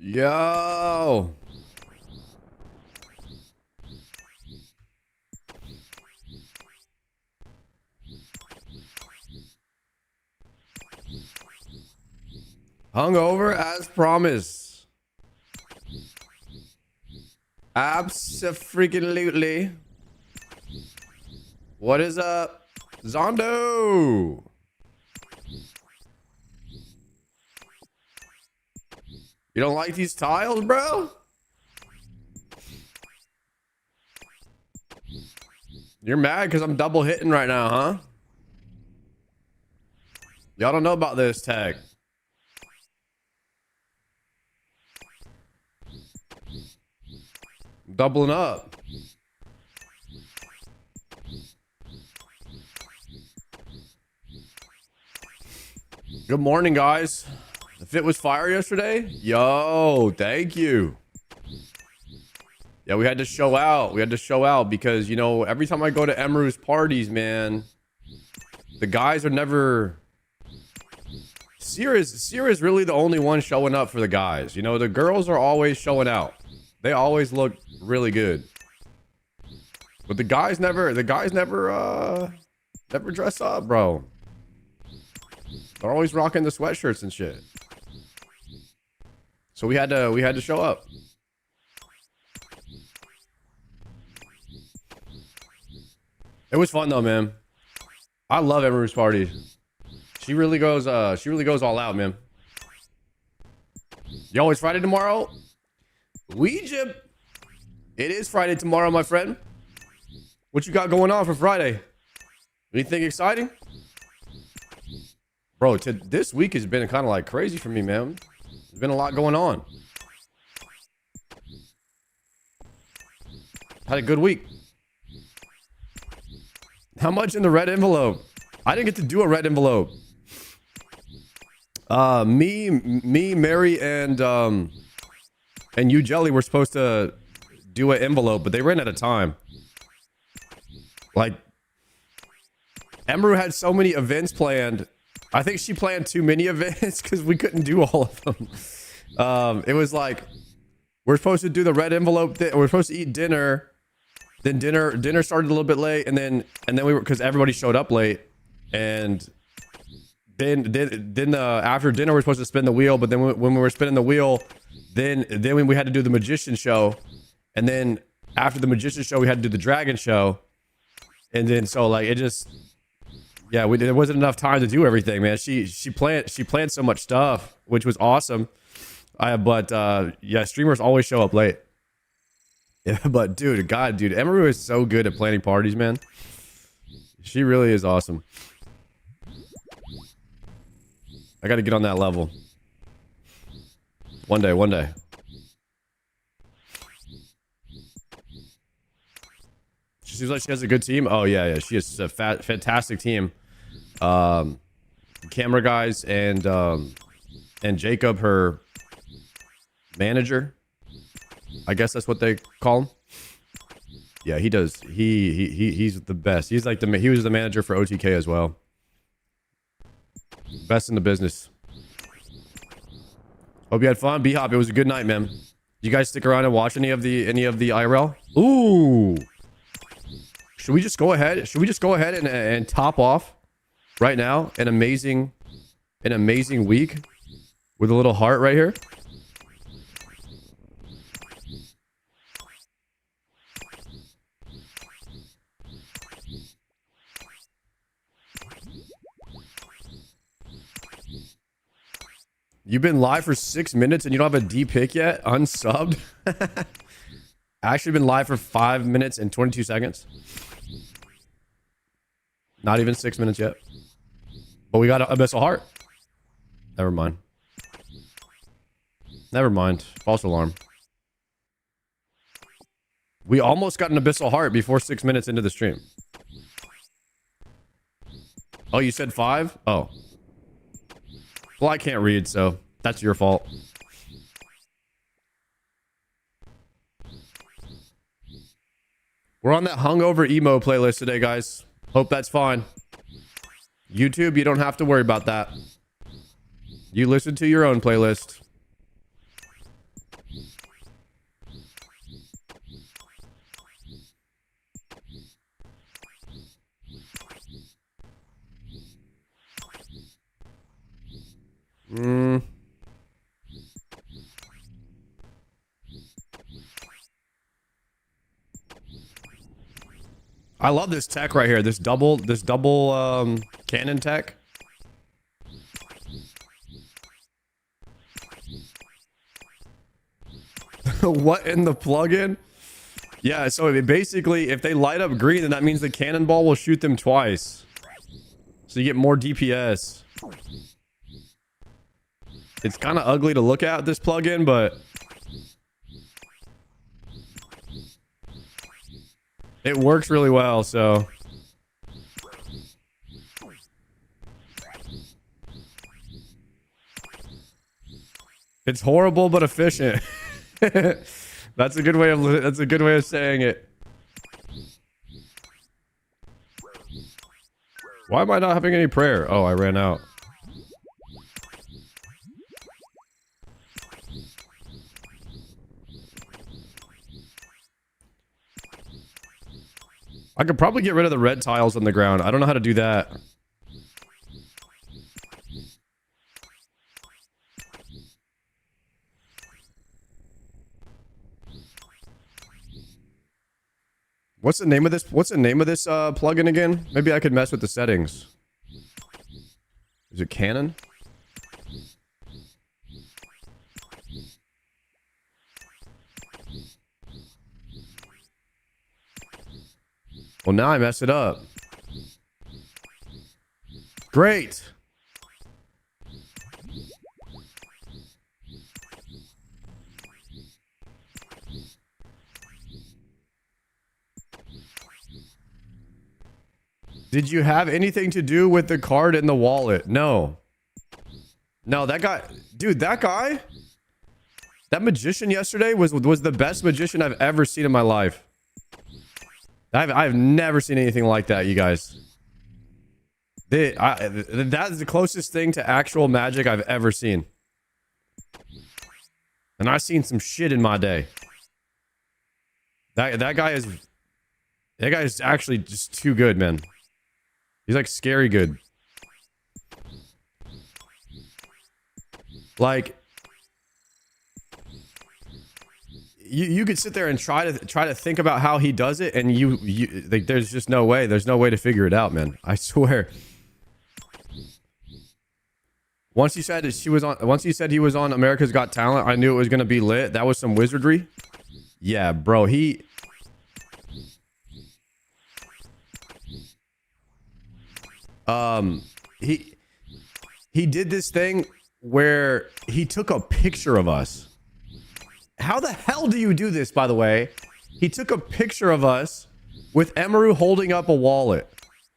Yo. Hungover as promised. Abso-freaking-lutely. What is up, Zondo? You don't like these tiles, bro? You're mad because I'm double hitting right now, huh? Y'all don't know about this tag. Doubling up. Good morning, guys. The fit was fire yesterday. Yo, thank you. Yeah, we had to show out. We had to show out because, you know, every time I go to Emru's parties, man, the guys are never... Seer is really the only one showing up for the guys. You know, the girls are always showing out. They always look really good. But the guys never dress up, bro. They're always rocking the sweatshirts and shit. So we had to show up. It was fun though, man. I love Emru's parties. She really goes all out, man. Yo, it's Friday tomorrow. Weejip. It is Friday tomorrow, my friend. What you got going on for Friday? Anything exciting? Bro, this week has been kind of like crazy for me, man. There's been a lot going on. Had a good week. How much in the red envelope? I didn't get to do a red envelope. Me, Mary, and you, Jelly, were supposed to do an envelope, but they ran out of time. Like, Emru had so many events planned. I think she planned too many events because we couldn't do all of them. It was like, we're supposed to do the red envelope. We're supposed to eat dinner. Then dinner started a little bit late, and then we were, because everybody showed up late, and then after dinner we're supposed to spin the wheel, but then when we were spinning the wheel, then we had to do the magician show, and then after the magician show we had to do the dragon show, and then so like it just, yeah, there wasn't enough time to do everything, man. She planned so much stuff, which was awesome. But yeah, streamers always show up late. Yeah, but dude, Emru is so good at planning parties, man. She really is awesome. I got to get on that level. One day. She seems like she has a good team. Oh yeah, she has a fantastic team. Camera guys and Jacob, her manager. I guess that's what they call him. Yeah, he does. He's the best. He's like he was the manager for OTK as well. Best in the business. Hope you had fun. B-Hop, it was a good night, man. You guys stick around and watch any of the IRL? Ooh. Should we just go ahead? And top off right now an amazing week with a little heart right here? You've been live for 6 minutes and you don't have a D pick yet? Unsubbed? Actually been live for 5 minutes and 22 seconds. Not even 6 minutes yet. But we got an Abyssal Heart. Never mind. False alarm. We almost got an Abyssal Heart before 6 minutes into the stream. Oh, you said 5? Oh. Well, I can't read, so that's your fault. We're on that hungover emo playlist today, guys. Hope that's fine. YouTube, you don't have to worry about that. You listen to your own playlist. Mm. I love this tech right here. This double cannon tech. What in the plugin? Yeah, so basically, if they light up green, then that means the cannonball will shoot them twice. So you get more DPS. It's kind of ugly to look at, this plugin, but it works really well, so. It's horrible but efficient. That's a good way of saying it. Why am I not having any prayer? Oh, I ran out. I could probably get rid of the red tiles on the ground. I don't know how to do that. What's the name of this plugin again? Maybe I could mess with the settings. Is it Canon? Well, now I messed it up. Great. Did you have anything to do with the card in the wallet? No. No, that guy... Dude, that guy... That magician yesterday was the best magician I've ever seen in my life. I've never seen anything like that, you guys. That is the closest thing to actual magic I've ever seen. And I've seen some shit in my day. That guy is actually just too good, man. He's like scary good. Like you could sit there and try to think about how he does it, and you like there's just no way. There's no way to figure it out, man. I swear. Once you said he was on America's Got Talent, I knew it was gonna be lit. That was some wizardry. Yeah, bro. He did this thing where he took a picture of us. How the hell do you do this, by the way? He took a picture of us with Emaru holding up a wallet.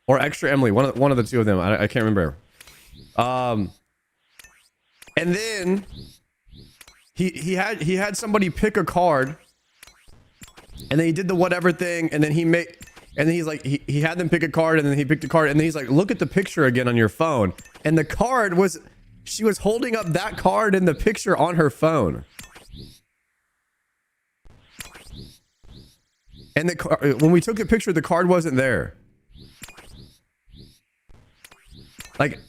Or Extra Emily, one of the two of them. I can't remember. And then he had somebody pick a card, and then he did the whatever thing, and then he's like, he had them pick a card, and then he picked a card, and then he's like, look at the picture again on your phone. And the card was, she was holding up that card in the picture on her phone. And when we took the picture, the card wasn't there. Like,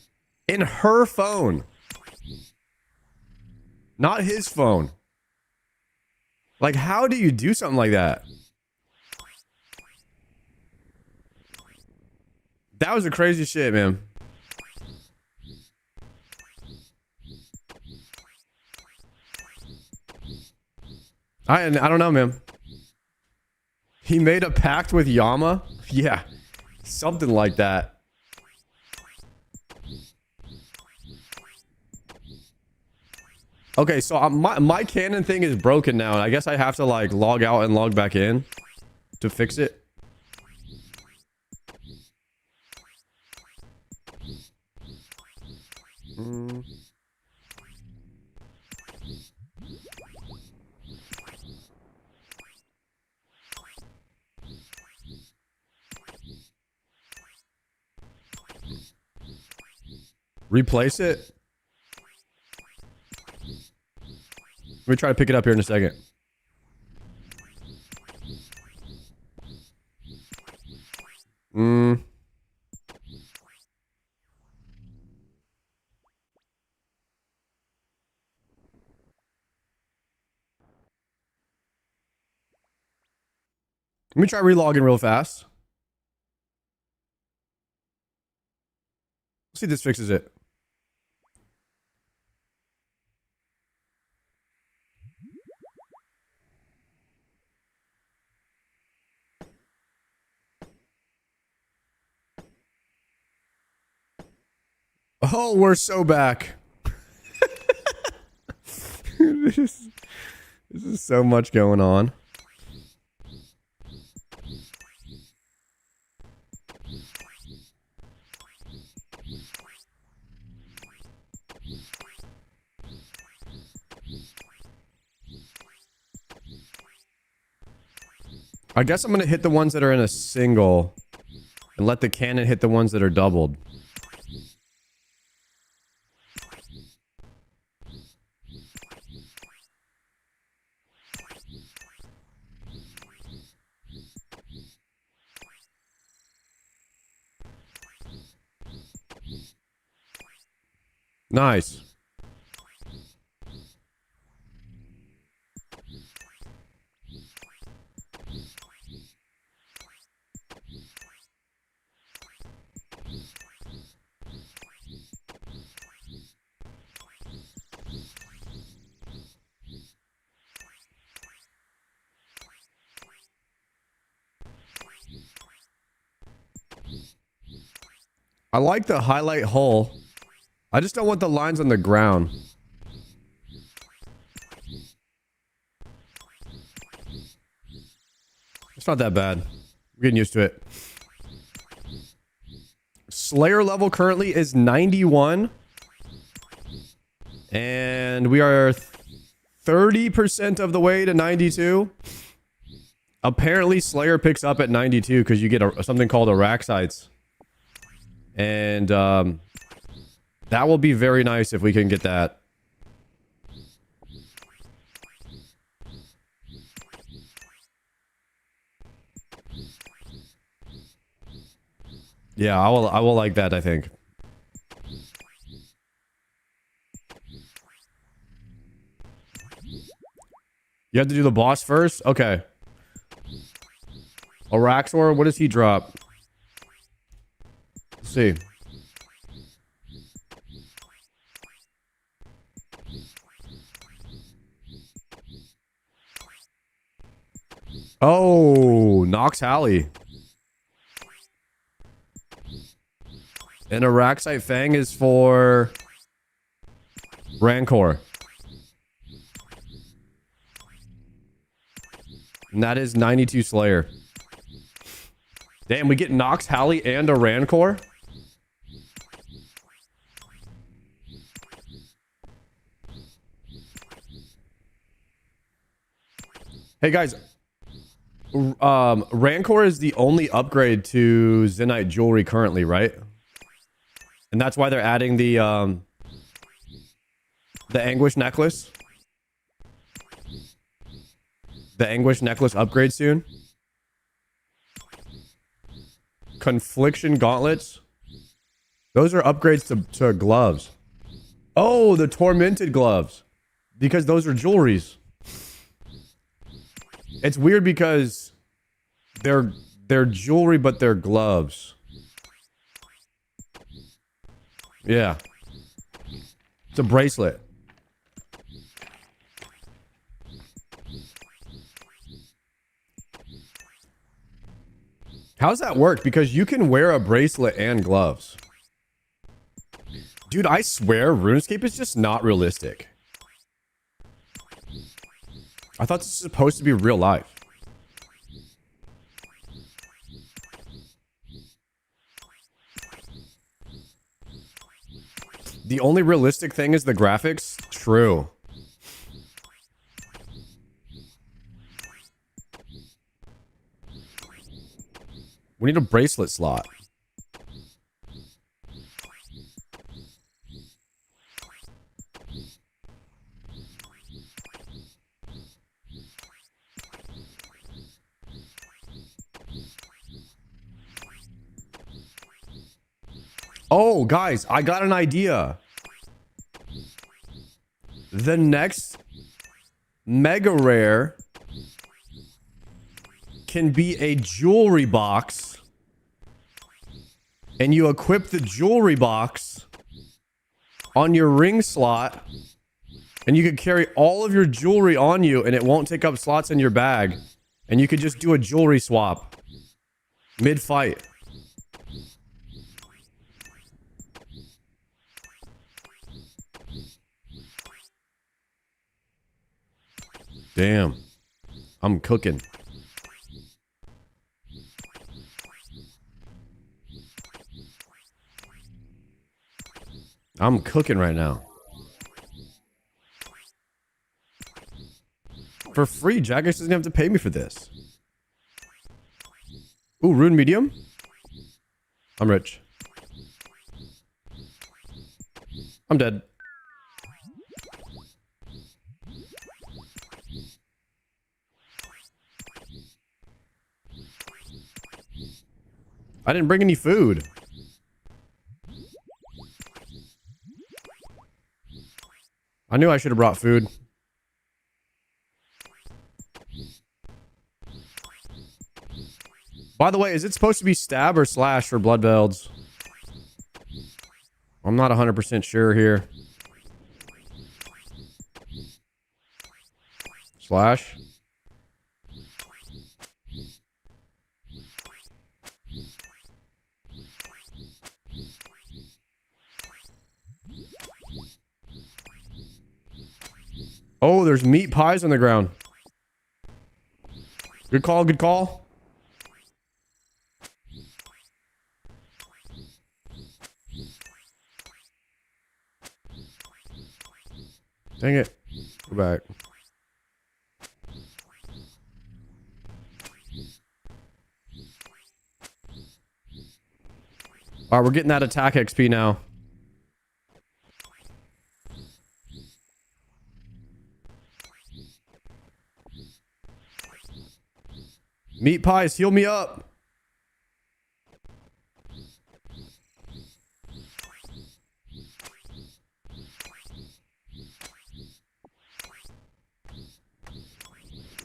in her phone. Not his phone. Like, how do you do something like that? That was the crazy shit, man. I don't know, man. He made a pact with Yama? Yeah. Something like that. Okay, so my canon thing is broken now, and I guess I have to like log out and log back in to fix it. Replace it? Let me try to pick it up here in a second. Let me try relogging real fast. Let's see if this fixes it. Oh, we're so back. This is so much going on. I guess I'm going to hit the ones that are in a single and let the cannon hit the ones that are doubled. Nice. I like the highlight hull. I just don't want the lines on the ground. It's not that bad. We're getting used to it. Slayer level currently is 91. And we are 30% of the way to 92. Apparently Slayer picks up at 92 because you get something called Araxites. And that will be very nice if we can get that. Yeah, I will like that, I think. You have to do the boss first? Okay. Araxor, what does he drop? Let's see. Oh, Nox Halley. And Araxite Fang is for Rancor. And that is 92 Slayer. Damn, we get Nox Halley and a Rancor? Hey guys, Rancor is the only upgrade to Zenite jewelry currently, right? And that's why they're adding the Anguish necklace. The Anguish necklace upgrade soon. Confliction gauntlets. Those are upgrades to gloves. Oh, the tormented gloves. Because those are jewelries. It's weird because they're jewelry, but they're gloves. Yeah. It's a bracelet. How's that work? Because you can wear a bracelet and gloves. Dude, I swear RuneScape is just not realistic. I thought this was supposed to be real life. The only realistic thing is the graphics? True. We need a bracelet slot. Oh, guys, I got an idea. The next mega rare can be a jewelry box, and you equip the jewelry box on your ring slot, and you could carry all of your jewelry on you, and it won't take up slots in your bag, and you could just do a jewelry swap mid-fight. Damn. I'm cooking. I'm cooking right now. For free. Jackass doesn't have to pay me for this. Ooh, rune medium. I'm rich. I'm dead. I didn't bring any food. I knew I should have brought food. By the way, is it supposed to be stab or slash for blood bells? I'm not 100% sure here. Slash? Oh, there's meat pies on the ground. Good call, good call. Dang it. Go back. Alright, we're getting that attack XP now. Meat pies, heal me up.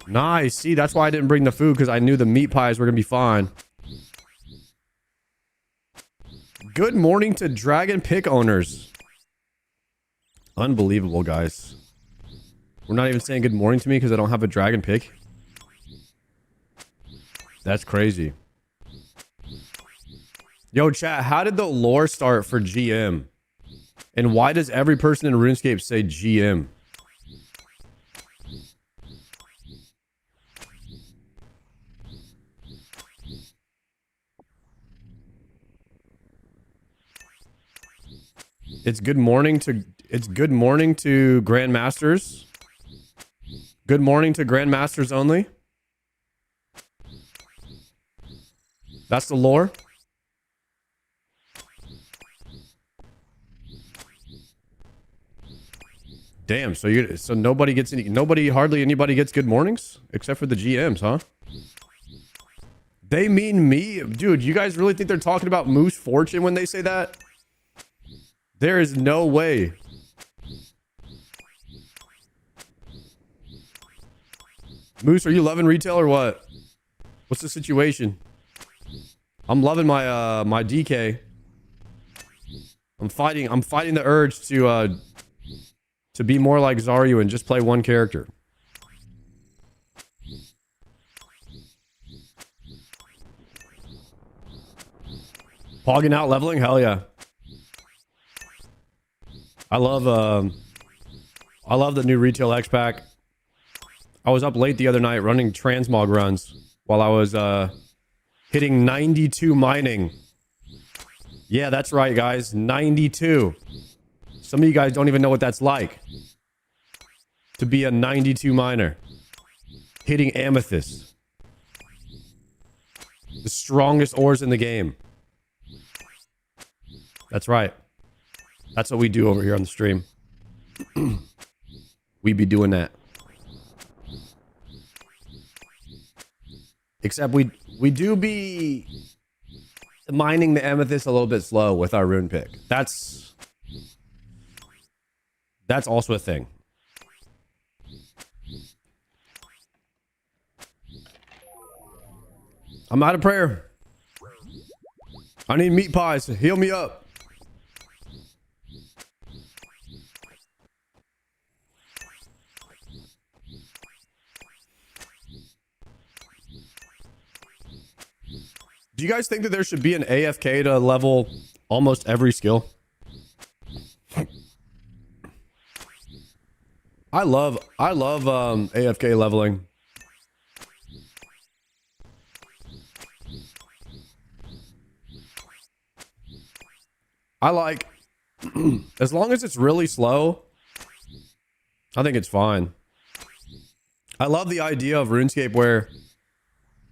Nice. See, that's why I didn't bring the food, because I knew the meat pies were going to be fine. Good morning to Dragon Pick owners. Unbelievable, guys. We're not even saying good morning to me because I don't have a Dragon Pick. That's crazy. Yo, chat, how did the lore start for GM? And why does every person in RuneScape say GM? It's good morning to Grandmasters. Good morning to Grandmasters only. That's the lore. Damn, so nobody gets hardly anybody gets good mornings except for the GMs, huh? They mean me? Dude, you guys really think they're talking about Moose Fortune when they say that? There is no way. Moose, are you loving retail or what? What's the situation? I'm loving my my DK. I'm fighting the urge to be more like Zaryu and just play one character. Pogging out leveling? Hell yeah. I love the new retail X pack. I was up late the other night running transmog runs while I was hitting 92 mining. Yeah, that's right, guys. 92. Some of you guys don't even know what that's like to be a 92 miner hitting amethyst, the strongest ores in the game. That's right. That's what we do over here on the stream. We be doing that. Except we do be mining the amethyst a little bit slow with our rune pick. That's also a thing. I'm out of prayer. I need meat pies. Heal me up. Do you guys think that there should be an AFK to level almost every skill? I love AFK leveling. I like, as long as it's really slow, I think it's fine. I love the idea of RuneScape where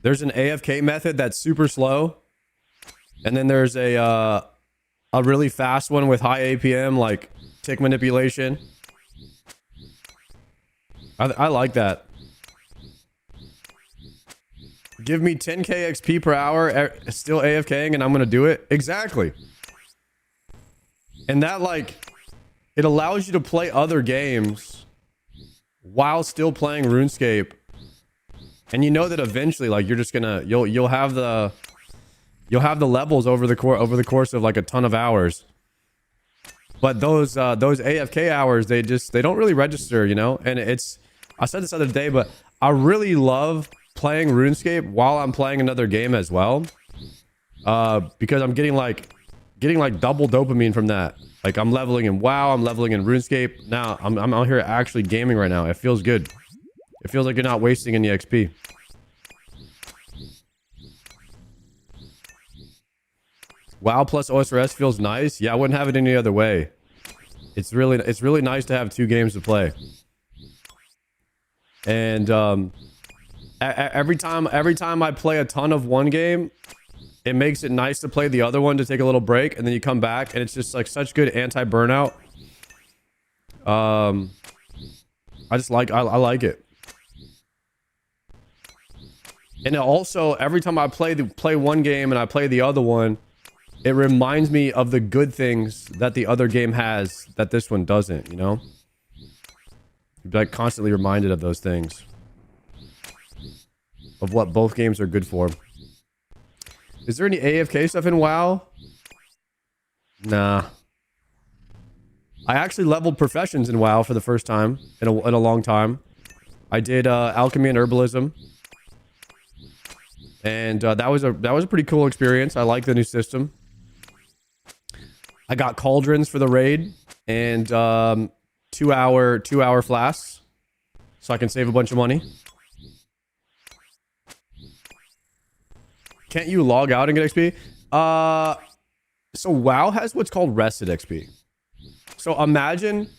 there's an AFK method that's super slow, and then there's a really fast one with high APM, like tick manipulation. I like that. Give me 10k XP per hour, still AFKing, and I'm gonna do it. Exactly. And that, like, it allows you to play other games while still playing RuneScape. And you know that eventually, like, you're just gonna you'll have the levels over the course of like a ton of hours. But those AFK hours, they don't really register, you know. And I said this other day, but I really love playing RuneScape while I'm playing another game as well, because I'm getting like double dopamine from that. Like, I'm leveling in WoW, I'm leveling in RuneScape. Now I'm out here actually gaming right now. It feels good. It feels like you're not wasting any XP. WoW plus osrs feels nice. Yeah, I wouldn't have it any other way. It's really nice to have two games to play. And every time I play a ton of one game, it makes it nice to play the other one to take a little break, and then you come back and it's just like such good anti-burnout. I like it. And it also, every time I play one game and I play the other one, it reminds me of the good things that the other game has that this one doesn't, you know? You're like constantly reminded of those things. Of what both games are good for. Is there any AFK stuff in WoW? Nah. I actually leveled professions in WoW for the first time in a long time. I did alchemy and herbalism. And that was a pretty cool experience. I like the new system. I got cauldrons for the raid and 2 hour flasks, so I can save a bunch of money. Can't you log out and get XP? So WoW has what's called rested XP. So imagine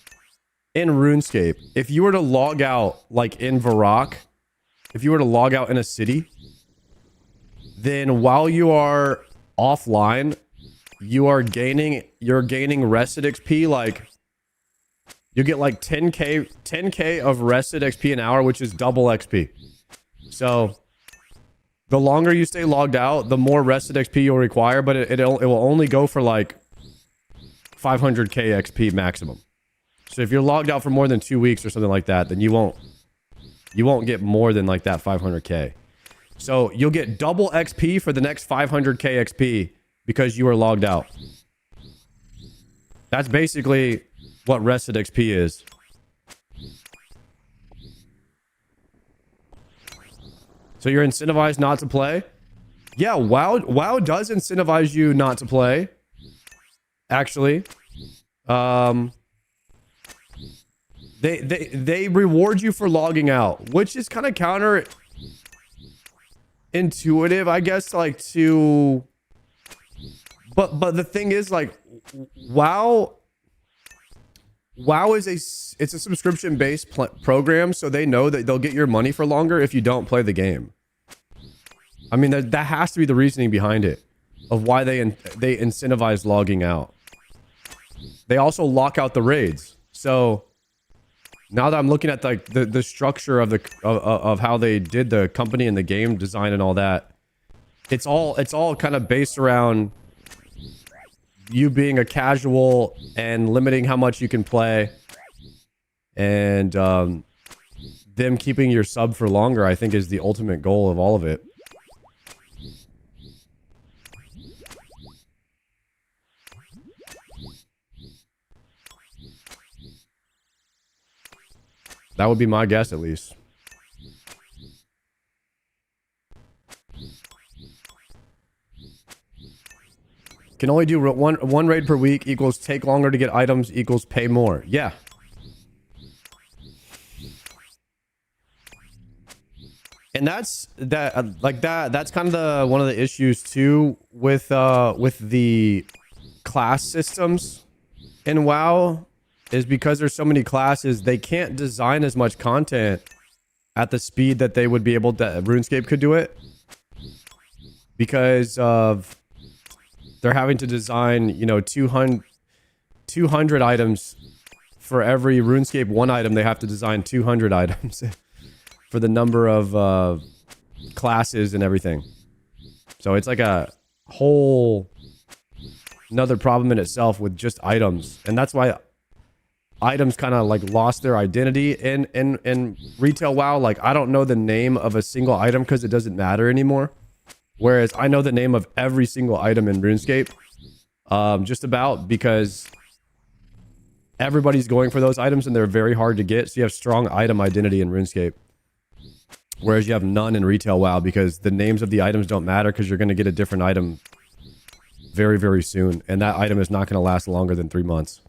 in RuneScape, if you were to log out, like in Varrock, if you were to log out in a city, then while you are offline, you're gaining rested XP. Like, you get like 10k of rested XP an hour, which is double XP. So the longer you stay logged out, the more rested XP you'll require, but it will only go for like 500k XP maximum. So if you're logged out for more than 2 weeks or something like that, then you won't get more than like that 500k. So you'll get double XP for the next 500k XP because you are logged out. That's basically what rested XP is. So you're incentivized not to play? Yeah, WoW does incentivize you not to play. Actually. They reward you for logging out, which is kind of counterintuitive, I guess, like to... But the thing is, like, WoW is it's a subscription-based program, so they know that they'll get your money for longer if you don't play the game. I mean, that has to be the reasoning behind it, of why they incentivize logging out. They also lock out the raids. So now that I'm looking at like the structure of how they did the company and the game design and all that, it's all kind of based around you being a casual and limiting how much you can play, and them keeping your sub for longer, I think, is the ultimate goal of all of it. That would be my guess, at least. Can only do one raid per week equals take longer to get items equals pay more. Yeah. And that's that's kind of one of the issues too with the class systems in WoW, is because there's so many classes, they can't design as much content at the speed that they would be able to. RuneScape could do it because of they're having to design, you know, 200 items for every RuneScape 1 item. They have to design 200 items for the number of classes and everything. So it's like a whole another problem in itself with just items. And that's why items kind of like lost their identity in retail WoW. Like, I don't know the name of a single item because it doesn't matter anymore. Whereas I know the name of every single item in RuneScape, just about, because everybody's going for those items and they're very hard to get. So you have strong item identity in RuneScape. Whereas you have none in retail WoW because the names of the items don't matter because you're going to get a different item very, very soon. And that item is not going to last longer than 3 months.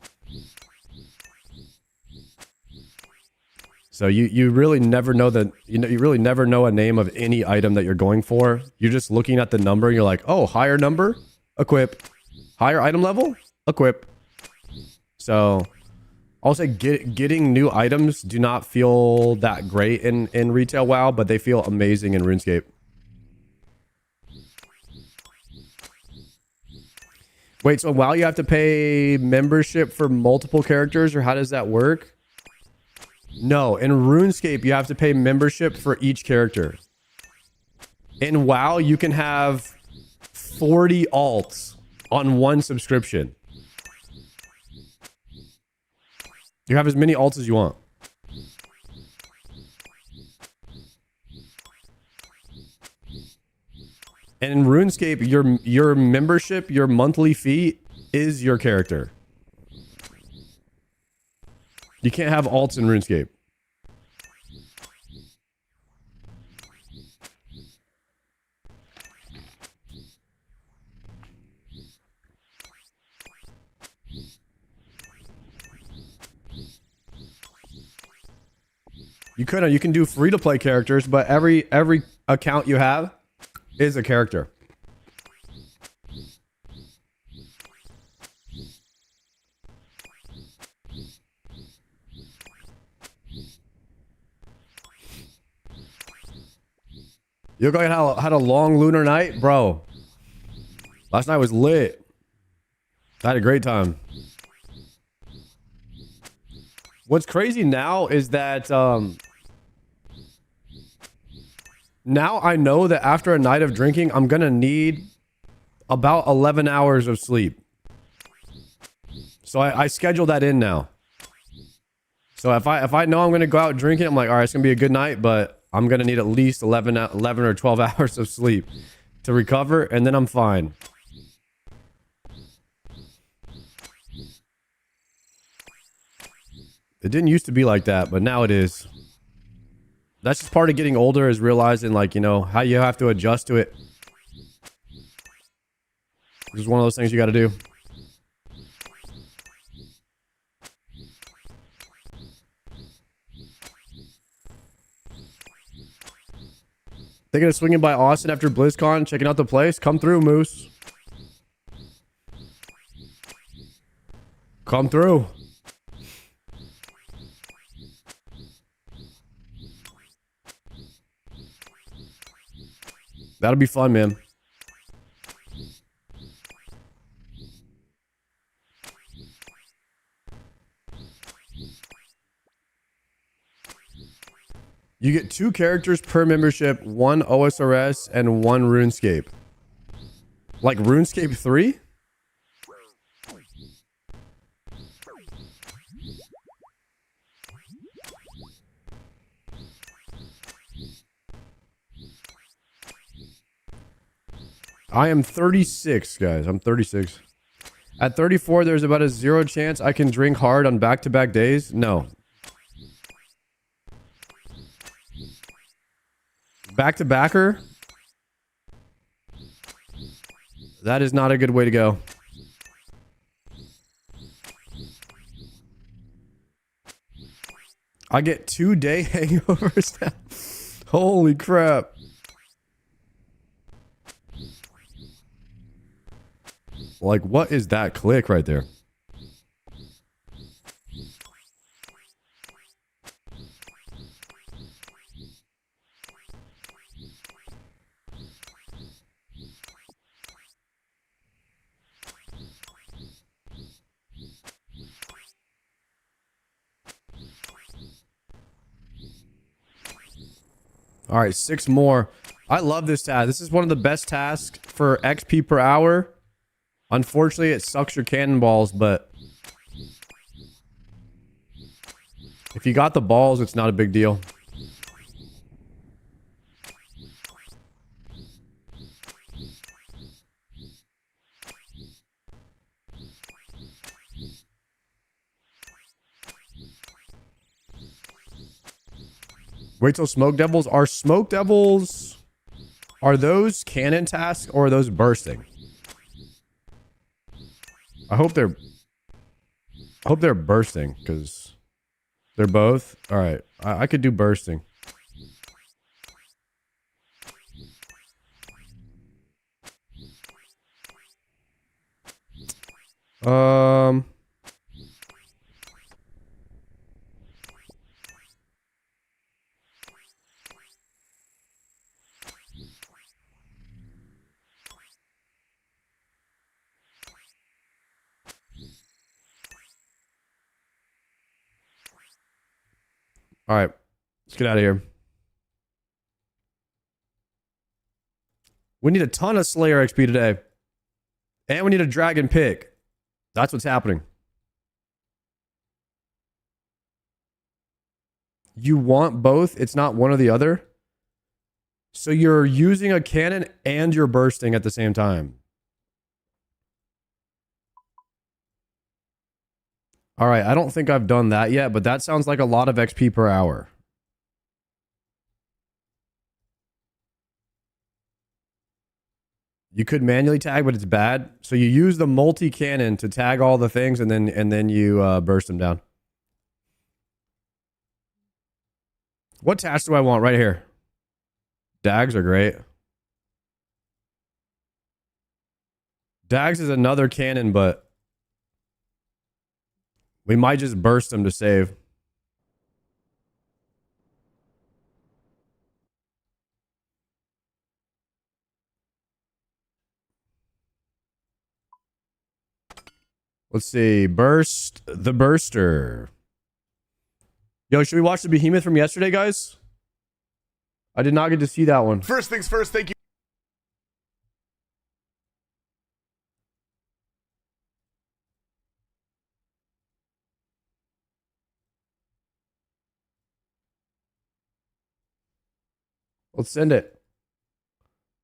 So you really never know you really never know a name of any item that you're going for. You're just looking at the number and you're like, oh, higher number, equip. Higher item level, equip. So I'll say getting new items do not feel that great in retail WoW, but they feel amazing in RuneScape. Wait, so WoW you have to pay membership for multiple characters, or how does that work? No, in RuneScape, you have to pay membership for each character. In WoW, you can have 40 alts on one subscription. You have as many alts as you want. And in RuneScape, your membership, your monthly fee is your character. You can't have alts in RuneScape. You can do free to play characters, but every account you have is a character. You guys had a long lunar night? Bro, last night was lit. I had a great time. What's crazy now is that now I know that after a night of drinking, I'm gonna need about 11 hours of sleep. So I schedule that in now. So if I know I'm gonna go out drinking, I'm like, all right, it's gonna be a good night, but I'm gonna need at least 11 or 12 hours of sleep to recover, and then I'm fine. It didn't used to be like that, but now it is. That's just part of getting older, is realizing, like, you know, how you have to adjust to it. This is one of those things you got to do. Thinking of swinging by Austin after BlizzCon, checking out the place? Come through, Moose. Come through. That'll be fun, man. You get 2 characters per membership, 1 OSRS and 1 RuneScape. Like RuneScape 3? I am 36, guys. I'm 36. At 34, there's about a 0 chance I can drink hard on back-to-back days. No. Back to backer. That is not a good way to go. I get 2-day hangovers now. Holy crap. Like, what is that click right there? All right, 6 more. I love this task. This is one of the best tasks for XP per hour. Unfortunately, it sucks your cannonballs, but if you got the balls, it's not a big deal. Wait till smoke devils. Are smoke devils... Are those cannon tasks or are those bursting? I hope they're bursting, because they're both. All right, I could do bursting. All right, let's get out of here. We need a ton of Slayer XP today. And we need a dragon pick. That's what's happening. You want both? It's not one or the other? So you're using a cannon and you're bursting at the same time. All right, I don't think I've done that yet, but that sounds like a lot of XP per hour. You could manually tag, but it's bad. So you use the multi-cannon to tag all the things, and then you burst them down. What task do I want right here? Dags are great. Dags is another cannon, but we might just burst them to save. Let's see. Burst the Burster. Yo, should we watch the Behemoth from yesterday, guys? I did not get to see that one. First things first, thank you. Let's send it.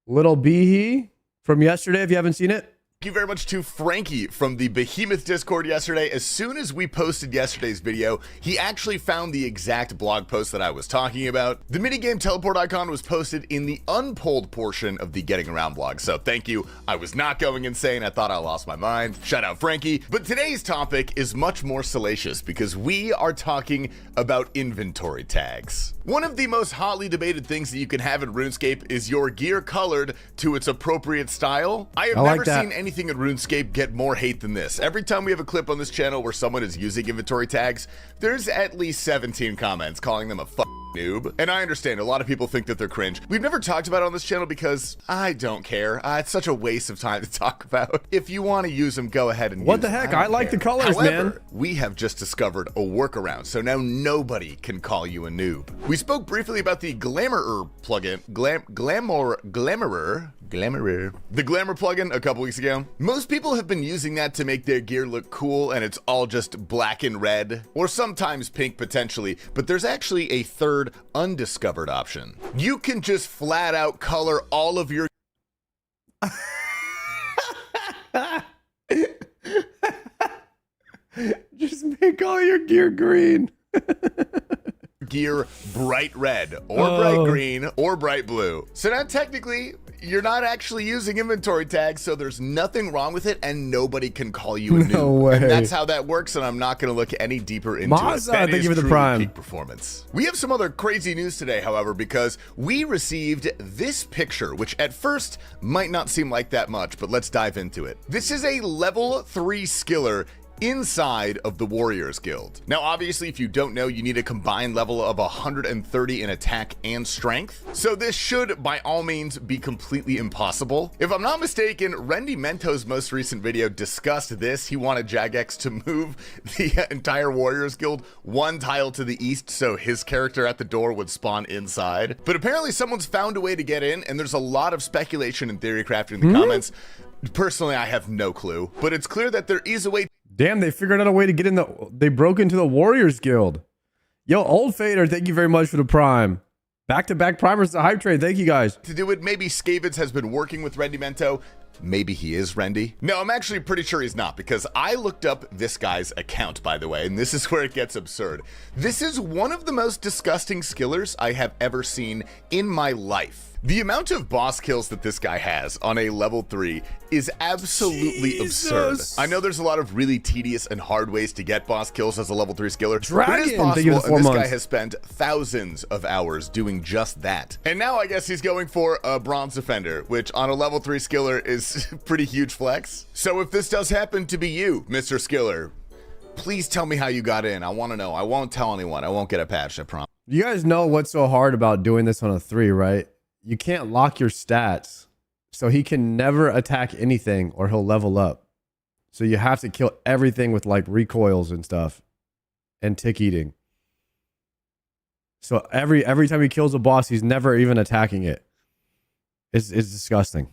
Little Behe from yesterday, if you haven't seen it. Thank you very much to Frankie from the Behemoth Discord yesterday. As soon as we posted yesterday's video, he actually found the exact blog post that I was talking about. The minigame teleport icon was posted in the unpolled portion of the Getting Around blog, so thank you. I was not going insane. I thought I lost my mind. Shout out Frankie. But today's topic is much more salacious because we are talking about inventory tags. One of the most hotly debated things that you can have in RuneScape is your gear colored to its appropriate style. I have never seen anything in RuneScape get more hate than this. Every time we have a clip on this channel where someone is using inventory tags, there's at least 17 comments calling them a noob. And I understand a lot of people think that they're cringe. We've never talked about it on this channel because I don't care. It's such a waste of time to talk about. If you want to use them, go ahead and use them. What the heck? I like the colors, However, man. We have just discovered a workaround, so now nobody can call you a noob. We spoke briefly about the Glamourer plugin, the Glamour plugin a couple weeks ago. Most people have been using that to make their gear look cool, and it's all just black and red, or sometimes pink potentially, but there's actually a third undiscovered option. You can just flat out color all of your just make all your gear green. gear bright red or bright green or bright blue. So now technically you're not actually using inventory tags, so there's nothing wrong with it and nobody can call you a noob. No way. And that's how that works, and I'm not going to look any deeper into Mazza, it. That thank is you for the truly prime. peak performance. We have some other crazy news today, however, because we received this picture, which at first might not seem like that much, but let's dive into it. This is a level 3 skiller inside of the Warriors Guild. Now, obviously, if you don't know, you need a combined level of 130 in attack and strength. So this should, by all means, be completely impossible. If I'm not mistaken, Rendy Mento's most recent video discussed this. He wanted Jagex to move the entire Warriors Guild one tile to the east so his character at the door would spawn inside. But apparently someone's found a way to get in, and there's a lot of speculation and theory crafting in the comments. Personally, I have no clue, but it's clear that there is a way. Damn, they figured out a way to get in they broke into the Warriors Guild. Yo, Old Fader, thank you very much for the prime. Back-to-back primers, the hype train. Thank you guys. To do it, maybe Skavids has been working with Rendy Mento. Maybe he is Rendy. No, I'm actually pretty sure he's not, because I looked up this guy's account, by the way, and this is where it gets absurd. This is one of the most disgusting skillers I have ever seen in my life. The amount of boss kills that this guy has on a level 3 is absolutely absurd. I know there's a lot of really tedious and hard ways to get boss kills as a level 3 skiller, but it is possible, and this guy has spent thousands of hours doing just that. And now I guess he's going for a bronze defender, which on a level 3 skiller is pretty huge flex. So if this does happen to be you, Mr. Skiller, please tell me how you got in. I want to know. I won't tell anyone. I won't get a patch, I promise. You guys know what's so hard about doing this on a 3, right? You can't lock your stats, so he can never attack anything or he'll level up. So you have to kill everything with like recoils and stuff and tick eating. So every time he kills a boss, he's never even attacking it. It's disgusting.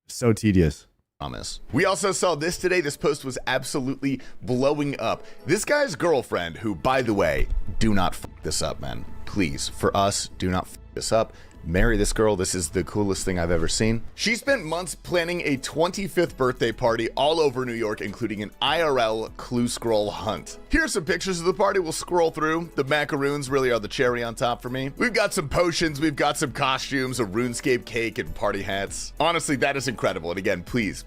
So tedious. Promise. We also saw this today. This post was absolutely blowing up. This guy's girlfriend, who, by the way, do not f this up, man. Please, for us, do not f this up. Marry this girl. This is the coolest thing I've ever seen. She spent months planning a 25th birthday party all over New York, including an IRL clue scroll hunt. Here's some pictures of the party. We'll scroll through. The macaroons really are the cherry on top for me. We've got some potions. We've got some costumes, a RuneScape cake, and party hats. Honestly, that is incredible. And again, please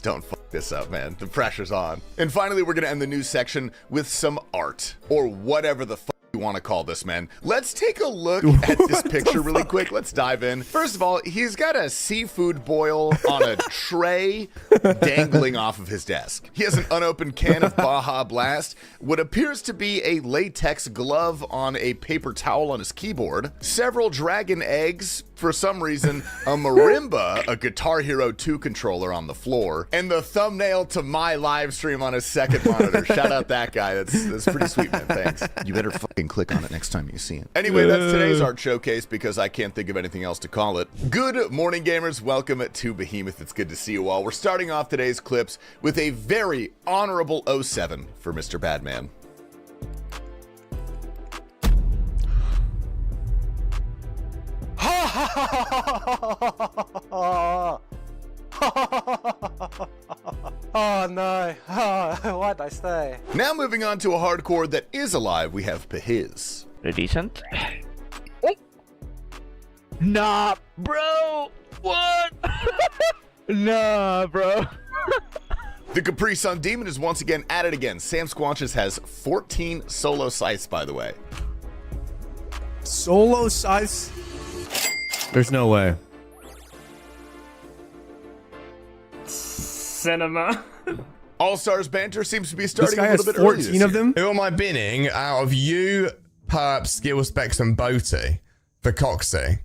don't fuck this up, man. The pressure's on. And finally, we're going to end the news section with some art, or whatever the fuck you want to call this, man. Let's take a look at this picture really quick. Let's dive in. First of all, he's got a seafood boil on a tray dangling off of his desk. He has an unopened can of Baja Blast, what appears to be a latex glove on a paper towel on his keyboard, several dragon eggs, for some reason, a marimba, a Guitar Hero 2 controller on the floor, and the thumbnail to my live stream on his second monitor. Shout out that guy. That's pretty sweet, man. Thanks. You better fucking click on it next time you see it. Anyway, that's today's art showcase because I can't think of anything else to call it. Good morning, gamers. Welcome to Behemoth. It's good to see you all. We're starting off today's clips with a very honorable 07 for Mr. Badman. Oh no, why'd I stay? Now moving on to a hardcore that is alive, we have Pahiz. Decent. Oh. Nah, bro. What? Nah, bro. The Capri Sun Demon is once again at it again. Sam Squanches has 14 solo scythes, by the way. Solo size? There's no way. Cinema. All-Stars banter seems to be starting This guy a little has bit early this 14 of year. them? Who am I binning out of you, Perp, Skill Specs, and Boaty for Coxie?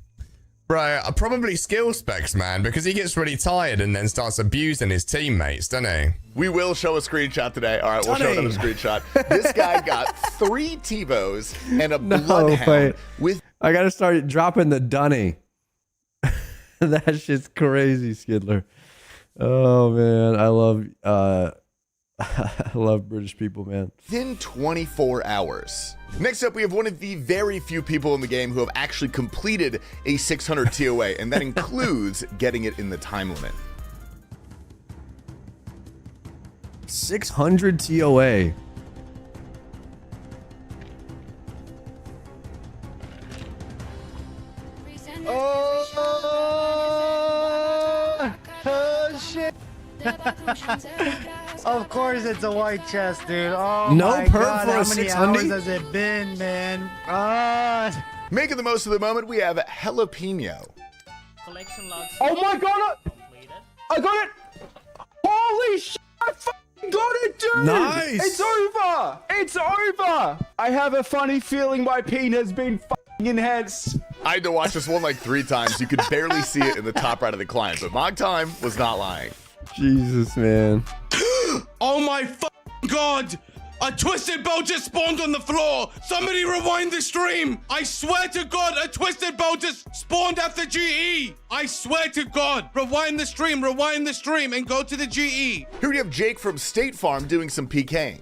Bro, probably Skill Specs, man, because he gets really tired and then starts abusing his teammates, doesn't he? We will show a screenshot today. All right, we'll show another screenshot. This guy got 3 T-Bows and a Bloodhound with... I gotta start dropping the dunny. That shit's crazy, Skidler. Oh man, I love British people, man. Within 24 hours. Next up, we have one of the very few people in the game who have actually completed a 600 TOA, and that includes getting it in the time limit. 600 TOA. Oh shit. Of course it's a white chest, dude. Oh No my perp God, for a how many 600? hours has it been, man? Making the most of the moment, we have jalapeno. Collection logs. Oh my god! Completed. I got it! Holy shit! I fucking got it, dude! Nice. It's over! It's over! I have a funny feeling my peen has been fucking enhanced. I had to watch this one like 3 times. You could barely see it in the top right of the client, but Mog Time was not lying. Jesus, man. Oh my fucking god! A twisted bow just spawned on the floor! Somebody rewind the stream! I swear to god, a twisted bow just spawned at the GE! I swear to god! Rewind the stream, and go to the GE! Here we have Jake from State Farm doing some PKing.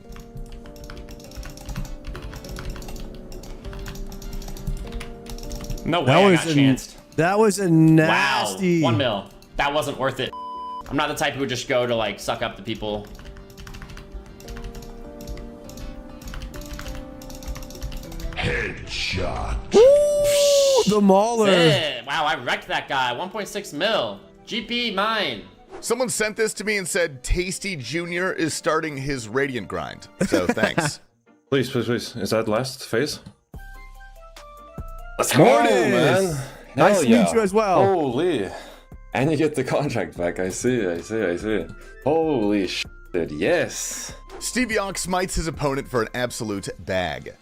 No way I got chanced. That was a Wow, nasty. 1 mil. That wasn't worth it. I'm not the type who would just go to like suck up to people. Ooh, the mauler. Yeah, wow, I wrecked that guy. 1.6 mil. GP mine. Someone sent this to me and said Tasty Jr. is starting his Radiant grind. So thanks. Please, please, please. Is that last phase? Let's go, man. Nice to meet you as well. Holy. And you get the contract back. I see, I see, I see. Holy shit, yes. Stevie Ox smites his opponent for an absolute bag.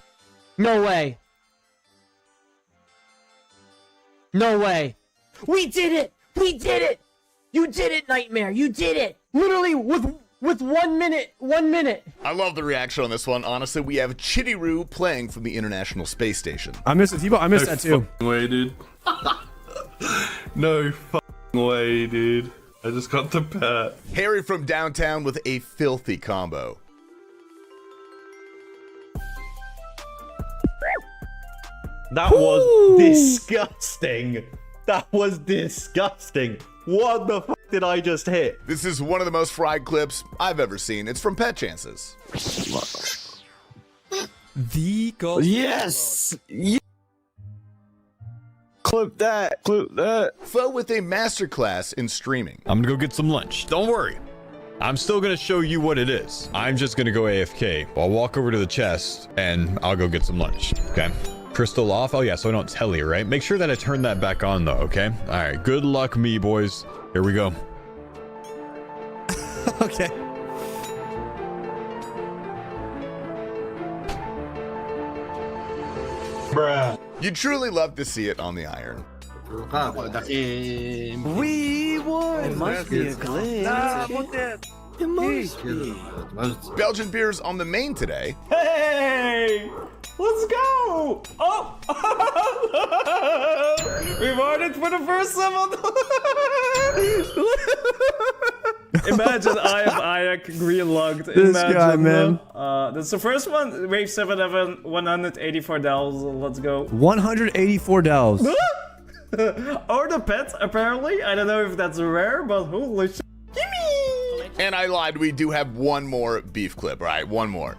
No way. No way. We did it. We did it. You did it, Nightmare. You did it. Literally with 1 minute. 1 minute. I love the reaction on this one. Honestly, we have Chitty-Roo playing from the International Space Station. I missed it, T-Bo. I missed that too. Way, dude. No fucking way, dude. I just got the pet. Harry from downtown with a filthy combo. That was disgusting. That was disgusting. What the fuck did I just hit? This is one of the most fried clips I've ever seen. It's from Pet Chances. The goal. Yes! Clip that. Clip that. Foe with a masterclass in streaming. I'm gonna go get some lunch. Don't worry. I'm still gonna show you what it is. I'm just gonna go AFK. I'll walk over to the chest and I'll go get some lunch. Okay? Crystal off? Oh yeah, so I don't tell you, right? Make sure that I turn that back on though, okay? Alright, good luck me, boys. Here we go. Okay. Bruh. You truly love to see it on the iron. We won! It must be a glitch. It must be. Belgian beers on the main today. Hey! Let's go! Oh! We won it for the first 7. Imagine I have Ayak green logged. This guy, man. That's the first one. Wave 7 184 dells. Let's go. 184 dells. Or the pet, apparently. I don't know if that's rare, but holy shit. Gimme! And I lied. We do have one more beef clip. All right, one more.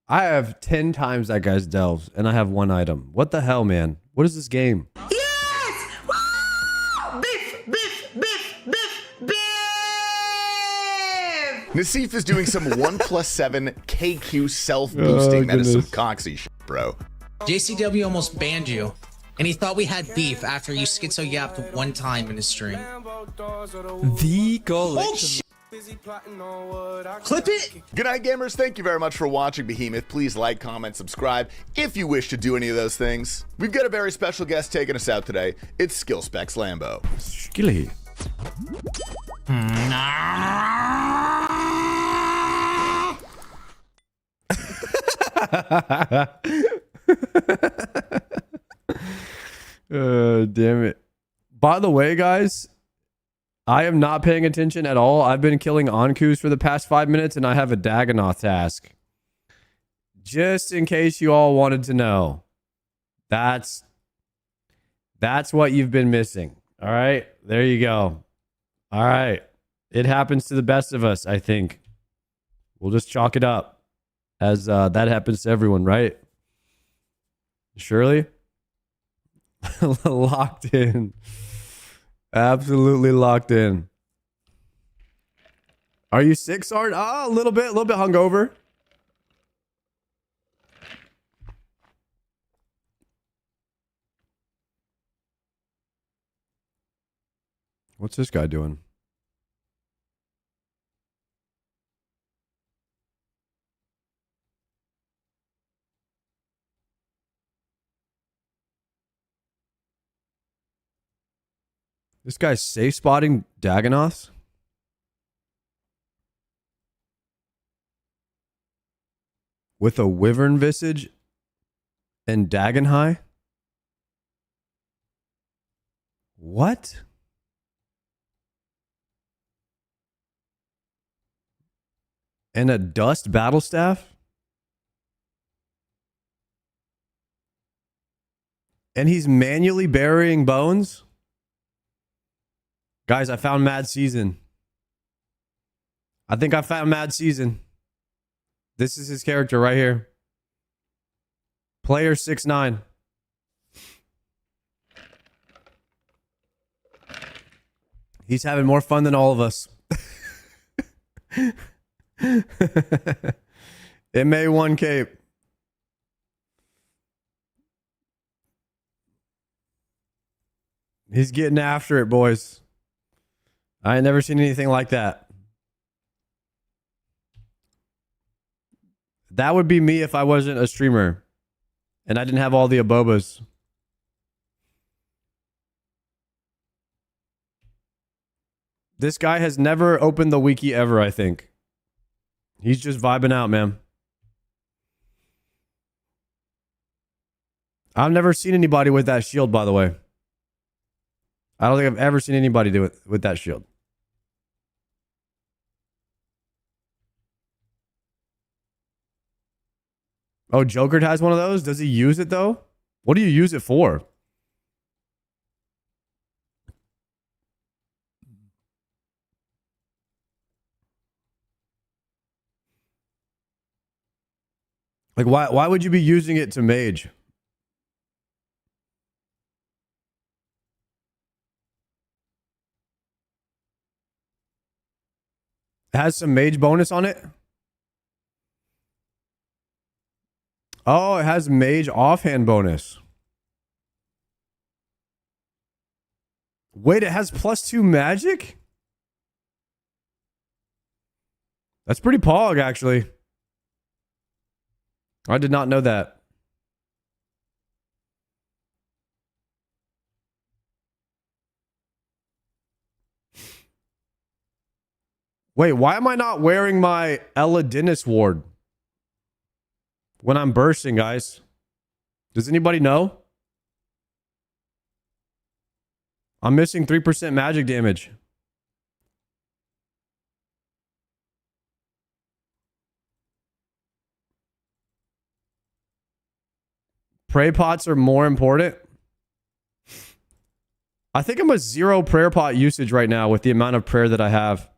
I have 10 times that guy's delves, and I have 1 item. What the hell, man? What is this game? Yes! Woo! Biff, biff, biff, biff, biff! Nassif is doing some 1+7 KQ self-boosting. That is some coxy shit, bro. JCW almost banned you, and he thought we had beef after you schizo-yapped 1 time in his stream. The goal. Oh, shit! Clip it! Good night, gamers. Thank you very much for watching Behemoth. Please like, comment, subscribe if you wish to do any of those things. We've got a very special guest taking us out today. It's Skill Specs Lambo. Skilly. Damn it. By the way, guys, I am not paying attention at all. I've been killing Ankus for the past 5 minutes, and I have a Dagonoth task. Just in case you all wanted to know. That's what you've been missing. All right? There you go. All right. It happens to the best of us, I think. We'll just chalk it up as that happens to everyone, right? Surely? Locked in. Absolutely locked in. Are you sick, Sard? Ah, a little bit hungover. What's this guy doing? This guy's safe spotting Dagonoths? With a wyvern visage and Dagon. What? And a dust battle staff? And he's manually burying bones? Guys, I found Mad Season. I think I found Mad Season. This is his character right here. Player 6'9". He's having more fun than all of us. MA1 cape. He's getting after it, boys. I ain't never seen anything like that. That would be me if I wasn't a streamer and I didn't have all the abobas. This guy has never opened the wiki ever, I think. He's just vibing out, man. I've never seen anybody with that shield, by the way. I don't think I've ever seen anybody do it with that shield. Oh, Joker has one of those? Does he use it, though? What do you use it for? Like, why would you be using it to mage? It has some mage bonus on it? Oh, it has mage offhand bonus. Wait, it has +2 magic? That's pretty pog, actually. I did not know that. Wait, why am I not wearing my Eladinus ward when I'm bursting, guys? Does anybody know? I'm missing 3% magic damage. Pray pots are more important. I think I'm a 0 prayer pot usage right now with the amount of prayer that I have.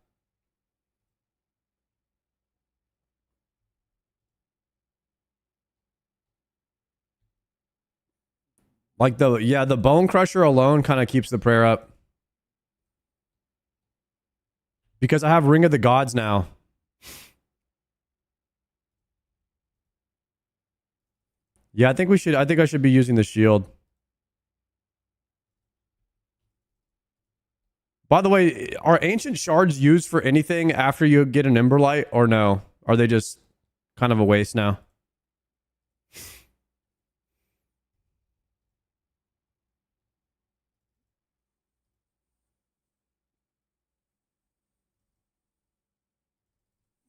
Like the bone crusher alone kind of keeps the prayer up. Because I have Ring of the Gods now. Yeah, I think I should be using the shield. By the way, are ancient shards used for anything after you get an Emberlight or no? Are they just kind of a waste now?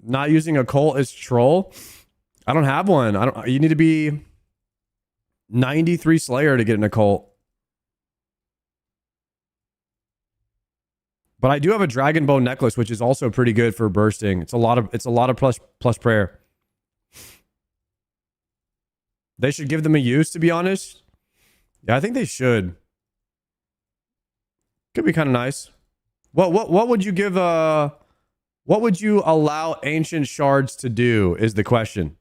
Not using a cult is troll. I don't have one. You need to be 93 Slayer to get an occult. But I do have a Dragon Bone necklace, which is also pretty good for bursting. It's a lot of plus prayer. They should give them a use, to be honest. Yeah, I think they should. Could be kind of nice. What would you give what would you allow ancient shards to do is the question.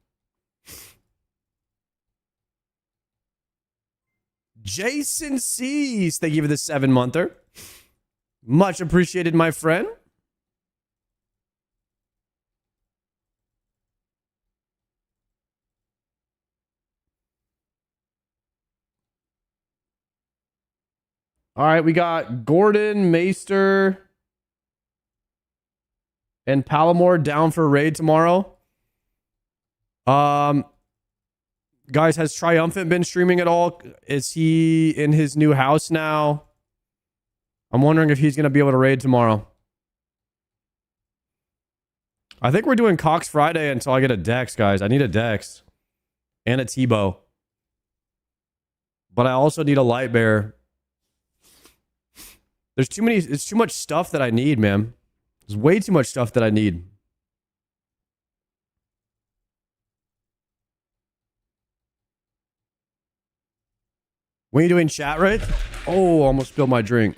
Jason C's, thank you for the 7-monther. Much appreciated, my friend. All right, we got Gordon, Maester, and Palomore down for a raid tomorrow. Guys, has Triumphant been streaming at all? Is he in his new house now? I'm wondering if he's going to be able to raid tomorrow. I think we're doing Cox Friday until I get a Dex, guys. I need a Dex and a T-Bow. But I also need a Light Bear. It's too much stuff that I need, man. There's way too much stuff that I need. When are you doing chat raid? Oh, almost spilled my drink.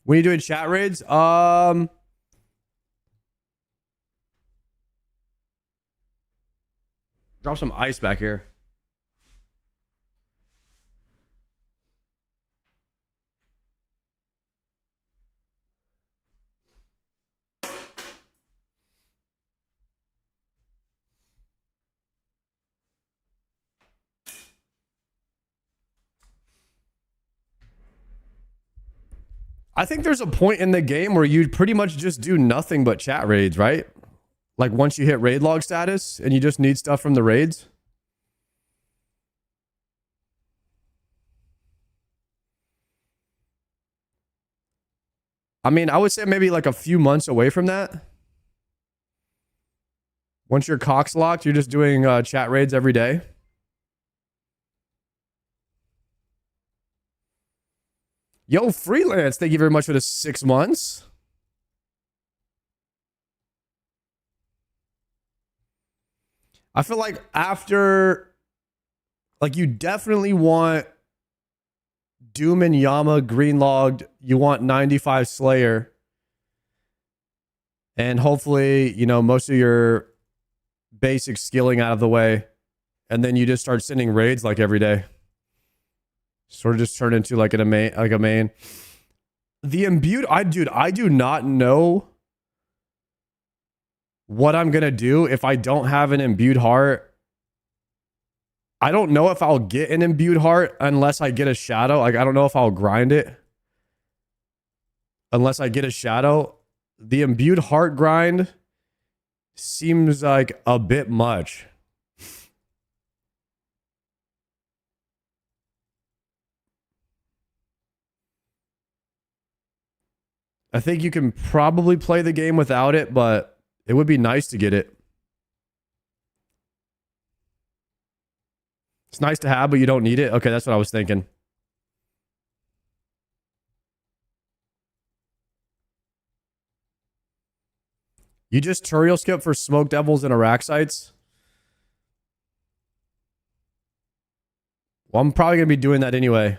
When are you doing chat raids? Drop some ice back here. I think there's a point in the game where you pretty much just do nothing but chat raids, right? Like once you hit raid log status and you just need stuff from the raids. I mean, I would say maybe like a few months away from that. Once you're Cox locked, you're just doing chat raids every day. Yo, Freelance, thank you very much for the 6 months. I feel like after, like, you definitely want Doom and Yama greenlogged. You want 95 Slayer. And hopefully, you know, most of your basic skilling out of the way. And then you just start sending raids like every day. Sort of just turn into like a main. The imbued, I do not know what I'm gonna do if I don't have an imbued heart. I don't know if I'll get an imbued heart unless I get a shadow. Like, I don't know if I'll grind it unless I get a shadow. The imbued heart grind seems like a bit much. I think you can probably play the game without it, but it would be nice to get it. It's nice to have, but you don't need it. Okay, that's what I was thinking. You just Turiel skip for Smoke Devils and Araxites? Well, I'm probably going to be doing that anyway.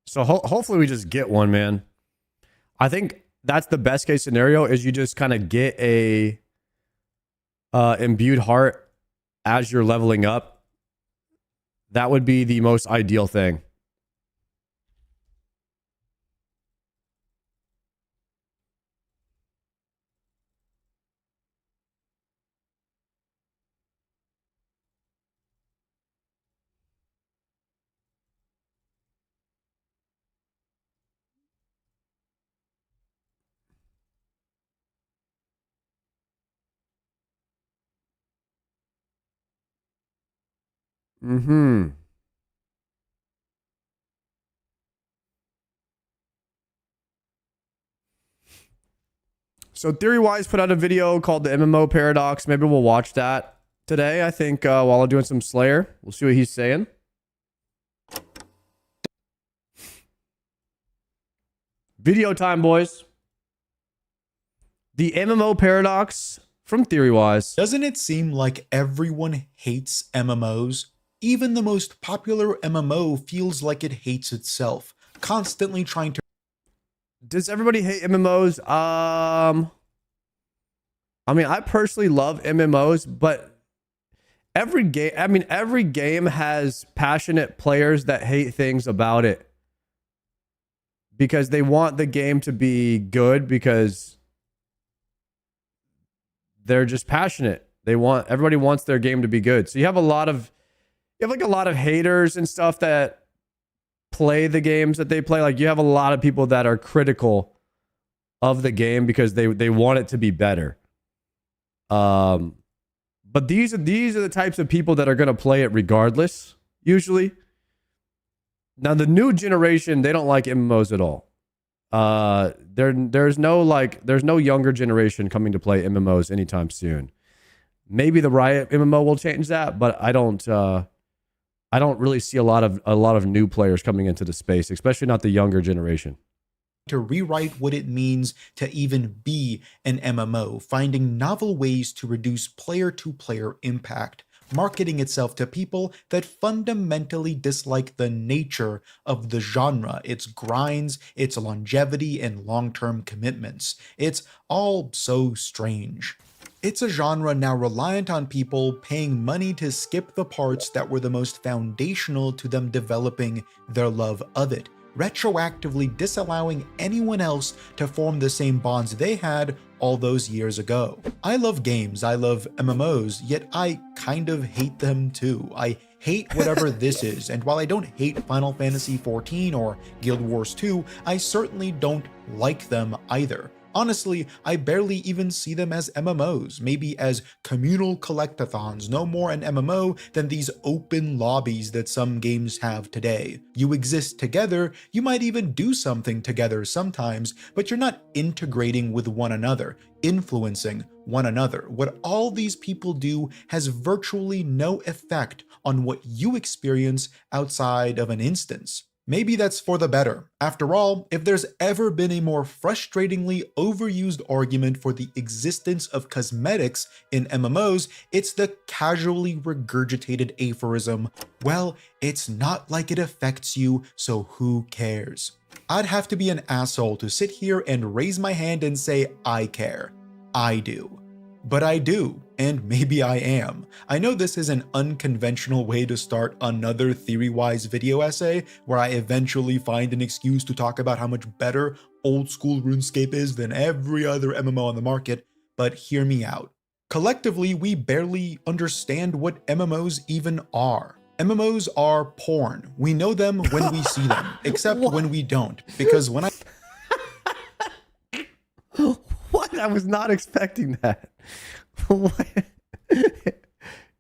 So hopefully we just get one, man. I think that's the best case scenario is you just kind of get a imbued heart as you're leveling up. That would be the most ideal thing. Mm-hmm. So Theory-Wise put out a video called the MMO Paradox. Maybe we'll watch that today, I think, while I'm doing some Slayer. We'll see what he's saying. Video time, boys. The MMO Paradox from Theory-Wise. Doesn't it seem like everyone hates MMOs? Even the most popular MMO feels like it hates itself, constantly trying to... Does everybody hate MMOs? I mean, I personally love MMOs, but every game, I mean, every game has passionate players that hate things about it because they want the game to be good because they're just passionate. Everybody wants their game to be good. So you have a lot of haters and stuff that play the games that they play. Like you have a lot of people that are critical of the game because they want it to be better. But these are the types of people that are going to play it regardless, usually. Now the new generation, they don't like MMOs at all. There's no younger generation coming to play MMOs anytime soon. Maybe the Riot MMO will change that, but I don't really see a lot of new players coming into the space, especially not the younger generation. To rewrite what it means to even be an MMO, finding novel ways to reduce player-to-player impact, marketing itself to people that fundamentally dislike the nature of the genre, its grinds, its longevity, and long-term commitments. It's all so strange. It's a genre now reliant on people paying money to skip the parts that were the most foundational to them developing their love of it, retroactively disallowing anyone else to form the same bonds they had all those years ago. I love games, I love MMOs, yet I kind of hate them too. I hate whatever this is, and while I don't hate Final Fantasy XIV or Guild Wars 2, I certainly don't like them either. Honestly, I barely even see them as MMOs, maybe as communal collectathons, no more an MMO than these open lobbies that some games have today. You exist together, you might even do something together sometimes, but you're not integrating with one another, influencing one another. What all these people do has virtually no effect on what you experience outside of an instance. Maybe that's for the better. After all, if there's ever been a more frustratingly overused argument for the existence of cosmetics in MMOs, it's the casually regurgitated aphorism, well, it's not like it affects you, so who cares? I'd have to be an asshole to sit here and raise my hand and say I care. I do. But I do, and maybe I am. I know this is an unconventional way to start another theory-wise video essay, where I eventually find an excuse to talk about how much better old school RuneScape is than every other MMO on the market, but hear me out. Collectively, we barely understand what MMOs even are. MMOs are porn. We know them when we see them, except when we don't, because when I... What? I was not expecting that.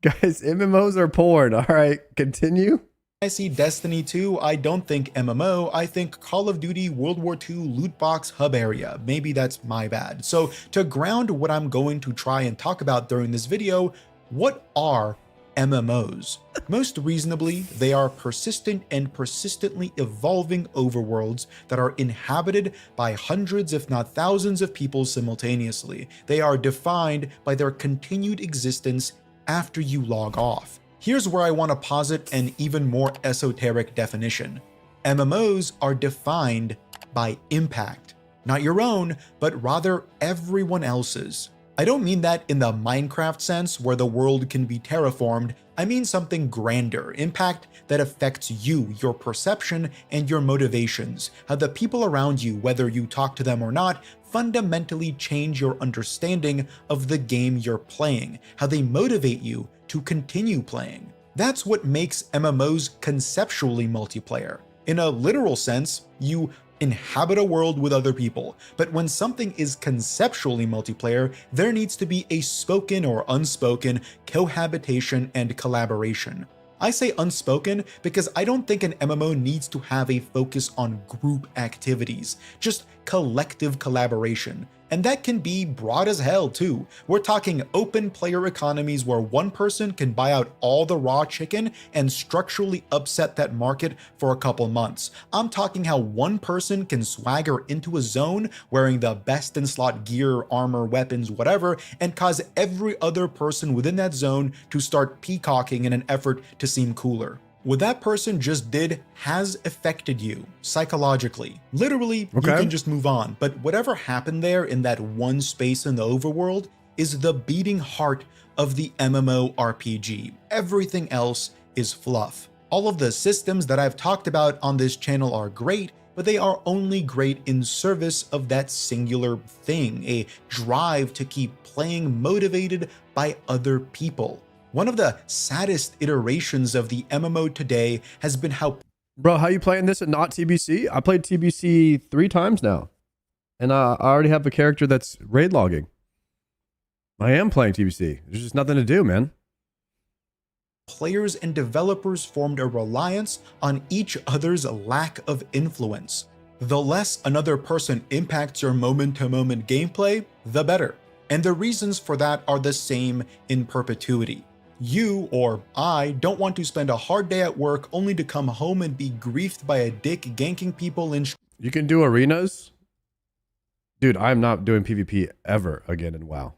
Guys, MMOs are porn. All right, continue. I see Destiny 2, I don't think MMO, I think Call of Duty World War II loot box hub area. Maybe that's my bad. So to ground what I'm going to try and talk about during this video, what are MMOs? Most reasonably, they are persistent and persistently evolving overworlds that are inhabited by hundreds if not thousands of people simultaneously. They are defined by their continued existence after you log off. Here's where I want to posit an even more esoteric definition. MMOs are defined by impact, not your own, but rather everyone else's. I don't mean that in the Minecraft sense where the world can be terraformed. I mean something grander, impact that affects you, your perception, and your motivations. How the people around you, whether you talk to them or not, fundamentally change your understanding of the game you're playing, how they motivate you to continue playing. That's what makes MMOs conceptually multiplayer. In a literal sense, you inhabit a world with other people, but when something is conceptually multiplayer, there needs to be a spoken or unspoken cohabitation and collaboration. I say unspoken because I don't think an MMO needs to have a focus on group activities, just collective collaboration. And that can be broad as hell too. We're talking open player economies where one person can buy out all the raw chicken and structurally upset that market for a couple months. I'm talking how one person can swagger into a zone wearing the best in slot gear, armor, weapons, whatever, and cause every other person within that zone to start peacocking in an effort to seem cooler. What that person just did has affected you psychologically. Literally, you can just move on. But whatever happened there in that one space in the overworld, is the beating heart of the MMORPG. Everything else is fluff. All of the systems that I've talked about on this channel are great, but they are only great in service of that singular thing, a drive to keep playing motivated by other people. One of the saddest iterations of the MMO today has been how... Bro, how you playing this and not TBC? I played TBC 3 times now. And I already have a character that's raid logging. I am playing TBC. There's just nothing to do, man. Players and developers formed a reliance on each other's lack of influence. The less another person impacts your moment-to-moment gameplay, the better. And the reasons for that are the same in perpetuity. You, or I, don't want to spend a hard day at work only to come home and be griefed by a dick ganking people in... You can do arenas? Dude, I'm not doing PvP ever again in WoW.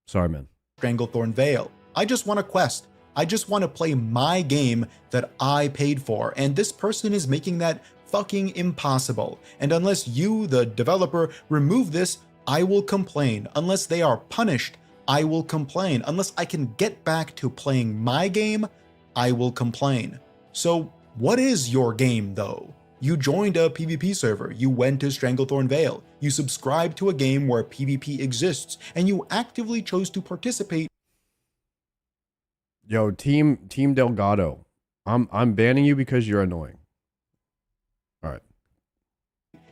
Sorry, man. Stranglethorn Vale. I just want a quest. I just want to play my game that I paid for, and this person is making that fucking impossible. And unless you, the developer, remove this, I will complain. Unless they are punished, I will complain. Unless I can get back to playing my game, I will complain. So what is your game though? You joined a PvP server, you went to Stranglethorn Vale, you subscribed to a game where PvP exists, and you actively chose to participate. Yo, Team Delgado, I'm banning you because you're annoying. All right.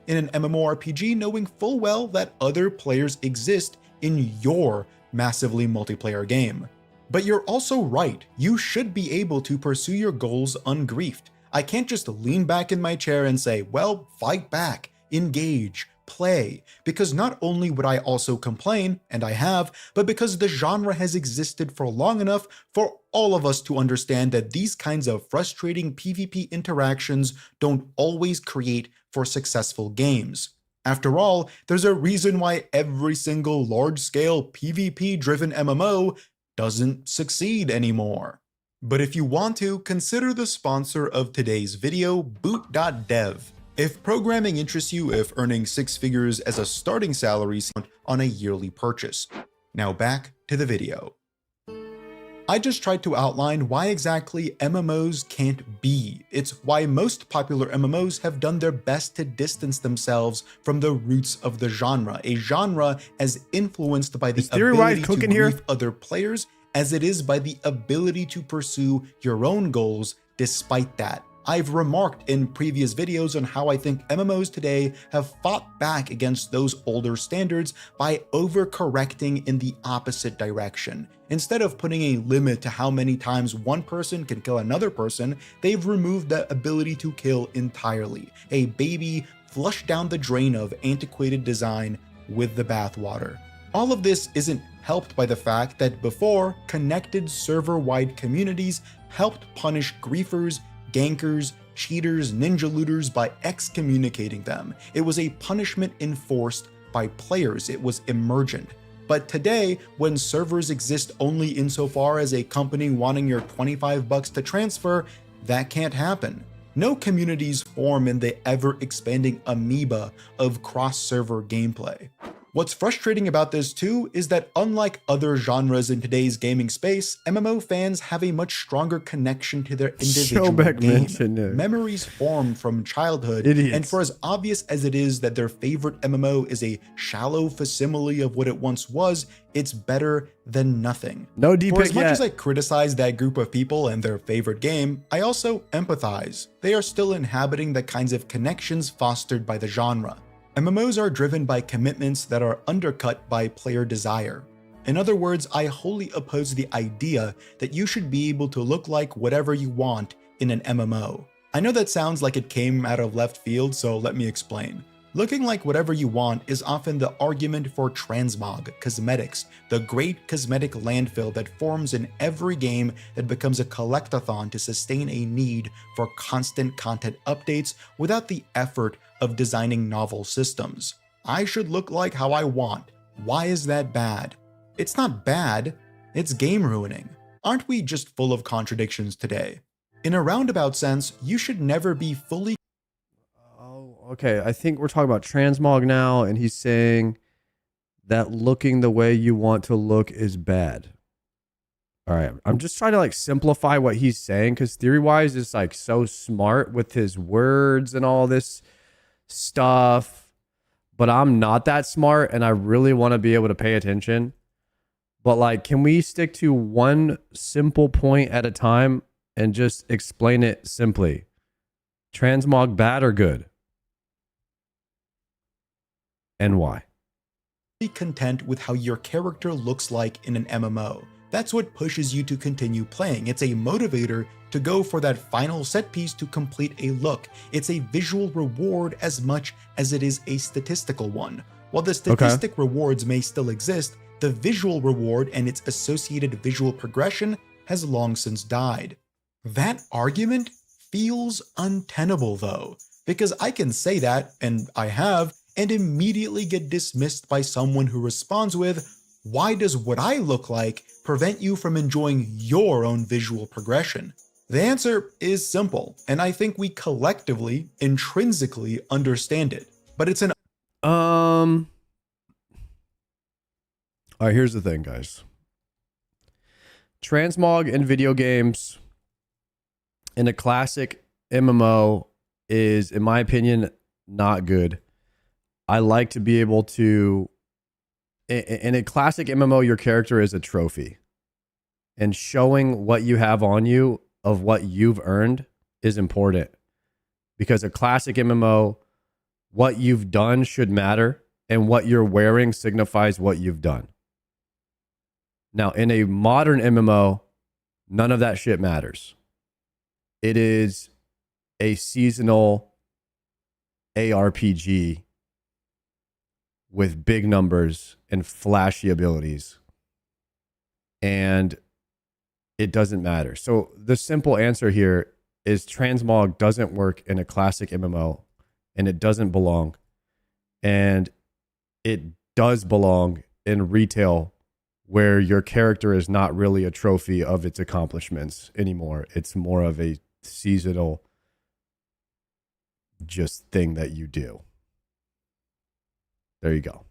In an MMORPG, knowing full well that other players exist in your massively multiplayer game. But you're also right, you should be able to pursue your goals ungriefed. I can't just lean back in my chair and say, well, fight back, engage, play, because not only would I also complain, and I have, but because the genre has existed for long enough for all of us to understand that these kinds of frustrating PvP interactions don't always create for successful games. After all, there's a reason why every single large-scale PvP-driven MMO doesn't succeed anymore. But if you want to, consider the sponsor of today's video, boot.dev. If programming interests you, if earning 6 figures as a starting salary on a yearly purchase. Now back to the video. I just tried to outline why exactly MMOs can't be. It's why most popular MMOs have done their best to distance themselves from the roots of the genre, a genre as influenced by the ability to grief other players as it is by the ability to pursue your own goals despite that. I've remarked in previous videos on how I think MMOs today have fought back against those older standards by overcorrecting in the opposite direction. Instead of putting a limit to how many times one person can kill another person, they've removed the ability to kill entirely. A baby flushed down the drain of antiquated design with the bathwater. All of this isn't helped by the fact that before, connected server-wide communities helped punish griefers, gankers, cheaters, ninja looters by excommunicating them. It was a punishment enforced by players. It was emergent. But today, when servers exist only insofar as a company wanting your $25 to transfer, that can't happen. No communities form in the ever-expanding amoeba of cross-server gameplay. What's frustrating about this too is that unlike other genres in today's gaming space, MMO fans have a much stronger connection to their individual game. Memories formed from childhood, and for as obvious as it is that their favorite MMO is a shallow facsimile of what it once was, it's better than nothing. No deep. For as much as I criticize that group of people and their favorite game, I also empathize. They are still inhabiting the kinds of connections fostered by the genre. MMOs are driven by commitments that are undercut by player desire. In other words, I wholly oppose the idea that you should be able to look like whatever you want in an MMO. I know that sounds like it came out of left field, so let me explain. Looking like whatever you want is often the argument for transmog, cosmetics, the great cosmetic landfill that forms in every game that becomes a collectathon to sustain a need for constant content updates without the effort of designing novel systems. I should look like how I want. Why is that bad? It's not bad, it's game ruining. Aren't we just full of contradictions today? In a roundabout sense, you should never be fully... Okay, I think we're talking about transmog now, and he's saying that looking the way you want to look is bad. All right, I'm just trying to like simplify what he's saying because theory-wise is like so smart with his words and all this stuff, but I'm not that smart and I really want to be able to pay attention. But like, can we stick to one simple point at a time and just explain it simply? Transmog bad or good? And why? Be content with how your character looks like in an MMO. That's what pushes you to continue playing. It's a motivator to go for that final set piece to complete a look. It's a visual reward as much as it is a statistical one. While the statistic rewards may still exist, the visual reward and its associated visual progression has long since died. That argument feels untenable though, because I can say that, and I have, and immediately get dismissed by someone who responds with, "Why does what I look like prevent you from enjoying your own visual progression?" The answer is simple, and I think we collectively, intrinsically understand it. But it's an All right, here's the thing, guys. Transmog in video games in a classic MMO is, in my opinion, not good. I like to be able to... In a classic MMO, your character is a trophy. And showing what you have on you of what you've earned is important. Because a classic MMO, what you've done should matter. And what you're wearing signifies what you've done. Now, in a modern MMO, none of that shit matters. It is a seasonal ARPG with big numbers and flashy abilities. And it doesn't matter. So the simple answer here is transmog doesn't work in a classic MMO, and it doesn't belong. And it does belong in retail, where your character is not really a trophy of its accomplishments anymore. It's more of a seasonal just thing that you do. There you go.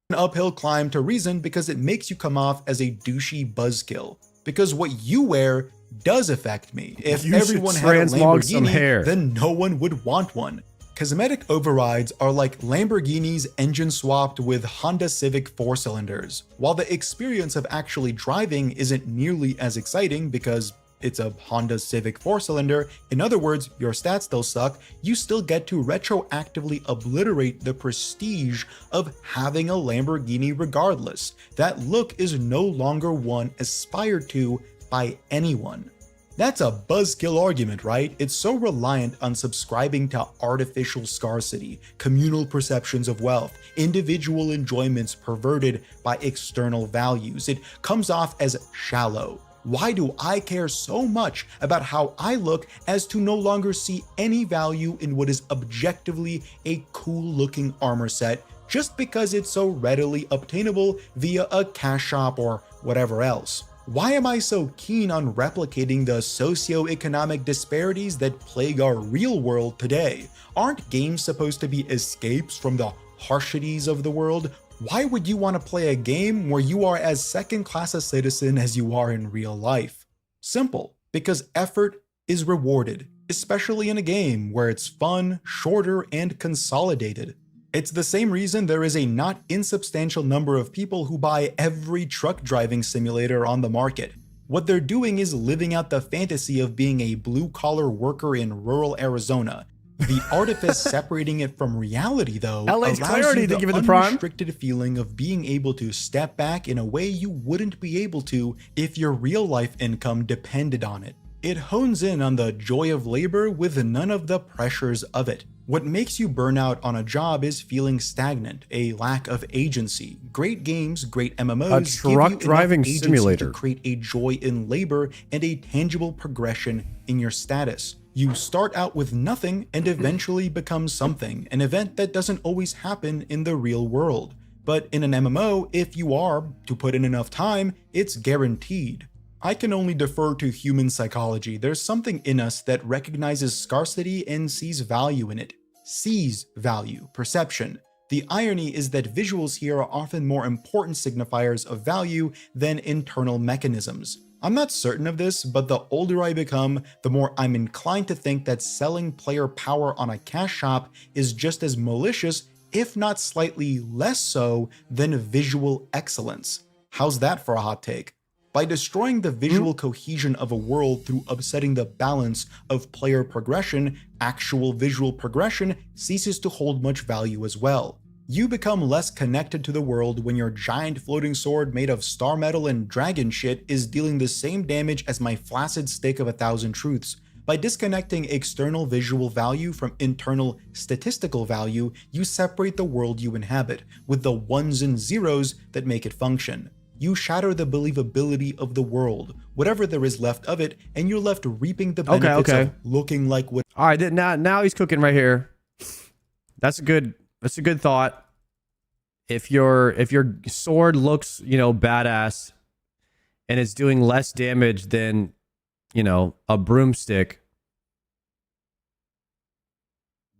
An uphill climb to reason because it makes you come off as a douchey buzzkill. Because what you wear does affect me. If You everyone should had a transmog some Lamborghini, hair. then no one would want one. Cosmetic overrides are like Lamborghini's engine swapped with Honda Civic 4-cylinders. While the experience of actually driving isn't nearly as exciting because it's a Honda Civic 4-cylinder, in other words, your stats still suck, you still get to retroactively obliterate the prestige of having a Lamborghini regardless. That look is no longer one aspired to by anyone. That's a buzzkill argument, right? It's so reliant on subscribing to artificial scarcity, communal perceptions of wealth, individual enjoyments perverted by external values. It comes off as shallow. Why do I care so much about how I look as to no longer see any value in what is objectively a cool-looking armor set just because it's so readily obtainable via a cash shop or whatever else? Why am I so keen on replicating the socioeconomic disparities that plague our real world today? Aren't games supposed to be escapes from the harshities of the world? Why would you want to play a game where you are as second-class a citizen as you are in real life? Simple, because effort is rewarded, especially in a game where it's fun, shorter, and consolidated. It's the same reason there is a not insubstantial number of people who buy every truck driving simulator on the market. What they're doing is living out the fantasy of being a blue-collar worker in rural Arizona. The artifice separating it from reality, though, LA's allows clarity, you thank the you for the prime. unrestricted feeling of being able to step back in a way you wouldn't be able to if your real-life income depended on it. It hones in on the joy of labor with none of the pressures of it. What makes you burn out on a job is feeling stagnant, a lack of agency. Great games, great MMOs truck give you driving enough agency simulator. to create a joy in labor and a tangible progression in your status. You start out with nothing and eventually become something, an event that doesn't always happen in the real world. But in an MMO, if you are to put in enough time, it's guaranteed. I can only defer to human psychology. There's something in us that recognizes scarcity and sees value in it. Sees value, perception. The irony is that visuals here are often more important signifiers of value than internal mechanisms. I'm not certain of this, but the older I become, the more I'm inclined to think that selling player power on a cash shop is just as malicious, if not slightly less so, than visual excellence. How's that for a hot take? By destroying the visual cohesion of a world through upsetting the balance of player progression, actual visual progression ceases to hold much value as well. You become less connected to the world when your giant floating sword made of star metal and dragon shit is dealing the same damage as my flaccid stick of 1,000 truths. By disconnecting external visual value from internal statistical value, you separate the world you inhabit, with the ones and zeros that make it function. You shatter the believability of the world, whatever there is left of it, and you're left reaping the benefits of looking like what. All right, now he's cooking right here. That's a good thought. If your sword looks, badass, and it's doing less damage than, a broomstick,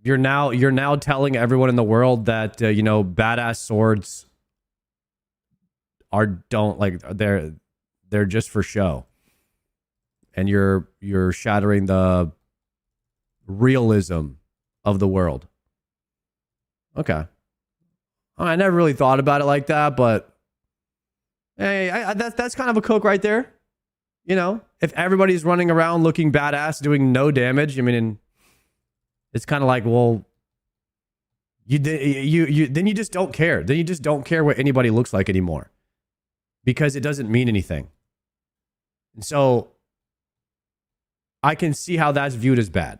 you're now telling everyone in the world that badass swords they're just for show, and you're shattering the realism of the world. Okay, I never really thought about it like that, but hey, that's kind of a cook right there. If everybody's running around looking badass, doing no damage, it's kind of like, well, then you just don't care. Then you just don't care what anybody looks like anymore, because it doesn't mean anything. And so I can see how that's viewed as bad.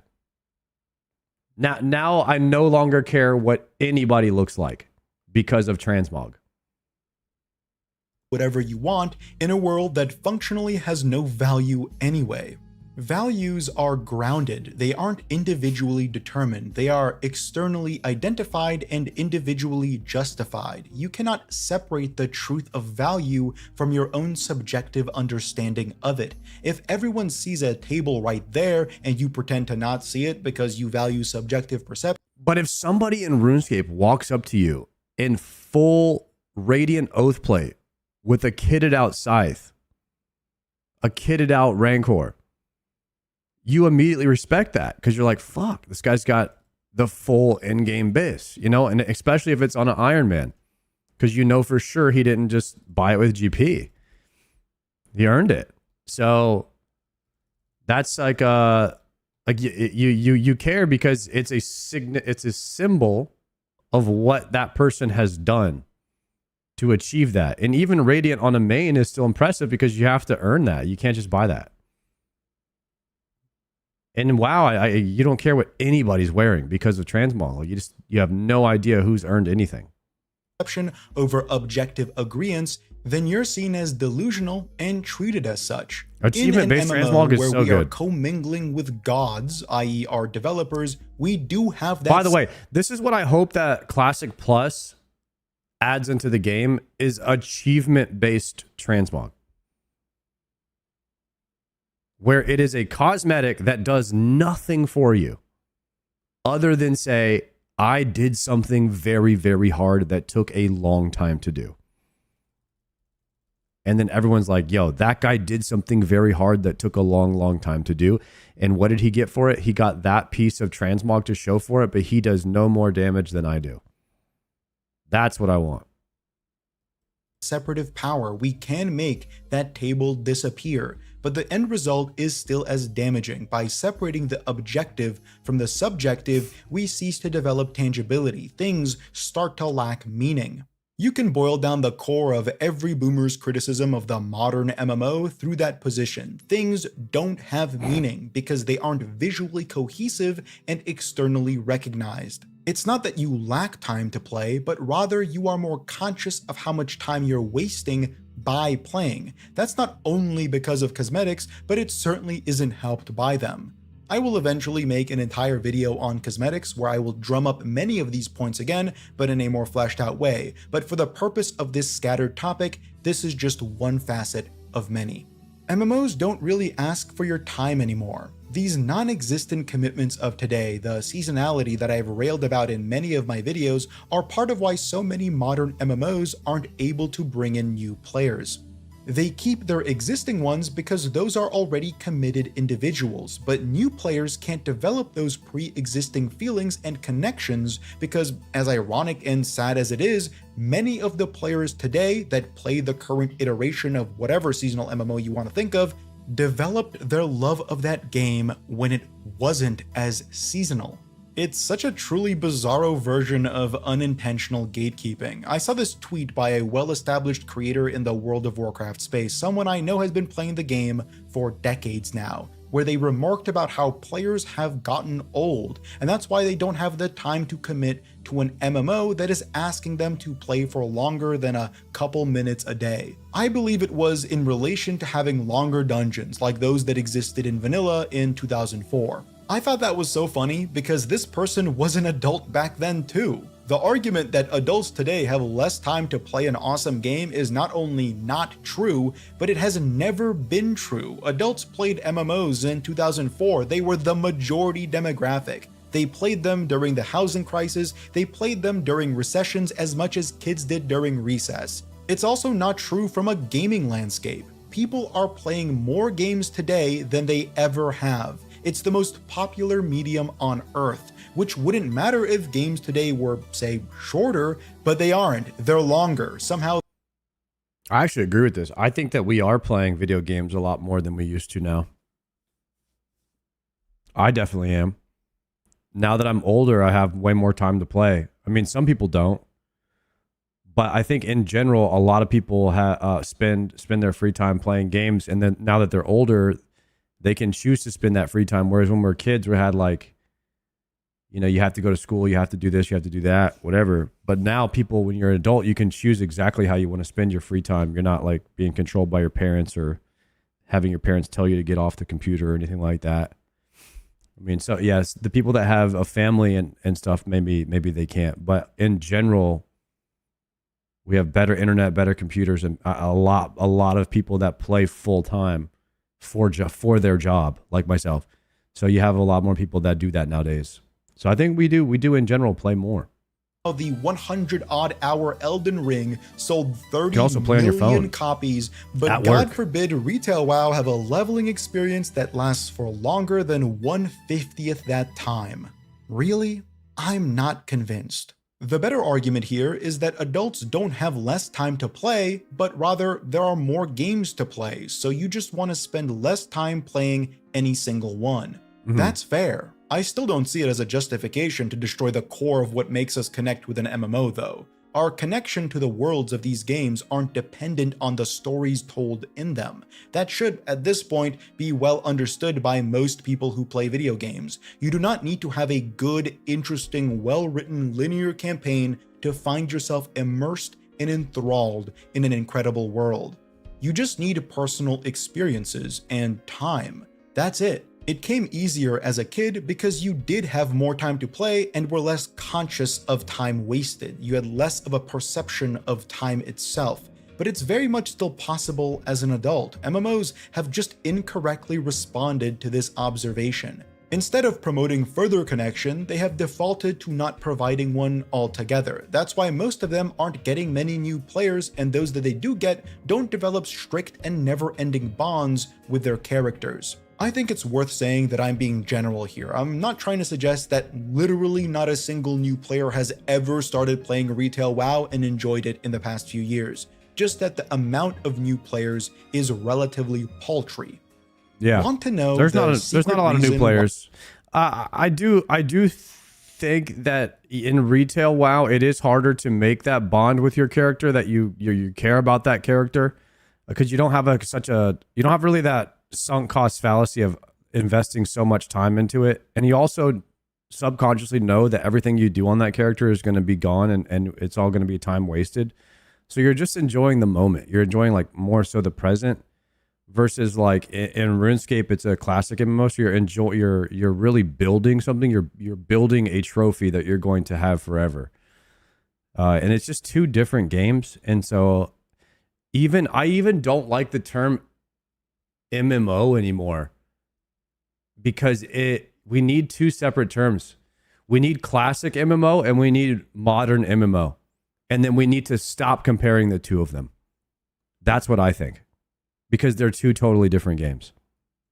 Now I no longer care what anybody looks like because of transmog. Whatever you want in a world that functionally has no value anyway. Values are grounded. They aren't individually determined. They are externally identified and individually justified. You cannot separate the truth of value from your own subjective understanding of it. If everyone sees a table right there and you pretend to not see it because you value subjective perception. But if somebody in RuneScape walks up to you in full Radiant Oathplate with a kitted out Scythe, a kitted out Rancor, you immediately respect that because you're like, fuck, this guy's got the full in-game biz, and especially if it's on an Iron Man, because for sure he didn't just buy it with GP. He earned it. So that's like you care because it's a symbol of what that person has done to achieve that. And even Radiant on a main is still impressive because you have to earn that. You can't just buy that. And wow, you don't care what anybody's wearing because of transmog. You have no idea who's earned anything. Over objective agreeance, then you're seen as delusional and treated as such. Achievement-based transmog is so good. Where we are commingling with gods, i.e. our developers, we do have that. By the way, this is what I hope that Classic Plus adds into the game is achievement-based transmog, where it is a cosmetic that does nothing for you other than say, I did something very, very hard that took a long time to do. And then everyone's like, yo, that guy did something very hard that took a long, long time to do. And what did he get for it? He got that piece of transmog to show for it, but he does no more damage than I do. That's what I want. Separative power, we can make that table disappear, but the end result is still as damaging. By separating the objective from the subjective, we cease to develop tangibility. Things start to lack meaning. You can boil down the core of every boomer's criticism of the modern MMO through that position. Things don't have meaning because they aren't visually cohesive and externally recognized. It's not that you lack time to play, but rather you are more conscious of how much time you're wasting by playing. That's not only because of cosmetics, but it certainly isn't helped by them. I will eventually make an entire video on cosmetics where I will drum up many of these points again, but in a more fleshed out way. But for the purpose of this scattered topic, this is just one facet of many. MMOs don't really ask for your time anymore. These non-existent commitments of today, the seasonality that I've railed about in many of my videos, are part of why so many modern MMOs aren't able to bring in new players. They keep their existing ones because those are already committed individuals, but new players can't develop those pre-existing feelings and connections because, as ironic and sad as it is, many of the players today that play the current iteration of whatever seasonal MMO you want to think of developed their love of that game when it wasn't as seasonal. It's such a truly bizarro version of unintentional gatekeeping. I saw this tweet by a well-established creator in the World of Warcraft space, someone I know has been playing the game for decades now, where they remarked about how players have gotten old, and that's why they don't have the time to commit to an MMO that is asking them to play for longer than a couple minutes a day. I believe it was in relation to having longer dungeons like those that existed in vanilla in 2004. I thought that was so funny because this person was an adult back then too. The argument that adults today have less time to play an awesome game is not only not true, but it has never been true. Adults played MMOs in 2004. They were the majority demographic. They played them during the housing crisis. They played them during recessions as much as kids did during recess. It's also not true from a gaming landscape. People are playing more games today than they ever have. It's the most popular medium on Earth, which wouldn't matter if games today were, say, shorter, but they aren't. They're longer. Somehow. I actually agree with this. I think that we are playing video games a lot more than we used to now. I definitely am. Now that I'm older, I have way more time to play. I mean, some people don't. But I think in general, a lot of people spend their free time playing games. And then now that they're older, they can choose to spend that free time. Whereas when we were kids, we had like, you know, you have to go to school, you have to do this, you have to do that, whatever. But now people, when you're an adult, you can choose exactly how you want to spend your free time. You're not like being controlled by your parents or having your parents tell you to get off the computer or anything like that. I mean, so yes, the people that have a family and stuff, maybe they can't. But in general, we have better internet, better computers, and a lot of people that play full time for their job, like myself. So you have a lot more people that do that nowadays. So I think we do in general play more. The 100-odd hour Elden Ring sold 30 also play on your million phone. copies, but At God work. forbid retail WoW have a leveling experience that lasts for longer than 1/50th that time. Really? I'm not convinced. The better argument here is that adults don't have less time to play, but rather there are more games to play, so you just want to spend less time playing any single one. That's fair. I still don't see it as a justification to destroy the core of what makes us connect with an MMO though. Our connection to the worlds of these games aren't dependent on the stories told in them. That should, at this point, be well understood by most people who play video games. You do not need to have a good, interesting, well-written linear campaign to find yourself immersed and enthralled in an incredible world. You just need personal experiences and time. That's it. It came easier as a kid because you did have more time to play and were less conscious of time wasted. You had less of a perception of time itself. But it's very much still possible as an adult. MMOs have just incorrectly responded to this observation. Instead of promoting further connection, they have defaulted to not providing one altogether. That's why most of them aren't getting many new players, and those that they do get don't develop strict and never-ending bonds with their characters. I think it's worth saying that I'm being general here. I'm not trying to suggest that literally not a single new player has ever started playing retail WoW and enjoyed it in the past few years. Just that the amount of new players is relatively paltry. Yeah. Want to know there's not a lot of new reason players. I do think that in retail WoW, it is harder to make that bond with your character, that you care about that character, because you don't have you don't have really that sunk cost fallacy of investing so much time into it. And you also subconsciously know that everything you do on that character is going to be gone and it's all going to be time wasted. So you're just enjoying the moment. You're enjoying like more so the present versus like in RuneScape, it's a classic MMO. So you're really building something. You're building a trophy that you're going to have forever. And it's just two different games. And so I even don't like the term MMO anymore, because we need two separate terms. We need classic MMO and we need modern MMO. And then we need to stop comparing the two of them. That's what I think. Because they're two totally different games.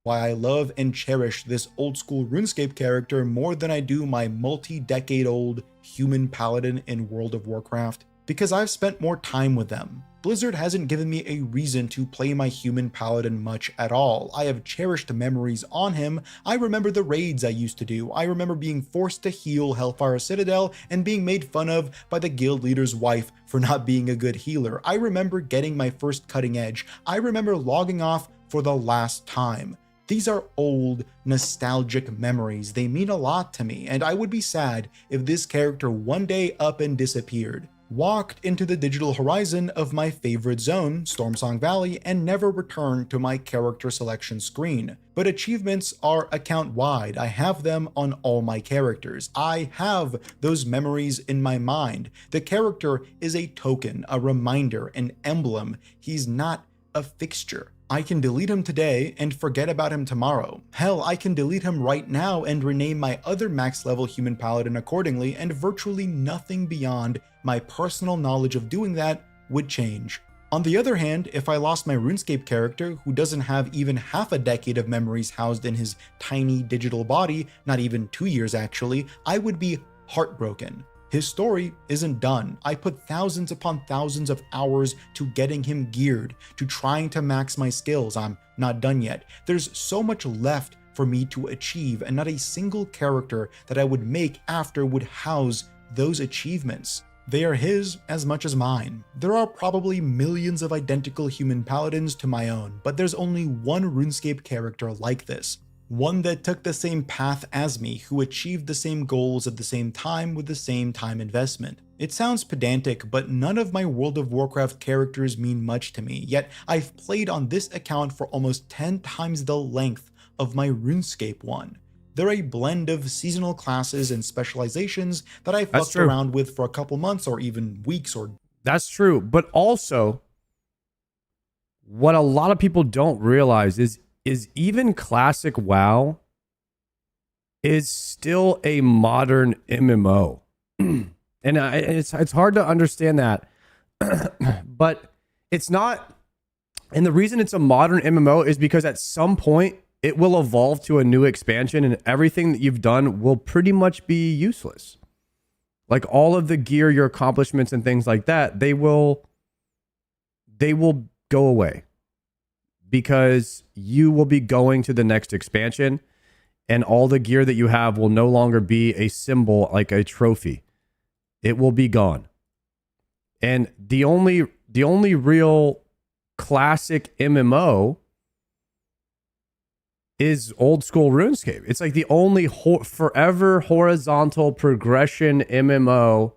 Why I love and cherish this old school RuneScape character more than I do my multi-decade old human paladin in World of Warcraft. Because I've spent more time with them. Blizzard hasn't given me a reason to play my human paladin much at all. I have cherished memories on him. I remember the raids I used to do. I remember being forced to heal Hellfire Citadel and being made fun of by the guild leader's wife for not being a good healer. I remember getting my first cutting edge. I remember logging off for the last time. These are old, nostalgic memories. They mean a lot to me, and I would be sad if this character one day up and disappeared, walked into the digital horizon of my favorite zone, Stormsong Valley, and never returned to my character selection screen. But achievements are account-wide. I have them on all my characters. I have those memories in my mind. The character is a token, a reminder, an emblem. He's not a fixture. I can delete him today and forget about him tomorrow. Hell, I can delete him right now and rename my other max level human paladin accordingly, and virtually nothing beyond my personal knowledge of doing that would change. On the other hand, if I lost my RuneScape character, who doesn't have even half a decade of memories housed in his tiny digital body, not even 2 years actually, I would be heartbroken. His story isn't done. I put thousands upon thousands of hours to getting him geared, to trying to max my skills. I'm not done yet. There's so much left for me to achieve, and not a single character that I would make after would house those achievements. They are his as much as mine. There are probably millions of identical human paladins to my own, but there's only one RuneScape character like this. One that took the same path as me, who achieved the same goals at the same time with the same time investment. It sounds pedantic, but none of my World of Warcraft characters mean much to me, yet I've played on this account for almost 10 times the length of my RuneScape one. They're a blend of seasonal classes and specializations that I fucked around with for a couple months or even weeks or... That's true, but also, what a lot of people don't realize is even classic WoW is still a modern MMO. And it's hard to understand that, but it's not. And the reason it's a modern MMO is because at some point it will evolve to a new expansion and everything that you've done will pretty much be useless. Like all of the gear, your accomplishments and things like that, they will go away. Because you will be going to the next expansion and all the gear that you have will no longer be a symbol like a trophy. It will be gone. And the only real classic MMO is old school RuneScape. It's like the only forever horizontal progression MMO.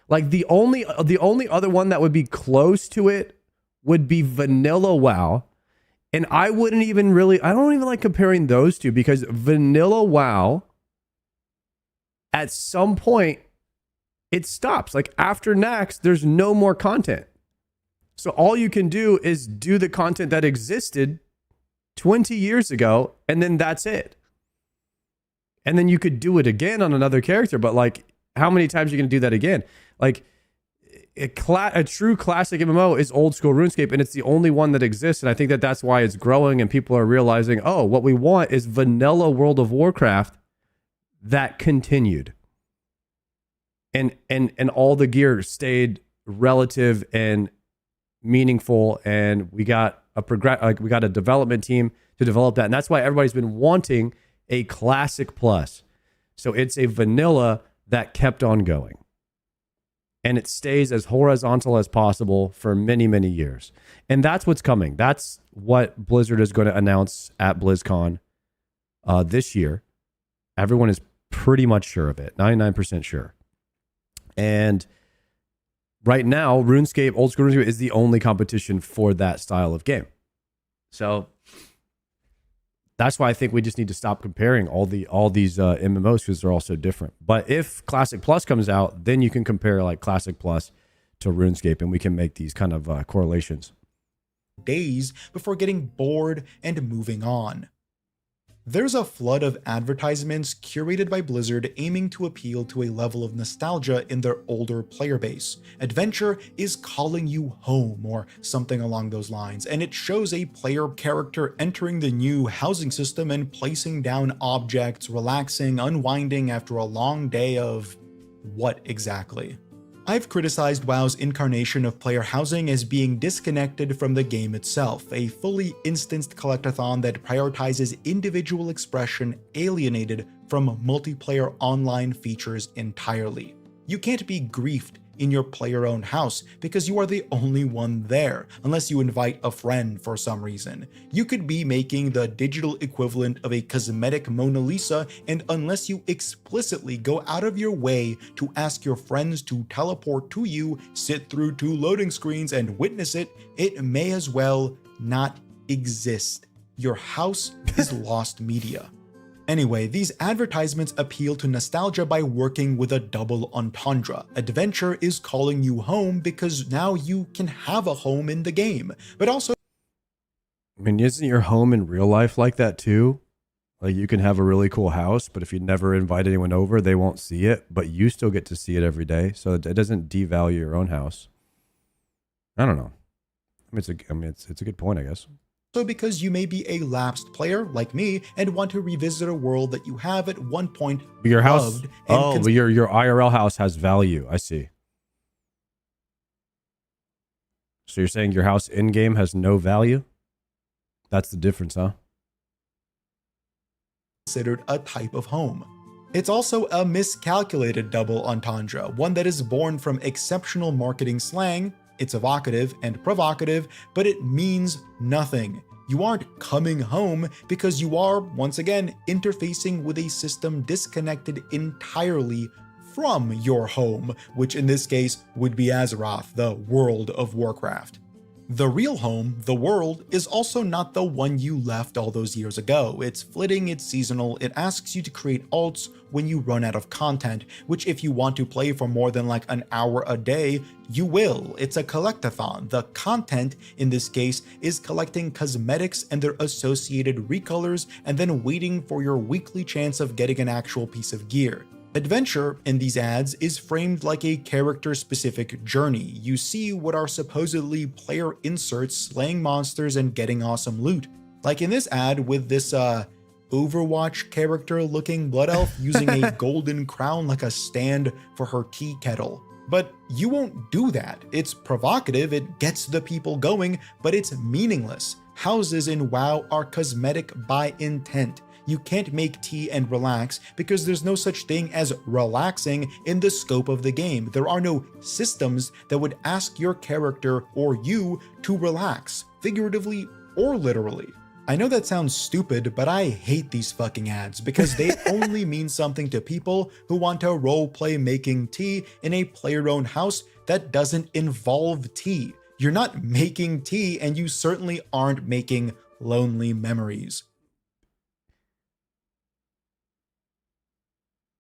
Like the only other one that would be close to it would be vanilla WoW. And I don't even like comparing those two because vanilla WoW, at some point, it stops. Like after Nax, there's no more content. So all you can do is do the content that existed 20 years ago, and then that's it. And then you could do it again on another character, but like, how many times are you going to do that again? Like, a true classic MMO is old school RuneScape, and it's the only one that exists. And I think that that's why it's growing, and people are realizing, oh, what we want is vanilla World of Warcraft that continued, and all the gear stayed relative and meaningful, and we got a development team to develop that, and that's why everybody's been wanting a classic plus. So it's a vanilla that kept on going. And it stays as horizontal as possible for many, many years. And that's what's coming. That's what Blizzard is going to announce at BlizzCon this year. Everyone is pretty much sure of it, 99% sure. And right now, RuneScape, old school RuneScape, is the only competition for that style of game. So that's why I think we just need to stop comparing all these MMOs because they're all so different. But if Classic Plus comes out, then you can compare like Classic Plus to RuneScape, and we can make these kind of correlations. Days before getting bored and moving on. There's a flood of advertisements curated by Blizzard aiming to appeal to a level of nostalgia in their older player base. Adventure is calling you home or something along those lines, and it shows a player character entering the new housing system and placing down objects, relaxing, unwinding after a long day of what exactly? I've criticized WoW's incarnation of player housing as being disconnected from the game itself, a fully instanced collectathon that prioritizes individual expression alienated from multiplayer online features entirely. You can't be griefed in your player-owned house because you are the only one there, unless you invite a friend for some reason. You could be making the digital equivalent of a cosmetic Mona Lisa, and unless you explicitly go out of your way to ask your friends to teleport to you, sit through 2 loading screens, and witness it, it may as well not exist. Your house is lost media. Anyway, these advertisements appeal to nostalgia by working with a double entendre. Adventure is calling you home because now you can have a home in the game, but also... I mean, isn't your home in real life like that too? Like, you can have a really cool house, but if you never invite anyone over, they won't see it, but you still get to see it every day, so it doesn't devalue your own house. I don't know. I mean, it's a good point, I guess. So because you may be a lapsed player like me and want to revisit a world that you have at one point But your house, loved and but your IRL house has value. I see. So you're saying your house in game has no value? That's the difference, huh? considered a type of home. It's also a miscalculated double entendre, one that is born from exceptional marketing slang. It's evocative and provocative, but it means nothing. You aren't coming home because you are, once again, interfacing with a system disconnected entirely from your home, which in this case would be Azeroth, the world of Warcraft. The real home, the world, is also not the one you left all those years ago. It's flitting, it's seasonal, it asks you to create alts when you run out of content, which if you want to play for more than like an hour a day, you will. It's a collectathon. The content, in this case, is collecting cosmetics and their associated recolors and then waiting for your weekly chance of getting an actual piece of gear. Adventure in these ads is framed like a character-specific journey. You see what are supposedly player inserts, slaying monsters and getting awesome loot. Like in this ad with this Overwatch character looking blood elf using a golden crown like a stand for her tea kettle. But you won't do that. It's provocative, it gets the people going, but it's meaningless. Houses in WoW are cosmetic by intent. You can't make tea and relax because there's no such thing as relaxing in the scope of the game. There are no systems that would ask your character or you to relax, figuratively or literally. I know that sounds stupid, but I hate these fucking ads because they only mean something to people who want to roleplay making tea in a player-owned house that doesn't involve tea. You're not making tea, and you certainly aren't making lonely memories.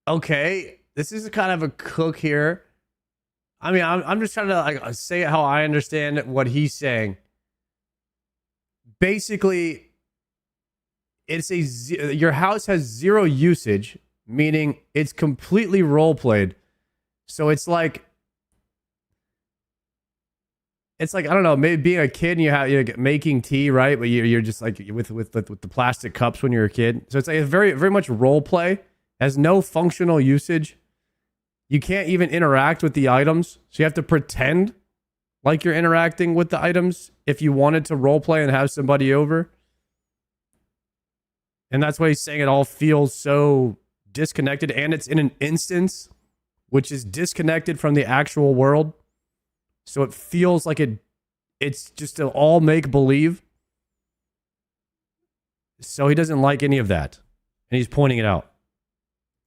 Okay, this is kind of a cook here. I mean, I'm just trying to like say it how I understand what he's saying. Basically, it's your house has zero usage, meaning it's completely role played. So it's like I don't know, maybe being a kid and you're making tea, right? But you're just like with the plastic cups when you're a kid. So it's like very very much role play. Has no functional usage. You can't even interact with the items. So you have to pretend like you're interacting with the items if you wanted to roleplay and have somebody over. And that's why he's saying it all feels so disconnected. And it's in an instance which is disconnected from the actual world. So it feels like it's just all make-believe. So he doesn't like any of that. And he's pointing it out.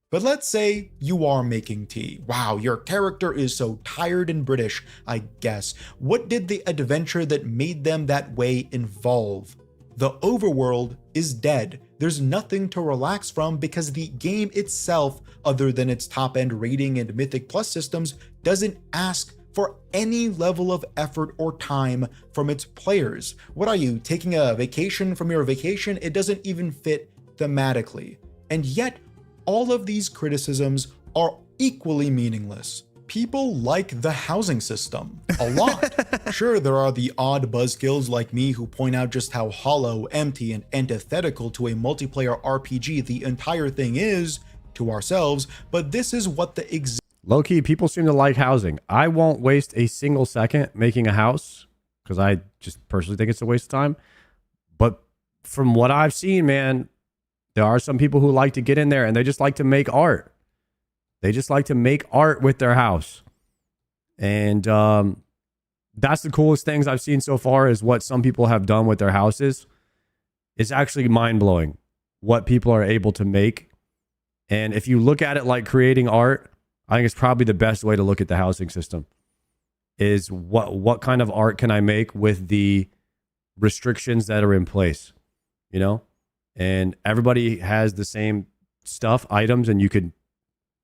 But let's say you are making tea. Wow, your character is so tired and British, I guess. What did the adventure that made them that way involve? The overworld is dead. There's nothing to relax from because the game itself, other than its top-end rating and Mythic Plus systems, doesn't ask for any level of effort or time from its players. What are you, taking a vacation from your vacation? It doesn't even fit thematically. And yet, all of these criticisms are equally meaningless. People like the housing system a lot. Sure, there are the odd buzzkills like me who point out just how hollow, empty, and antithetical to a multiplayer RPG the entire thing is to ourselves, but this is what the Low-key, people seem to like housing. I won't waste a single second making a house because I just personally think it's a waste of time. But from what I've seen, man, there are some people who like to get in there and they just like to make art. They just like to make art with their house. And that's the coolest things I've seen so far is what some people have done with their houses. It's actually mind-blowing what people are able to make. And if you look at it like creating art, I think it's probably the best way to look at the housing system is what kind of art can I make with the restrictions that are in place, you know? And everybody has the same stuff, items, and you could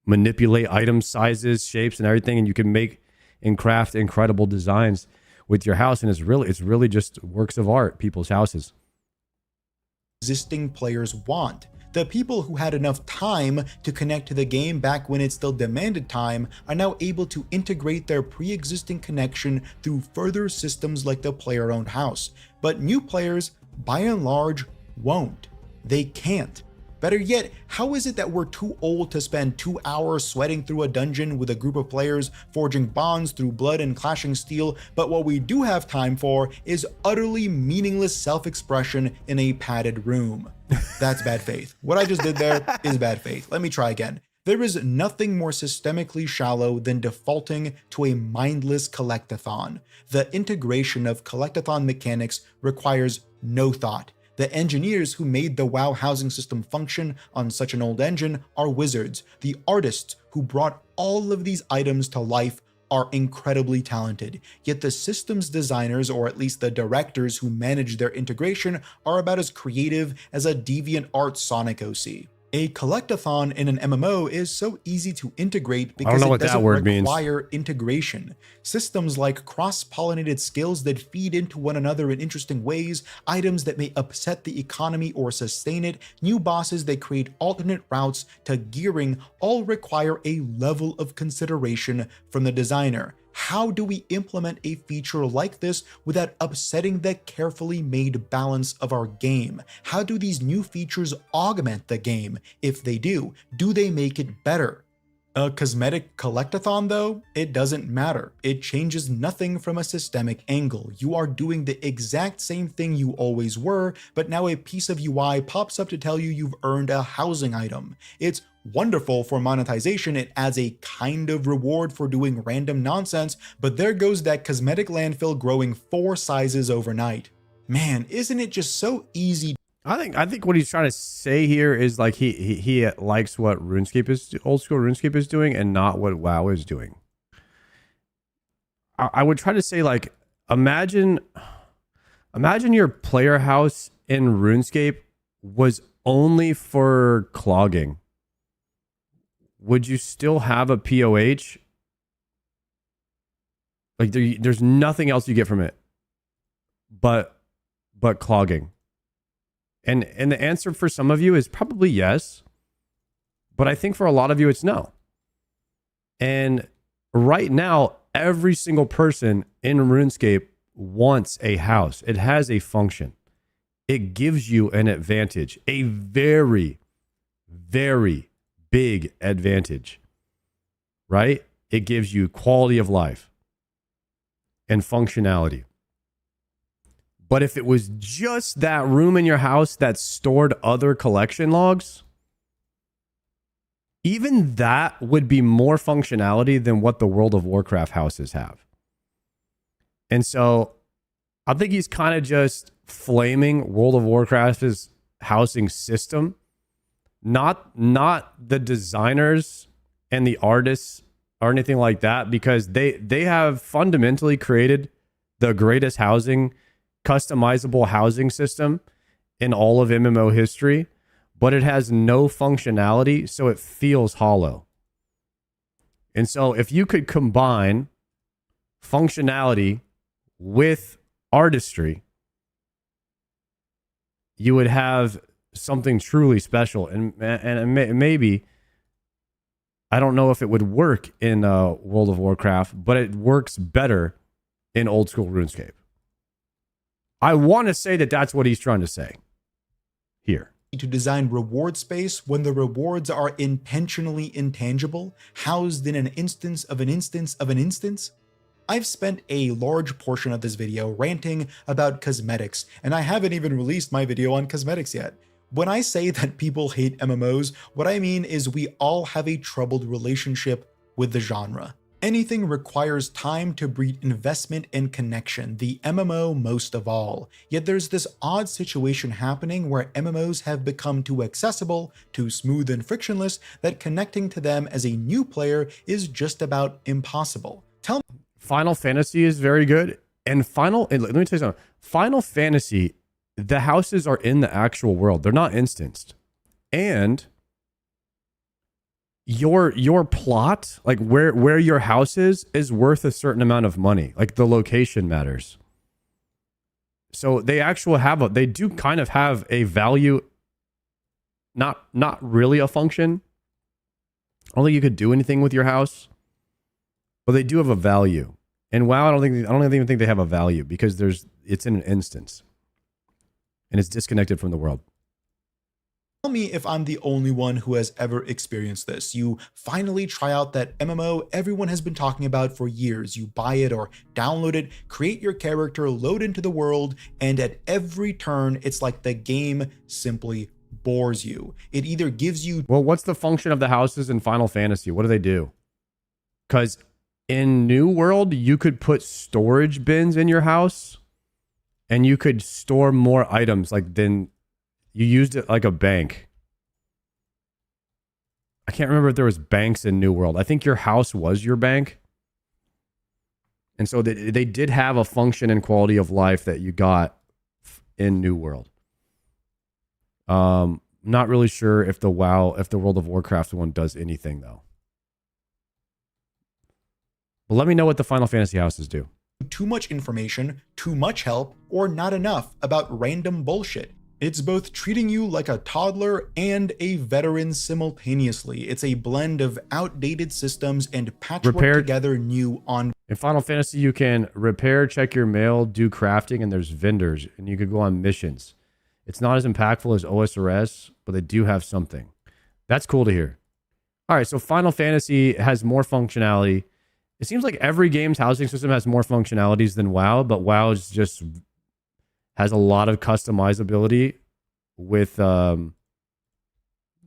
manipulate item sizes, shapes, and everything, and you can make and craft incredible designs with your house. And it's really just works of art, people's houses. existing players want. The people who had enough time to connect to the game back when it still demanded time are now able to integrate their pre-existing connection through further systems like the player-owned house. But new players, by and large, won't. They can't. Better yet, how is it that we're too old to spend 2 hours sweating through a dungeon with a group of players, forging bonds through blood and clashing steel, but what we do have time for is utterly meaningless self-expression in a padded room? That's bad faith. What I just did there is bad faith. Let me try again. There is nothing more systemically shallow than defaulting to a mindless collectathon. The integration of collectathon mechanics requires no thought. The engineers who made the WoW housing system function on such an old engine are wizards. The artists who brought all of these items to life are incredibly talented. Yet the systems designers, or at least the directors who manage their integration, are about as creative as a DeviantArt Sonic OC. A collectathon in an MMO is so easy to integrate because it doesn't require integration. Systems like cross-pollinated skills that feed into one another in interesting ways, items that may upset the economy or sustain it, new bosses that create alternate routes to gearing all require a level of consideration from the designer. How do we implement a feature like this without upsetting the carefully made balance of our game? How do these new features augment the game? If they do they make it better? A cosmetic collectathon though, it doesn't matter. It changes nothing from a systemic angle. You are doing the exact same thing you always were, but now a piece of UI pops up to tell you you've earned a housing item. It's wonderful for monetization. It adds a kind of reward for doing random nonsense, but there goes that cosmetic landfill growing 4 sizes overnight. Man, isn't it just so easy? I think what he's trying to say here is like he likes what RuneScape is, old school RuneScape is doing, and not what WoW is doing. I would try to say, like, imagine your player house in RuneScape was only for clogging. Would you still have a POH? Like there's nothing else you get from it but clogging. And the answer for some of you is probably yes, but I think for a lot of you it's no. And right now, every single person in RuneScape wants a house. It has a function. It gives you an advantage, a very, very big advantage, right? It gives you quality of life and functionality. But if it was just that room in your house that stored other collection logs, even that would be more functionality than what the World of Warcraft houses have. And so I think he's kind of just flaming World of Warcraft's housing system, not the designers and the artists or anything like that, because they have fundamentally created the greatest customizable housing system in all of MMO history, but it has no functionality, so it feels hollow. And so if you could combine functionality with artistry, you would have something truly special. And maybe, I don't know if it would work in World of Warcraft, but it works better in old school RuneScape. I want to say that that's what he's trying to say here. To design reward space when the rewards are intentionally intangible, housed in an instance of an instance of an instance? I've spent a large portion of this video ranting about cosmetics, and I haven't even released my video on cosmetics yet. When I say that people hate MMOs, what I mean is we all have a troubled relationship with the genre. Anything requires time to breed investment and connection, the MMO most of all. Yet there's this odd situation happening where MMOs have become too accessible, too smooth and frictionless, that connecting to them as a new player is just about impossible. Tell me. Final Fantasy is very good. And let me tell you something. Final Fantasy, the houses are in the actual world. They're not instanced. And your plot, like where your house is worth a certain amount of money. Like the location matters. So they do kind of have a value, not really a function. I don't think you could do anything with your house, but they do have a value. And WoW, I don't even think they have a value because it's in an instance and it's disconnected from the world. Tell me if I'm the only one who has ever experienced this. You finally try out that MMO everyone has been talking about for years. You buy it or download it, create your character, load into the world, and at every turn, it's like the game simply bores you. It either gives you... Well, what's the function of the houses in Final Fantasy? What do they do? Because in New World, you could put storage bins in your house and you could store more items then you used it like a bank. I can't remember if there was banks in New World. I think your house was your bank. And so they did have a function and quality of life that you got in New World. Not really sure if the World of Warcraft one does anything though. But let me know what the Final Fantasy houses do. Too much information, too much help, or not enough about random bullshit. It's both treating you like a toddler and a veteran simultaneously. It's a blend of outdated systems and patchwork together new on. In Final Fantasy, you can repair, check your mail, do crafting, and there's vendors, and you could go on missions. It's not as impactful as osrs, but they do have something. That's cool to hear. All right, so Final Fantasy has more functionality. It seems like every game's housing system has more functionalities than WoW, but WoW is just has a lot of customizability with how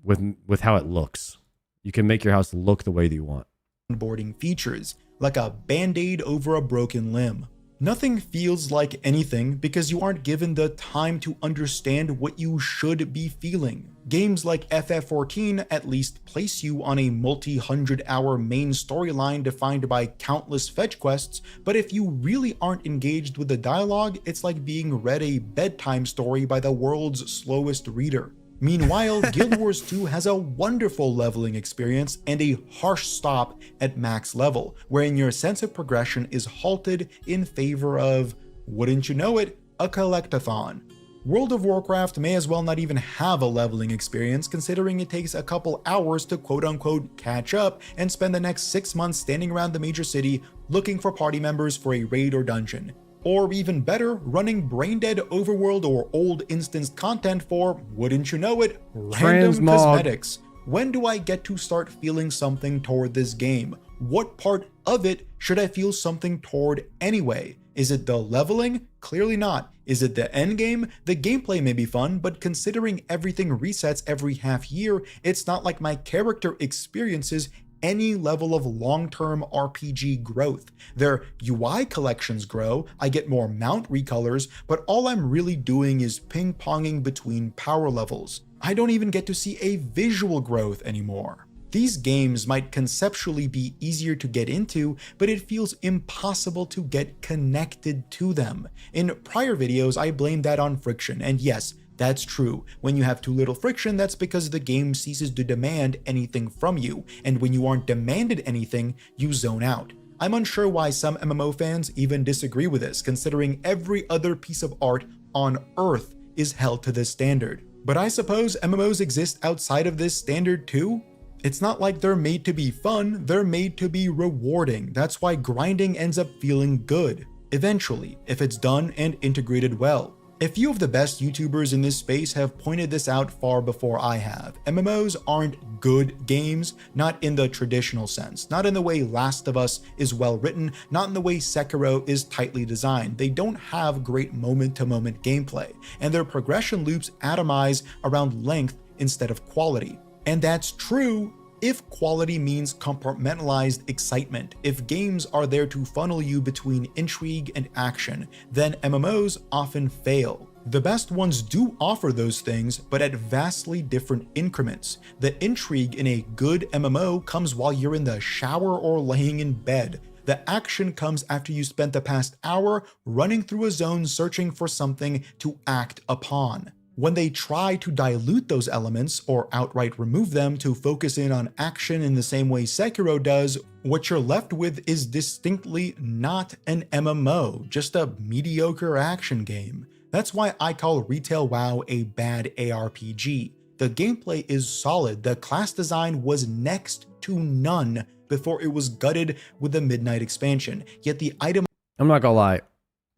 it looks. You can make your house look the way that you want. Onboarding features, like a band-aid over a broken limb. Nothing feels like anything because you aren't given the time to understand what you should be feeling. Games like FF14 at least place you on a multi-100-hour main storyline defined by countless fetch quests, but if you really aren't engaged with the dialogue, it's like being read a bedtime story by the world's slowest reader. Meanwhile, Guild Wars 2 has a wonderful leveling experience and a harsh stop at max level, wherein your sense of progression is halted in favor of, wouldn't you know it, a collectathon. World of Warcraft may as well not even have a leveling experience, considering it takes a couple hours to quote-unquote catch up and spend the next 6 months standing around the major city looking for party members for a raid or dungeon. Or even better, running brain-dead overworld or old instanced content for, wouldn't you know it, random cosmetics. When do I get to start feeling something toward this game? What part of it should I feel something toward anyway? Is it the leveling? Clearly not. Is it the endgame? The gameplay may be fun, but considering everything resets every half year, it's not like my character experiences any level of long-term RPG growth. Their UI collections grow, I get more mount recolors, but all I'm really doing is ping-ponging between power levels. I don't even get to see a visual growth anymore. These games might conceptually be easier to get into, but it feels impossible to get connected to them. In prior videos, I blamed that on friction, and yes, that's true. When you have too little friction, that's because the game ceases to demand anything from you, and when you aren't demanded anything, you zone out. I'm unsure why some MMO fans even disagree with this, considering every other piece of art on Earth is held to this standard. But I suppose MMOs exist outside of this standard too? It's not like they're made to be fun, they're made to be rewarding. That's why grinding ends up feeling good, eventually, if it's done and integrated well. A few of the best YouTubers in this space have pointed this out far before I have. MMOs aren't good games, not in the traditional sense, not in the way Last of Us is well written, not in the way Sekiro is tightly designed. They don't have great moment-to-moment gameplay, and their progression loops atomize around length instead of quality. And that's true if quality means compartmentalized excitement. If games are there to funnel you between intrigue and action, then MMOs often fail. The best ones do offer those things, but at vastly different increments. The intrigue in a good MMO comes while you're in the shower or laying in bed. The action comes after you spent the past hour running through a zone searching for something to act upon. When they try to dilute those elements or outright remove them to focus in on action in the same way Sekiro does, what you're left with is distinctly not an MMO, just a mediocre action game. That's why I call Retail WoW a bad ARPG. The gameplay is solid, the class design was next to none before it was gutted with the Midnight expansion, yet the item— I'm not gonna lie,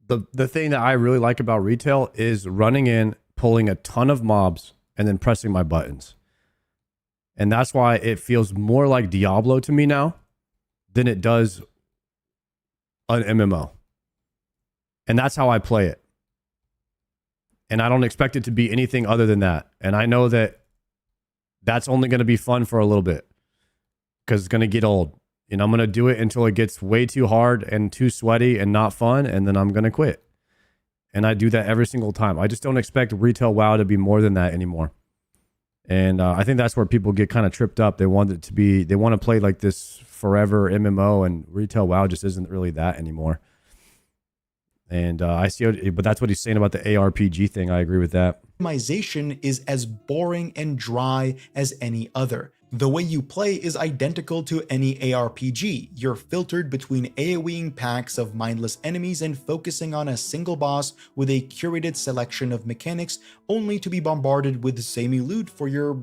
the thing that I really like about Retail is running in, pulling a ton of mobs, and then pressing my buttons. And that's why it feels more like Diablo to me now than it does an MMO. And that's how I play it. And I don't expect it to be anything other than that. And I know that that's only going to be fun for a little bit because it's going to get old. And I'm going to do it until it gets way too hard and too sweaty and not fun. And then I'm going to quit. And I do that every single time. I just don't expect Retail WoW to be more than that anymore. And I think that's where people get kind of tripped up. They want it to be, they want to play like this forever MMO, and Retail WoW just isn't really that anymore. And I see, but that's what he's saying about the ARPG thing. I agree with that. Optimization is as boring and dry as any other. The way you play is identical to any ARPG. You're filtered between AoEing packs of mindless enemies and focusing on a single boss with a curated selection of mechanics, only to be bombarded with samey loot for your,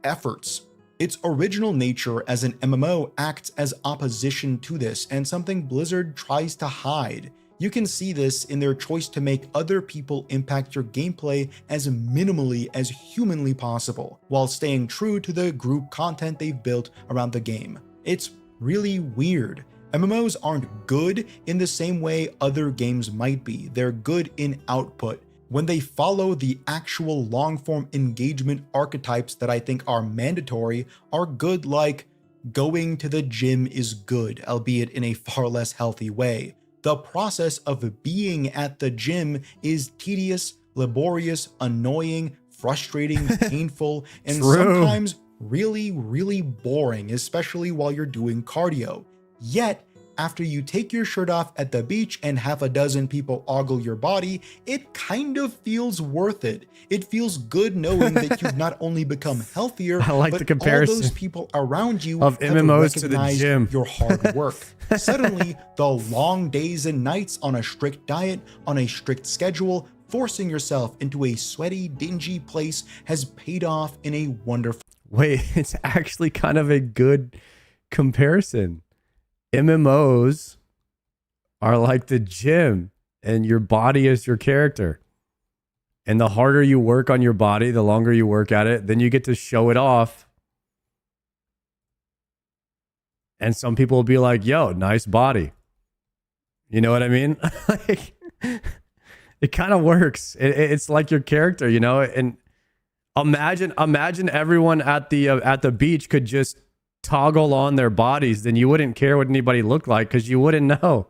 efforts. Its original nature as an MMO acts as opposition to this, and something Blizzard tries to hide. You can see this in their choice to make other people impact your gameplay as minimally as humanly possible, while staying true to the group content they've built around the game. It's really weird. MMOs aren't good in the same way other games might be. They're good in output. When they follow the actual long-form engagement archetypes that I think are mandatory, are good like going to the gym is good, albeit in a far less healthy way. The process of being at the gym is tedious, laborious, annoying, frustrating, painful, and sometimes really, really boring, especially while you're doing cardio. Yet, after you take your shirt off at the beach and half a dozen people ogle your body, it kind of feels worth it. It feels good knowing that you've not only become healthier, I like but the comparison all those people around you of have MMOs to the recognized gym. your hard work. Suddenly, the long days and nights on a strict diet, on a strict schedule, forcing yourself into a sweaty, dingy place has paid off in a wonderful— Wait, it's actually kind of a good comparison. MMOs are like the gym, and your body is your character. And the harder you work on your body, the longer you work at it, then you get to show it off. And some people will be like, yo, nice body. You know what I mean? Like, it kind of works. It's like your character, you know? And imagine everyone at the beach could just toggle on their bodies, then you wouldn't care what anybody looked like because you wouldn't know.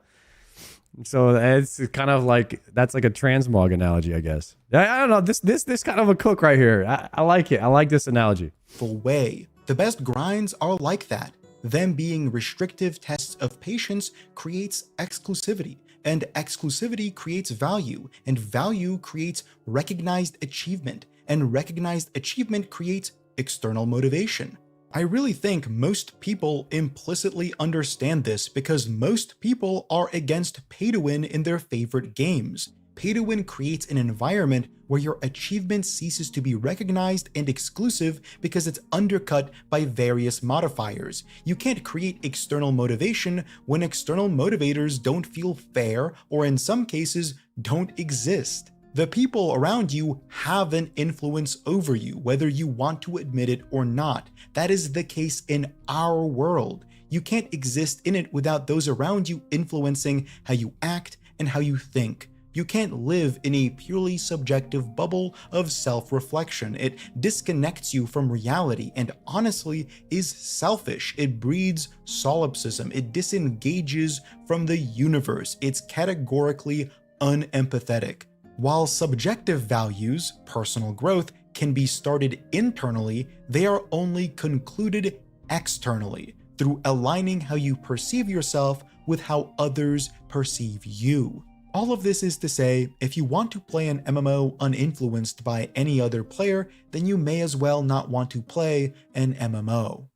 So it's kind of like, that's like a transmog analogy, I guess. I don't know, this kind of a cook right here. I like it. I like this analogy. way. The best grinds are like that. Them being restrictive tests of patience creates exclusivity, and exclusivity creates value, and value creates recognized achievement, and recognized achievement creates external motivation. I really think most people implicitly understand this because most people are against pay to win in their favorite games. pay to win creates an environment where your achievement ceases to be recognized and exclusive because it's undercut by various modifiers. You can't create external motivation when external motivators don't feel fair or in some cases don't exist. The people around you have an influence over you, whether you want to admit it or not. That is the case in our world. You can't exist in it without those around you influencing how you act and how you think. You can't live in a purely subjective bubble of self-reflection. It disconnects you from reality and honestly is selfish. It breeds solipsism. It disengages from the universe. It's categorically unempathetic. While subjective values, personal growth, can be started internally, they are only concluded externally through aligning how you perceive yourself with how others perceive you. All of this is to say, if you want to play an MMO uninfluenced by any other player, then you may as well not want to play an MMO.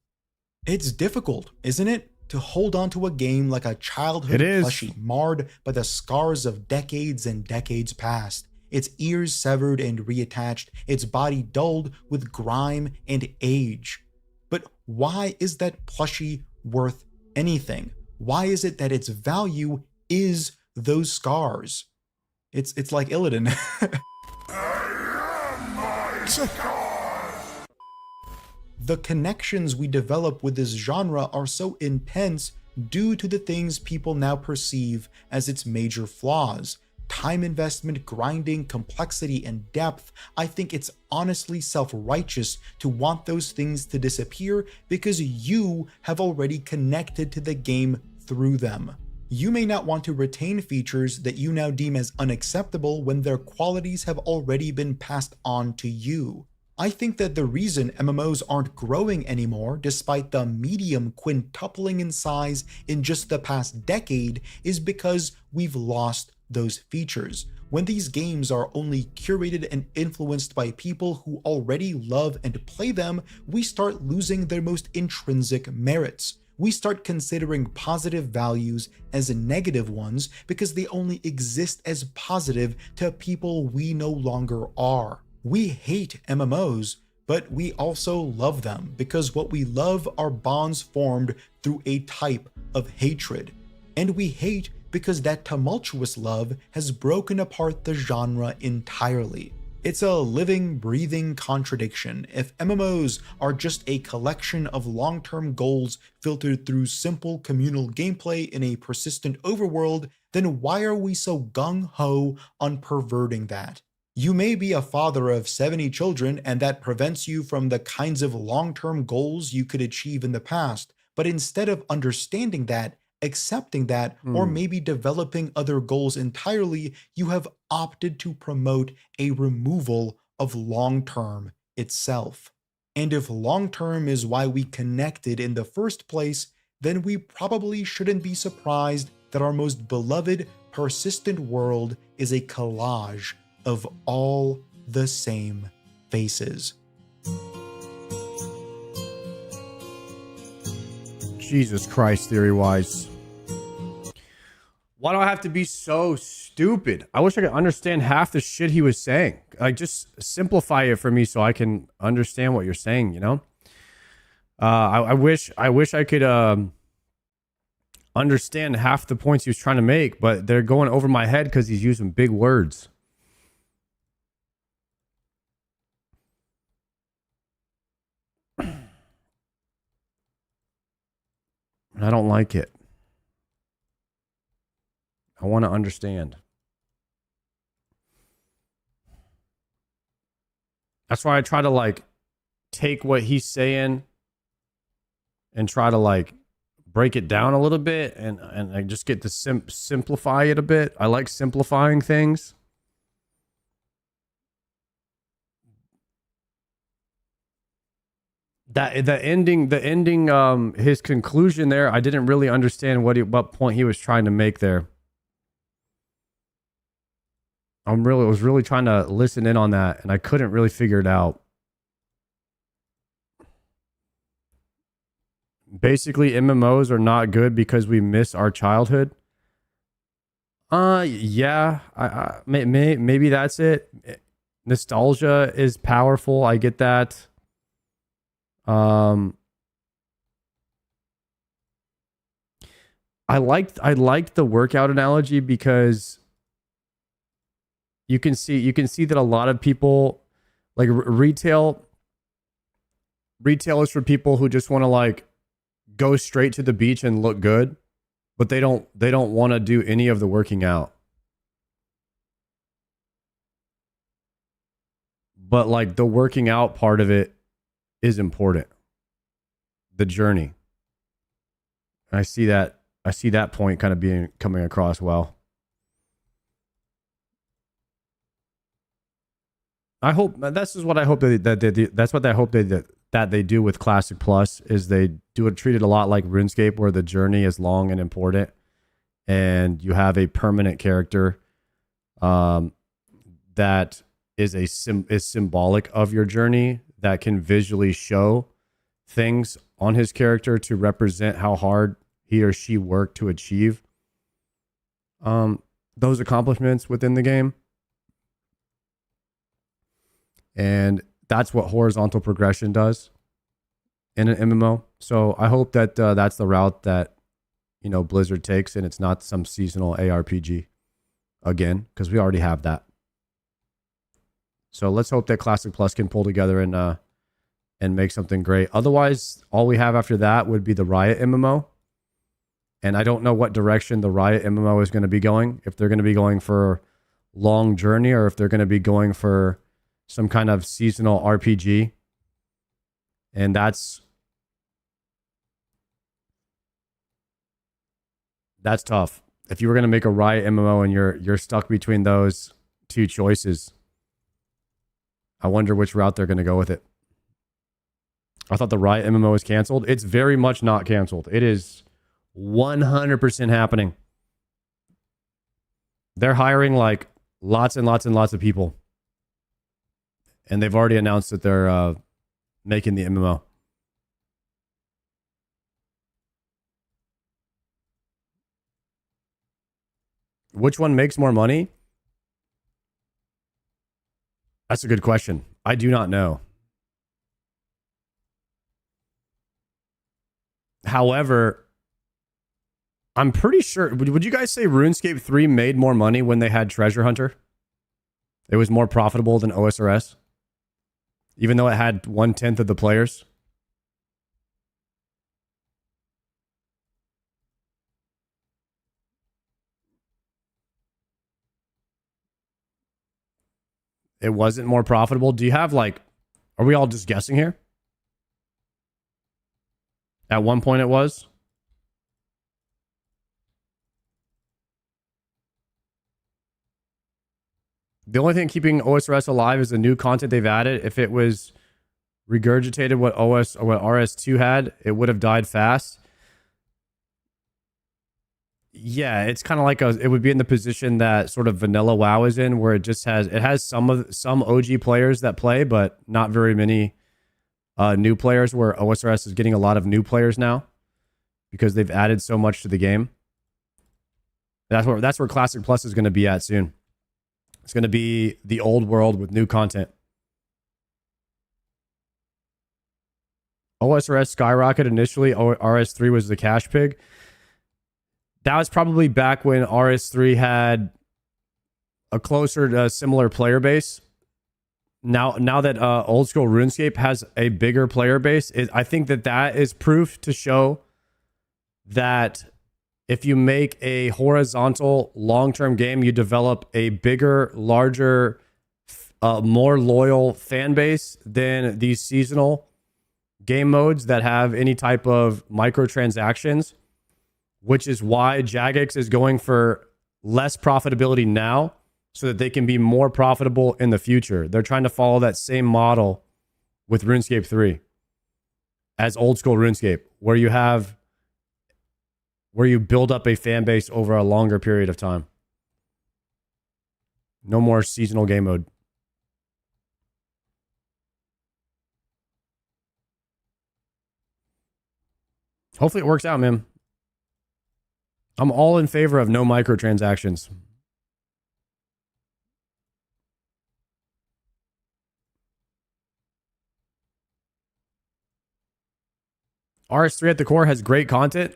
It's difficult, isn't it? To hold on to a game like a childhood plushie marred by the scars of decades and decades past, its ears severed and reattached, its body dulled with grime and age. But why is that plushie worth anything? Why is it that its value is those scars? It's like Illidan. The connections we develop with this genre are so intense due to the things people now perceive as its major flaws. Time investment, grinding, complexity, and depth. I think it's honestly self-righteous to want those things to disappear because you have already connected to the game through them. You may not want to retain features that you now deem as unacceptable when their qualities have already been passed on to you. I think that the reason MMOs aren't growing anymore, despite the medium quintupling in size in just the past decade, is because we've lost those features. When these games are only curated and influenced by people who already love and play them, we start losing their most intrinsic merits. We start considering positive values as negative ones because they only exist as positive to people we no longer are. We hate MMOs, but we also love them because what we love are bonds formed through a type of hatred. And we hate because that tumultuous love has broken apart the genre entirely. It's a living, breathing contradiction. If MMOs are just a collection of long-term goals filtered through simple communal gameplay in a persistent overworld, then why are we so gung-ho on perverting that? You may be a father of 70 children and that prevents you from the kinds of long-term goals you could achieve in the past, but instead of understanding that, accepting that, or maybe developing other goals entirely, you have opted to promote a removal of long-term itself. And if long-term is why we connected in the first place, then we probably shouldn't be surprised that our most beloved, persistent world is a collage of all the same faces. Jesus Christ, theory-wise. Why do I have to be so stupid? I wish I could understand half the shit he was saying. Like, just simplify it for me so I can understand what you're saying, you know? I wish I could understand half the points he was trying to make, but they're going over my head because he's using big words. I don't like it. I want to understand. That's why I try to like take what he's saying and try to like break it down a little bit and I just get to simplify it a bit. I like simplifying things. The ending, his conclusion there, I didn't really understand what point he was trying to make there. I was really trying to listen in on that, and I couldn't really figure it out. Basically, MMOs are not good because we miss our childhood. Yeah, maybe that's it. Nostalgia is powerful. I get that. I liked the workout analogy because you can see that a lot of people like retail is for people who just want to like go straight to the beach and look good, but they don't want to do any of the working out. But like the working out part of it is important. The journey. I see that point kind of coming across well. I hope that's what I hope that's what I hope that they do with Classic Plus is they treat it a lot like RuneScape, where the journey is long and important, and you have a permanent character that is symbolic of your journey, that can visually show things on his character to represent how hard he or she worked to achieve those accomplishments within the game. And that's what horizontal progression does in an MMO. So I hope that that's the route that, you know, Blizzard takes, and it's not some seasonal ARPG again, because we already have that. So let's hope that Classic Plus can pull together and make something great. Otherwise, all we have after that would be the Riot MMO. And I don't know what direction the Riot MMO is going to be going. If they're going to be going for long journey, or if they're going to be going for some kind of seasonal RPG. And that's tough. If you were going to make a Riot MMO and you're stuck between those two choices, I wonder which route they're going to go with it. I thought the Riot MMO was canceled. It's very much not canceled. It is 100% happening. They're hiring like lots and lots and lots of people. And they've already announced that they're making the MMO. Which one makes more money? That's a good question. I do not know. However, I'm pretty sure... Would you guys say RuneScape 3 made more money when they had Treasure Hunter? It was more profitable than OSRS? Even though it had 1/10 of the players? It wasn't more profitable? Do you have like... Are we all just guessing here? At one point it was? The only thing keeping OSRS alive is the new content they've added. If it was regurgitated what RS2 had, it would have died fast. Yeah, it's kind of like it would be in the position that sort of vanilla WoW is in, where it has some OG players that play, but not very many new players, where OSRS is getting a lot of new players now because they've added so much to the game. That's where Classic Plus is going to be at soon. It's going to be the old world with new content. OSRS skyrocketed initially. RS3 was the cash pig. That was probably back when RS3 had a closer to similar player base. Now that old school RuneScape has a bigger player base, I think that is proof to show that if you make a horizontal long-term game, you develop a bigger, larger, more loyal fan base than these seasonal game modes that have any type of microtransactions, which is why Jagex is going for less profitability now so that they can be more profitable in the future. They're trying to follow that same model with RuneScape 3 as old school RuneScape, where you build up a fan base over a longer period of time. No more seasonal game mode. Hopefully it works out, man. I'm all in favor of no microtransactions. RS3 at the core has great content.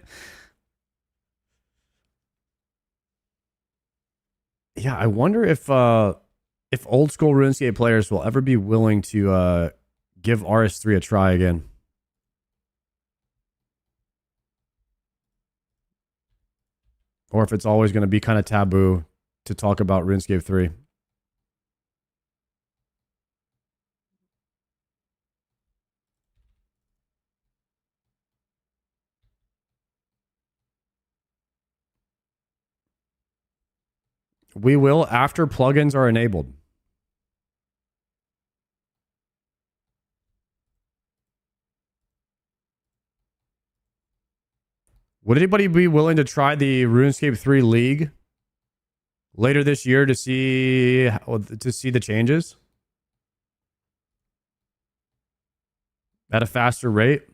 Yeah, I wonder if old school RuneScape players will ever be willing to give RS3 a try again. Or if it's always going to be kind of taboo to talk about RuneScape 3. We will after plugins are enabled. Would anybody be willing to try the RuneScape 3 League later this year to see the changes at a faster rate?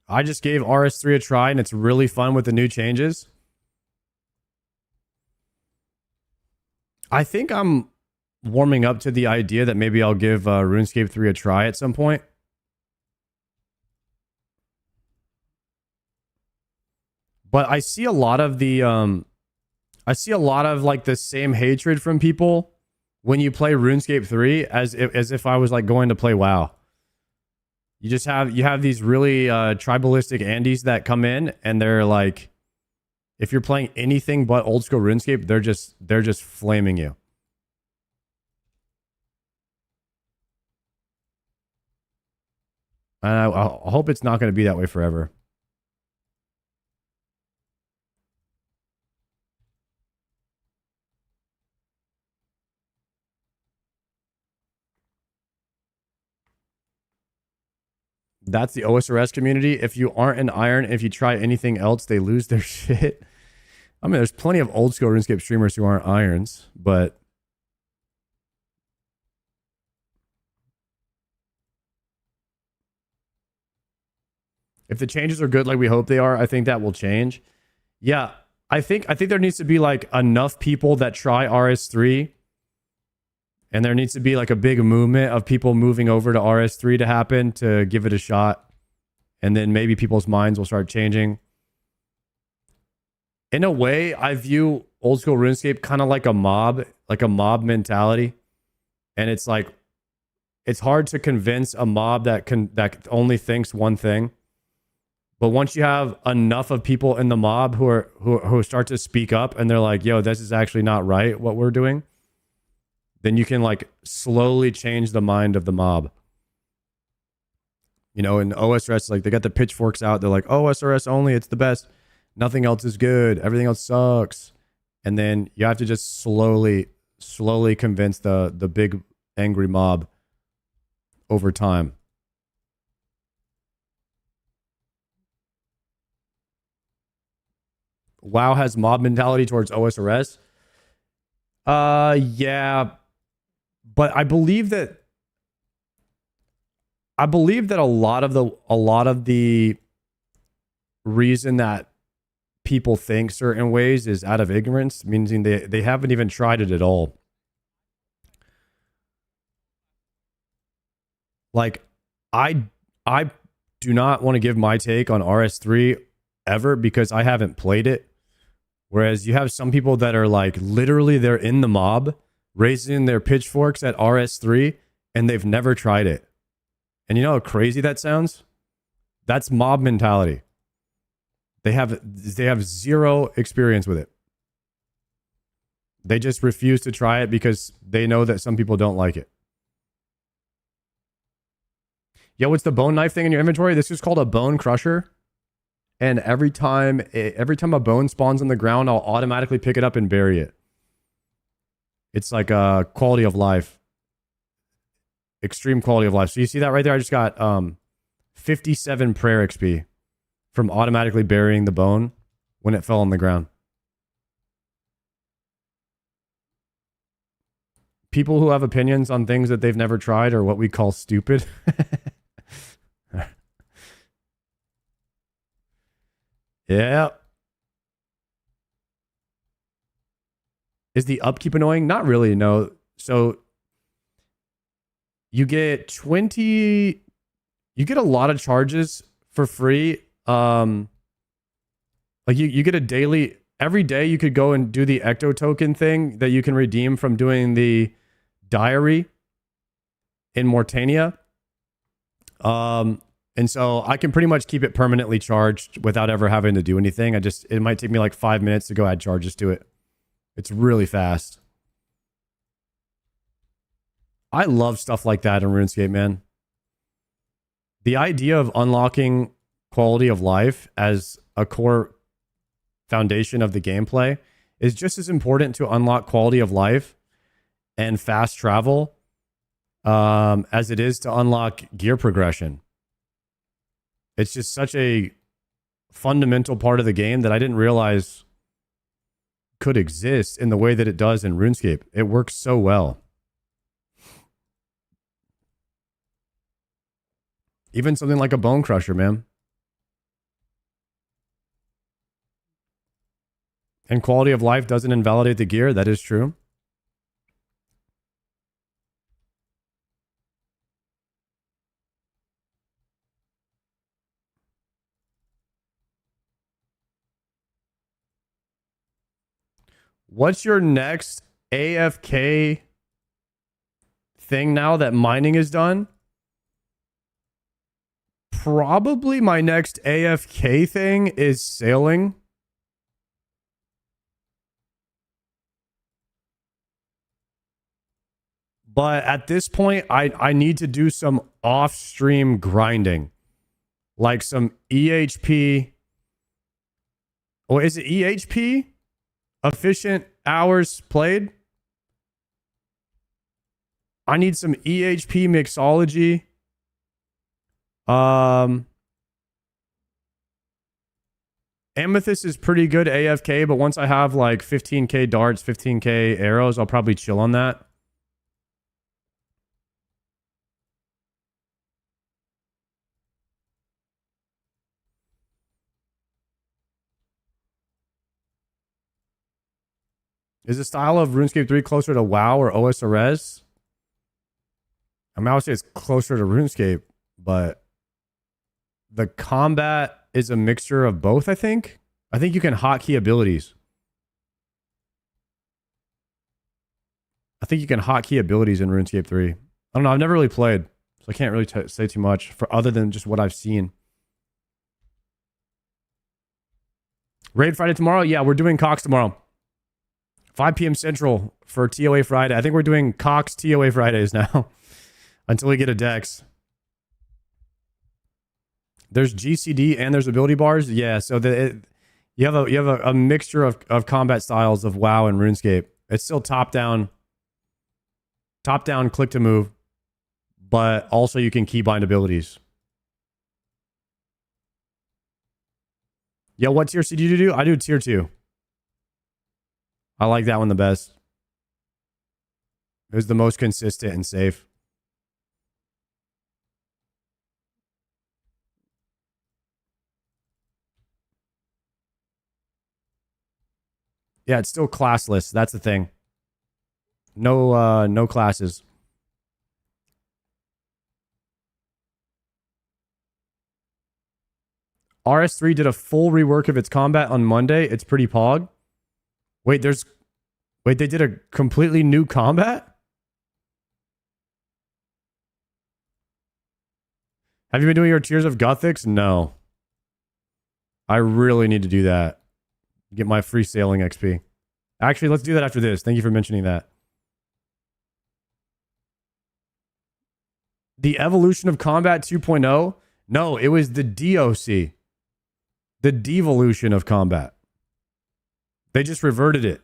I just gave RS3 a try and it's really fun with the new changes. I think I'm warming up to the idea that maybe I'll give RuneScape 3 a try at some point. But I see a lot of the like the same hatred from people when you play RuneScape 3 as if I was like going to play WoW. You have these really tribalistic Andes that come in and they're like, if you're playing anything but old school RuneScape, they're just flaming you. And I hope it's not going to be that way forever. That's the OSRS community. If you aren't an iron, if you try anything else, they lose their shit. I mean, there's plenty of old school RuneScape streamers who aren't irons, but if the changes are good like we hope they are, I think that will change. Yeah, I think there needs to be like enough people that try RS3, and there needs to be like a big movement of people moving over to RS3 to happen to give it a shot. And then maybe people's minds will start changing. In a way, I view old school RuneScape kind of like a mob mentality. And it's like, it's hard to convince a mob that only thinks one thing. But once you have enough of people in the mob who start to speak up and they're like, yo, this is actually not right, what we're doing, then you can like slowly change the mind of the mob. You know, in OSRS, like they got the pitchforks out. They're like, OSRS only, it's the best. Nothing else is good. Everything else sucks. And then you have to just slowly convince the big angry mob over time. WoW has mob mentality towards OSRS. Yeah. But I believe that a lot of the reason that people think certain ways is out of ignorance, meaning they haven't even tried it at all. Like I do not want to give my take on RS3 ever because I haven't played it. Whereas you have some people that are like literally they're in the mob raising their pitchforks at RS3 and they've never tried it. And you know how crazy that sounds? That's mob mentality. They have zero experience with it. They just refuse to try it because they know that some people don't like it. Yo, what's the bone knife thing in your inventory? This is called a bone crusher. And every time a bone spawns on the ground, I'll automatically pick it up and bury it. It's like a quality of life. Extreme quality of life. So you see that right there? I just got 57 prayer XP from automatically burying the bone when it fell on the ground. people who have opinions on things that they've never tried are what we call stupid. Yeah. Is the upkeep annoying? Not really, no. So you get you get a lot of charges for free. Like you get a daily, every day you could go and do the ecto token thing that you can redeem from doing the diary in Mortania. And so I can pretty much keep it permanently charged without ever having to do anything. It might take me like 5 minutes to go add charges to it. It's really fast. I love stuff like that in RuneScape, man. The idea of unlocking quality of life as a core foundation of the gameplay is just as important to unlock quality of life and fast travel as it is to unlock gear progression. It's just such a fundamental part of the game that I didn't realize could exist in the way that it does in RuneScape. It works so well. Even something like a Bone Crusher, man. And quality of life doesn't invalidate the gear. That is true. What's your next AFK thing now that mining is done? Probably my next AFK thing is sailing. But at this point, I need to do some off-stream grinding. Like some EHP. Or is it EHP? Efficient hours played. I need some EHP mixology. Amethyst is pretty good AFK, but once I have like 15k darts, 15k arrows, I'll probably chill on that. Is the style of RuneScape 3 closer to WoW or osrs? I mean, I would say it's closer to RuneScape, but the combat is a mixture of both, I think. I think you can hotkey abilities. I think you can hotkey abilities in RuneScape 3. I don't know. I've never really played, so I can't really say too much for other than just what I've seen. Raid Friday tomorrow? Yeah, we're doing Cox tomorrow. 5 p.m. Central for TOA Friday. I think we're doing Cox TOA Fridays now until we get a Dex. There's GCD and there's ability bars. Yeah, so you have a mixture of combat styles of WoW and RuneScape. It's still top down, click to move, but also you can keybind abilities. Yeah, what tier C do you do? I do tier 2. I like that one the best. It was the most consistent and safe. Yeah, it's still classless. That's the thing. No classes. RS3 did a full rework of its combat on Monday. It's pretty pog. Wait, they did a completely new combat? Have you been doing your Tears of Gothics? No. I really need to do that. Get my free sailing XP. Actually, let's do that after this. Thank you for mentioning that. The evolution of combat 2.0? No, it was the DOC. The devolution of combat. They just reverted it.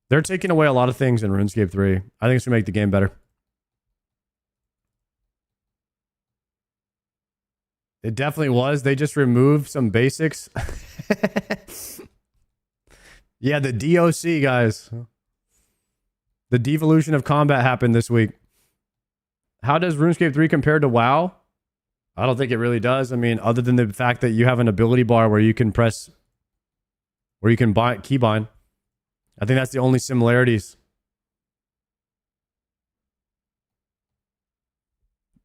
They're taking away a lot of things in RuneScape 3. I think it's going to make the game better. It definitely was. They just removed some basics. Yeah, the DOC, guys. The devolution of combat happened this week. How does RuneScape 3 compare to WoW? I don't think it really does. I mean, other than the fact that you have an ability bar where you can press, where you can keybind. I think that's the only similarities.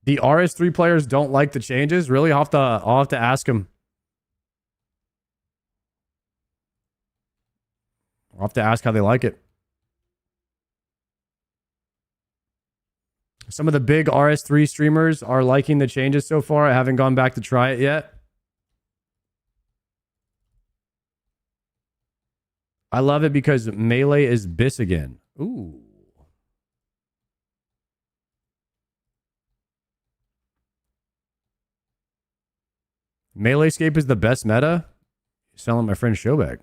The RS3 players don't like the changes. Really, I'll have to ask them. I'll have to ask how they like it. Some of the big RS3 streamers are liking the changes so far. I haven't gone back to try it yet. I love it because melee is bis again. Ooh. Meleescape is the best meta? You sound like my friend Showback.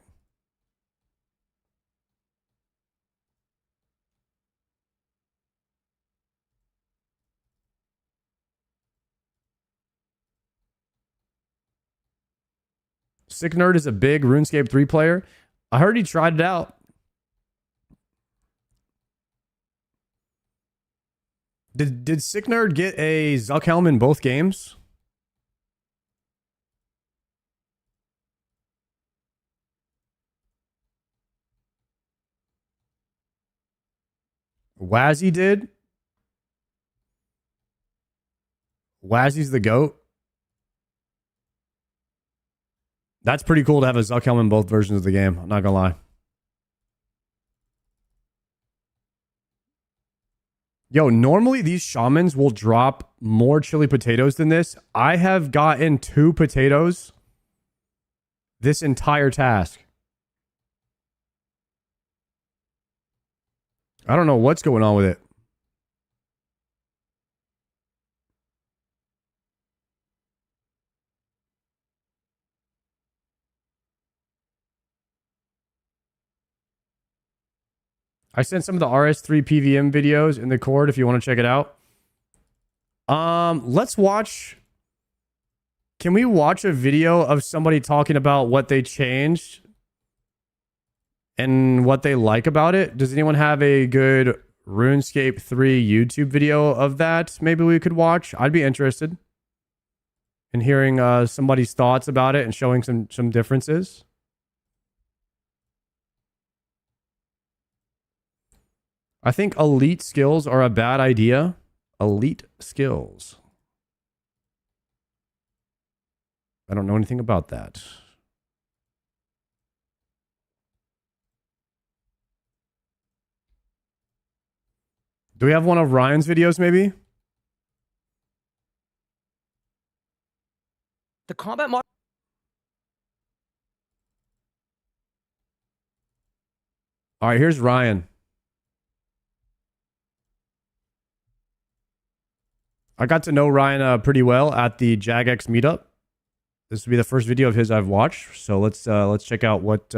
Sick Nerd is a big RuneScape 3 player. I heard he tried it out. Did Sick Nerd get a Zuck helm in both games? Wazzy did. Wazzy's the GOAT. That's pretty cool to have a Zuck helm in both versions of the game. I'm not gonna lie. Yo, normally these shamans will drop more chili potatoes than this. I have gotten 2 potatoes this entire task. I don't know what's going on with it. I sent some of the RS3 PVM videos in the Cord if you want to check it out. Let's watch. Can we watch a video of somebody talking about what they changed and what they like about it? Does anyone have a good RuneScape 3 YouTube video of that? Maybe we could watch. I'd be interested in hearing somebody's thoughts about it and showing some differences. I think elite skills are a bad idea. Elite skills. I don't know anything about that. Do we have one of Ryan's videos, maybe? The combat mod. All right, here's Ryan. I got to know Ryan pretty well at the JagX meetup. This will be the first video of his I've watched. So let's check out what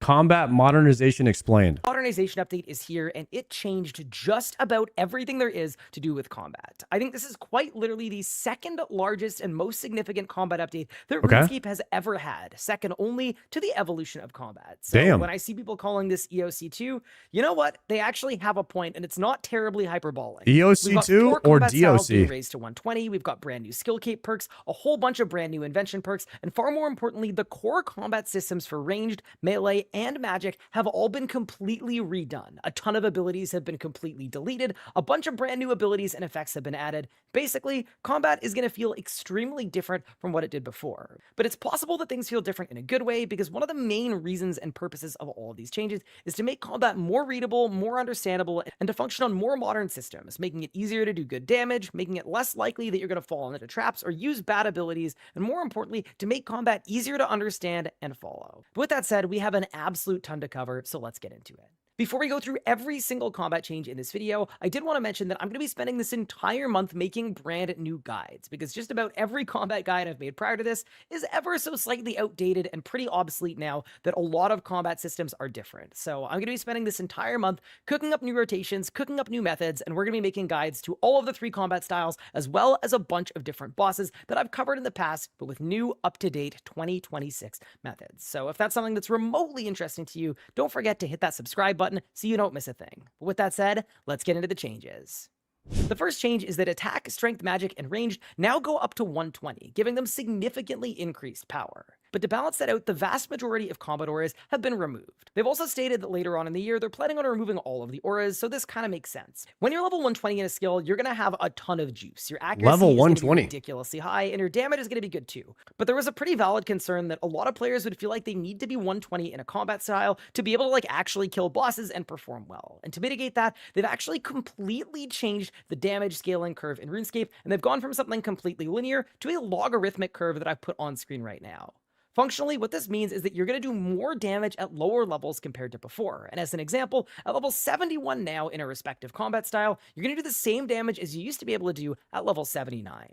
Combat Modernization Explained. Modernization update is here, and it changed just about everything there is to do with combat. I think this is quite literally the second largest and most significant combat update that RuneScape has ever had, second only to the evolution of combat. So when I see people calling this EOC2, you know what? They actually have a point, and it's not terribly hyperbolic. EOC2 or DOC? Being raised to 120. We've got brand new skill cape perks, a whole bunch of brand new invention perks, and far more importantly, the core combat systems for ranged, melee, and magic have all been completely redone. A ton of abilities have been completely deleted. A bunch of brand new abilities and effects have been added. Basically, combat is going to feel extremely different from what it did before. But it's possible that things feel different in a good way, because one of the main reasons and purposes of all of these changes is to make combat more readable, more understandable, and to function on more modern systems, making it easier to do good damage, making it less likely that you're going to fall into traps or use bad abilities, and more importantly, to make combat easier to understand and follow. But with that said, we have an absolute ton to cover, so let's get into it. Before we go through every single combat change in this video, I did want to mention that I'm going to be spending this entire month making brand new guides, because just about every combat guide I've made prior to this is ever so slightly outdated and pretty obsolete now that a lot of combat systems are different. So I'm going to be spending this entire month cooking up new rotations, cooking up new methods, and we're going to be making guides to all of the 3 combat styles, as well as a bunch of different bosses that I've covered in the past, but with new up-to-date 2026 methods. So if that's something that's remotely interesting to you, don't forget to hit that subscribe button so you don't miss a thing. But with that said, let's get into the changes. The first change is that attack, strength, magic, and ranged now go up to 120, giving them significantly increased power. But to balance that out, the vast majority of combat auras have been removed. They've also stated that later on in the year, they're planning on removing all of the auras, so this kind of makes sense. When you're level 120 in a skill, you're going to have a ton of juice. Your accuracy Level is gonna be 120. ridiculously high, and your damage is going to be good too. But there was a pretty valid concern that a lot of players would feel like they need to be 120 in a combat style to be able to actually kill bosses and perform well. And to mitigate that, they've actually completely changed the damage scaling curve in RuneScape, and they've gone from something completely linear to a logarithmic curve that I've put on screen right now. Functionally, what this means is that you're going to do more damage at lower levels compared to before. And as an example, at level 71 now in a respective combat style, you're going to do the same damage as you used to be able to do at level 79.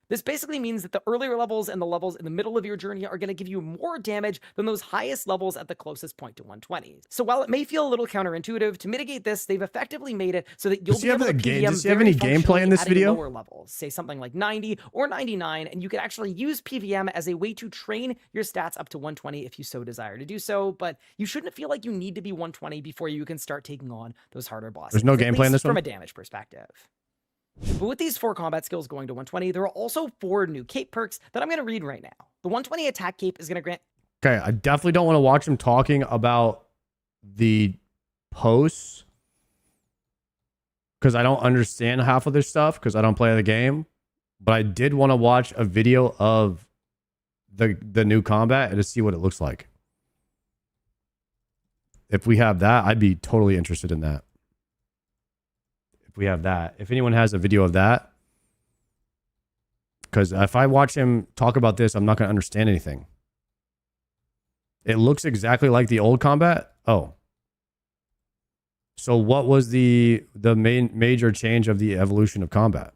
This basically means that the earlier levels and the levels in the middle of your journey are going to give you more damage than those highest levels at the closest point to 120. So while it may feel a little counterintuitive, to mitigate this, they've effectively made it so that you'll be able to PVM does he have any gameplay in this video? lower levels, say something like 90 or 99, and you can actually use PVM as a way to train your stats up to 120 if you so desire to do so, but you shouldn't feel like you need to be 120 before you can start taking on those harder bosses. There's no at gameplay in least this one? from a damage perspective. But with these 4 combat skills going to 120, there are also 4 new cape perks that I'm going to read right now. The 120 attack cape is going to grant... Okay, I definitely don't want to watch him talking about the posts, because I don't understand half of this stuff because I don't play the game. But I did want to watch a video of the new combat and to see what it looks like. If we have that, I'd be totally interested in that. If we have that. If anyone has a video of that. Because if I watch him talk about this, I'm not going to understand anything. It looks exactly like the old combat. Oh. So what was the main major change of the evolution of combat?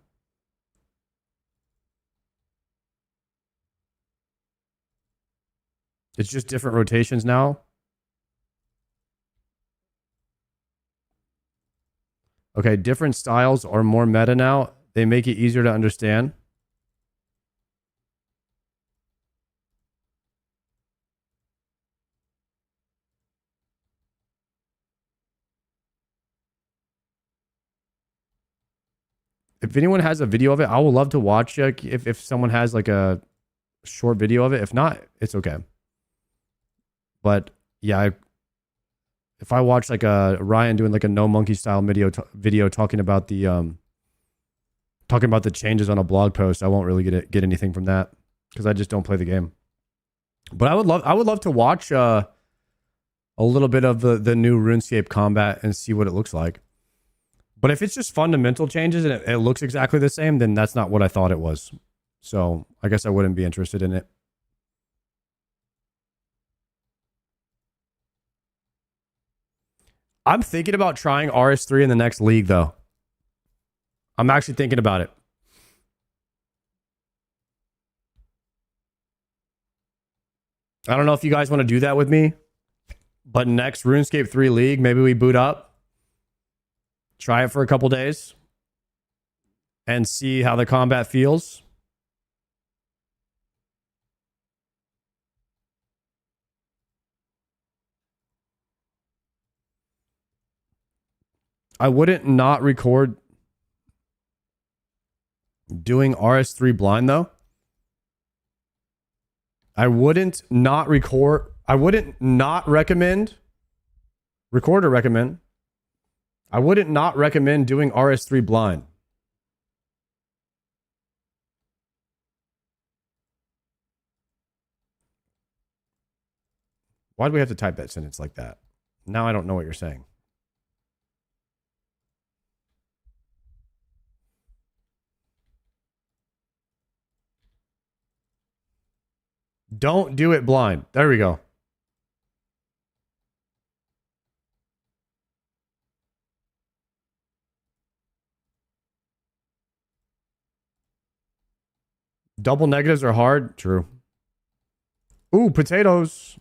It's just different rotations now. Okay, different styles are more meta now. They make it easier to understand. If anyone has a video of it, I would love to watch it if someone has like a short video of it. If not, it's okay. But yeah, if I watch like a Ryan doing like a no monkey style video talking about the changes on a blog post, I won't really get anything from that because I just don't play the game. But I would love to watch a little bit of the new RuneScape combat and see what it looks like. But if it's just fundamental changes and it looks exactly the same, then that's not what I thought it was. So I guess I wouldn't be interested in it. I'm thinking about trying RS3 in the next league, though. I'm actually thinking about it. I don't know if you guys want to do that with me, but next RuneScape 3 league, maybe we boot up. Try it for a couple days and see how the combat feels. I wouldn't not record doing RS3 blind though. I wouldn't not recommend I wouldn't not recommend doing RS3 blind. Why do we have to type that sentence like that? Now I don't know what you're saying. Don't do it blind. There we go. Double negatives are hard. True. Ooh, potatoes.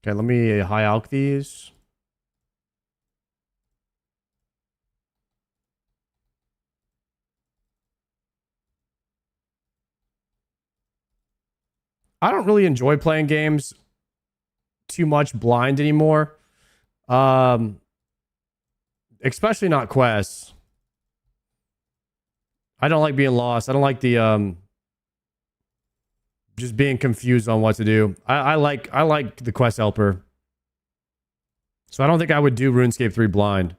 Okay, let me high alch these. I don't really enjoy playing games too much blind anymore. Especially not quests. I don't like being lost. I don't like the just being confused on what to do. I like the quest helper. So I don't think I would do RuneScape 3 blind.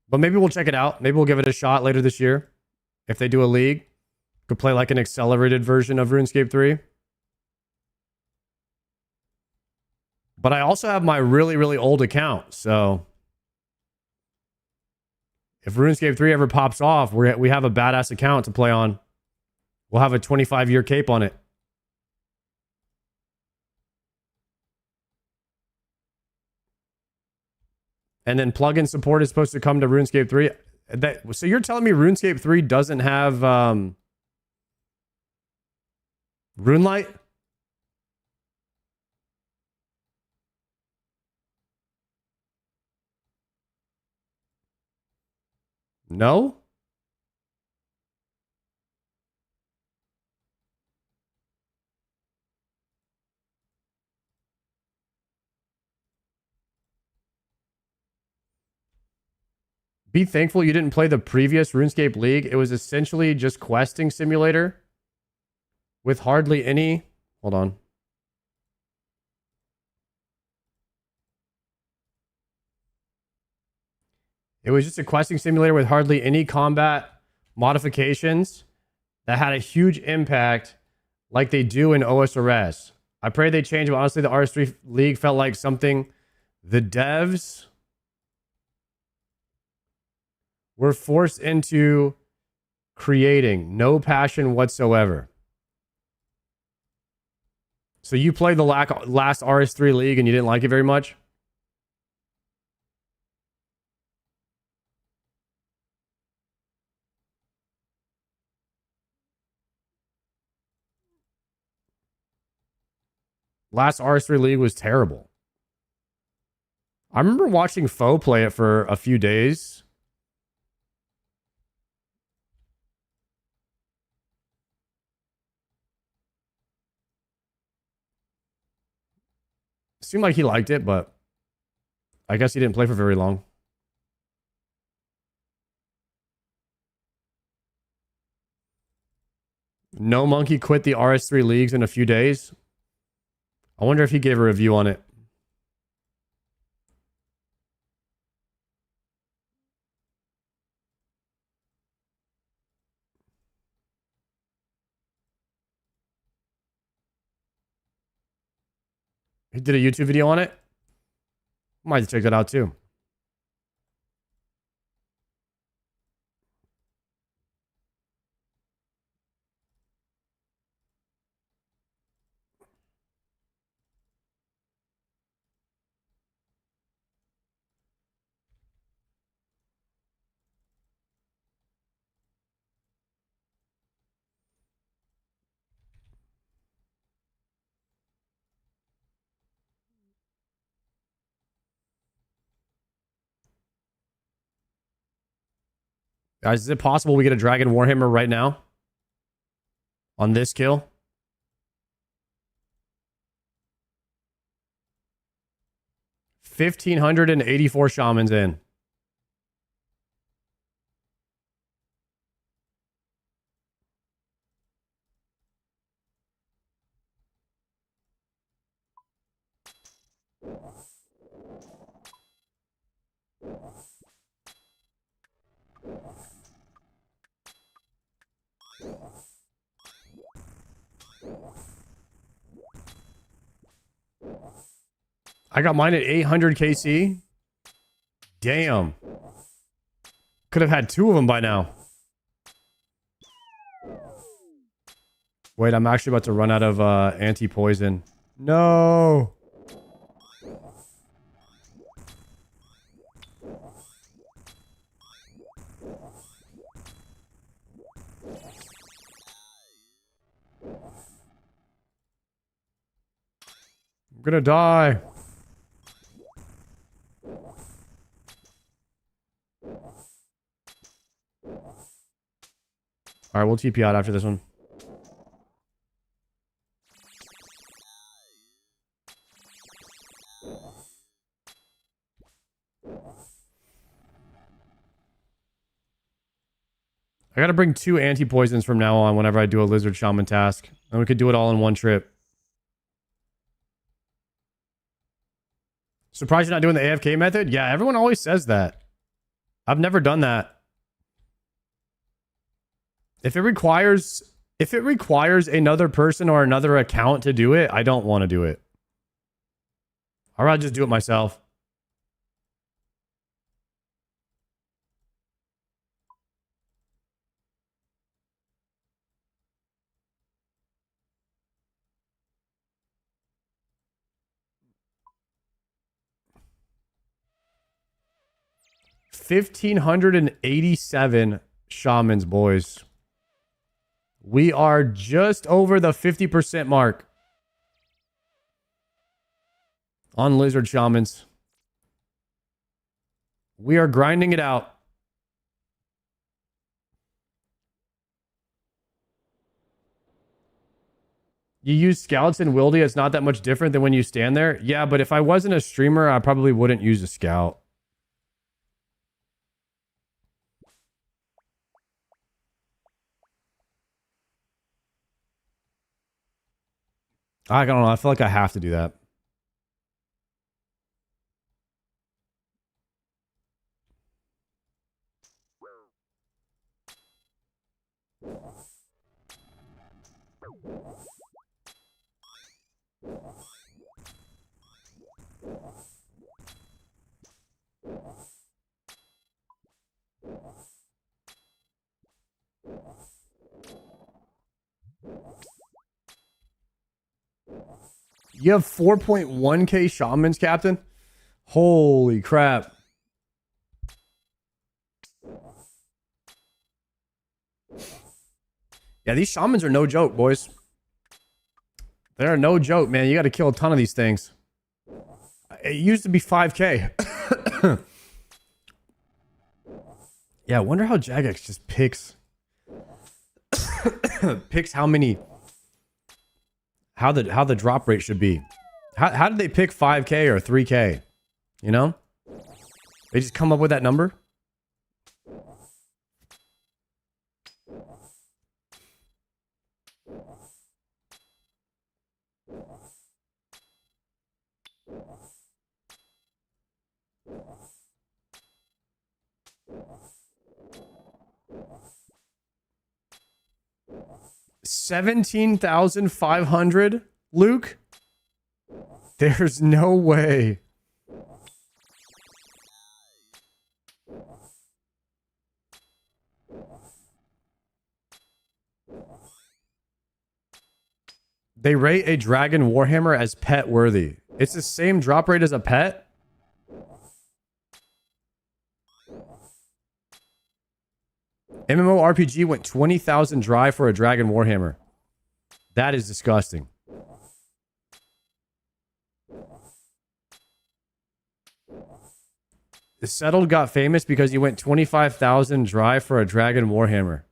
But maybe we'll check it out. Maybe we'll give it a shot later this year. If they do a league, could play like an accelerated version of RuneScape 3. But I also have my really, really old account. So if RuneScape 3 ever pops off, we have a badass account to play on. We'll have a 25-year cape on it. And then plugin support is supposed to come to RuneScape 3. So you're telling me RuneScape 3 doesn't have RuneLight? No? Be thankful you didn't play the previous RuneScape League. It was essentially just questing simulator with hardly any... Hold on. It was just a questing simulator with hardly any combat modifications that had a huge impact like they do in osrs. I pray they change, but honestly, the RS3 League felt like something the devs were forced into creating. No passion whatsoever. So you played the last RS3 League and you didn't like it very much? Last RS3 League was terrible. I remember watching Foe play it for a few days. Seemed like he liked it, but I guess he didn't play for very long. No Monkey quit the RS3 leagues in a few days. I wonder if he gave a review on it. He did a YouTube video on it. Might check that out too. Guys, is it possible we get a Dragon Warhammer right now? On this kill? $1,584 shamans in. I got mine at 800 KC. Damn. Could have had 2 of them by now. Wait, I'm actually about to run out of anti-poison. No. I'm gonna die. All right, we'll TP out after this one. I gotta bring 2 anti-poisons from now on whenever I do a lizard shaman task. And we could do it all in one trip. Surprised you're not doing the AFK method? Yeah, everyone always says that. I've never done that. If it requires another person or another account to do it, I don't want to do it. I'd rather just do it myself. $1,587 shamans, boys. We are just over the 50% mark on lizard shamans. We are grinding it out. You use scouts in Wildy, it's not that much different than when you stand there. Yeah, but if I wasn't a streamer, I probably wouldn't use a scout. I don't know. I feel like I have to do that. You have 4.1k shamans, Captain? Holy crap. Yeah, these shamans are no joke, boys. They're no joke, man. You got to kill a ton of these things. It used to be 5k. Yeah, I wonder how Jagex just picks... picks how many... How the drop rate should be. How did they pick 5k or 3k? You know? They just come up with that number? $17,500, Luke? There's no way. They rate a dragon warhammer as pet worthy. It's the same drop rate as a pet? MMORPG went 20,000 dry for a dragon warhammer. That is disgusting. The Settled got famous because he went 25,000 dry for a dragon warhammer.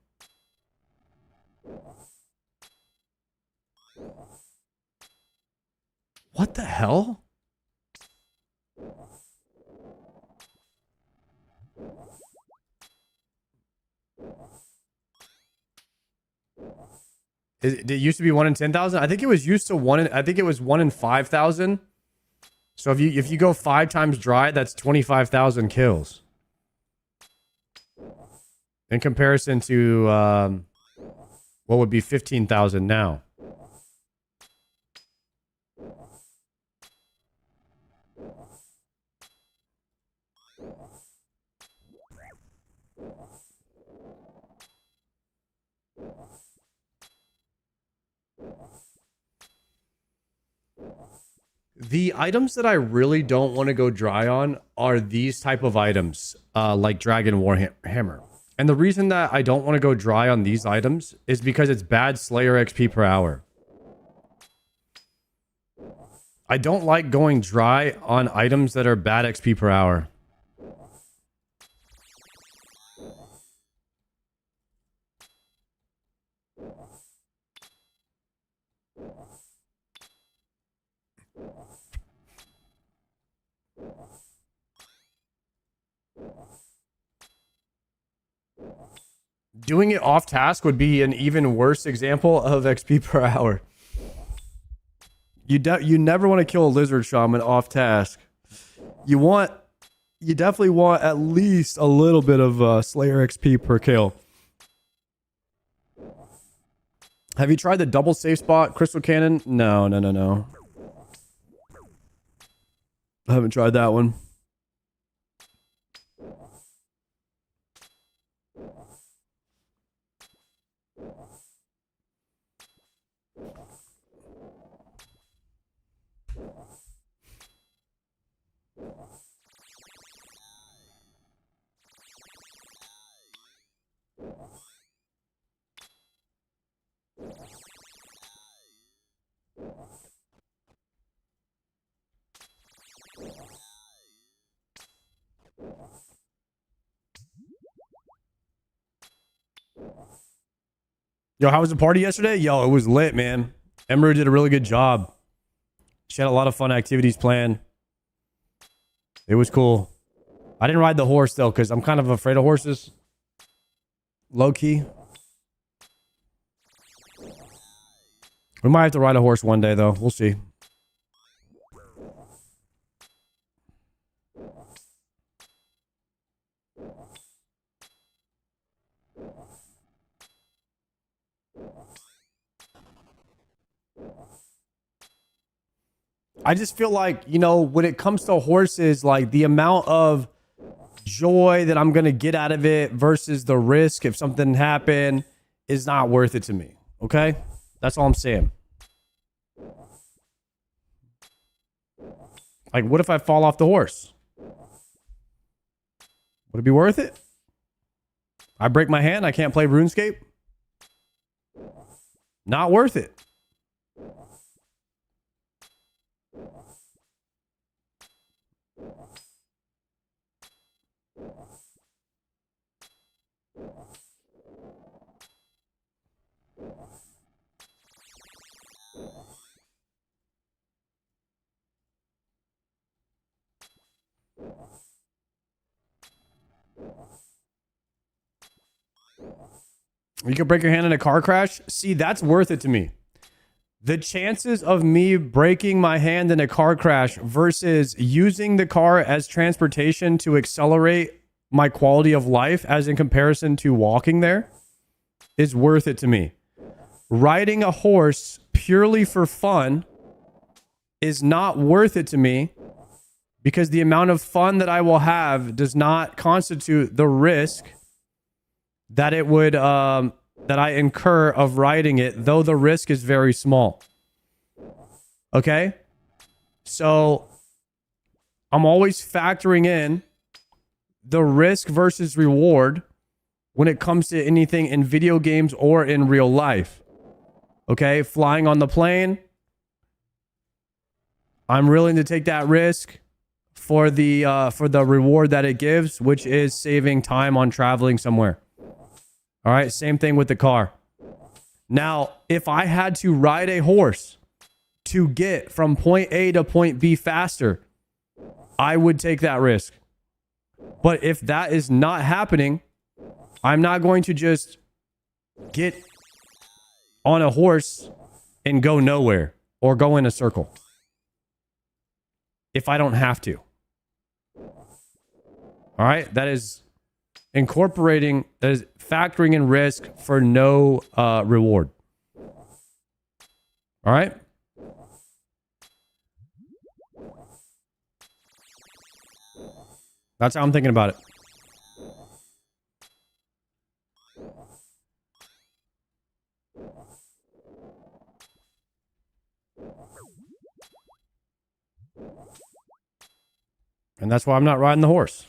What the hell? It used to be 1 in 10,000. I think it was used to 1 in, I think it was 1 in 5,000. So if you go 5 times dry, that's 25,000 kills. In comparison to what would be 15,000 now. The items that I really don't want to go dry on are these type of items, like Dragon Warhammer. And the reason that I don't want to go dry on these items is because it's bad Slayer XP per hour. I don't like going dry on items that are bad XP per hour. Doing it off task would be an even worse example of XP per hour. You never want to kill a lizard shaman off task. You definitely want at least a little bit of Slayer XP per kill. Have you tried the double safe spot crystal cannon? No. I haven't tried that one. Yo, how was the party yesterday? Yo, it was lit, man. Emery did a really good job. She had a lot of fun activities planned. It was cool. I didn't ride the horse, though, because I'm kind of afraid of horses. Low-key. We might have to ride a horse one day, though. We'll see. I just feel like, you know, when it comes to horses, like the amount of joy that I'm going to get out of it versus the risk if something happened is not worth it to me. Okay? That's all I'm saying. Like, what if I fall off the horse? Would it be worth it? I break my hand, I can't play RuneScape? Not worth it. You could break your hand in a car crash. See, that's worth it to me. The chances of me breaking my hand in a car crash versus using the car as transportation to accelerate my quality of life as in comparison to walking there is worth it to me. Riding a horse purely for fun is not worth it to me because the amount of fun that I will have does not constitute the risk that it would that I incur of riding it, though the risk is very small. Okay? So I'm always factoring in the risk versus reward when it comes to anything in video games or in real life. Okay? Flying on the plane, I'm willing to take that risk for the reward that it gives, which is saving time on traveling somewhere. All right, same thing with the car. Now, if I had to ride a horse to get from point A to point B faster, I would take that risk. But if that is not happening, I'm not going to just get on a horse and go nowhere or go in a circle if I don't have to. All right, that is factoring in risk for no reward. All right? That's how I'm thinking about it. And that's why I'm not riding the horse.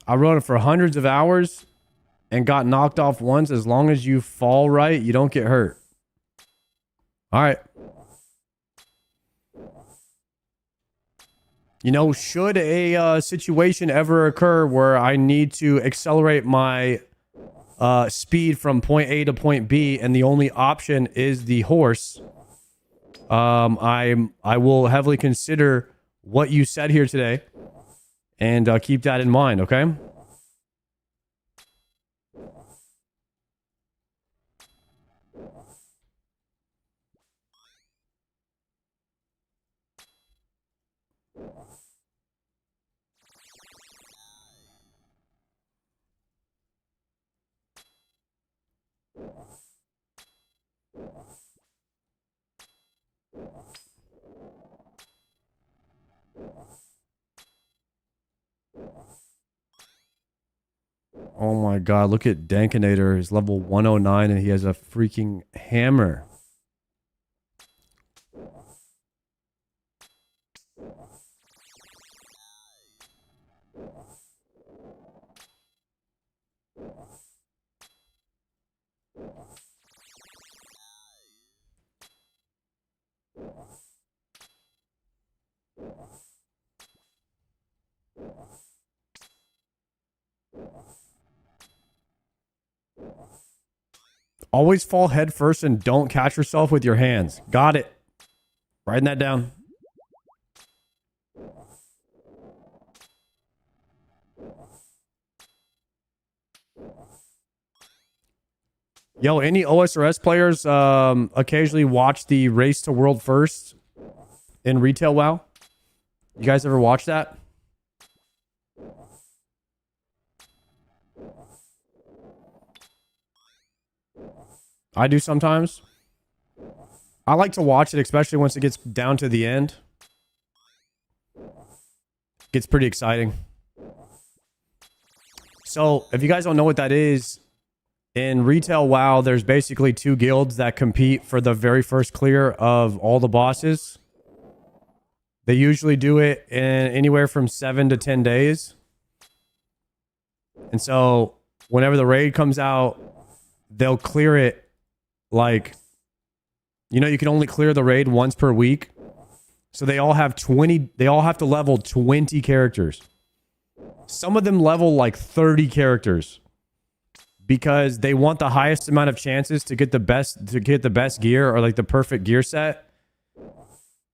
I rode it for hundreds of hours and got knocked off once. As long as you fall right, you don't get hurt. All right. You know, should a situation ever occur where I need to accelerate my speed from point A to point B and the only option is the horse, I will heavily consider what you said here today and keep that in mind, okay? Oh my god, look at Dankinator. He's level 109 and he has a freaking hammer. Always fall head first and don't catch yourself with your hands. Got it. Writing that down. Yo, any OSRS players occasionally watch the Race to World First in Retail WoW? You guys ever watch that? I do sometimes. I like to watch it, especially once it gets down to the end. Gets pretty exciting. So, if you guys don't know what that is, in Retail WoW, there's basically two guilds that compete for the very first clear of all the bosses. They usually do it in anywhere from 7 to 10 days. And so, whenever the raid comes out, they'll clear it. Like, you know, you can only clear the raid once per week. So they all have they all have to level 20 characters. Some of them level like 30 characters because they want the highest amount of chances to get the best gear or like the perfect gear set.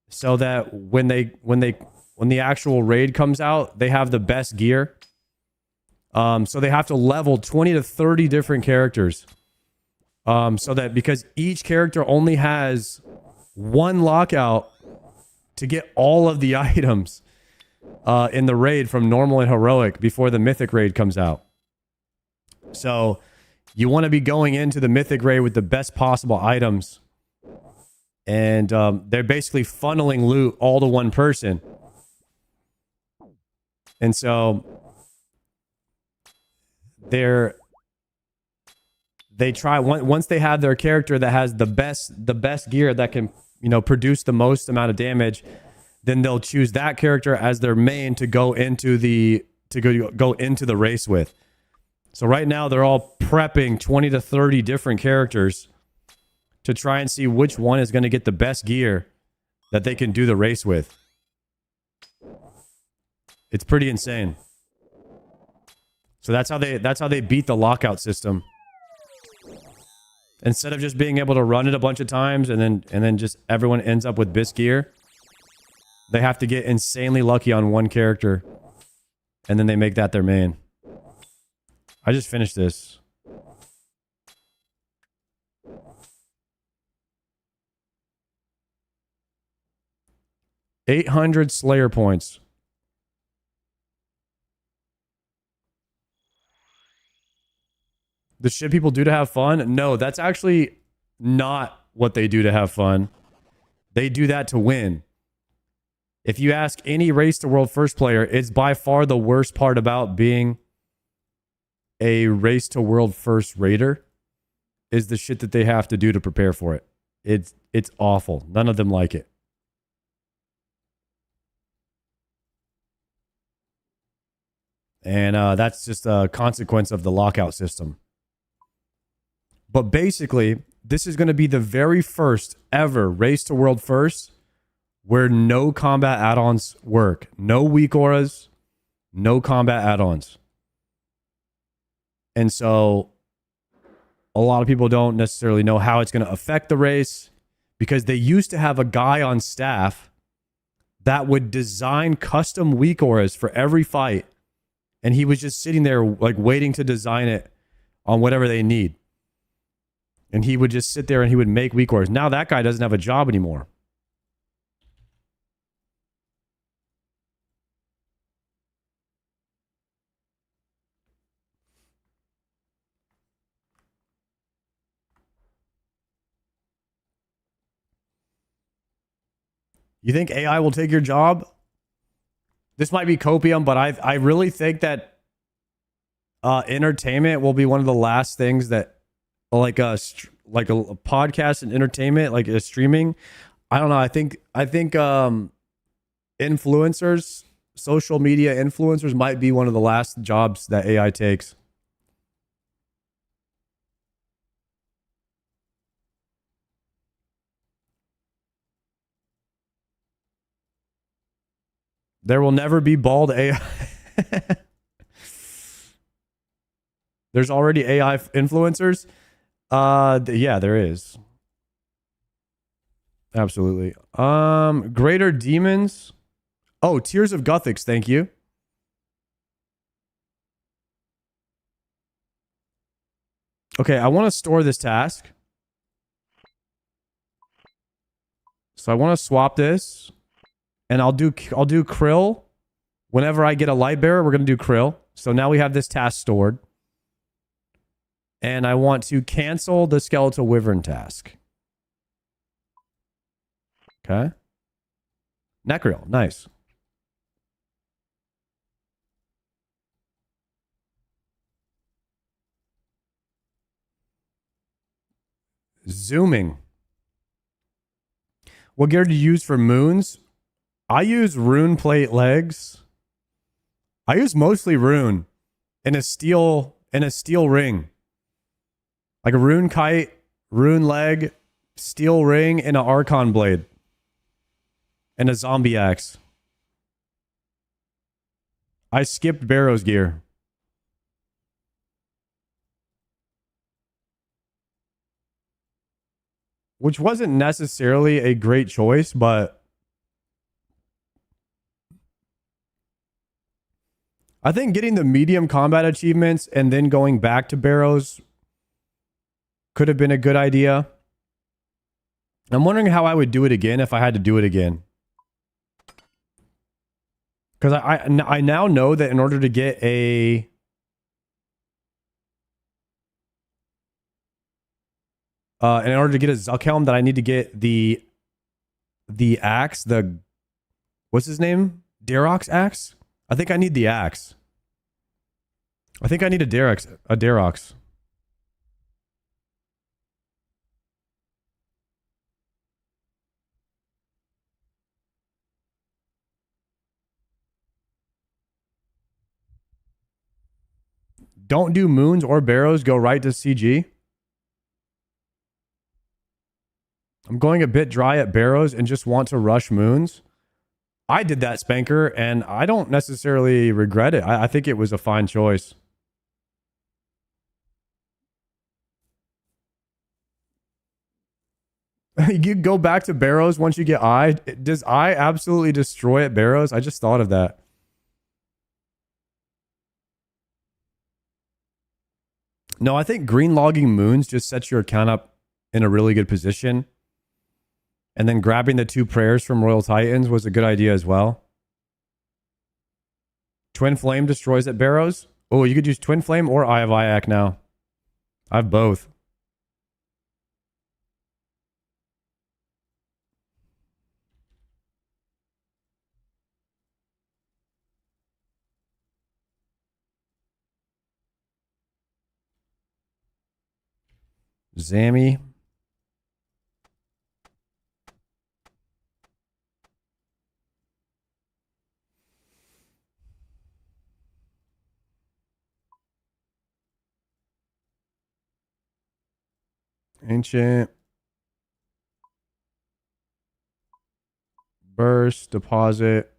So that when the actual raid comes out, they have the best gear. So they have to level 20 to 30 different characters. So that because each character only has one lockout to get all of the items in the raid from normal and heroic before the mythic raid comes out. So you want to be going into the mythic raid with the best possible items. And they're basically funneling loot all to one person. And so they try once they have their character that has the best gear that can, you know, produce the most amount of damage, then they'll choose that character as their main to go into the race with. So right now they're all prepping 20 to 30 different characters to try and see which one is going to get the best gear that they can do the race with. It's pretty insane. So that's how they beat the lockout system. Instead of just being able to run it a bunch of times and then just everyone ends up with best gear, they have to get insanely lucky on one character and then they make that their main. I just finished this. $800 Slayer points. The shit people do to have fun? No, that's actually not what they do to have fun. They do that to win. If you ask any Race to World First player, it's by far the worst part about being a Race to World First raider is the shit that they have to do to prepare for it. It's awful. None of them like it. And that's just a consequence of the lockout system. But basically, this is going to be the very first ever Race to World First where no combat add-ons work. No weak auras, no combat add-ons. And so a lot of people don't necessarily know how it's going to affect the race because they used to have a guy on staff that would design custom weak auras for every fight. And he was just sitting there like waiting to design it on whatever they need. And he would just sit there and he would make weak auras. Now that guy doesn't have a job anymore. You think AI will take your job? This might be copium, but I really think that entertainment will be one of the last things that like a podcast and entertainment, like a streaming. I don't know. I think influencers, social media influencers might be one of the last jobs that AI takes. There will never be bald AI. There's already AI influencers. Yeah, there is. Absolutely. Greater Demons. Oh, Tears of Guthix, thank you. Okay, I want to store this task. So I want to swap this. And I'll do Krill. Whenever I get a light bearer, we're going to do Krill. So now we have this task stored. And I want to cancel the Skeletal Wyvern task. Okay. Necryl, nice. Zooming. What gear do you use for moons? I use rune plate legs. I use mostly rune and a steel ring. Like a rune kite, rune leg, steel ring, and an Archon blade. And a zombie axe. I skipped Barrow's gear. Which wasn't necessarily a great choice, but I think getting the medium combat achievements and then going back to Barrows could have been a good idea. I'm wondering how I would do it again if I had to do it again. Because I now know that in order to get a... in order to get a Zuckhelm, that I need to get the axe, the... What's his name? Darok's axe? I think I need the axe. I think I need a Darox. Don't do moons or barrows, go right to CG. I'm going a bit dry at barrows and just want to rush moons. I did that, Spanker, and I don't necessarily regret it. I think it was a fine choice. You go back to Barrows once you get Eye. Does Eye absolutely destroy at Barrows? I just thought of that. No, I think green logging moons just sets your account up in a really good position. And then grabbing the 2 prayers from Royal Titans was a good idea as well. Twin Flame destroys at Barrows. Oh, you could use Twin Flame or Eye of Iac now. I have both. Zammy. Ancient. Burst. Deposit.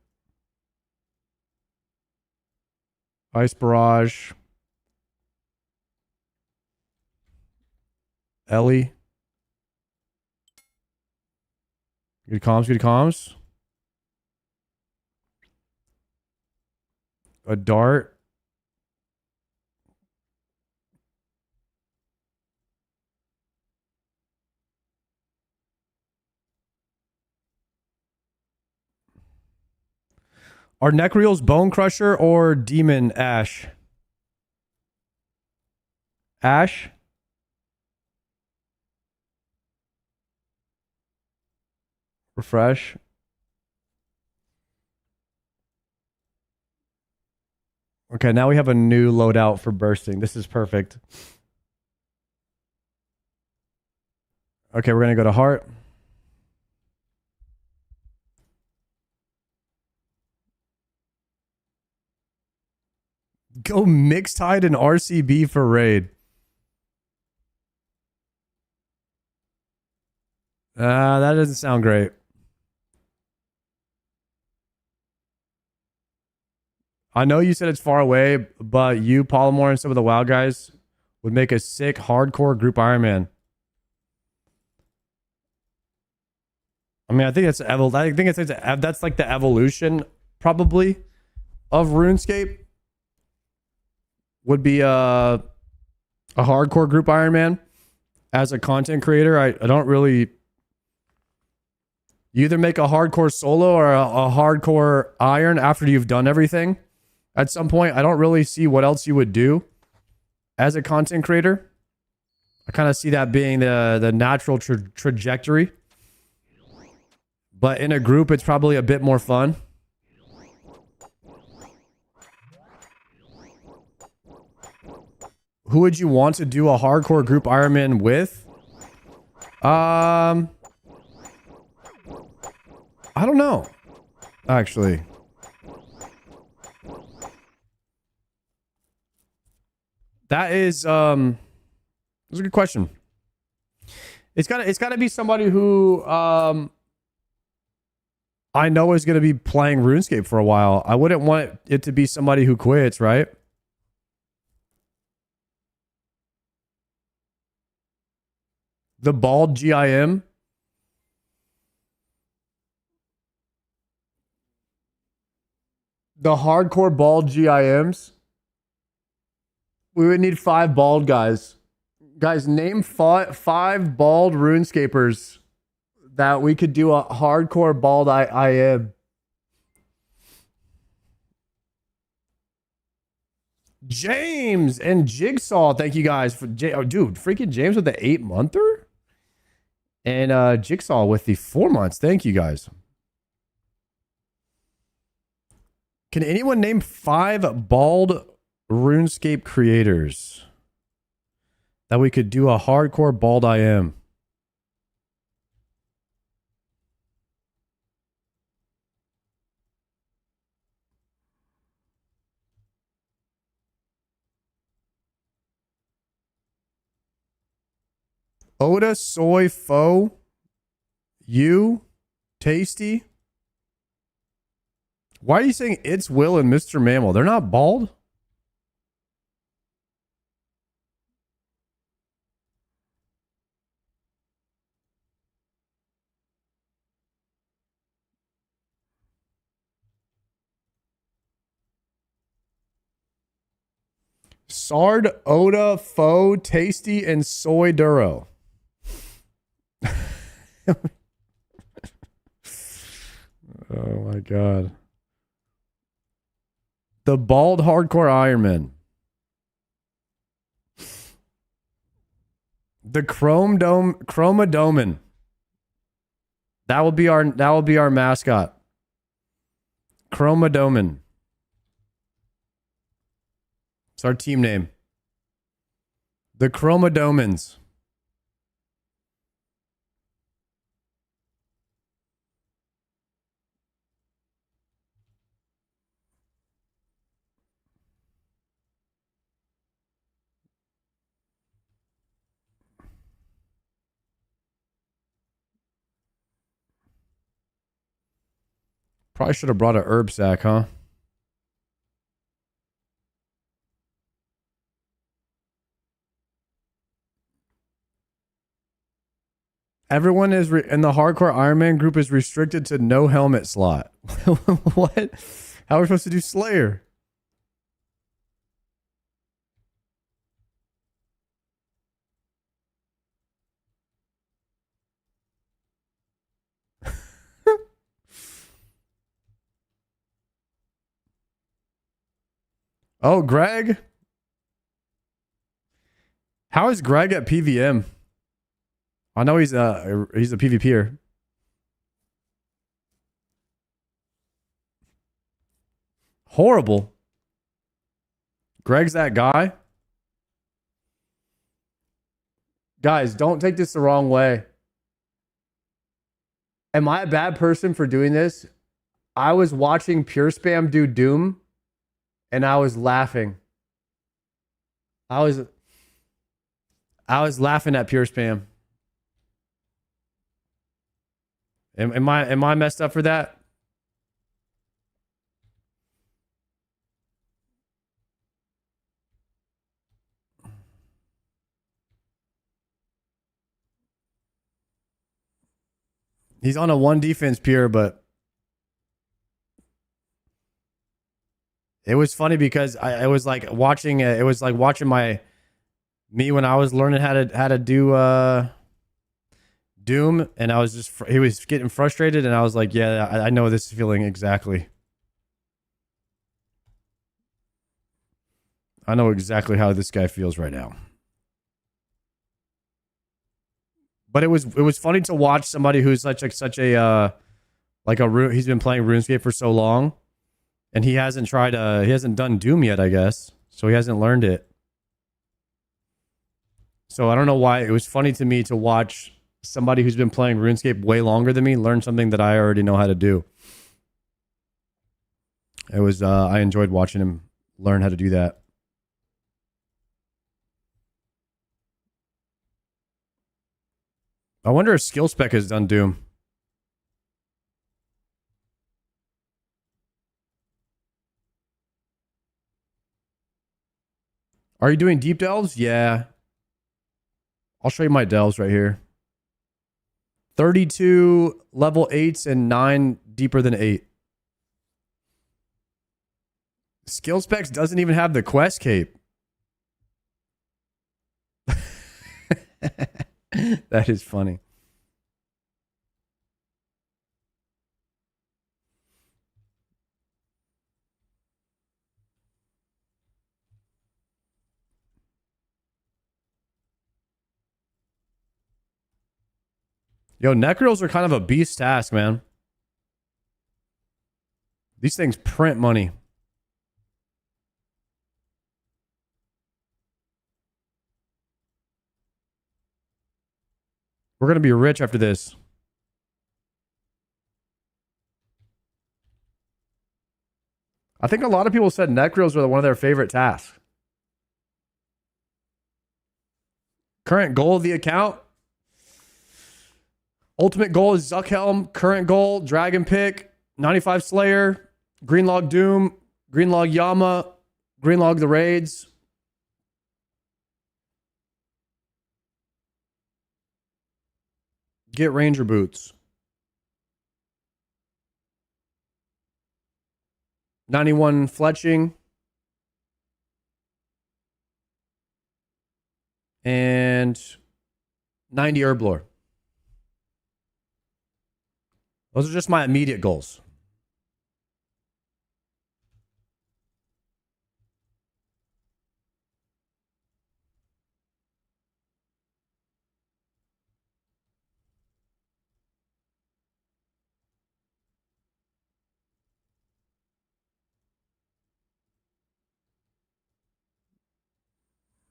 Ice Barrage. Ellie. Good comms, good comms. A dart. Are Necreals Bone Crusher or Demon Ash? Ash? Refresh. Okay, now we have a new loadout for bursting. This is perfect. Okay, we're going to go to Heart. Go Mixtide and RCB for raid. That doesn't sound great. I know you said it's far away, but you, Polymore, and some of the WoW guys would make a sick hardcore group Iron Man. I mean, I think that's that's like the evolution probably of RuneScape. Would be a hardcore group Iron Man. As a content creator, I don't really. You either make a hardcore solo or a hardcore iron after you've done everything. At some point, I don't really see what else you would do as a content creator. I kind of see that being the natural trajectory. But in a group, it's probably a bit more fun. Who would you want to do a hardcore group Ironman with? I don't know. Actually. That is that's a good question. It's gotta be somebody who I know is gonna be playing RuneScape for a while. I wouldn't want it to be somebody who quits, right? The bald GIM. The hardcore bald GIMs. We would need 5 bald guys. Guys, name 5 bald RuneScapers that we could do a hardcore bald IM. James and Jigsaw, thank you guys for oh, dude, freaking James with the 8-monther and Jigsaw with the 4 months. Thank you guys. Can anyone name 5 bald RuneScape creators that we could do a hardcore bald IM? Oda, Soy, Fo, you, Tasty. Why are you saying It's Will and Mr. Mammal? They're not bald? Sard, Oda, Fo, Tasty, and Soy Duro. Oh my god. The bald hardcore Ironman. The Chromadoman. That will be our mascot. Chromadoman. It's our team name. The Chromadomans. Probably should have brought a herb sack, huh? Everyone is in the hardcore Iron Man group is restricted to no helmet slot. What? How are we supposed to do Slayer? Oh, Greg. How is Greg at PVM? I know he's a PvPer. Horrible. Greg's that guy. Guys, don't take this the wrong way. Am I a bad person for doing this? I was watching Pure Spam do Doom, and I was laughing. I was laughing at Pure Spam. Am I messed up for that? He's on a 1 defense Pure, but it was funny because I was like watching it was like watching me when I was learning how to do Doom, and I was just he was getting frustrated, and I was like, yeah, I know this feeling exactly. I know exactly how this guy feels right now. But it was funny to watch somebody who's such a he's been playing RuneScape for so long, and he hasn't done Doom yet, I guess, so he hasn't learned it. So I don't know why it was funny to me to watch somebody who's been playing RuneScape way longer than me learn something that I already know how to do. It was I enjoyed watching him learn how to do that. I wonder if Skill Spec has done Doom. Are you doing deep delves? Yeah. I'll show you my delves right here. 32 level 8s and 9 deeper than 8. Skill Specs doesn't even have the quest cape. That is funny. Yo, necros are kind of a beast task, man. These things print money. We're going to be rich after this. I think a lot of people said necros are one of their favorite tasks. Current goal of the account. Ultimate goal is Zuckhelm. Current goal, Dragon Pick, 95 Slayer, Greenlog Doom, Greenlog Yama, Greenlog the Raids. Get Ranger Boots. 91 Fletching. And 90 Herblore. Those are just my immediate goals.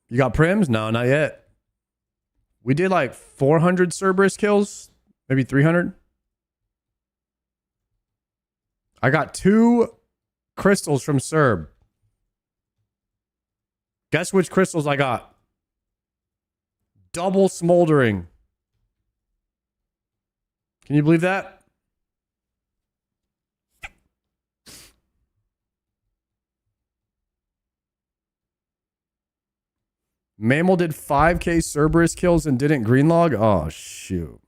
You got prims? No, not yet. We did like 400 Cerberus kills, maybe 300. I got 2 crystals from Cerb. Guess which crystals I got? Double smoldering. Can you believe that? Mammal did 5k Cerberus kills and didn't greenlog? Oh, shoot.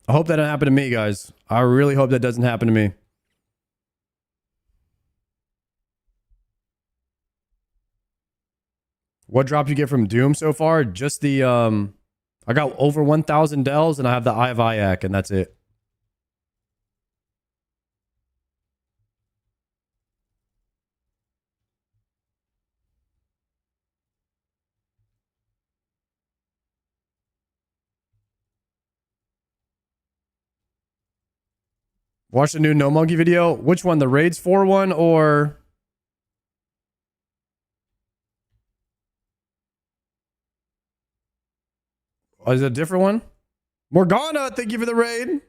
I hope that doesn't happen to me, guys. I really hope that doesn't happen to me. What drop you get from Doom so far? Just the, I got over 1,000 Dells and I have the Eye of Iac and that's it. Watch the new No Monkey video. Which one? The Raids 4 one or... Oh, is it a different one? Morgana, thank you for the raid.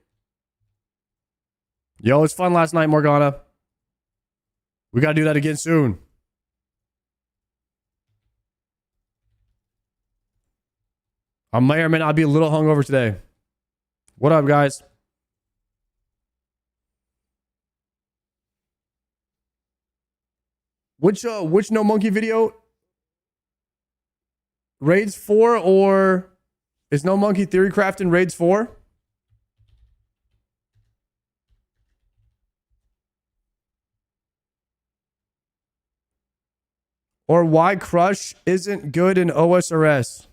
Yo, it was fun last night, Morgana. We gotta do that again soon. I may or may not be a little hungover today. What up, guys? Which No Monkey video? Raids 4 or is No Monkey Theorycraft in Raids 4? Or why Crush isn't good in OSRS?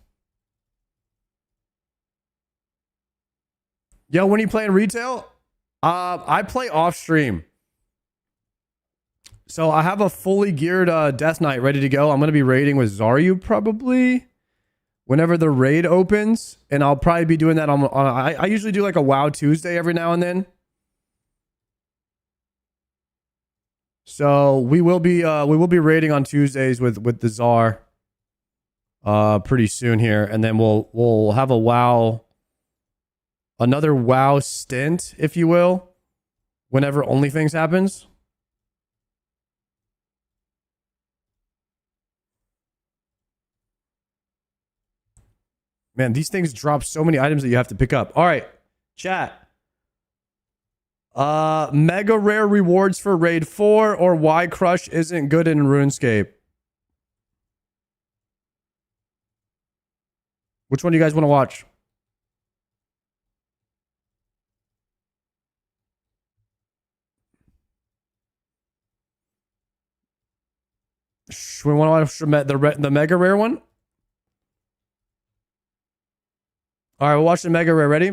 Yo, when are you playing retail? I play off stream. So I have a fully geared Death Knight ready to go. I'm going to be raiding with Zaryu probably whenever the raid opens. And I'll probably be doing that on I usually do like a WoW Tuesday every now and then. So we will be raiding on Tuesdays with the Czar pretty soon here. And then we'll have a WoW, another WoW stint, if you will, whenever OnlyFans happens. Man, these things drop so many items that you have to pick up. All right, chat. Mega rare rewards for Raid 4 or why Crush isn't good in RuneScape? Which one do you guys want to watch? We want to watch the mega rare one? All right, we'll watch the mega rare. Ready?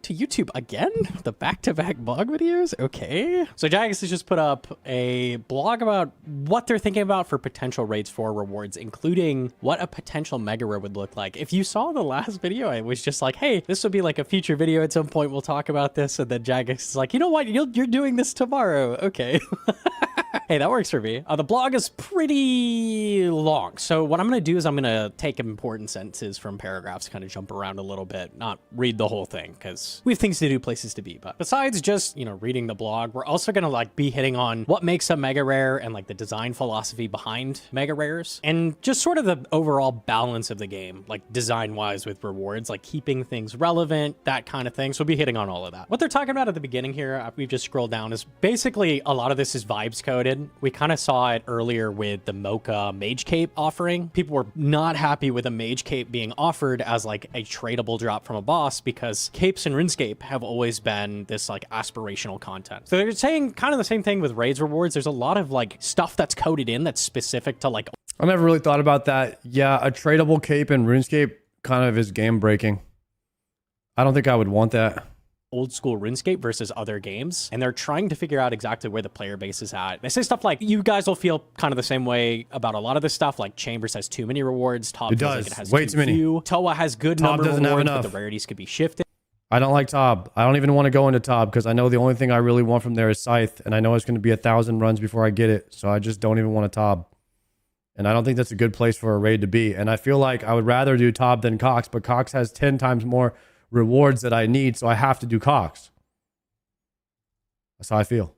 To YouTube again? The back-to-back blog videos? Okay. So Jagus has just put up a blog about what they're thinking about for potential Raids 4 rewards, including what a potential mega rare would look like. If you saw the last video, I was just like, hey, this would be like a future video at some point. We'll talk about this. And then Jagus is like, you know what? You're doing this tomorrow. Okay. Hey, that works for me. The blog is pretty long. So what I'm going to do is I'm going to take important sentences from paragraphs, kind of jump around a little bit, not read the whole thing because we have things to do, places to be. But besides just, you know, reading the blog, we're also going to like be hitting on what makes a mega rare and like the design philosophy behind mega rares and just sort of the overall balance of the game, like design wise with rewards, like keeping things relevant, that kind of thing. So we'll be hitting on all of that. What they're talking about at the beginning here, we've just scrolled down, is basically a lot of this is vibes coded. We kind of saw it earlier with the Mocha Mage Cape offering. People were not happy with a Mage Cape being offered as like a tradable drop from a boss because capes in RuneScape have always been this like aspirational content. So they're saying kind of the same thing with raids rewards. There's a lot of like stuff that's coded in that's specific to like... I never really thought about that. Yeah, a tradable cape in RuneScape kind of is game breaking. I don't think I would want that. Old school RuneScape versus other games, and they're trying to figure out exactly where the player base is at. They say stuff like, you guys will feel kind of the same way about a lot of this stuff, like Chambers has too many rewards, Tob it feels does. like it has way too many. few. Toa has good Tob number of doesn't have rewards, enough. but the rarities could be shifted. I don't like Tob. I don't even want to go into Tob because I know the only thing I really want from there is Scythe, and I know it's going to be 1,000 runs before I get it, so I just don't even want a Tob. And I don't think that's a good place for a raid to be. And I feel like I would rather do Tob than Cox, but Cox has 10 times more rewards that I need, so I have to do Cox. That's how I feel.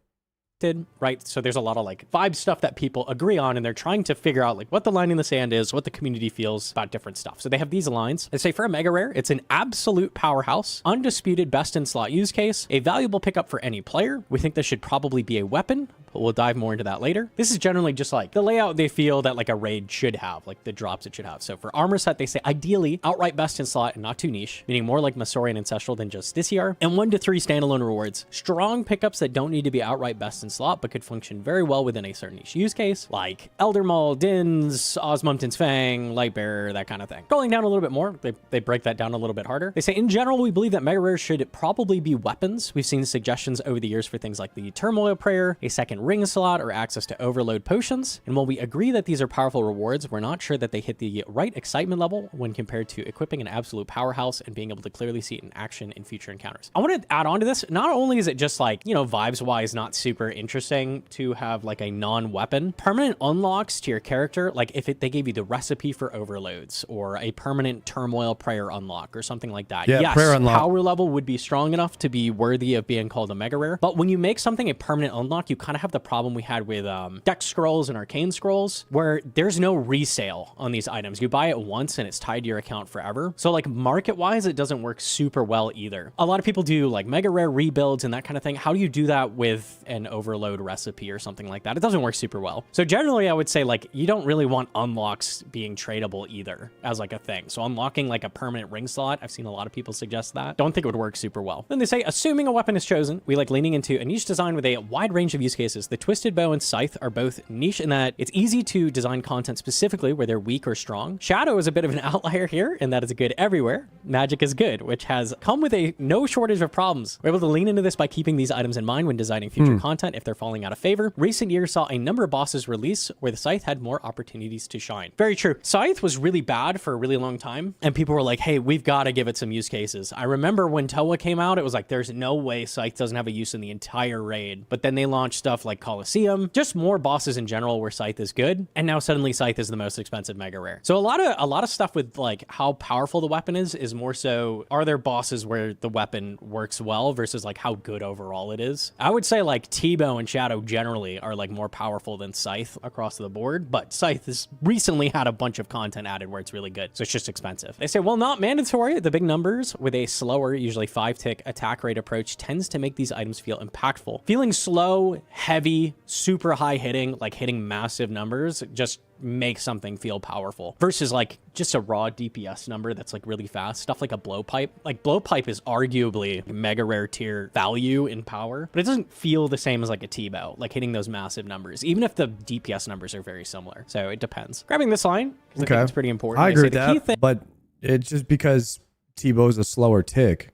right? So there's a lot of like vibe stuff that people agree on, and they're trying to figure out like what the line in the sand is, what the community feels about different stuff. So they have these lines. They say for a mega rare, it's an absolute powerhouse, undisputed best in slot use case, a valuable pickup for any player. We think this should probably be a weapon, but we'll dive more into that later. This is generally just like the layout they feel that like a raid should have, like the drops it should have. So for armor set, they say ideally outright best in slot and not too niche, meaning more like Masaurian Ancestral than just this year, and 1 to 3 standalone rewards. Strong pickups that don't need to be outright best in slot, but could function very well within a certain niche use case, like Elder Maul, Dins, Osmumpton's Fang, Lightbearer, that kind of thing. Scrolling down a little bit more, they break that down a little bit harder. They say, in general, we believe that mega rares should probably be weapons. We've seen suggestions over the years for things like the Turmoil Prayer, a second ring slot, or access to overload potions. And while we agree that these are powerful rewards, we're not sure that they hit the right excitement level when compared to equipping an absolute powerhouse and being able to clearly see it in action in future encounters. I want to add on to this. Not only is it just like, you know, vibes-wise not super interesting to have like a non-weapon, permanent unlocks to your character, like if they gave you the recipe for overloads or a permanent Turmoil Prayer unlock or something like that. Yeah, yes, prayer unlock. Power level would be strong enough to be worthy of being called a mega rare. But when you make something a permanent unlock, you kind of have the problem we had with Dex Scrolls and Arcane Scrolls, where there's no resale on these items. You buy it once and it's tied to your account forever. So like market-wise, it doesn't work super well either. A lot of people do like mega rare rebuilds and that kind of thing. How do you do that with an overload recipe or something like that? It doesn't work super well. So generally, I would say like you don't really want unlocks being tradable either as like a thing. So unlocking like a permanent ring slot, I've seen a lot of people suggest that. Don't think it would work super well. Then they say, assuming a weapon is chosen, we like leaning into a niche design with a wide range of use cases. The Twisted Bow and Scythe are both niche in that it's easy to design content specifically where they're weak or strong. Shadow is a bit of an outlier here, and that is good everywhere. Magic is good, which has come with a no shortage of problems. We're able to lean into this by keeping these items in mind when designing future content if they're falling out of favor. Recent years saw a number of bosses release where the Scythe had more opportunities to shine. Very true. Scythe was really bad for a really long time, and people were like, hey, we've got to give it some use cases. I remember when Toa came out, it was like, there's no way Scythe doesn't have a use in the entire raid. But then they launched stuff like Colosseum, just more bosses in general where Scythe is good, and now suddenly Scythe is the most expensive mega rare. So a lot of stuff with like how powerful the weapon is more so, are there bosses where the weapon works well versus like how good overall it is? I would say like T-Bow and Shadow generally are like more powerful than Scythe across the board, but Scythe has recently had a bunch of content added where it's really good, so it's just expensive. They say, well, not mandatory. The big numbers with a slower, usually 5-tick attack rate approach tends to make these items feel impactful. Feeling slow, heavy, super high hitting, like hitting massive numbers, just make something feel powerful versus like just a raw DPS number that's like really fast. Stuff like a blowpipe. Like blowpipe is arguably mega rare tier value in power, but it doesn't feel the same as like a T-Bow, like hitting those massive numbers, even if the DPS numbers are very similar. So it depends. Grabbing this line, because I think it's pretty important. I agree with that, but it's just because T-Bow's a slower tick,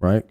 right?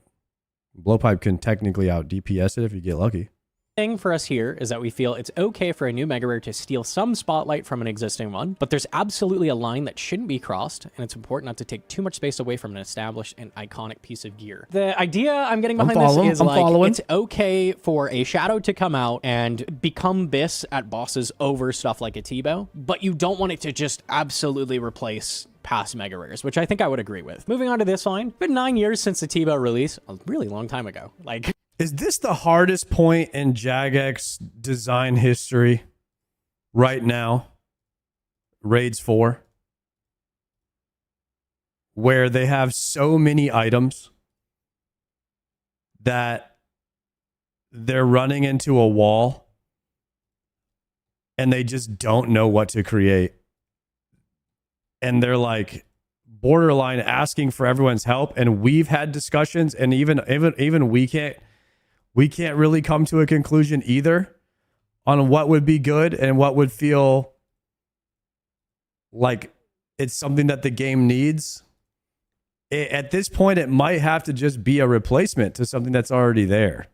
Blowpipe can technically out DPS it if you get lucky. Thing for us here is that we feel it's okay for a new mega rare to steal some spotlight from an existing one, but there's absolutely a line that shouldn't be crossed, and it's important not to take too much space away from an established and iconic piece of gear. The idea I'm getting behind this is like it's okay for a Shadow to come out and become Biss at bosses over stuff like a T-Bow, but you don't want it to just absolutely replace past mega rares, which I think I would agree with. Moving on to this line, it's been 9 years since the T-Bow release, a really long time ago. Like, is this the hardest point in Jagex design history right now? Raids 4, where they have so many items that they're running into a wall and they just don't know what to create. And they're like borderline asking for everyone's help. And we've had discussions, and even we can't really come to a conclusion either on what would be good and what would feel like it's something that the game needs. At this point, it might have to just be a replacement to something that's already there,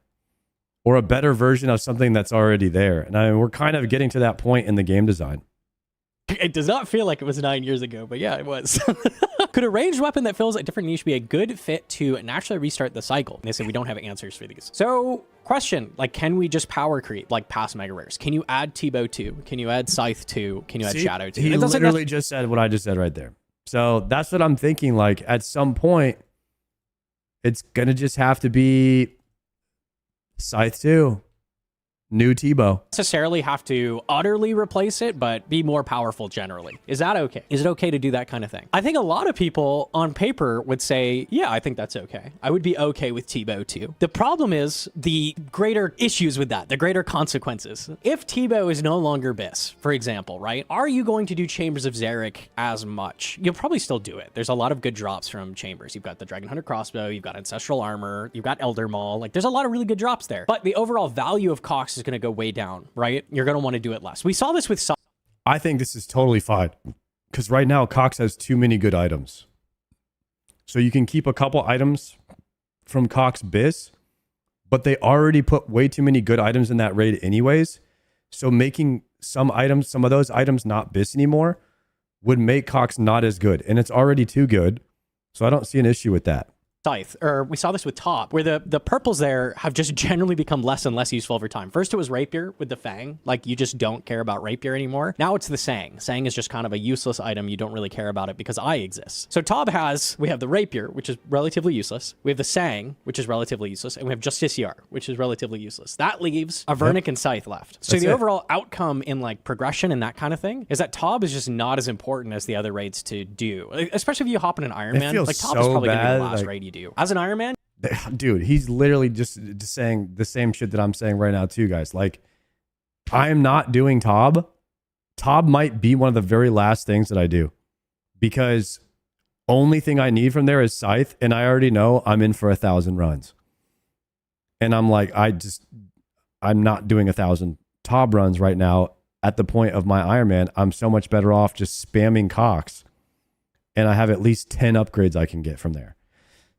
or a better version of something that's already there. And I mean, we're kind of getting to that point in the game design. it does not feel like it was 9 years ago, but yeah, it was. Could a ranged weapon that fills a different niche be a good fit to naturally restart the cycle? And they say we don't have answers for these. So question, like, can we just power creep like past mega rares? Can you add T-Bow 2? Can you add Scythe 2? Can you add Shadow 2? He literally just said what I just said right there. So that's what I'm thinking. Like, at some point, it's going to just have to be Scythe 2, New Tebow. Necessarily have to utterly replace it, but be more powerful generally. Is that okay? Is it okay to do that kind of thing? I think a lot of people on paper would say, yeah, I think that's okay. I would be okay with Tebow too. The problem is the greater issues with that, the greater consequences. If Tebow is no longer BIS, for example, right? Are you going to do Chambers of Zarek as much? You'll probably still do it. There's a lot of good drops from Chambers. You've got the Dragon Hunter crossbow, you've got Ancestral Armor, you've got Elder Maul. Like, there's a lot of really good drops there. But the overall value of Cox is going to go way down, right? You're going to want to do it less. We saw this with I think this is totally fine because right now Cox has too many good items. So you can keep a couple items from Cox BIS, but they already put way too many good items in that raid anyways. So making some of those items not BIS anymore would make Cox not as good. And it's already too good. So I don't see an issue with that. Scythe, or we saw this with Top, where the purples there have just generally become less and less useful over time. First, it was Rapier with the Fang. Like, you just don't care about Rapier anymore. Now it's the Sang. Sang is just kind of a useless item. You don't really care about it because I exist. So Tob we have the Rapier, which is relatively useless. We have the Sang, which is relatively useless. And we have Justiciar, which is relatively useless. That leaves a Vernic and Scythe left. So the overall outcome in like progression and that kind of thing is that Tob is just not as important as the other raids to do. Especially if you hop in an Iron Man. Like, Tob is probably going to be the last raid you do. As an Iron Man, dude, he's literally just saying the same shit that I'm saying right now too, guys. Like, I am not doing Tob. Tob might be one of the very last things that I do because only thing I need from there is Scythe, and I already know I'm in for 1,000 runs. And I'm like, I'm not doing 1,000 Tob runs right now at the point of my Iron Man. I'm so much better off just spamming Cox, and I have at least 10 upgrades I can get from there.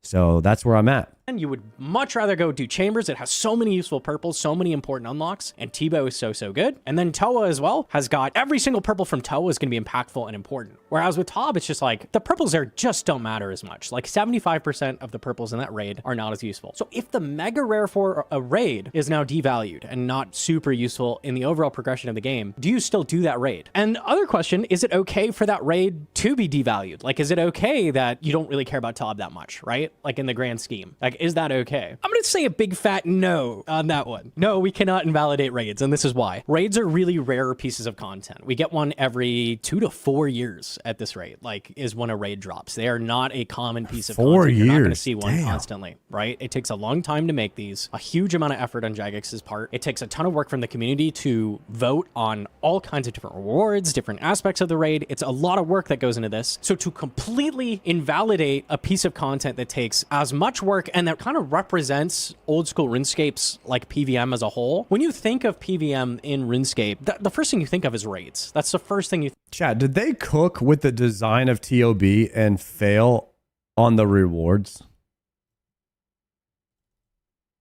So that's where I'm at. And you would much rather go do Chambers. It has so many useful purples, so many important unlocks, and Tebow is so good. And then Toa as well has got every single purple from Toa is going to be impactful and important. Whereas with Tob, it's just like the purples there just don't matter as much. Like 75% of the purples in that raid are not as useful. So if the mega rare for a raid is now devalued and not super useful in the overall progression of the game, do you still do that raid? And other question, is it okay for that raid to be devalued? Like, is it okay that you don't really care about Tob that much, right? Like in the grand scheme, like, is that okay? I'm going to say a big fat no on that one. No, we cannot invalidate raids, and this is why. Raids are really rare pieces of content. We get one every 2 to 4 years at this rate, like, is when a raid drops. They are not a common piece of 4 content. years. You're not going to see one constantly, right? It takes a long time to make these, a huge amount of effort on Jagex's part. It takes a ton of work from the community to vote on all kinds of different rewards, different aspects of the raid. It's a lot of work that goes into this. So to completely invalidate a piece of content that takes as much work and that kind of represents old school RuneScape's like PVM as a whole. When you think of PVM in RuneScape, the first thing you think of is raids. That's the first thing you Chat, did they cook with the design of TOB and fail on the rewards?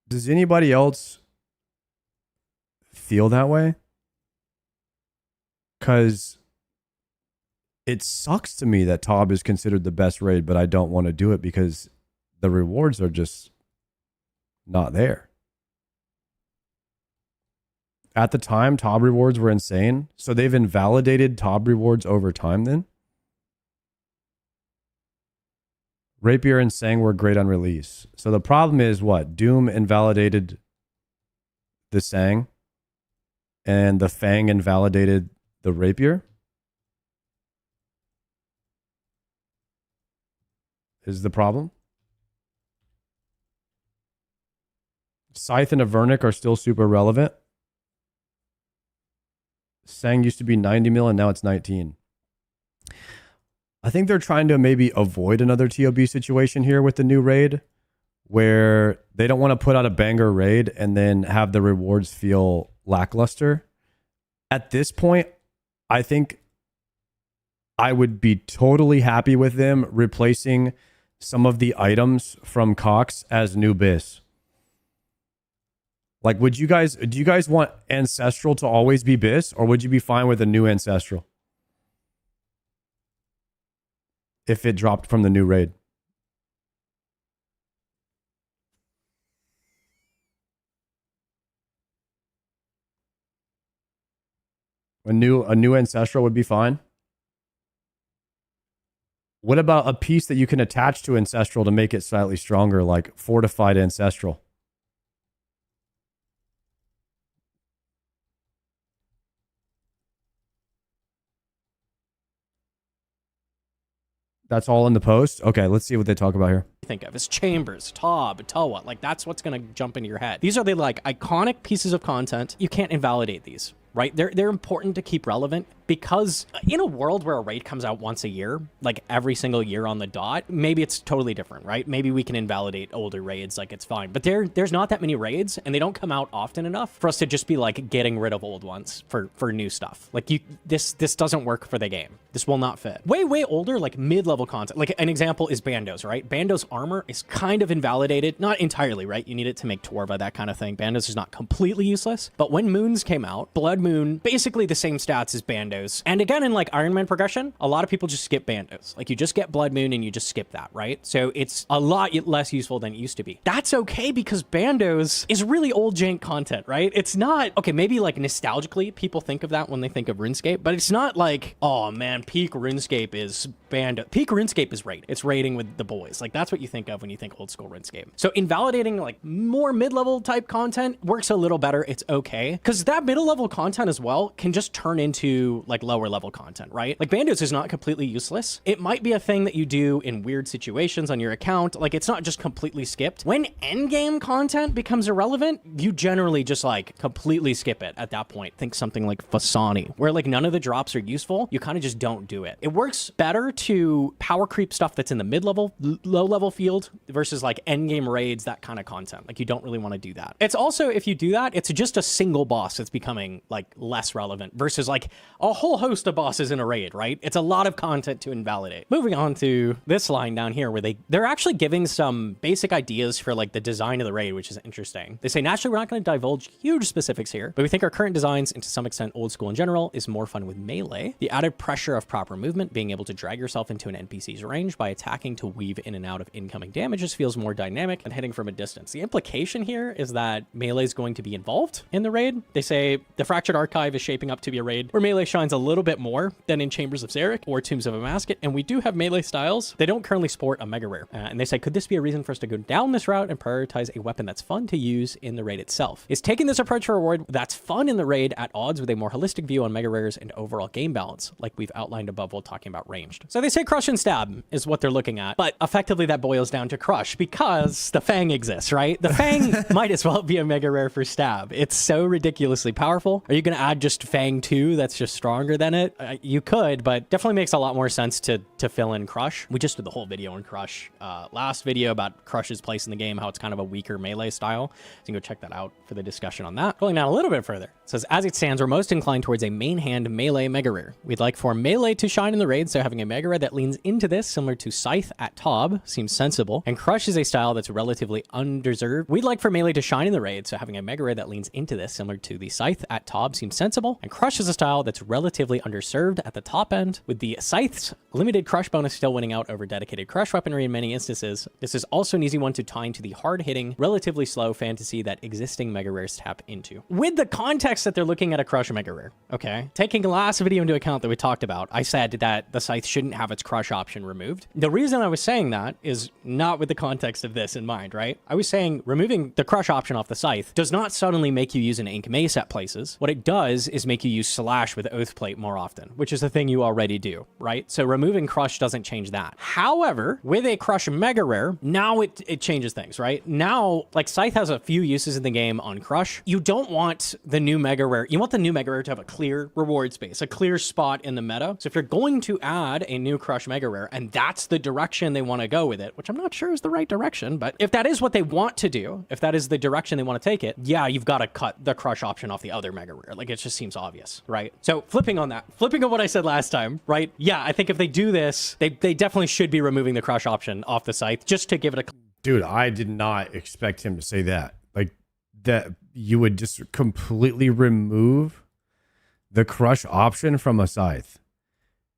Does anybody else feel that way? Because it sucks to me that Tob is considered the best raid, but I don't want to do it because the rewards are just not there. At the time, Tob rewards were insane. So they've invalidated Tob rewards over time then? Rapier and Sang were great on release. So the problem is what? Doom invalidated the Sang and the Fang invalidated the Rapier? Is the problem? Scythe and Avernic are still super relevant. Sang used to be 90 mil and now it's 19. I think they're trying to maybe avoid another TOB situation here with the new raid where they don't want to put out a banger raid and then have the rewards feel lackluster. At this point, I think I would be totally happy with them replacing some of the items from Cox as new BIS. Like, do you guys want Ancestral to always be BIS, or would you be fine with a new Ancestral if it dropped from the new raid? A new Ancestral would be fine. What about a piece that you can attach to Ancestral to make it slightly stronger, like Fortified Ancestral? That's all in the post? Okay, let's see what they talk about here. Think of is Chambers, Tob, Tawa. Like, that's what's going to jump into your head. These are the like iconic pieces of content. You can't invalidate these, right? They're important to keep relevant, because in a world where a raid comes out once a year, like every single year on the dot, maybe it's totally different, right? Maybe we can invalidate older raids, like it's fine. But there's not that many raids, and they don't come out often enough for us to just be like getting rid of old ones for new stuff. Like this doesn't work for the game. This will not fit. Way older, like mid-level content. Like an example is Bandos, right? Bandos armor is kind of invalidated, not entirely, right? You need it to make Torva, that kind of thing. Bandos is not completely useless, but when Moons came out, Blood Moon, basically the same stats as Bandos. And again, in like Iron Man progression, a lot of people just skip Bandos. Like you just get Blood Moon and you just skip that, right? So it's a lot less useful than it used to be. That's okay, because Bandos is really old jank content, right? It's not, okay, maybe like nostalgically, people think of that when they think of RuneScape, but it's not like, oh man, peak RuneScape is Bandos. Peak RuneScape is raid. It's raiding with the boys. Like that's what you think of when you think old school RuneScape. So invalidating like more mid-level type content works a little better. It's okay. Because that middle level content as well can just turn into like lower level content, right? Like Bandos is not completely useless. It might be a thing that you do in weird situations on your account. Like it's not just completely skipped. When endgame content becomes irrelevant, you generally just like completely skip it at that point. Think something like Fasani, where like none of the drops are useful. You kind of just don't do it. It works better to power creep stuff that's in the mid-level, low-level field versus like endgame raids, that kind of content. Like you don't really want to do that. It's also, if you do that, it's just a single boss that's becoming like less relevant versus like a whole host of bosses in a raid, right? It's a lot of content to invalidate. Moving on to this line down here where they're actually giving some basic ideas for like the design of the raid, which is interesting. They say, naturally, we're not going to divulge huge specifics here, but we think our current designs, and to some extent old school in general, is more fun with melee. The added pressure of proper movement, being able to drag yourself into an NPC's range by attacking to weave in and out of incoming damages, feels more dynamic than hitting from a distance. The implication here is that melee is going to be involved in the raid. They say the Fractured Archive is shaping up to be a raid where melee shines a little bit more than in Chambers of Xeric or Tombs of Amasket, and we do have melee styles. They don't currently sport a mega rare. And they say, could this be a reason for us to go down this route and prioritize a weapon that's fun to use in the raid itself? Is taking this approach for reward that's fun in the raid at odds with a more holistic view on mega rares and overall game balance, like we've outlined above while talking about ranged. So they say crush and stab is what they're looking at, but effectively that boils down to crush because the Fang exists, right? The Fang might as well be a mega rare for stab. It's so ridiculously powerful. Are you going to add just Fang 2 that's just stronger than it? You could, but definitely makes a lot more sense to fill in crush. We just did the whole video on crush. Last video about crush's place in the game, how it's kind of a weaker melee style. So you can go check that out for the discussion on that. Going down a little bit further. It says, as it stands, we're most inclined towards a main hand melee mega rare. We'd like for melee to shine in the raid, so having a mega rare that leans into this, similar to Scythe at Tob, seems sensible. And crush is a style that's relatively undeserved. We'd like for melee to shine in the raid, so having a mega rare that leans into this, similar to the Scythe at Tob, seems sensible. And crush is a style that's relatively underserved at the top end, with the Scythe's limited crush bonus still winning out over dedicated crush weaponry in many instances. This is also an easy one to tie into the hard-hitting, relatively slow fantasy that existing mega rares tap into. With the context that they're looking at a crush mega rare, okay? Taking the last video into account that we talked about, I said that the Scythe shouldn't have its crush option removed. The reason I was saying that is not with the context of this in mind, right? I was saying removing the crush option off the Scythe does not suddenly make you use an Ink Mace at places. What it does is make you use Slash with Oathplate more often, which is a thing you already do, right? So removing crush doesn't change that. However, with a crush mega rare, now it changes things, right? Now, like Scythe has a few uses in the game on crush. You don't want the new mega rare. You want the new mega rare to have a clear reward space, a clear spot in the meta. So if you're going to add a new crush mega rare, and that's the direction they want to go with it, which I'm not sure is the right direction, but if that is what they want to do, if that is the direction they want to take it, yeah, you've got to cut the crush option off the other mega rare. Like it just seems obvious, right? So flipping on what I said last time, right? Yeah, I think if they do this, they definitely should be removing the crush option off the Scythe just to give it a... Dude, I did not expect him to say that. Like, that you would just completely remove the crush option from a Scythe.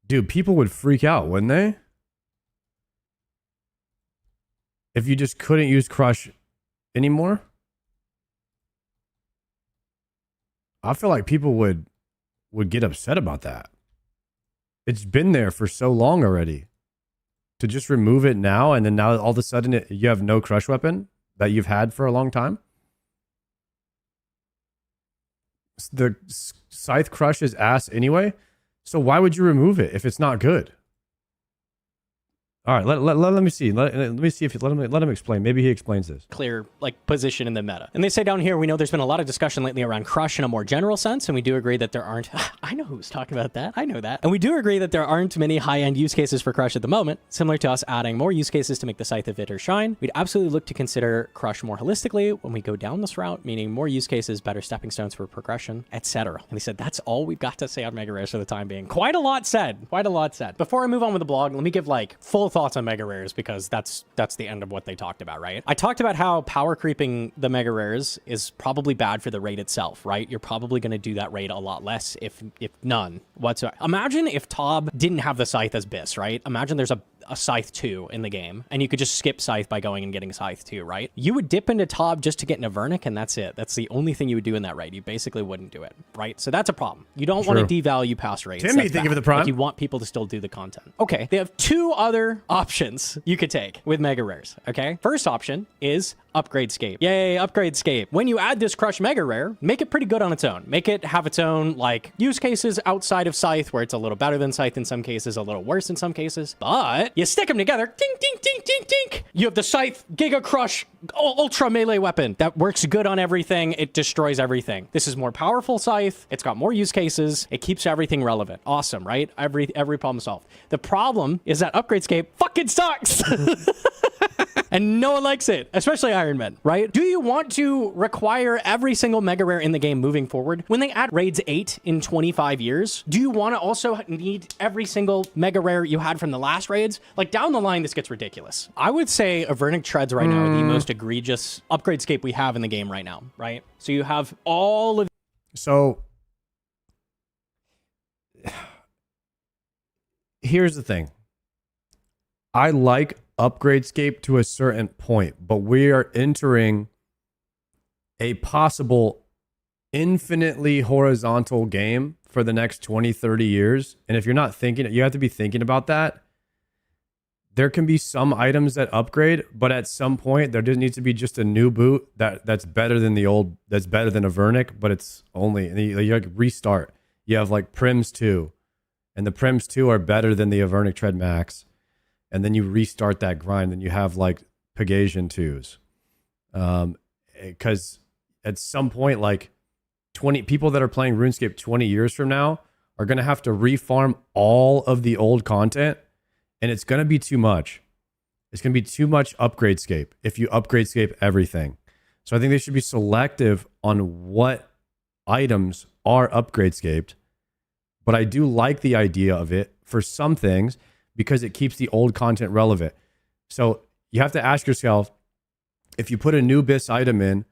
Dude, people would freak out, wouldn't they? If you just couldn't use crush anymore? I feel like people would get upset about that. It's been there for so long already. To just remove it now, and then now all of a sudden you have no crush weapon that you've had for a long time. The Scythe crush is ass anyway, so why would you remove it if it's not good? All right, let me see. Let me see if let him explain. Maybe he explains this. Clear like position in the meta. And they say down here, we know there's been a lot of discussion lately around Crush in a more general sense, and we do agree that there aren't. I know who was talking about that. I know that. And we do agree that there aren't many high-end use cases for Crush at the moment. Similar to us adding more use cases to make the Scythe of It or shine, we'd absolutely look to consider Crush more holistically when we go down this route, meaning more use cases, better stepping stones for progression, etc. And they said that's all we've got to say on Mega Rares for the time being. Quite a lot said. Quite a lot said. Before I move on with the blog, let me give like full thoughts on Mega Rares, because that's the end of what they talked about, right? I talked about how power creeping the Mega Rares is probably bad for the raid itself, right? You're probably going to do that raid a lot less, if none whatsoever. Imagine if Tob didn't have the Scythe as Biss, right? Imagine there's a Scythe 2 in the game, and you could just skip Scythe by going and getting Scythe 2, right? You would dip into Tob just to get Navernic, and that's it. That's the only thing you would do in that raid. You basically wouldn't do it, right? So that's a problem. You don't want to devalue past raids. Timmy, thank you for the prime. Like, you want people to still do the content. Okay, they have two other options you could take with Mega Rares, okay? First option is Upgradescape. Yay, Upgradescape. When you add this Crush Mega Rare, make it pretty good on its own. Make it have its own, like, use cases outside of Scythe, where it's a little better than Scythe in some cases, a little worse in some cases, but you stick them together, ding, ding, ding, ding, ding. You have the Scythe Giga Crush Ultra Melee weapon that works good on everything. It destroys everything. This is more powerful Scythe. It's got more use cases. It keeps everything relevant. Awesome, right? Every problem solved. The problem is that Upgradescape fucking sucks. And no one likes it, especially Iron Men, right? Do you want to require every single Mega Rare in the game moving forward? When they add Raids 8 in 25 years, do you want to also need every single Mega Rare you had from the last raids? Like, down the line, this gets ridiculous. I would say Avernic Treads right now are the most egregious Upgradescape we have in the game right now, right? So you have all of... So, here's the thing. I like Upgradescape to a certain point, but we are entering a possible infinitely horizontal game for the next 20, 30 years. And if you're not thinking, you have to be thinking about that. There can be some items that upgrade, but at some point there just needs to be just a new boot that's better than the old, that's better than Avernic, but it's only, and you like restart. You have like Prims 2, and the Prims 2 are better than the Avernic Tread Max. And then you restart that grind, and you have like Pegasian 2s. Because at some point, like 20 people that are playing RuneScape 20 years from now are going to have to refarm all of the old content, and it's going to be too much. It's going to be too much Upgradescape if you Upgradescape everything. So I think they should be selective on what items are Upgradescaped. But I do like the idea of it for some things, because it keeps the old content relevant. So you have to ask yourself, if you put a new Biss item in,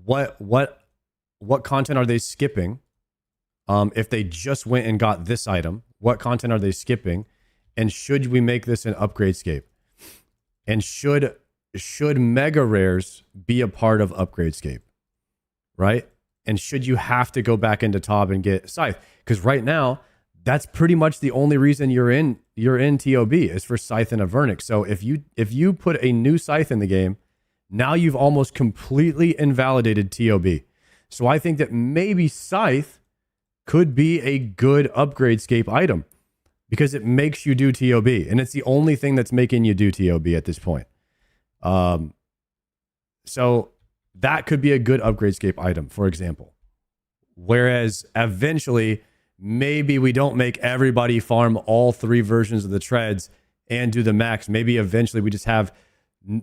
what content are they skipping? If they just went and got this item, what content are they skipping? And should we make this an Upgradescape? And should Mega Rares be a part of Upgradescape? Right? And should you have to go back into Tob and get Scythe? Because right now, that's pretty much the only reason you're in TOB is for Scythe and Avernic. So if you put a new Scythe in the game, now you've almost completely invalidated TOB. So I think that maybe Scythe could be a good Upgradescape item because it makes you do TOB, and it's the only thing that's making you do TOB at this point. So that could be a good Upgradescape item, for example. Whereas eventually, maybe we don't make everybody farm all 3 versions of the treads and do the max. Maybe eventually we just have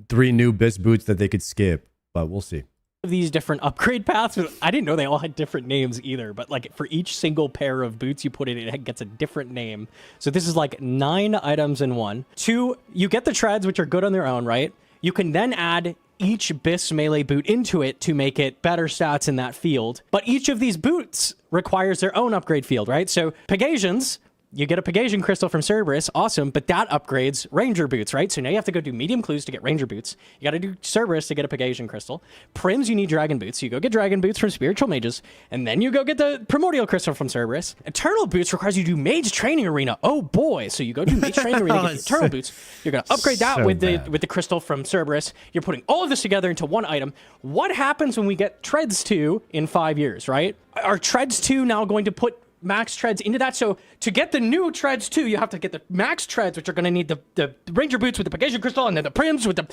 3 new Biss boots that they could skip, but we'll see. These different upgrade paths, I didn't know they all had different names either, but like for each single pair of boots you put in, it gets a different name. So this is like 9 items in one. 2, you get the treads, which are good on their own, right? You can then add each Biss melee boot into it to make it better stats in that field. But each of these boots requires their own upgrade field, right? So Pegasians, you get a Pegasian crystal from Cerberus, awesome, but that upgrades Ranger boots, right? So now you have to go do medium clues to get Ranger boots. You got to do Cerberus to get a Pegasian crystal. Prims, you need Dragon boots. So you go get Dragon boots from Spiritual Mages, and then you go get the Primordial crystal from Cerberus. Eternal boots requires you to do Mage Training Arena. Oh boy! So you go do Mage Training Arena, get Eternal boots. You're gonna upgrade that with the crystal from Cerberus. You're putting all of this together into one item. What happens when we get Treads 2 in 5 years, right? Are Treads 2 now going to put max treads into that. So to get the new treads too, you have to get the max treads, which are going to need the Ranger boots with the Pegation Crystal, and then the Prims with the...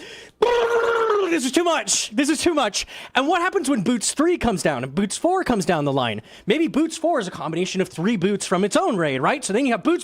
This is too much. This is too much. And what happens when Boots 3 comes down and Boots 4 comes down the line? Maybe Boots 4 is a combination of 3 boots from its own raid, right? So then you have boots.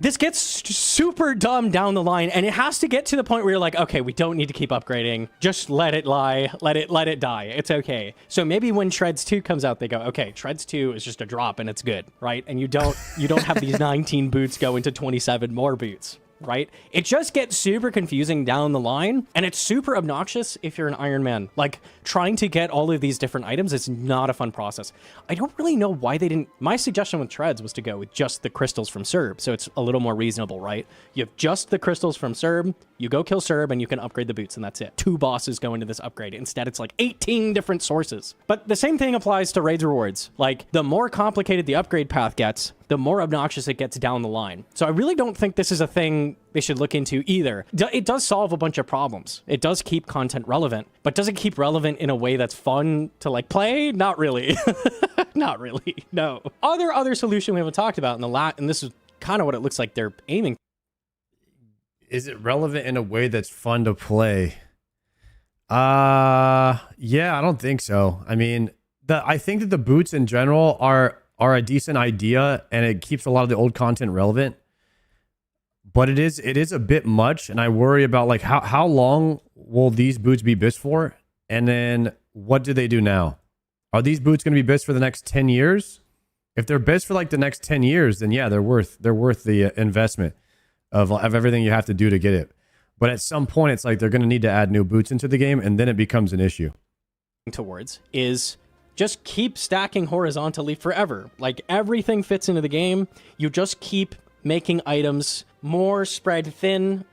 This gets super dumb down the line, and it has to get to the point where you're like, okay, we don't need to keep upgrading. Just let it lie. Let it die. It's okay. So maybe when Treads 2 comes out, they go, okay, Treads 2 is just a drop and it's good, right? And you don't have these 19 boots go into 27 more boots. Right? It just gets super confusing down the line, and it's super obnoxious if you're an Iron Man. Like, trying to get all of these different items is not a fun process. I don't really know why they didn't... My suggestion with Treads was to go with just the crystals from Serb, so it's a little more reasonable, right? You have just the crystals from Serb, you go kill Serb, and you can upgrade the boots, and that's it. 2 bosses go into this upgrade. Instead, it's like 18 different sources. But the same thing applies to raids rewards. Like, the more complicated the upgrade path gets, the more obnoxious it gets down the line. So I really don't think this is a thing they should look into either. It does solve a bunch of problems. It does keep content relevant, but does it keep relevant in a way that's fun to like play? Not really. Not really, no. Other solution we haven't talked about in the and this is kind of what it looks like they're aiming. Is it relevant in a way that's fun to play? Yeah, I don't think so. I mean, I think that the boots in general are a decent idea, and it keeps a lot of the old content relevant. But it is a bit much, and I worry about like how long will these boots be bits for, and then what do they do now? Are these boots going to be bits for the next 10 years? If they're bits for like the next 10 years, then yeah, they're worth the investment of everything you have to do to get it. But at some point, it's like they're going to need to add new boots into the game, and then it becomes an issue. Towards is just keep stacking horizontally forever. Like, everything fits into the game. You just keep making items more spread thinner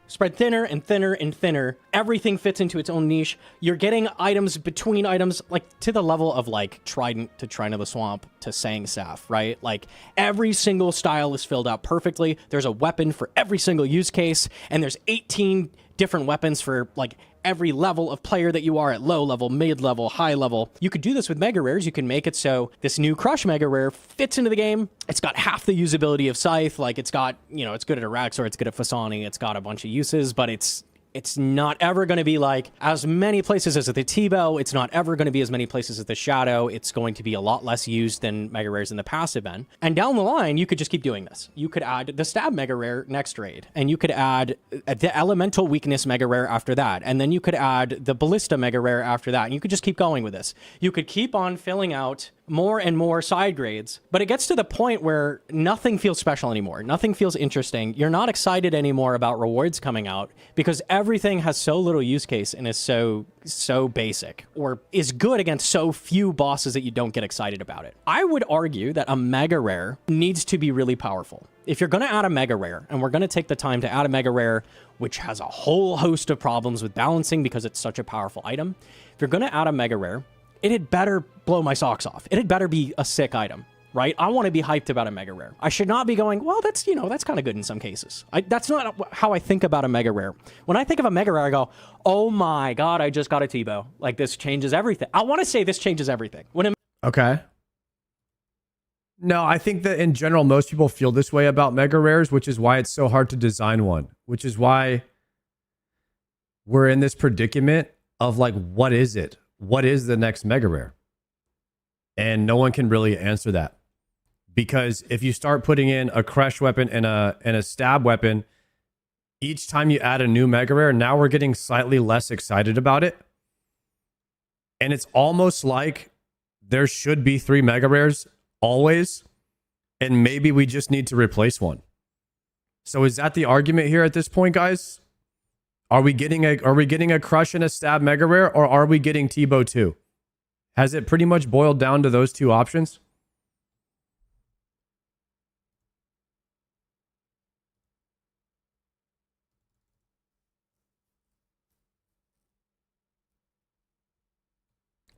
and thinner and thinner. Everything fits into its own niche. You're getting items between items, like to the level of like Trident to Shrine of the Swamp to Sang Staff, right? Like, every single style is filled out perfectly. There's a weapon for every single use case, and there's 18 different weapons for like every level of player that you are at: low level, mid level, high level. You could do this with mega rares. You can make it so this new Crush mega rare fits into the game. It's got half the usability of Scythe. Like, it's got, you know, it's good at Araxor, it's good at Fasani, it's got a bunch of uses, but it's not ever going to be like as many places as the T-Bow. It's not ever going to be as many places as the Shadow. It's going to be a lot less used than Mega Rares in the past have been. And down the line, you could just keep doing this. You could add the Stab Mega Rare next raid, and you could add the Elemental Weakness Mega Rare after that, and then you could add the Ballista Mega Rare after that, and you could just keep going with this. You could keep on filling out more and more side grades, but it gets to the point where nothing feels special anymore. Nothing feels interesting. You're not excited anymore about rewards coming out because everything has so little use case and is so basic, or is good against so few bosses that you don't get excited about it. I would argue that a mega rare needs to be really powerful. If you're going to add a mega rare, and we're going to take the time to add a mega rare, which has a whole host of problems with balancing because it's such a powerful item, if you're going to add a mega rare, it had better blow my socks off. It had better be a sick item, right? I want to be hyped about a mega rare. I should not be going, well, that's, you know, that's kind of good in some cases. That's not how I think about a mega rare. When I think of a mega rare, I go, oh my God, I just got a T-Bow. Like, this changes everything. I want to say this changes everything. Okay. No, I think that in general, most people feel this way about mega rares, which is why it's so hard to design one, which is why we're in this predicament of like, what is it? What is the next mega rare? And no one can really answer that, because if you start putting in a crush weapon and a stab weapon, each time you add a new mega rare, now we're getting slightly less excited about it. And it's almost like there should be 3 mega rares always, and maybe we just need to replace one. So is that the argument here at this point, guys? Are we getting a crush and a stab mega rare, or are we getting T-Bow 2? Has it pretty much boiled down to those 2 options?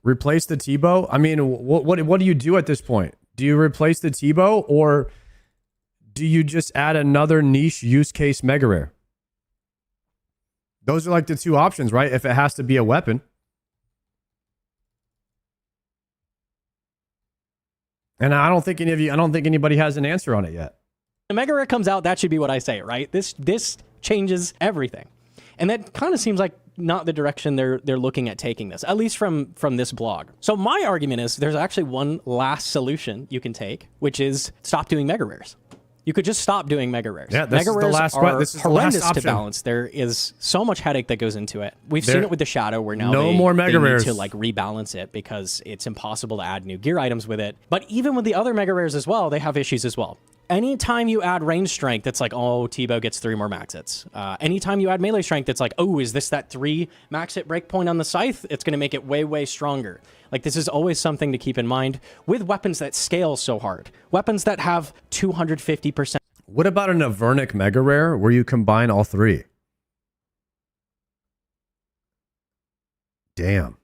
Replace the T-Bow? I mean, what do you do at this point? Do you replace the T-Bow, or do you just add another niche use case mega rare? Those are like the 2 options, right? If it has to be a weapon. And I don't think anybody has an answer on it yet. The Mega Rare comes out, that should be what I say, right? This changes everything. And that kind of seems like not the direction they're looking at taking this, at least from this blog. So my argument is there's actually one last solution you can take, which is stop doing Mega Rares. You could just stop doing Mega Rares. Yeah, this Mega is the Rares last are one. This is the last horrendous to option. balance. There is so much headache that goes into it. We've seen it with the Shadow, where now no they more Mega need Rares to like rebalance it because it's impossible to add new gear items with it. But even with the other Mega Rares as well, they have issues as well. Anytime you add range strength, it's like, oh, T-Bow gets 3 more max hits. Anytime you add melee strength, it's like, oh, is this that 3 max hit breakpoint on the Scythe? It's going to make it way, way stronger. Like, this is always something to keep in mind with weapons that scale so hard. Weapons that have 250%. What about an Avernic Mega Rare where you combine all 3? Damn.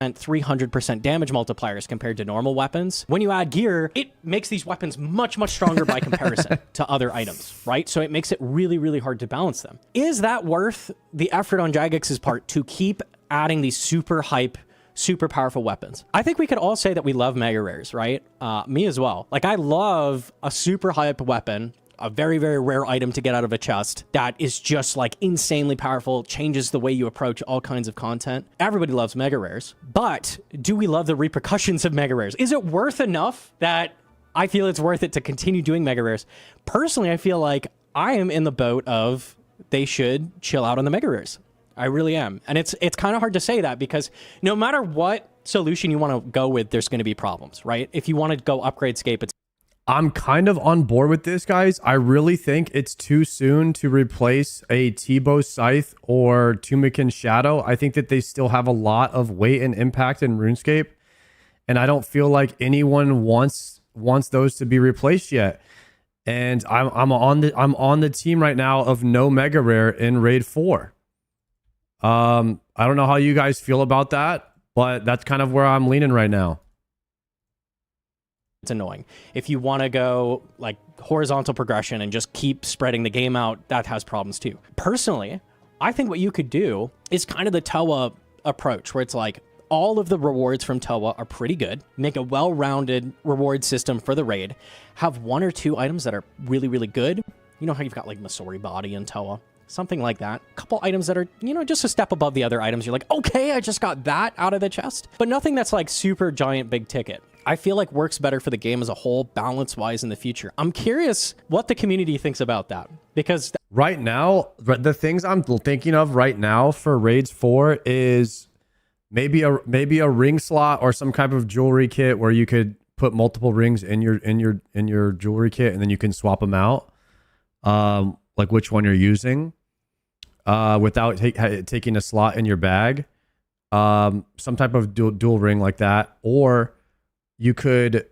And 300% damage multipliers compared to normal weapons. When you add gear, it makes these weapons much, much stronger by comparison to other items, right? So it makes it really, really hard to balance them. Is that worth the effort on Jagex's part to keep adding these super hype, super powerful weapons? I think we could all say that we love Mega Rares, right? Me as well. Like, I love a super hype weapon, a very, very rare item to get out of a chest that is just like insanely powerful, changes the way you approach all kinds of content. Everybody loves Mega Rares, but do we love the repercussions of Mega Rares? Is it worth enough that I feel it's worth it to continue doing Mega Rares? Personally, I feel like I am in the boat of they should chill out on the Mega Rares. I really am. And it's kind of hard to say that because no matter what solution you want to go with, there's going to be problems, right? If you want to go upgrade scape, I'm kind of on board with this, guys. I really think it's too soon to replace a T-Bow Scythe or Tumikin Shadow. I think that they still have a lot of weight and impact in RuneScape, and I don't feel like anyone wants those to be replaced yet. And I'm on the team right now of no Mega Rare in Raid 4. I don't know how you guys feel about that, but that's kind of where I'm leaning right now. it's annoying. If you want to go like horizontal progression and just keep spreading the game out, that has problems too. Personally, I think what you could do is kind of the Toa approach, where it's like all of the rewards from Toa are pretty good. Make a well-rounded reward system for the raid. Have one or two items that are really, really good. You know how you've got like Masori Body and Toa? Something like that. A couple items that are, you know, just a step above the other items. You're like, okay, I just got that out of the chest. But nothing that's like super giant big ticket. I feel like works better for the game as a whole, balance-wise in the future. I'm curious what the community thinks about that. Because right now, the things I'm thinking of right now for Raids 4 is maybe a ring slot or some type of jewelry kit where you could put multiple rings in your jewelry kit and then you can swap them out, like which one you're using, without taking a slot in your bag. Some type of dual ring like that, or you could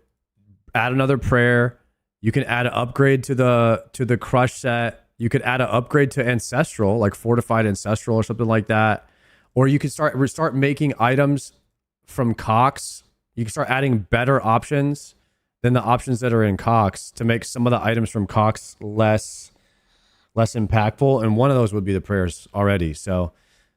add another prayer. You can add an upgrade to the crush set. You could add an upgrade to ancestral, like fortified ancestral or something like that. Or you could start making items from Cox. You can start adding better options than the options that are in Cox to make some of the items from Cox less impactful. And one of those would be the prayers already. So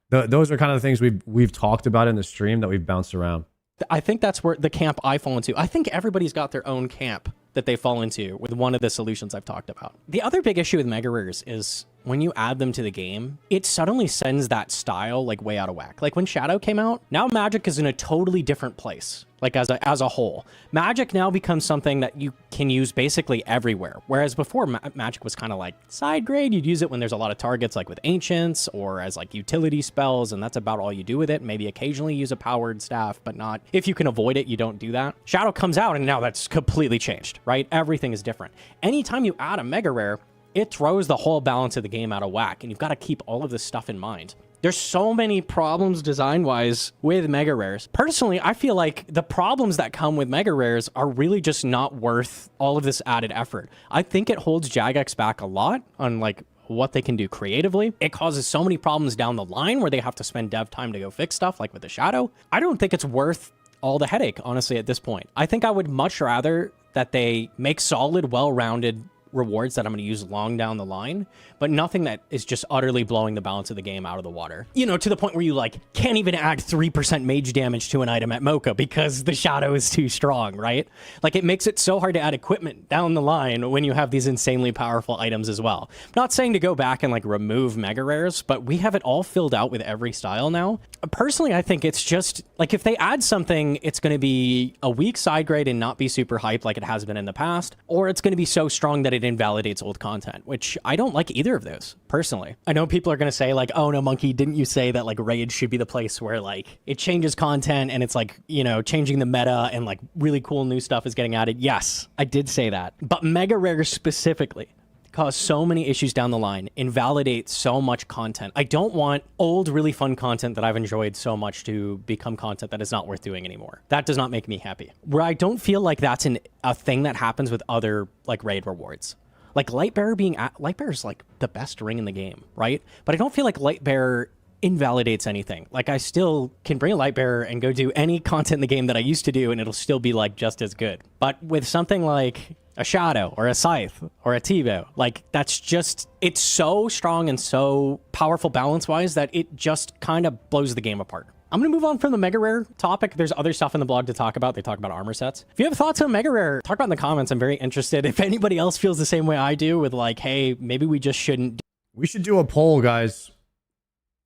those are kind of the things we've talked about in the stream that we've bounced around. I think that's where the camp I fall into. I think everybody's got their own camp that they fall into with one of the solutions I've talked about. The other big issue with Mega Rares is when you add them to the game, it suddenly sends that style like way out of whack. Like when Shadow came out, now Magic is in a totally different place. Like as a whole, Magic now becomes something that you can use basically everywhere. Whereas before, Magic was kind of like side grade. You'd use it when there's a lot of targets, like with Ancients or as like utility spells, and that's about all you do with it. Maybe occasionally use a powered staff, but not if you can avoid it, you don't do that. Shadow comes out, and now that's completely changed, right? Everything is different. Anytime you add a Mega Rare, it throws the whole balance of the game out of whack, and you've got to keep all of this stuff in mind. There's so many problems design-wise with Mega Rares. Personally, I feel like the problems that come with Mega Rares are really just not worth all of this added effort. I think it holds Jagex back a lot on like what they can do creatively. It causes so many problems down the line where they have to spend dev time to go fix stuff like with the Shadow. I don't think it's worth all the headache, honestly, at this point. I think I would much rather that they make solid, well-rounded rewards that I'm going to use long down the line, but nothing that is just utterly blowing the balance of the game out of the water. You know, to the point where you like can't even add 3% mage damage to an item at Mocha because the shadow is too strong, right? Like it makes it so hard to add equipment down the line when you have these insanely powerful items as well. Not saying to go back and like remove mega rares, but we have it all filled out with every style now. Personally, I think it's just like if they add something, it's going to be a weak side grade and not be super hyped like it has been in the past, or it's going to be so strong that it invalidates old content, which I don't like either of those personally. I know people are going to say like, oh no, Monkey, didn't you say that like Raid should be the place where like it changes content and it's like, you know, changing the meta and like really cool new stuff is getting added? Yes, I did say that. But mega rares specifically cause so many issues down the line, invalidate so much content. I don't want old, really fun content that I've enjoyed so much to become content that is not worth doing anymore. That does not make me happy. Where I don't feel like that's a thing that happens with other like raid rewards. Like Lightbearer is like the best ring in the game, right? But I don't feel like Lightbearer invalidates anything. Like I still can bring a Lightbearer and go do any content in the game that I used to do and it'll still be like just as good. But with something like a Shadow or a Scythe or a Tivo, like that's just, it's so strong and so powerful balance-wise that it just kind of blows the game apart. I'm going to move on from the Mega Rare topic. There's other stuff in the blog to talk about. They talk about armor sets. If you have thoughts on Mega Rare, talk about in the comments. I'm very interested. If anybody else feels the same way I do with like, hey, maybe we just shouldn't. We should do a poll, guys.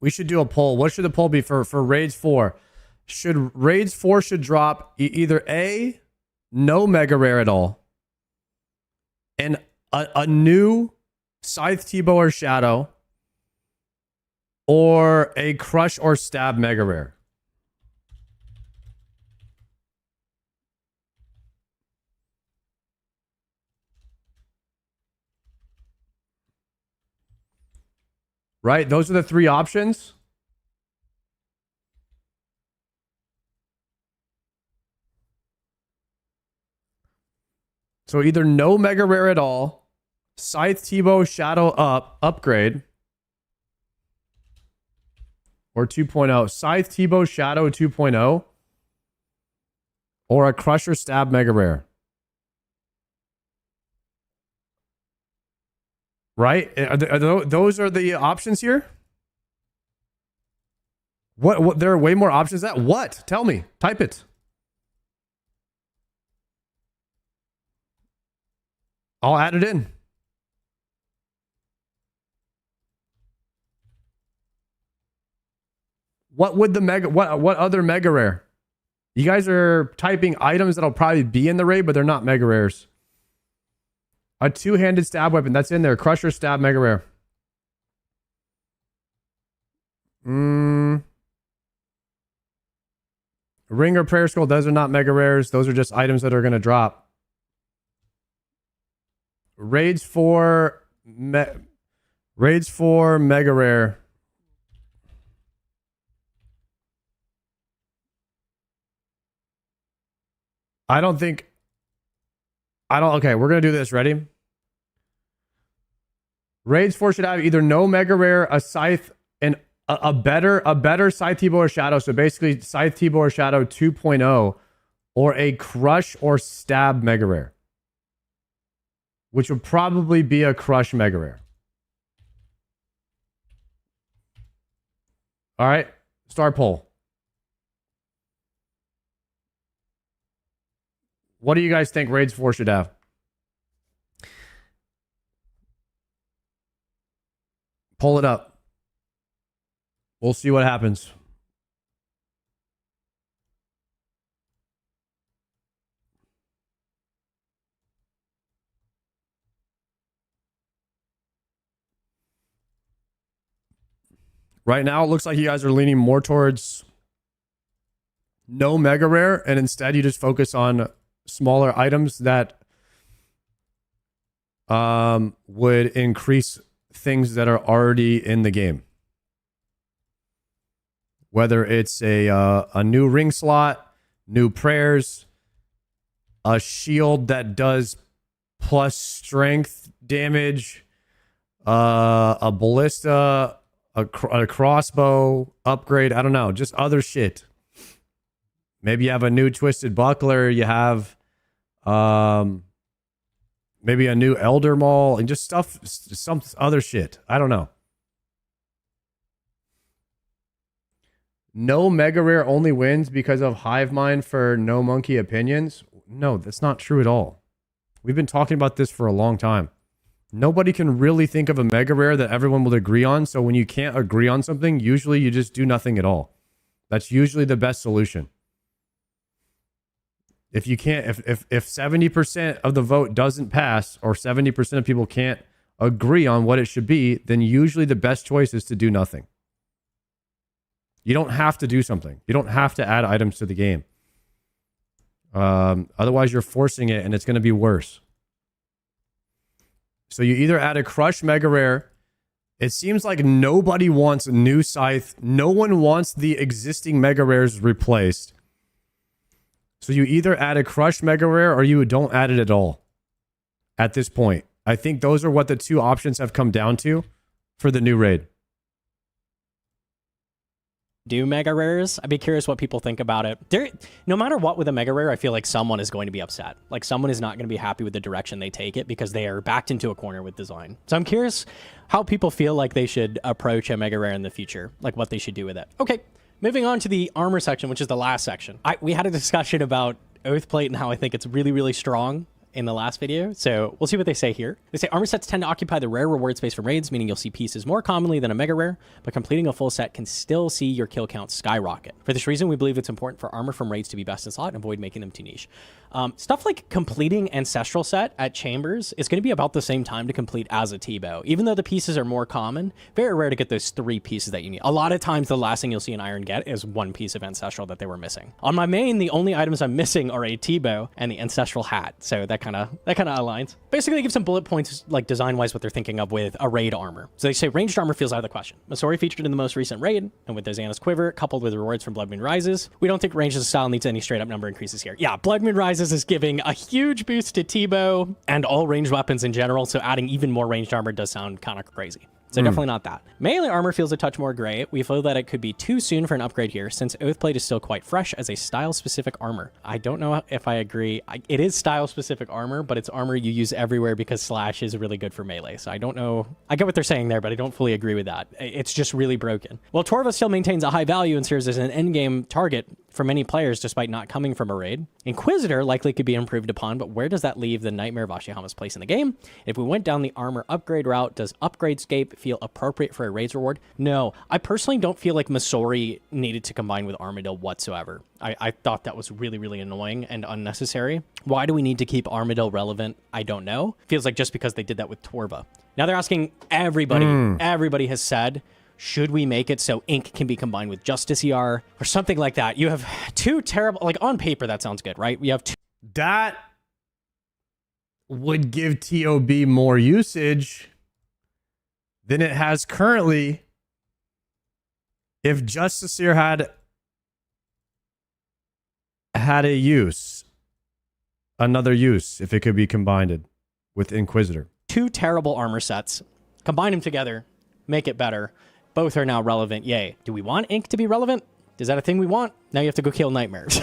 We should do a poll. What should the poll be for Raids 4? Should Raids 4 should drop either A, no Mega Rare at all, and a new Scythe, T-Bow, or Shadow, or a Crush or Stab Mega Rare? Right? Those are the three options. So either no Mega Rare at all, Scythe, T-Bow, Shadow upgrade, or 2.0. Scythe, T-Bow, Shadow 2.0, or a Crush or Stab Mega Rare. Right? Those are the options here? What? There are way more options than that? What? Tell me. Type it. I'll add it in. What would the what other Mega Rare? You guys are typing items that'll probably be in the raid, but they're not Mega Rares. A two-handed stab weapon. That's in there. Crusher Stab Mega Rare. Ring or Prayer Scroll. Those are not Mega Rares. Those are just items that are going to drop. Raids 4 Mega Rare. Okay, we're going to do this. Ready? Raids 4 should have either no Mega Rare, a Scythe, and a better Scythe, T-Bow, or Shadow. So basically Scythe, T-Bow, or Shadow 2.0, or a Crush or Stab Mega Rare, which would probably be a Crush Mega Rare. All right, start poll. What do you guys think Raids 4 should have? Pull it up. We'll see what happens. Right now, it looks like you guys are leaning more towards no Mega Rare, and instead you just focus on smaller items that would increase things that are already in the game. Whether it's a new ring slot, new prayers, a shield that does plus strength damage, a ballista, a crossbow upgrade. I don't know, just other shit. Maybe you have a new twisted buckler. You have, Maybe a new Elder Maul and just stuff, some other shit. I don't know. No Mega Rare only wins because of Hive Mind for No Monkey opinions. No, that's not true at all. We've been talking about this for a long time. Nobody can really think of a Mega Rare that everyone will agree on. So when you can't agree on something, usually you just do nothing at all. That's usually the best solution. If you can't, if 70% of the vote doesn't pass or 70% of people can't agree on what it should be, then usually the best choice is to do nothing. You don't have to do something. You don't have to add items to the game. Otherwise, you're forcing it and it's going to be worse. So you either add a Crush Mega Rare. It seems like nobody wants a new Scythe. No one wants the existing Mega Rares replaced. So you either add a Crush Mega Rare or you don't add it at all. At this point, I think those are what the two options have come down to for the new raid. Do Mega Rares. I'd be curious what people think about it. No matter what with a Mega Rare, I feel like someone is going to be upset. Like someone is not going to be happy with the direction they take it because they are backed into a corner with design. So I'm curious how people feel like they should approach a Mega Rare in the future, like what they should do with it. Okay, moving on to the armor section, which is the last section. We had a discussion about Oathplate and how I think it's really, really strong in the last video, so we'll see what they say here. They say armor sets tend to occupy the rare reward space from raids, meaning you'll see pieces more commonly than a Mega Rare, but completing a full set can still see your kill count skyrocket. For this reason, we believe it's important for armor from raids to be best in slot and avoid making them too niche. Stuff like completing Ancestral set at Chambers is going to be about the same time to complete as a T-Bow. Even though the pieces are more common, very rare to get those 3 pieces that you need. A lot of times, the last thing you'll see an Iron get is 1 piece of Ancestral that they were missing. On my main, the only items I'm missing are a T-Bow and the Ancestral hat, so that kind of aligns. Basically, they give some bullet points, like design-wise, what they're thinking of with a raid armor. So they say ranged armor feels out of the question. Masori featured in the most recent raid, and with Dozana's Quiver, coupled with rewards from Blood Moon Rises, we don't think ranged as a style needs any straight-up number increases here. Yeah, Blood Moon Rises is giving a huge boost to T-Bow and all ranged weapons in general, so adding even more ranged armor does sound kind of crazy. So definitely not that. Melee armor feels a touch more gray. We feel that it could be too soon for an upgrade here, since Oathplate is still quite fresh as a style-specific armor. I don't know if I agree. It is style-specific armor, but it's armor you use everywhere because Slash is really good for melee. So I don't know. I get what they're saying there, but I don't fully agree with that. It's just really broken. Well, Torva still maintains a high value and serves as an endgame target for many players despite not coming from a raid. Inquisitor likely could be improved upon, but where does that leave the Nightmare of Ashihama's place in the game? If we went down the armor upgrade route, does Upgradescape feel appropriate for a raids reward? No. I personally don't feel like Masori needed to combine with Armadillo whatsoever. I thought that was really, really annoying and unnecessary. Why do we need to keep Armadillo relevant? I don't know. Feels like just because they did that with Torva. Now they're asking everybody. Everybody has said, should we make it so Ink can be combined with Justiciar or something like that? You have 2 terrible, like on paper, that sounds good, right? We have 2. That would give TOB more usage than it has currently. If Justiciar had a use, another use, if it could be combined with Inquisitor. 2 terrible armor sets. Combine them together, make it better. Both are now relevant. Yay. Do we want Ink to be relevant? Is that a thing we want? Now you have to go kill Nightmares.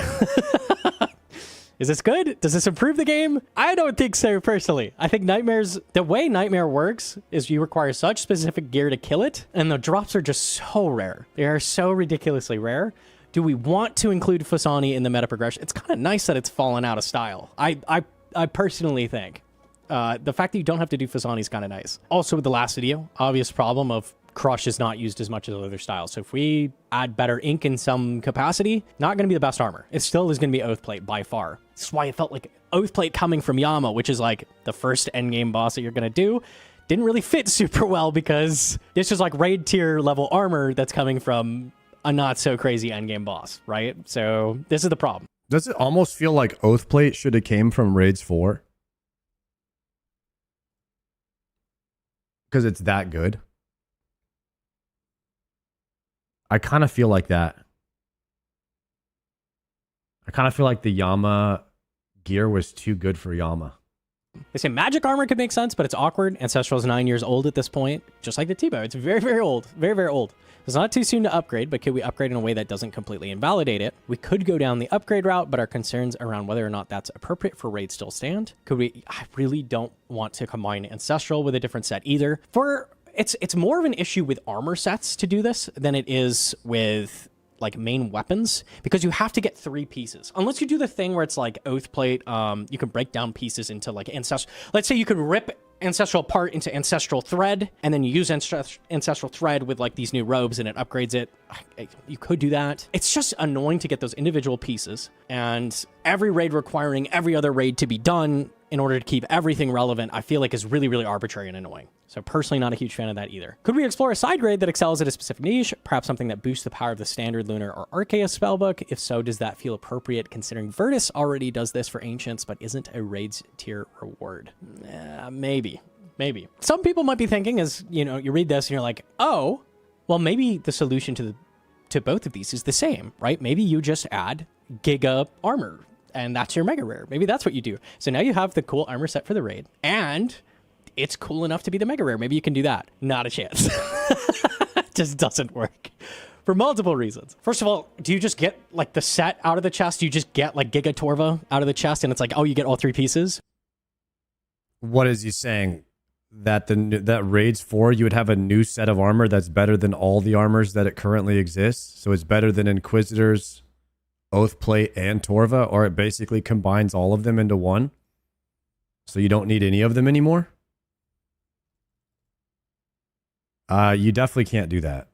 Is this good? Does this improve the game? I don't think so, personally. I think Nightmares, the way Nightmare works is you require such specific gear to kill it, and the drops are just so rare. They are so ridiculously rare. Do we want to include Fasani in the meta progression? It's kind of nice that it's fallen out of style. I personally think. The fact that you don't have to do Fasani is kind of nice. Also, with the last video, obvious problem of Crush is not used as much as other styles. So if we add better ink in some capacity, not going to be the best armor. It still is going to be Oathplate by far. That's why it felt like Oathplate coming from Yama, which is like the first endgame boss that you're going to do, didn't really fit super well because this is like raid tier level armor that's coming from a not so crazy endgame boss, right? So this is the problem. Does it almost feel like Oathplate should have came from Raids 4? Because it's that good. I kind of feel like that. I kind of feel like the Yama gear was too good for Yama. They say magic armor could make sense, but it's awkward. Ancestral is 9 years old at this point, just like the T-bow. It's very, very old. Very, very old. It's not too soon to upgrade, but could we upgrade in a way that doesn't completely invalidate it? We could go down the upgrade route, but our concerns around whether or not that's appropriate for raid still stand. Could we? I really don't want to combine Ancestral with a different set either. It's more of an issue with armor sets to do this than it is with like main weapons, because you have to get 3 pieces. Unless you do the thing where it's like Oath Plate, you can break down pieces into like Ancestral. Let's say you could rip Ancestral apart into Ancestral Thread, and then you use Ancestral Thread with like these new robes and it upgrades it. You could do that. It's just annoying to get those individual pieces, and every raid requiring every other raid to be done in order to keep everything relevant, I feel like is really, really arbitrary and annoying. So personally, not a huge fan of that either. Could we explore a side grade that excels at a specific niche? Perhaps something that boosts the power of the standard Lunar or Arceus spellbook? If so, does that feel appropriate considering Virtus already does this for Ancients, but isn't a raids tier reward? Maybe. Some people might be thinking as, you know, you read this and you're like, oh, well, maybe the solution to both of these is the same, right? Maybe you just add Giga Armor, and that's your mega rare. Maybe that's what you do. So now you have the cool armor set for the raid, and it's cool enough to be the mega rare. Maybe you can do that. Not a chance. It just doesn't work for multiple reasons. First of all, do you just get like the set out of the chest? Do you just get like Giga Torva out of the chest and it's like, oh, you get all 3 pieces? What is he saying? That that raids 4, you would have a new set of armor that's better than all the armors that it currently exists. So it's better than Inquisitors, Oath Plate, and Torva, or it basically combines all of them into one. So you don't need any of them anymore. You definitely can't do that.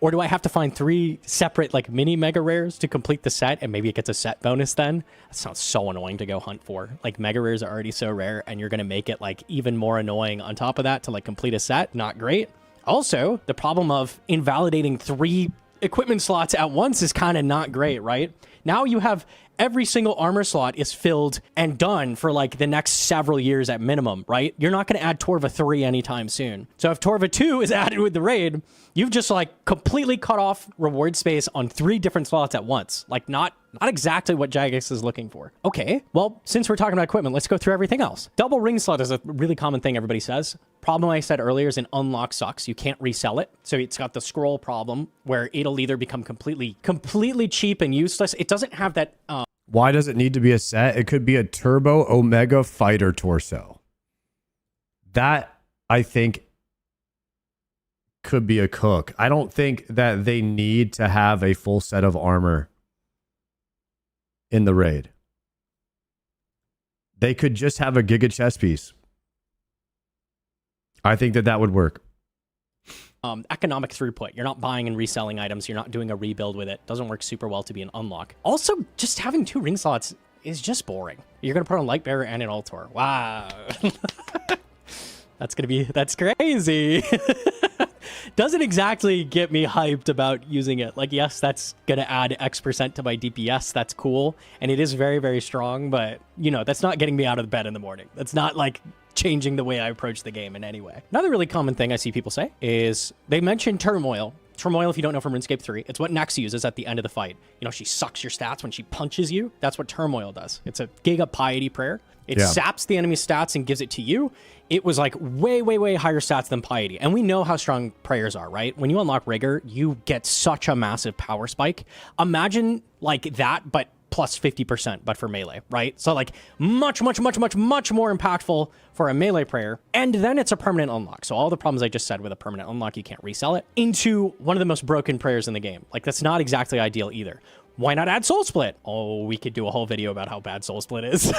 Or do I have to find 3 separate like mini mega rares to complete the set, and maybe it gets a set bonus then? That sounds so annoying to go hunt for. Like mega rares are already so rare, and you're going to make it like even more annoying on top of that to like complete a set. Not great. Also, the problem of invalidating 3 equipment slots at once is kind of not great, right? Now you have every single armor slot is filled and done for like the next several years at minimum, right? You're not going to add Torva 3 anytime soon. So if Torva 2 is added with the raid, you've just like completely cut off reward space on 3 different slots at once. Like not exactly what Jagex is looking for. Okay, well, since we're talking about equipment, let's go through everything else. Double ring slot is a really common thing everybody says. Problem I said earlier is an unlock sucks. You can't resell it. So it's got the scroll problem where it'll either become completely cheap and useless. It doesn't have that... Why does it need to be a set? It could be a Turbo Omega Fighter torso. That, I think, could be a cook. I don't think that they need to have a full set of armor in the raid. They could just have a Giga chest piece. I think that would work. Economic throughput. You're not buying and reselling items. You're not doing a rebuild with it. Doesn't work super well to be an unlock. Also, just having 2 ring slots is just boring. You're going to put on Lightbearer and an Altor. Wow. That's crazy. Doesn't exactly get me hyped about using it. Like, yes, that's going to add X% to my DPS. That's cool. And it is very, very strong. But, you know, that's not getting me out of bed in the morning. That's not like changing the way I approach the game in any way. Another really common thing I see people say is they mention Turmoil. Turmoil, if you don't know from RuneScape 3, it's what Nex uses at the end of the fight. You know, she sucks your stats when she punches you. That's what Turmoil does. It's a Giga Piety prayer. It saps the enemy's stats and gives it to you. It was like way, way, way higher stats than Piety. And we know how strong prayers are, right? When you unlock Rigor, you get such a massive power spike. Imagine like that, but plus 50%, but for melee, right? So like much more impactful for a melee prayer. And then it's a permanent unlock. So all the problems I just said with a permanent unlock, you can't resell it, into one of the most broken prayers in the game. Like that's not exactly ideal either. Why not add Soul Split? Oh, we could do a whole video about how bad Soul Split is.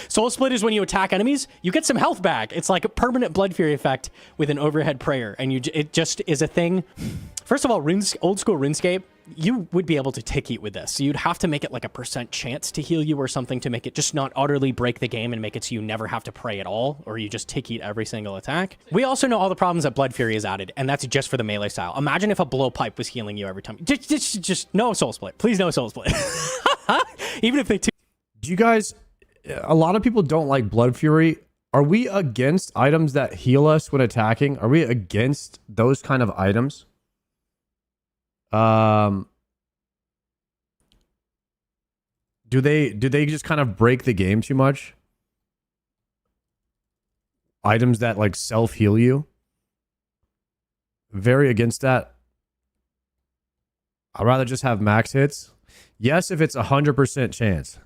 Soul Split is when you attack enemies, you get some health back. It's like a permanent Blood Fury effect with an overhead prayer. And it just is a thing. First of all, old school RuneScape, you would be able to tick heat with this. So you'd have to make it like a % chance to heal you or something to make it just not utterly break the game and make it so you never have to pray at all, or you just tick heat every single attack. We also know all the problems that Blood Fury is added, and that's just for the melee style. Imagine if a blowpipe was healing you every time. Just no Soul Split. Please no Soul Split. Even if they do you guys, a lot of people don't like Blood Fury. Are we against items that heal us when attacking? Are we against those kind of items? Do they just kind of break the game too much? items that like self-heal you. Very against that. I'd rather just have max hits. Yes, if it's 100% chance.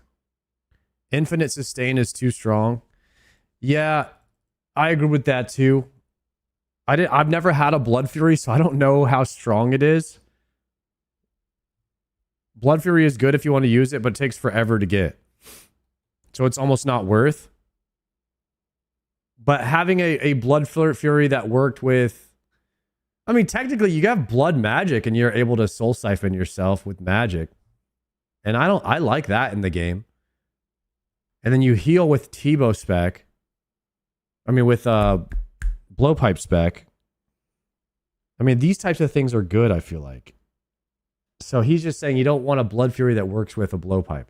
Infinite sustain is too strong. Yeah, I agree with that too. I've never had a Blood Fury, so I don't know how strong it is. Blood Fury is good if you want to use it, but it takes forever to get. So it's almost not worth. But having a Blood Fury that worked with... I mean, technically, you have blood magic and you're able to soul siphon yourself with magic. And I like that in the game. And then you heal with T-bow spec. I mean, with blowpipe spec. I mean, these types of things are good, I feel like. So he's just saying you don't want a Blood Fury that works with a blowpipe.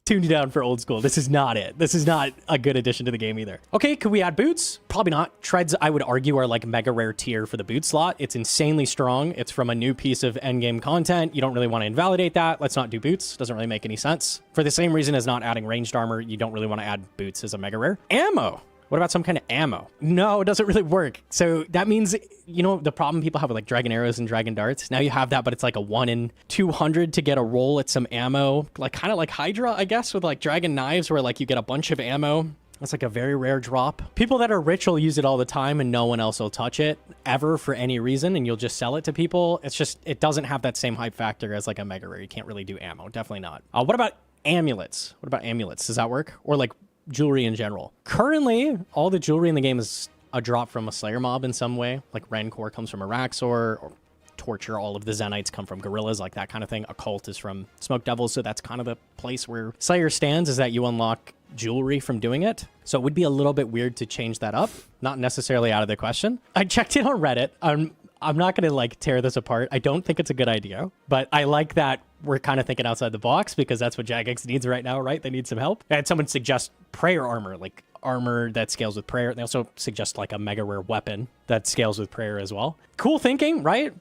Tuned you down for old school. This is not it. This is not a good addition to the game either. Okay, could we add boots? Probably not. Treads, I would argue, are like mega rare tier for the boot slot. It's insanely strong. It's from a new piece of endgame content. You don't really want to invalidate that. Let's not do boots. Doesn't really make any sense. For the same reason as not adding ranged armor, you don't really want to add boots as a mega rare. Ammo. What about some kind of ammo? No, it doesn't really work. So that means, you know, the problem people have with like dragon arrows and dragon darts. Now you have that, but it's like a 1 in 200 to get a roll at some ammo. Like kind of like Hydra, I guess, with like dragon knives where like you get a bunch of ammo. That's like a very rare drop. People that are rich will use it all the time and no one else will touch it ever for any reason, and you'll just sell it to people. It's just, it doesn't have that same hype factor as like a mega rare. You can't really do ammo. Definitely not. What about amulets? What about amulets? Does that work? Or like jewelry in general? Currently, all the jewelry in the game is a drop from a Slayer mob in some way. Like Rancor comes from Araxor, or Torture, all of the Zenites come from Gorillas, like that kind of thing. Occult is from Smoke Devils, so that's kind of the place where Slayer stands, is that you unlock jewelry from doing it. So it would be a little bit weird to change that up. Not necessarily out of the question. I checked it on Reddit. I'm not going to like tear this apart. I don't think it's a good idea, but I like that we're kind of thinking outside the box because that's what Jagex needs right now, right? They need some help. And someone suggests prayer armor, like armor that scales with prayer. They also suggest like a mega rare weapon that scales with prayer as well. Cool thinking, right?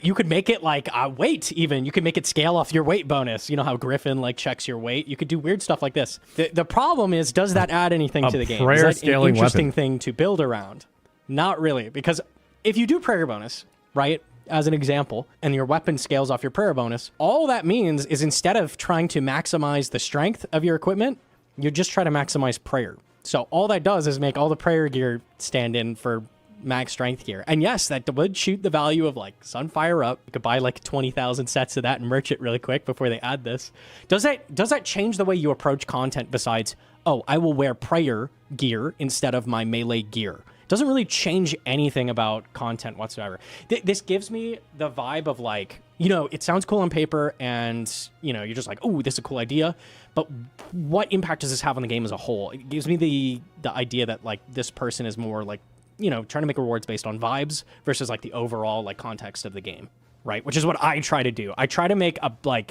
You could make it like weight even. You could make it scale off your weight bonus. You know how Griffin like checks your weight? You could do weird stuff like this. The problem is, does that add anything to the game? Is that an interesting thing to build around? Not really, because if you do prayer bonus, right, as an example, and your weapon scales off your prayer bonus, all that means is instead of trying to maximize the strength of your equipment, you just try to maximize prayer. So all that does is make all the prayer gear stand in for max strength gear. And yes, that would shoot the value of like Sunfire up. You could buy like 20,000 sets of that and merch it really quick before they add this. Does that change the way you approach content besides, oh, I will wear prayer gear instead of my melee gear? Doesn't really change anything about content whatsoever. This gives me the vibe of like, you know, it sounds cool on paper and, you know, you're just like, oh, this is a cool idea. But what impact does this have on the game as a whole? It gives me the idea that like this person is more like, you know, trying to make rewards based on vibes versus like the overall like context of the game. Right? Which is what I try to do. I try to make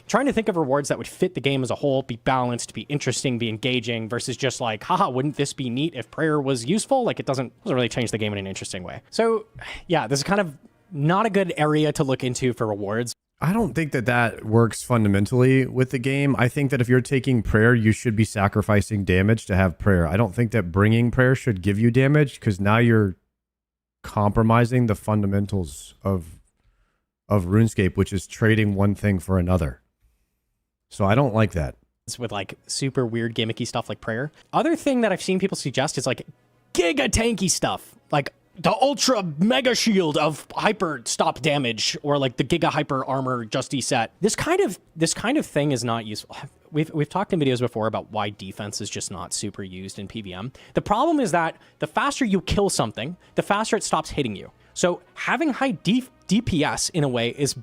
trying to think of rewards that would fit the game as a whole, be balanced, be interesting, be engaging, versus just like, haha, wouldn't this be neat if prayer was useful? Like it doesn't really change the game in an interesting way. So yeah, this is kind of not a good area to look into for rewards. I don't think that works fundamentally with the game. I think that if you're taking prayer, you should be sacrificing damage to have prayer. I don't think that bringing prayer should give you damage, because now you're compromising the fundamentals of RuneScape, which is trading one thing for another. So I don't like that. It's with like super weird gimmicky stuff like prayer. Other thing that I've seen people suggest is like giga tanky stuff, like the ultra mega shield of hyper stop damage, or like the giga hyper armor justy set. This kind of thing is not useful. We've talked in videos before about why defense is just not super used in PVM. The problem is that the faster you kill something, the faster it stops hitting you. So having high DPS in a way is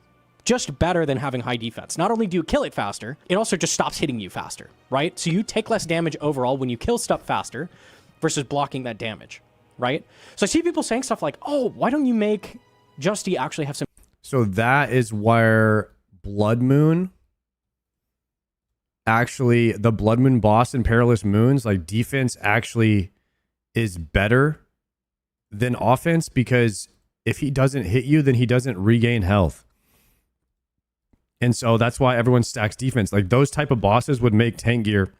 just better than having high defense. Not only do you kill it faster, it also just stops hitting you faster, right? So you take less damage overall when you kill stuff faster versus blocking that damage, right? So I see people saying stuff like, oh, why don't you make Justy actually have some... So that is where Blood Moon, actually, the Blood Moon boss in Perilous Moons, like defense actually is better than offense, because if he doesn't hit you, then he doesn't regain health. And so that's why everyone stacks defense. Like those type of bosses would make tank gear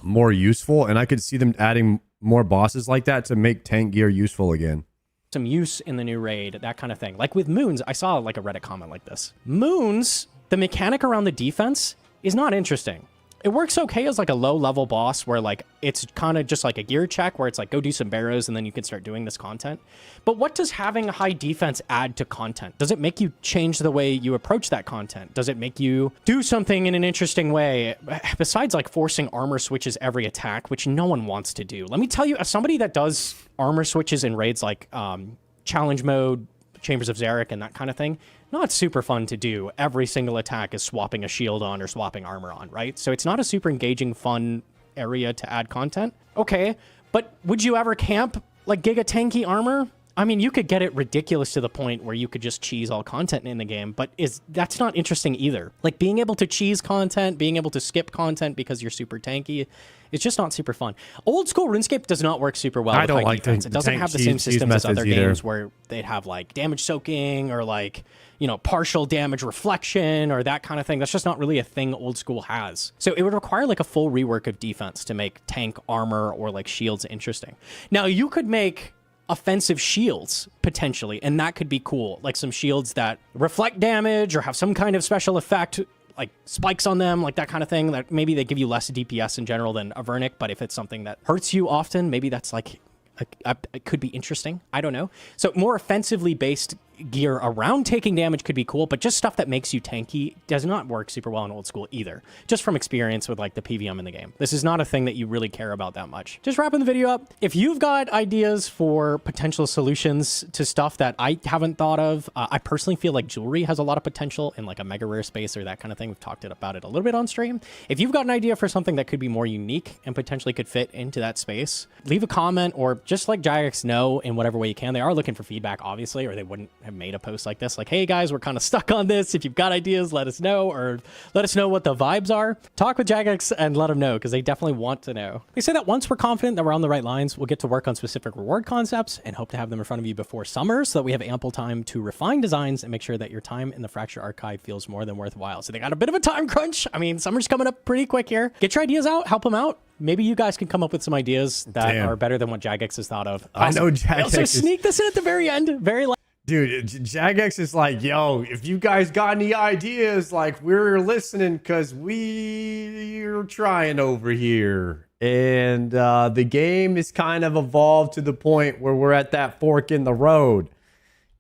more useful, and I could see them adding more bosses like that to make tank gear useful again. Some use in the new raid, that kind of thing. Like with Moons, I saw like a Reddit comment like this. Moons, the mechanic around the defense is not interesting. It works okay as like a low-level boss where like it's kind of just like a gear check where it's like go do some barrows and then you can start doing this content. But what does having a high defense add to content? Does it make you change the way you approach that content? Does it make you do something in an interesting way besides like forcing armor switches every attack, which no one wants to do? Let me tell you, as somebody that does armor switches in raids like challenge mode, Chambers of Zarek and that kind of thing, not super fun to do. Every single attack is swapping a shield on or swapping armor on, right? So it's not a super engaging, fun area to add content. Okay, but would you ever camp like giga tanky armor? I mean, you could get it ridiculous to the point where you could just cheese all content in the game, but that's not interesting either. Like being able to cheese content, being able to skip content because you're super tanky, it's just not super fun. Old school RuneScape does not work super well with high defense. It doesn't have the same systems as other games where they'd have like damage soaking or like, you know, partial damage reflection or that kind of thing. That's just not really a thing old school has. So it would require like a full rework of defense to make tank armor or like shields interesting. Now you could make offensive shields potentially, and that could be cool. Like some shields that reflect damage or have some kind of special effect, like spikes on them, like that kind of thing, that maybe they give you less DPS in general than a Vernic, but if it's something that hurts you often, maybe that's like it could be interesting. I don't know. So more offensively based gear around taking damage could be cool, but just stuff that makes you tanky does not work super well in old school either. Just from experience with like the PVM in the game. This is not a thing that you really care about that much. Just wrapping the video up. If you've got ideas for potential solutions to stuff that I haven't thought of, I personally feel like jewelry has a lot of potential in like a mega rare space or that kind of thing. We've talked about it a little bit on stream. If you've got an idea for something that could be more unique and potentially could fit into that space, leave a comment or just like Jagex know in whatever way you can. They are looking for feedback, obviously, or they wouldn't have made a post like this. Like, hey guys, we're kind of stuck on this. If you've got ideas, let us know, or let us know what the vibes are. Talk with Jagex and let them know, because they definitely want to know. They say that once we're confident that we're on the right lines, we'll get to work on specific reward concepts and hope to have them in front of you before summer so that we have ample time to refine designs and make sure that your time in the Fracture Archive feels more than worthwhile. So they got a bit of a time crunch. I mean, summer's coming up pretty quick here. Get your ideas out, help them out. Maybe you guys can come up with some ideas that are better than what Jagex has thought of. Awesome. I know Jagex. So sneak this in at the very end. Dude, Jagex is like, yo, if you guys got any ideas, like, we're listening because we're trying over here. And the game is kind of evolved to the point where we're at that fork in the road.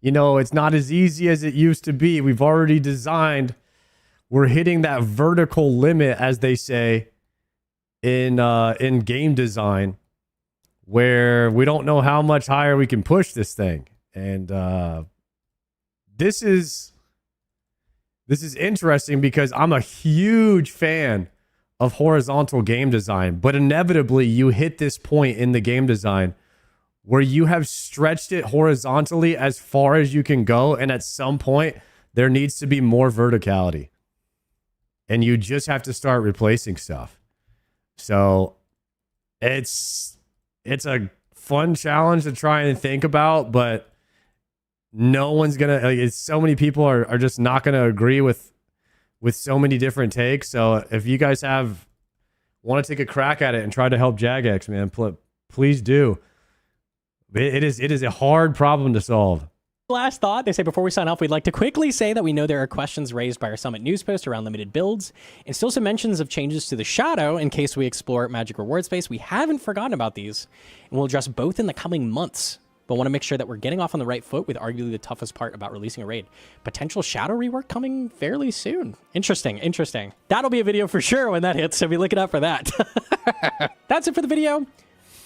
You know, it's not as easy as it used to be. We've already designed. We're hitting that vertical limit, as they say, in game design, where we don't know how much higher we can push this thing. And this is interesting because I'm a huge fan of horizontal game design, but inevitably you hit this point in the game design where you have stretched it horizontally as far as you can go, and at some point there needs to be more verticality, and you just have to start replacing stuff. So it's a fun challenge to try and think about, but no one's gonna, like, it's so many people are just not gonna agree with so many different takes. So if you guys want to take a crack at it and try to help Jagex, man, please do. It is a hard problem to solve. Last thought, they say before we sign off, we'd like to quickly say that we know there are questions raised by our Summit news post around limited builds, and still some mentions of changes to the Shadow in case we explore Magic Reward Space. We haven't forgotten about these, and we'll address both in the coming months, but want to make sure that we're getting off on the right foot with arguably the toughest part about releasing a raid. Potential Shadow rework coming fairly soon. Interesting. That'll be a video for sure when that hits, so be looking out for that. That's it for the video.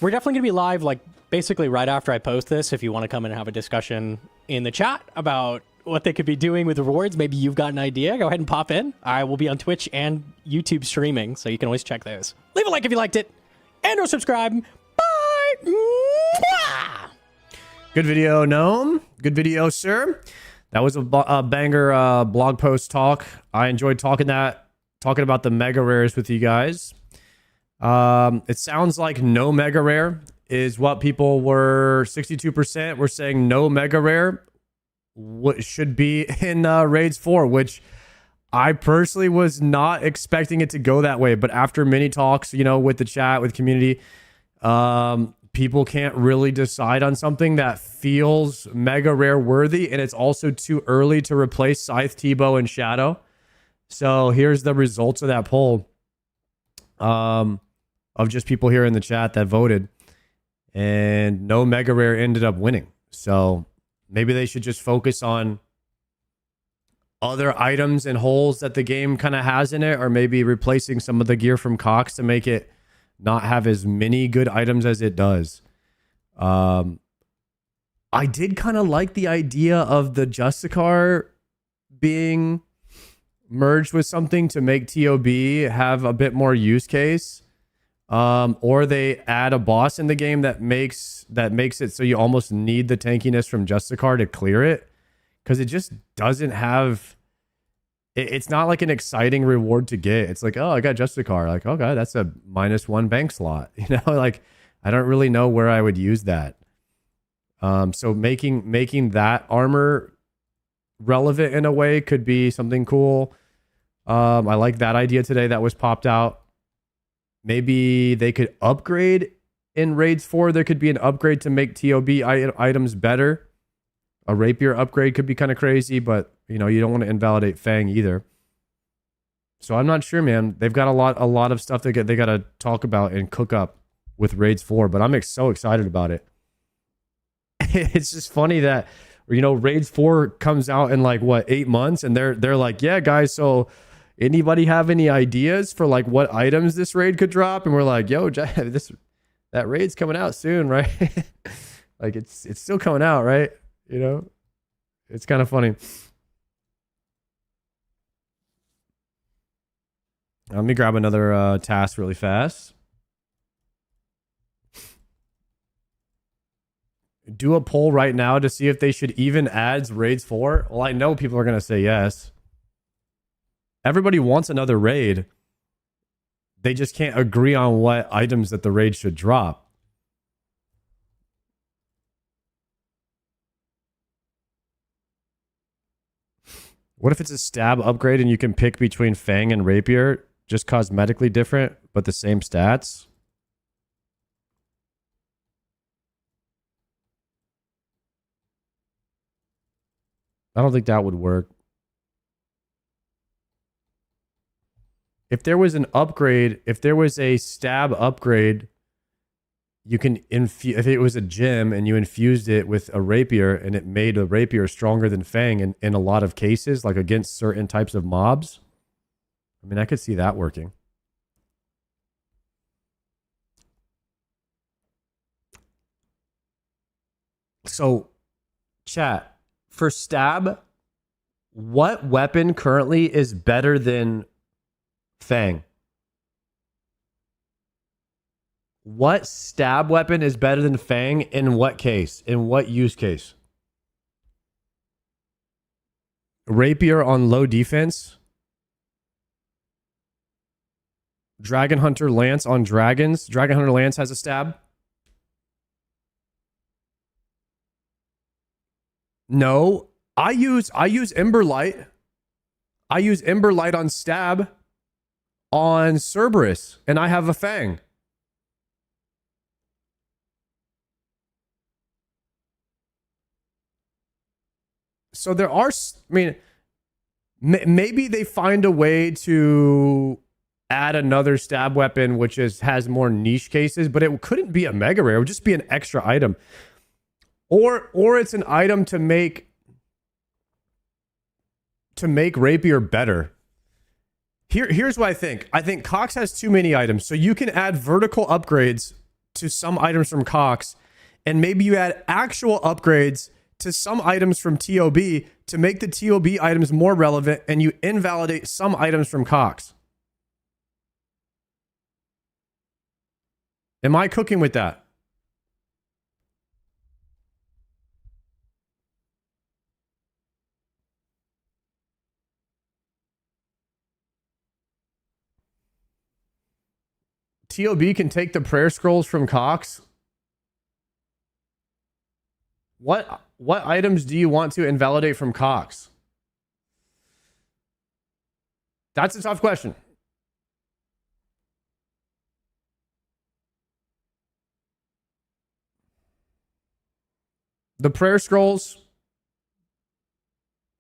We're definitely going to be live, like, basically right after I post this. If you want to come in and have a discussion in the chat about what they could be doing with rewards, maybe you've got an idea, go ahead and pop in. I will be on Twitch and YouTube streaming, so you can always check those. Leave a like if you liked it, and or subscribe. Bye! Mwah! Good video, Gnome. Good video, sir. That was a banger blog post talk. I enjoyed talking about the mega rares with you guys. It sounds like no mega rare is what people were. 62% were saying no mega rare what should be in raids 4, which I personally was not expecting it to go that way. But after many talks, you know, with the chat, with community, people can't really decide on something that feels mega rare worthy, and it's also too early to replace Scythe, Tebow, and Shadow. So here's the results of that poll, of just people here in the chat that voted, and no mega rare ended up winning. So maybe they should just focus on other items and holes that the game kind of has in it, or maybe replacing some of the gear from Cox to make it not have as many good items as it does. I did kind of like the idea of the Justicar being merged with something to make TOB have a bit more use case. Or they add a boss in the game that makes it so you almost need the tankiness from Justicar to clear it. Because it just doesn't have... It's not like an exciting reward to get. It's like, oh, I got Justicar. Like, okay, that's a -1 bank slot. You know, like, I don't really know where I would use that. So making that armor relevant in a way could be something cool. I like that idea today that was popped out. Maybe they could upgrade in Raids 4. There could be an upgrade to make TOB items better. A rapier upgrade could be kind of crazy, but you know, you don't want to invalidate Fang either. So I'm not sure, man. They've got a lot of stuff they got to talk about and cook up with Raids 4, but I'm so excited about it. It's just funny that, you know, Raids 4 comes out in like what, 8 months, and they're like, yeah, guys, so anybody have any ideas for like what items this raid could drop? And we're like, yo, that raid's coming out soon, right? Like it's still coming out, right? You know, it's kind of funny. Let me grab another task really fast. Do a poll right now to see if they should even add Raids 4. Well, I know people are going to say yes. Everybody wants another raid. They just can't agree on what items that the raid should drop. What if it's a stab upgrade and you can pick between Fang and Rapier, just cosmetically different, but the same stats? I don't think that would work. If there was an upgrade, if there was a stab upgrade, you can if it was a gem and you infused it with a rapier and it made a rapier stronger than Fang in a lot of cases, like against certain types of mobs. I mean, I could see that working. So, chat, for stab, what weapon currently is better than Fang? What stab weapon is better than Fang in what case? In what use case? Rapier on low defense? Dragon Hunter Lance on dragons? Dragon Hunter Lance has a stab? No. I use Emberlight. I use Emberlight on stab on Cerberus, and I have a Fang. So there are, I mean, maybe they find a way to add another stab weapon which has more niche cases, but it couldn't be a mega rare. It would just be an extra item. Or it's an item to make Rapier better. Here's what I think. I think Cox has too many items. So you can add vertical upgrades to some items from Cox, and maybe you add actual upgrades to some items from TOB to make the TOB items more relevant, and you invalidate some items from Cox. Am I cooking with that? TOB can take the prayer scrolls from Cox. What items do you want to invalidate from Cox? That's a tough question. The prayer scrolls.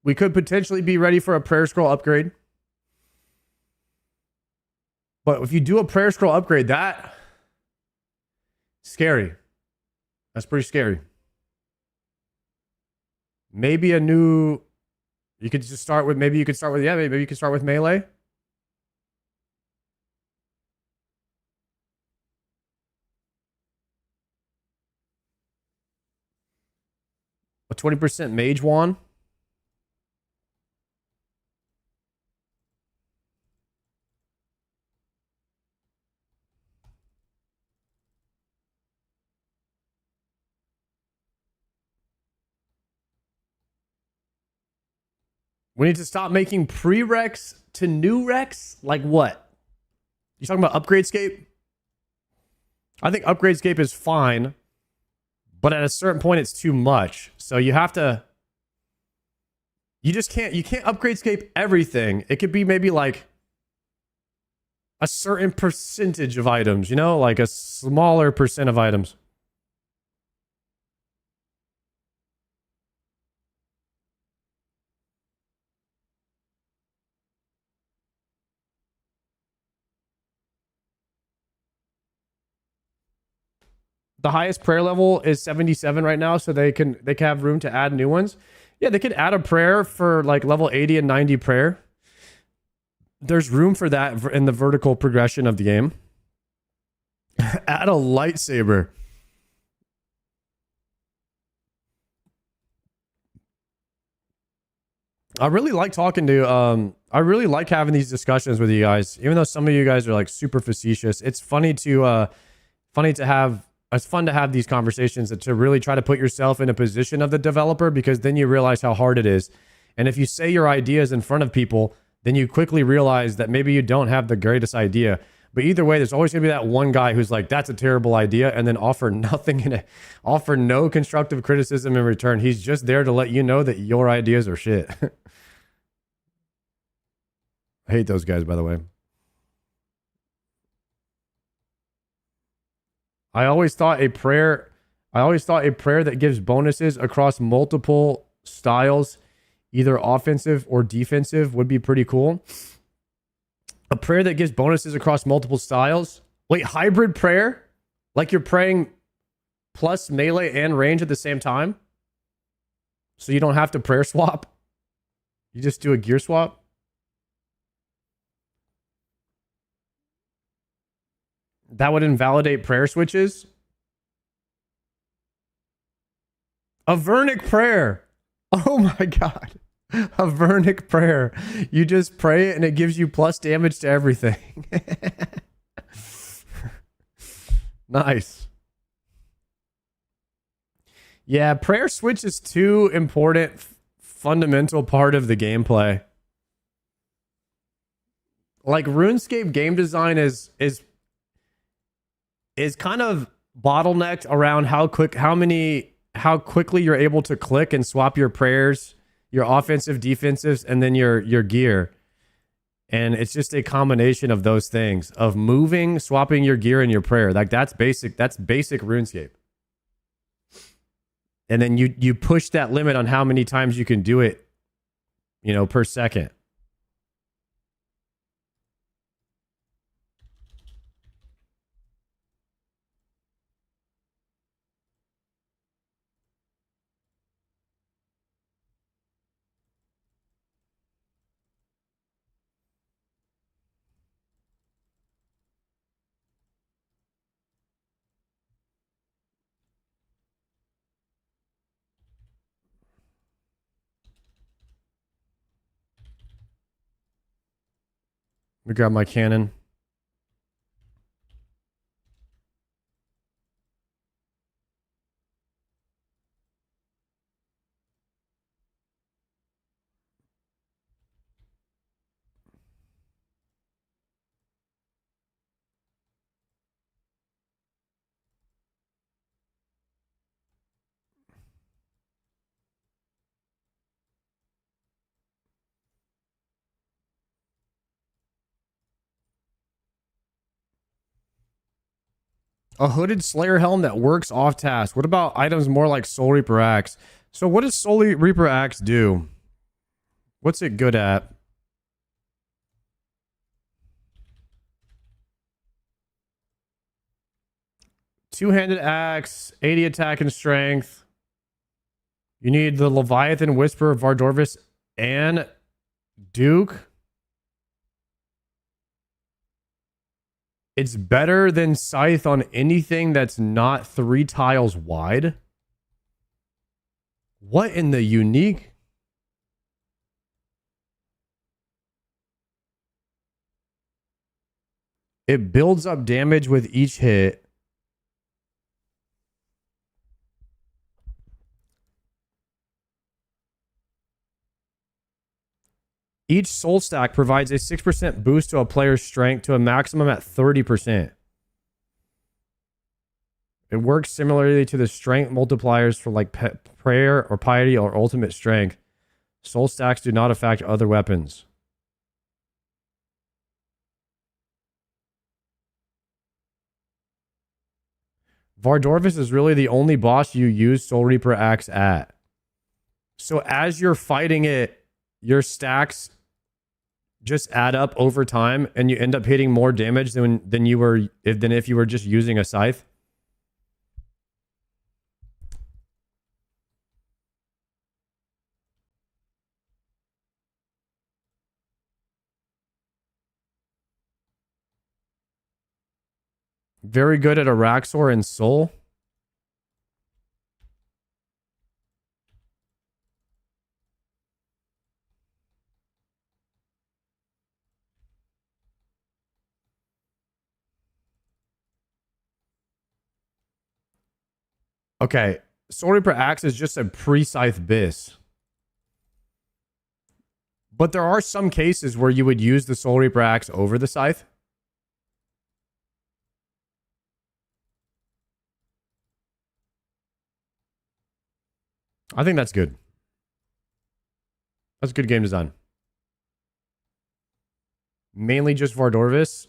We could potentially be ready for a prayer scroll upgrade. But if you do a prayer scroll upgrade, that scary. That's pretty scary. Maybe a new, you could just start with, maybe you could start with, yeah, maybe you could start with melee. A 20% mage wand. We need to stop making prereqs to new recs? Like what? You talking about Upgradescape? I think Upgradescape is fine, but at a certain point it's too much. So you have to, you can't Upgradescape everything. It could be maybe like a certain percentage of items, you know, like a smaller percent of items. The highest prayer level is 77 right now, so they can have room to add new ones. Yeah, they could add a prayer for like level 80 and 90 prayer. There's room for that in the vertical progression of the game. Add a lightsaber. I really like talking to I really like having these discussions with you guys, even though some of you guys are like super facetious. It's funny to have, it's fun to have these conversations and to really try to put yourself in a position of the developer, because then you realize how hard it is. And if you say your ideas in front of people, then you quickly realize that maybe you don't have the greatest idea. But either way, there's always gonna be that one guy who's like, that's a terrible idea, and then offer nothing offer no constructive criticism in return. He's just there to let you know that your ideas are shit. I hate those guys, by the way. I always thought a prayer that gives bonuses across multiple styles, either offensive or defensive, would be pretty cool. A prayer that gives bonuses across multiple styles? Wait, hybrid prayer? Like you're praying plus melee and range at the same time? So you don't have to prayer swap? You just do a gear swap? That would invalidate prayer switches? A Vernic prayer. Oh my god. A Vernic prayer. You just pray it and it gives you plus damage to everything. Nice. Yeah, prayer switch is too important, fundamental part of the gameplay. Like RuneScape game design is kind of bottlenecked around how quickly you're able to click and swap your prayers, your offensive, defensives, and then your gear. And it's just a combination of those things, of moving, swapping your gear and your prayer. Like that's basic RuneScape. And then you push that limit on how many times you can do it, you know, per second. Let me grab my cannon. A hooded Slayer helm that works off task. What about items more like Soul Reaper Axe? So what does Soul Reaper Axe do? What's it good at? Two-handed axe, 80 attack and strength. You need the Leviathan, Whisper, Vardorvis, and Duke. It's better than Scythe on anything that's not 3 tiles wide. What in the unique? It builds up damage with each hit. Each soul stack provides a 6% boost to a player's strength to a maximum at 30%. It works similarly to the strength multipliers for like prayer or piety or ultimate strength. Soul stacks do not affect other weapons. Vardorvis is really the only boss you use Soul Reaper Axe at. So as you're fighting it, your stacks just add up over time, and you end up hitting more damage than if you were just using a scythe. Very good at Araxor and Soul. Okay, Soul Reaper Axe is just a pre-scythe bis. But there are some cases where you would use the Soul Reaper Axe over the scythe. I think that's good. That's good game design. Mainly just Vardorvis.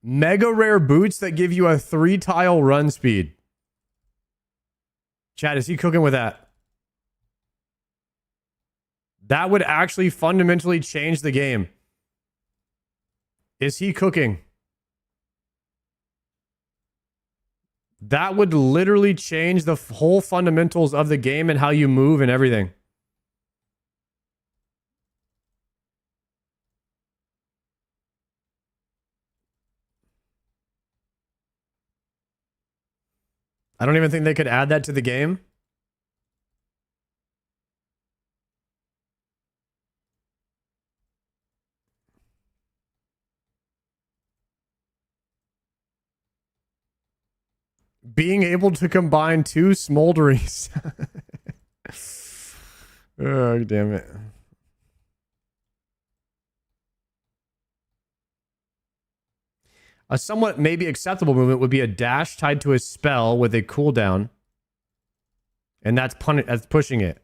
Mega rare boots that give you a 3-tile run speed. Chad, is he cooking with that? That would actually fundamentally change the game. Is he cooking? That would literally change the whole fundamentals of the game and how you move and everything. I don't even think they could add that to the game. Being able to combine 2 smolderings. Oh, damn it. A somewhat maybe acceptable movement would be a dash tied to a spell with a cooldown. And that's pushing it.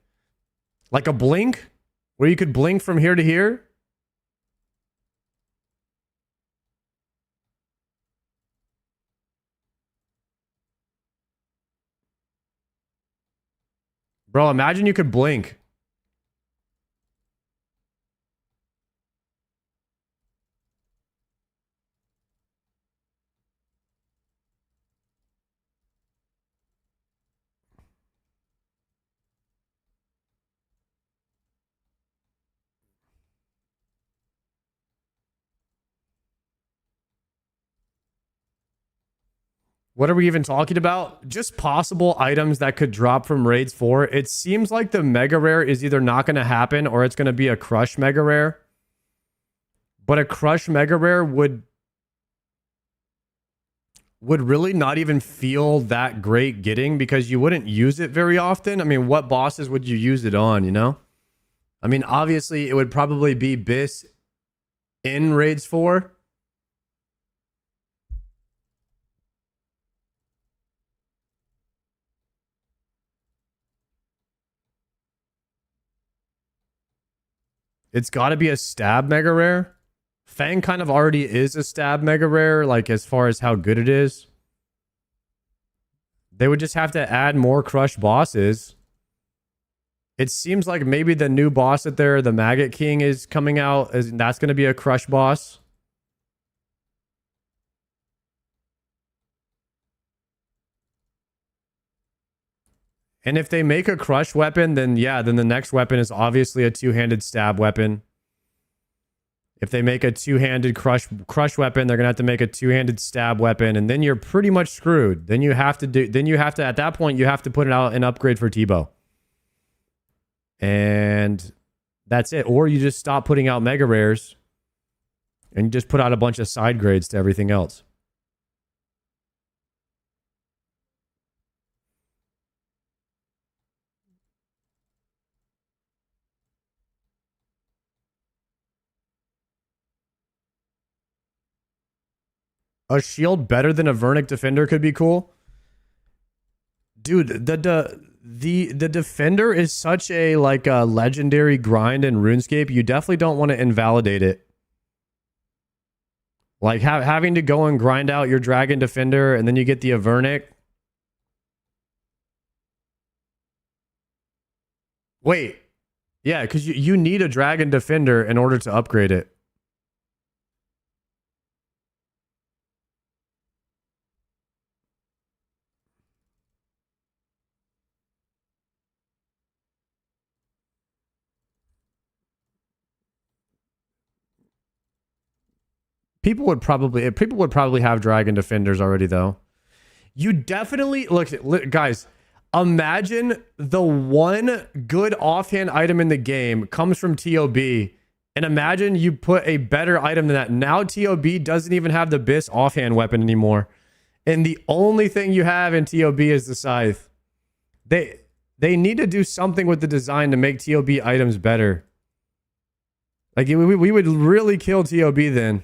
Like a blink, where you could blink from here to here. Bro, imagine you could blink. What are we even talking about? Just possible items that could drop from Raids 4. It seems like the Mega Rare is either not going to happen or it's going to be a Crush Mega Rare. But a Crush Mega Rare would really not even feel that great getting because you wouldn't use it very often. I mean, what bosses would you use it on, you know? I mean, obviously, it would probably be Biss in Raids 4. It's got to be a stab mega rare Fang kind of already is a stab mega rare, like as far as how good it is. They would just have to add more crush bosses. It seems like maybe the new boss that they're, the Maggot King, is coming out. That's going to be a crush boss. And if they make a crush weapon, then yeah, then the next weapon is obviously a two-handed stab weapon. If they make a two-handed crush weapon, they're gonna have to make a two-handed stab weapon, and then you're pretty much screwed. Then you have to at that point you have to put it out an upgrade for Tebow. And that's it. Or you just stop putting out mega rares and you just put out a bunch of side grades to everything else. A shield better than a Vernic Defender could be cool. Dude, the Defender is such a like a legendary grind in RuneScape. You definitely don't want to invalidate it. Like having to go and grind out your Dragon Defender and then you get the Avernic. Wait. Yeah, because you need a Dragon Defender in order to upgrade it. People would probably have Dragon Defenders already, though. You definitely look, guys. Imagine the one good offhand item in the game comes from TOB, and imagine you put a better item than that. Now TOB doesn't even have the BIS offhand weapon anymore, and the only thing you have in TOB is the scythe. They need to do something with the design to make TOB items better. Like we would really kill TOB then.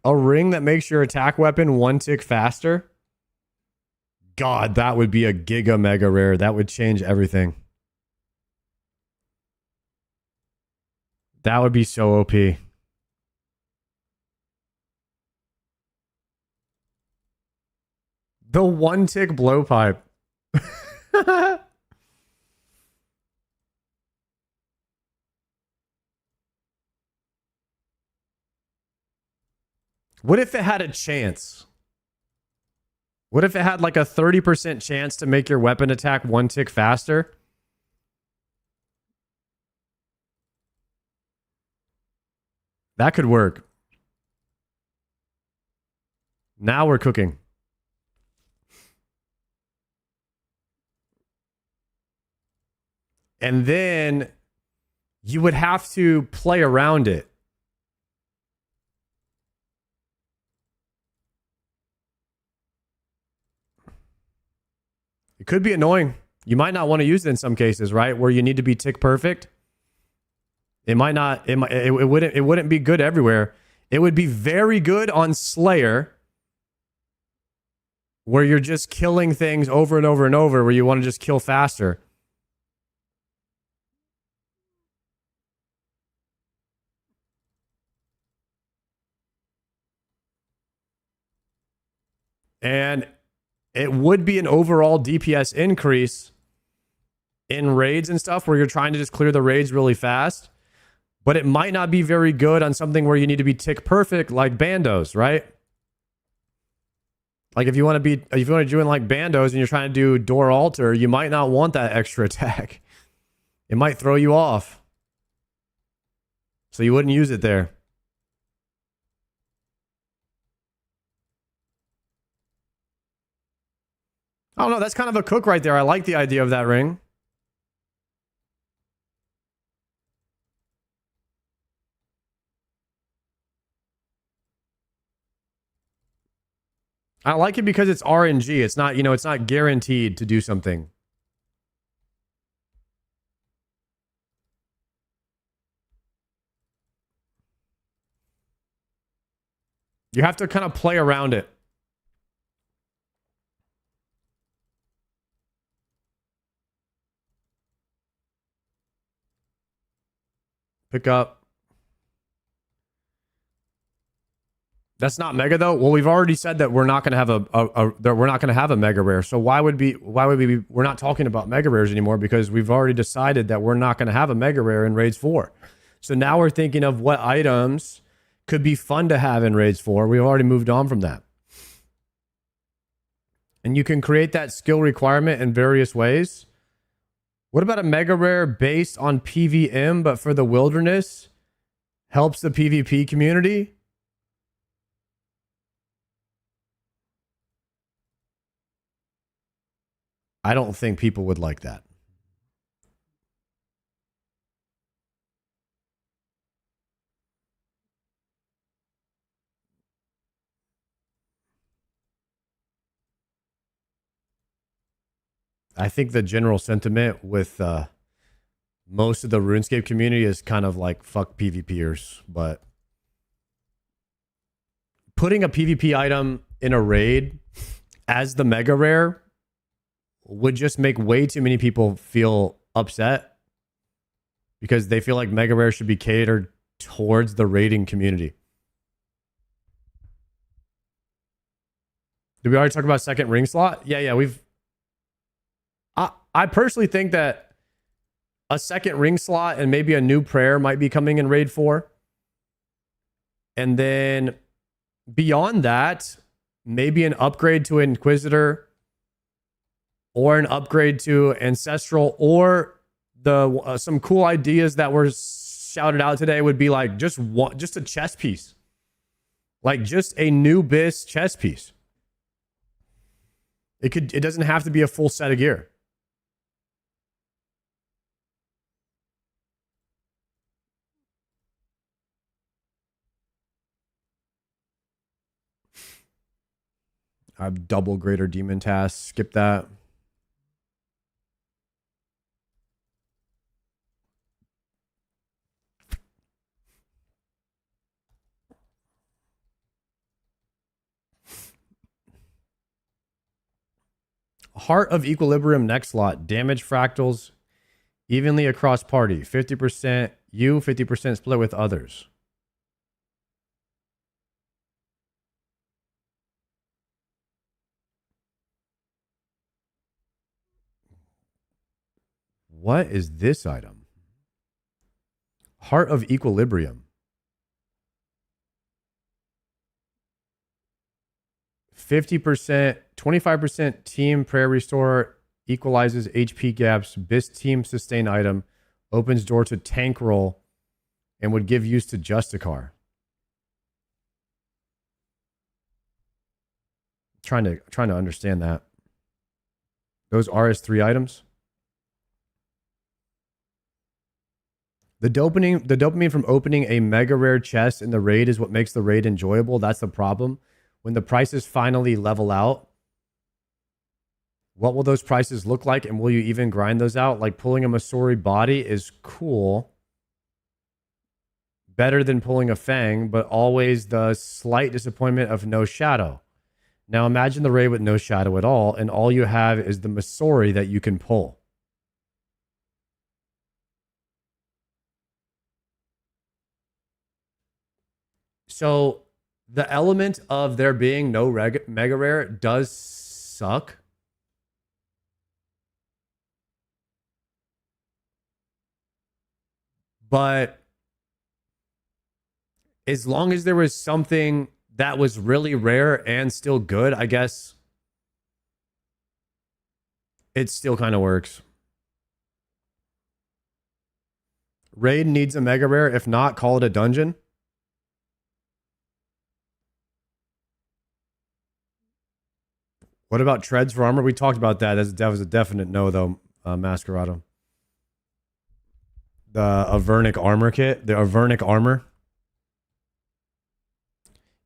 A ring that makes your attack weapon one tick faster? God, that would be a giga mega rare. That would change everything. That would be so OP. The one tick blowpipe. What if it had a chance? What if it had like a 30% chance to make your weapon attack one tick faster? That could work. Now we're cooking. And then you would have to play around it. It could be annoying. You might not want to use it in some cases, right? Where you need to be tick perfect. It wouldn't be good everywhere. It would be very good on Slayer, where you're just killing things over and over and over, where you want to just kill faster. And it would be an overall DPS increase in raids and stuff where you're trying to just clear the raids really fast. But it might not be very good on something where you need to be tick perfect like bandos, right? Like if you want to do it like bandos and you're trying to do door altar, you might not want that extra attack. It might throw you off. So you wouldn't use it there. Oh no, that's kind of a cook right there. I like the idea of that ring. I like it because it's RNG. It's not, it's not guaranteed to do something. You have to kind of play around it. Pick up. That's not mega though. Well, we've already said that we're not going to have we're not going to have a mega rare. So why would we be, we're not talking about mega rares anymore because we've already decided that we're not going to have a mega rare in Raids 4. So now we're thinking of what items could be fun to have in Raids 4. We've already moved on from that. And you can create that skill requirement in various ways. What about a mega rare based on PVM, but for the wilderness? Helps the PvP community? I don't think people would like that. I think the general sentiment with most of the RuneScape community is kind of like fuck PvPers, but putting a PvP item in a raid as the mega rare would just make way too many people feel upset because they feel like mega rare should be catered towards the raiding community. Did we already talk about second ring slot? Yeah, we've... I personally think that a second ring slot and maybe a new prayer might be coming in Raid 4. And then beyond that, maybe an upgrade to Inquisitor or an upgrade to Ancestral, or the some cool ideas that were shouted out today would be like just a chess piece. Like just a new BIS chess piece. It doesn't have to be a full set of gear. I have double greater demon task. Skip that. Heart of Equilibrium next slot. Damage fractals evenly across party. 50% you, 50% split with others. What is this item? Heart of Equilibrium. 50%, 25% team prayer restore, equalizes HP gaps, BIS team sustain item, opens door to tank roll, and would give use to Justicar. Trying to understand that. Those RS3 items. The dopamine from opening a mega rare chest in the raid is what makes the raid enjoyable. That's the problem. When the prices finally level out, what will those prices look like? And will you even grind those out? Like pulling a Masori body is cool. Better than pulling a Fang, but always the slight disappointment of no shadow. Now imagine the raid with no shadow at all, and all you have is the Masori that you can pull. So the element of there being no mega rare does suck. But as long as there was something that was really rare and still good, I guess it still kind of works. Raid needs a mega rare. If not, call it a dungeon. What about treads for armor? We talked about that. That was a definite no, though, Masquerado. The Avernic armor kit. The Avernic armor.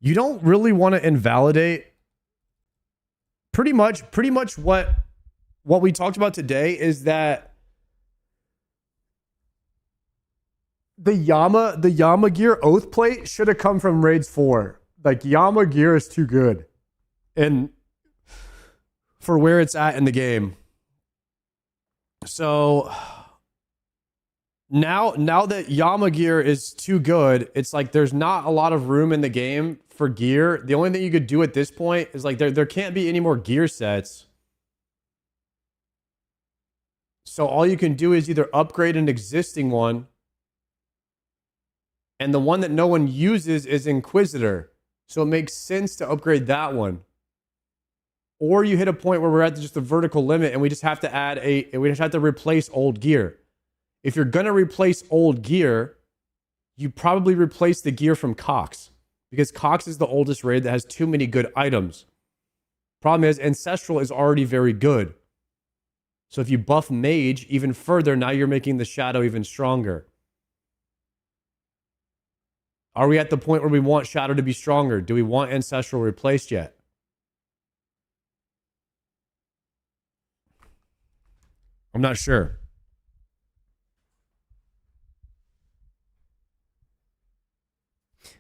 You don't really want to invalidate. Pretty much what we talked about today is that the Yama gear oath plate should have come from Raids 4. Like, Yama gear is too good. And for where it's at in the game. So now that Yama gear is too good, it's like there's not a lot of room in the game for gear. The only thing you could do at this point is like there can't be any more gear sets. So all you can do is either upgrade an existing one, and the one that no one uses is Inquisitor. So it makes sense to upgrade that one. Or you hit a point where we're at just the vertical limit and we just have to we just have to replace old gear. If you're going to replace old gear, you probably replace the gear from Cox, because Cox is the oldest raid that has too many good items. Problem is, Ancestral is already very good. So if you buff Mage even further, now you're making the Shadow even stronger. Are we at the point where we want Shadow to be stronger? Do we want Ancestral replaced yet? I'm not sure.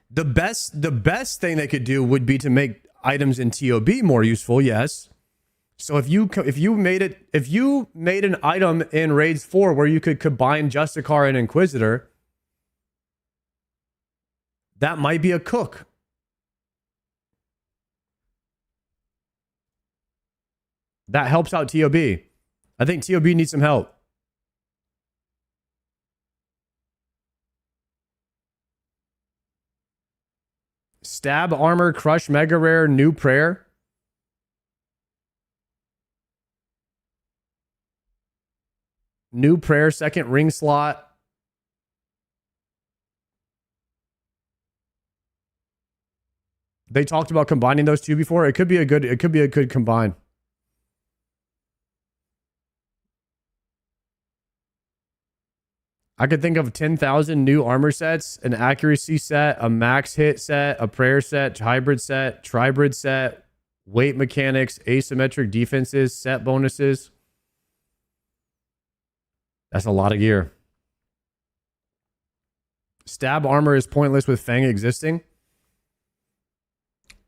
The best thing they could do would be to make items in TOB more useful, yes. So if you made an item in Raids 4 where you could combine Justicar and Inquisitor, that might be a cook. That helps out TOB. I think TOB needs some help. Stab Armor, Crush Mega Rare, New Prayer. New Prayer, second ring slot. They talked about combining those two before. It could be a good combine. I could think of 10,000 new armor sets, an accuracy set, a max hit set, a prayer set, hybrid set, tribrid set, weight mechanics, asymmetric defenses, set bonuses. That's a lot of gear. Stab armor is pointless with Fang existing.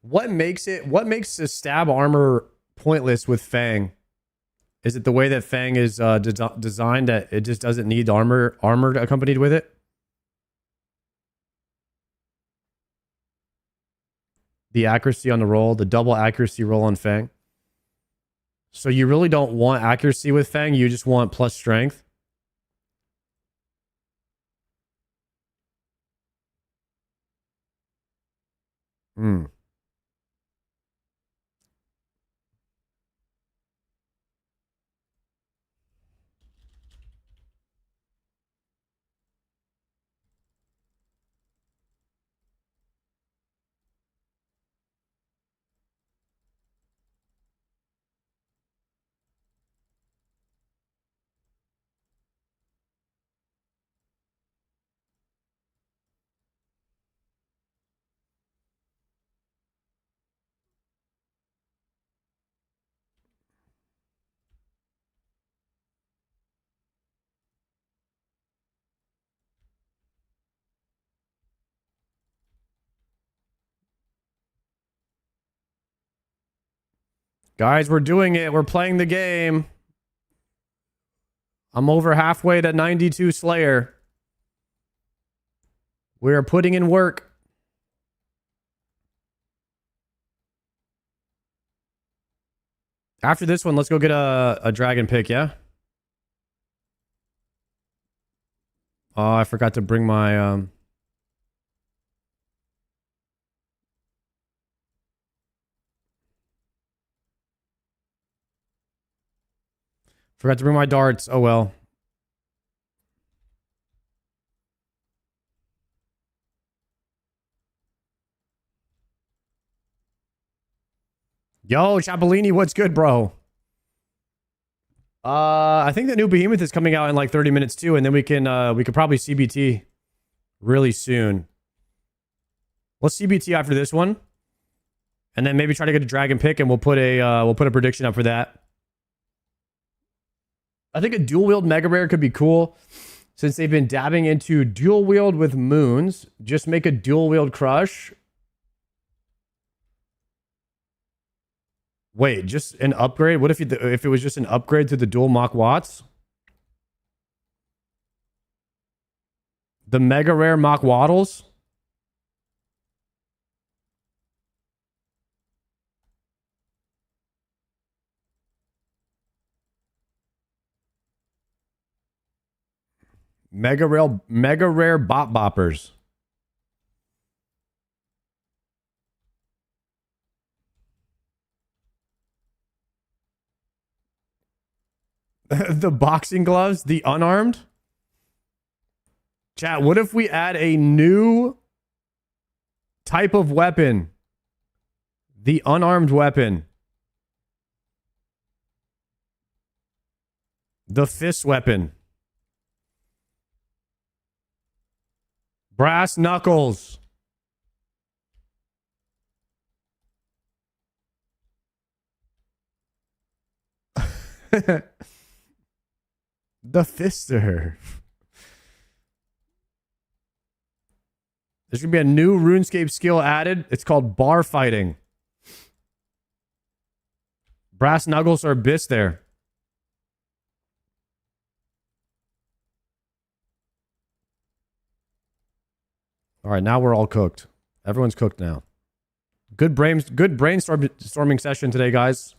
What makes the stab armor pointless with Fang? Is it the way that Fang is designed that it just doesn't need armor accompanied with it? The accuracy on the roll, the double accuracy roll on Fang. So you really don't want accuracy with Fang, you just want plus strength. Guys, we're doing it. We're playing the game. I'm over halfway to 92 Slayer. We are putting in work. After this one, let's go get a dragon pick, yeah? Oh, I forgot to bring my... Forgot to bring my darts. Oh, well. Yo, Chapolini, what's good, bro? I think the new Behemoth is coming out in like 30 minutes too, and then we could probably CBT really soon. Let's CBT after this one, and then maybe try to get a dragon pick, and we'll put a prediction up for that. I think a dual wield mega rare could be cool, since they've been dabbing into dual wield with moons. Just make a dual wield crush. Wait, just an upgrade? What if it was just an upgrade to the dual Mach Watts? The mega rare mock waddles. Mega rare bop boppers. The boxing gloves, the unarmed. Chat, what if we add a new type of weapon? The unarmed weapon. The fist weapon. Brass knuckles. The fister. There's going to be a new RuneScape skill added. It's called bar fighting. Brass knuckles or bis there. All right, now we're all cooked. Everyone's cooked now. Good brainstorming session today, guys.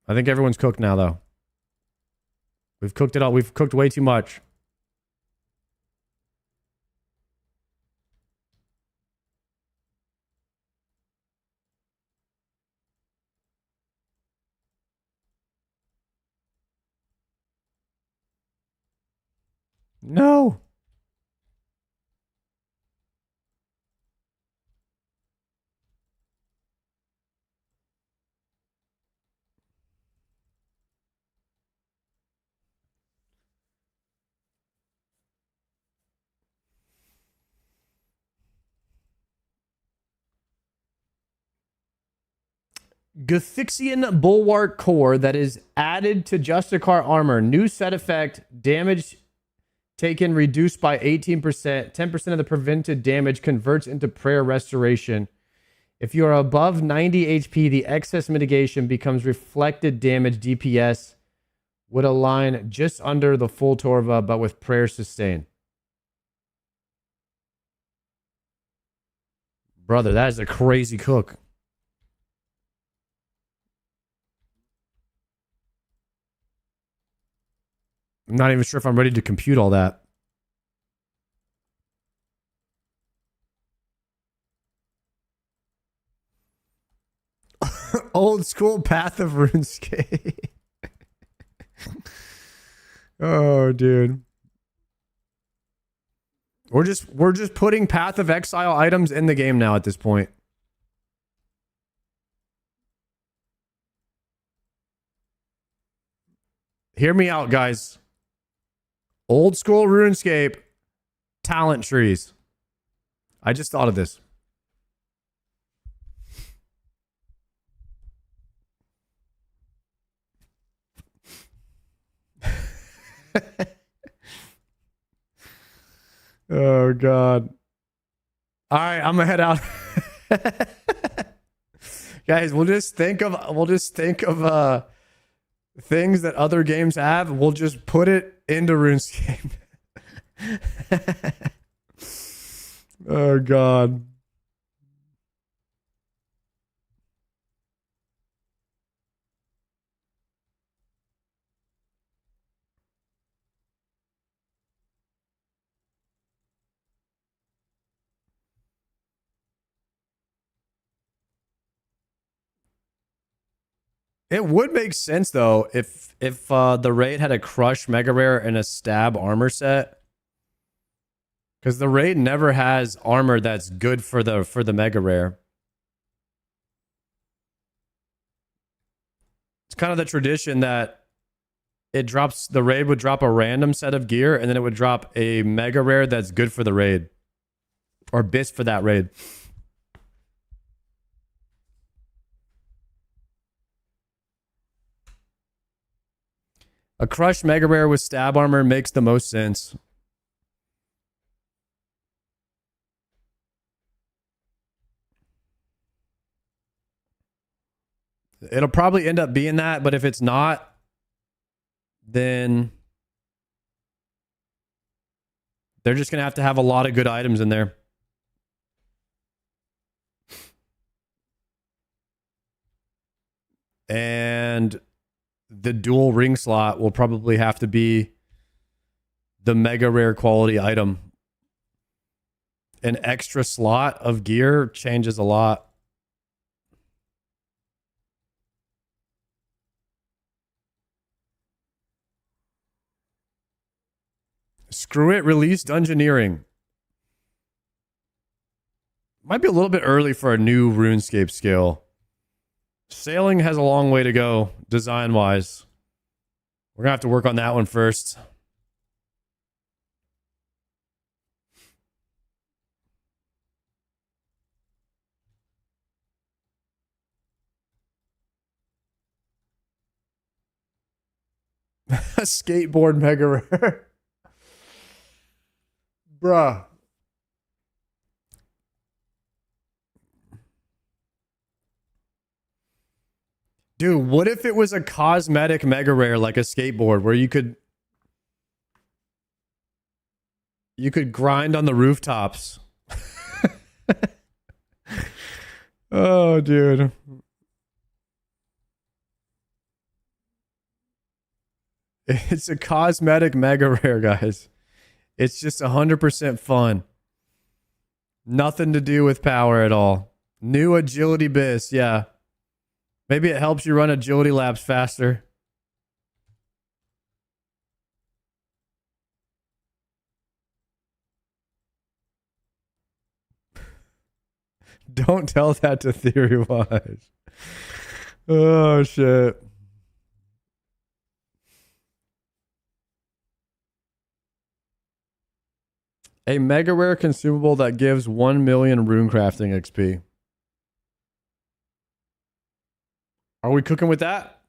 I think everyone's cooked now, though. We've cooked it all. We've cooked way too much. No. Gothixian Bulwark Core that is added to Justicar armor. New set effect. Damage taken reduced by 18%. 10% of the prevented damage converts into prayer restoration. If you are above 90 HP, the excess mitigation becomes reflected damage DPS. Would align just under the full Torva, but with prayer sustain. Brother, that is a crazy cook. I'm not even sure if I'm ready to compute all that. Old school path of RuneScape. Oh, dude. We're just putting Path of Exile items in the game now at this point. Hear me out, guys. Old school RuneScape talent trees. I just thought of this. Oh God. All right, I'm gonna head out. Guys, we'll just think of things that other games have. We'll just put it into RuneScape. Oh God. It would make sense though if the raid had a crush mega rare and a stab armor set, because the raid never has armor that's good for the mega rare. It's kind of the tradition that the raid would drop a random set of gear and then it would drop a mega rare that's good for the raid or bis for that raid. A crushed mega rare with stab armor makes the most sense. It'll probably end up being that, but if it's not, then They're just going to have a lot of good items in there. And the dual ring slot will probably have to be the mega rare quality item. An extra slot of gear changes a lot. Screw it, release Dungeoneering. Might be a little bit early for a new RuneScape skill. Sailing has a long way to go, design-wise. We're going to have to work on that one first. Skateboard mega rare. Bruh. Dude, what if it was a cosmetic mega rare like a skateboard where you could grind on the rooftops? Oh, dude. It's a cosmetic mega rare, guys. It's just 100% fun. Nothing to do with power at all. New agility bis, yeah. Maybe it helps you run agility laps faster. Don't tell that to Theory-Wise. Oh, shit. A mega rare consumable that gives 1 million runecrafting XP. Are we cooking with that?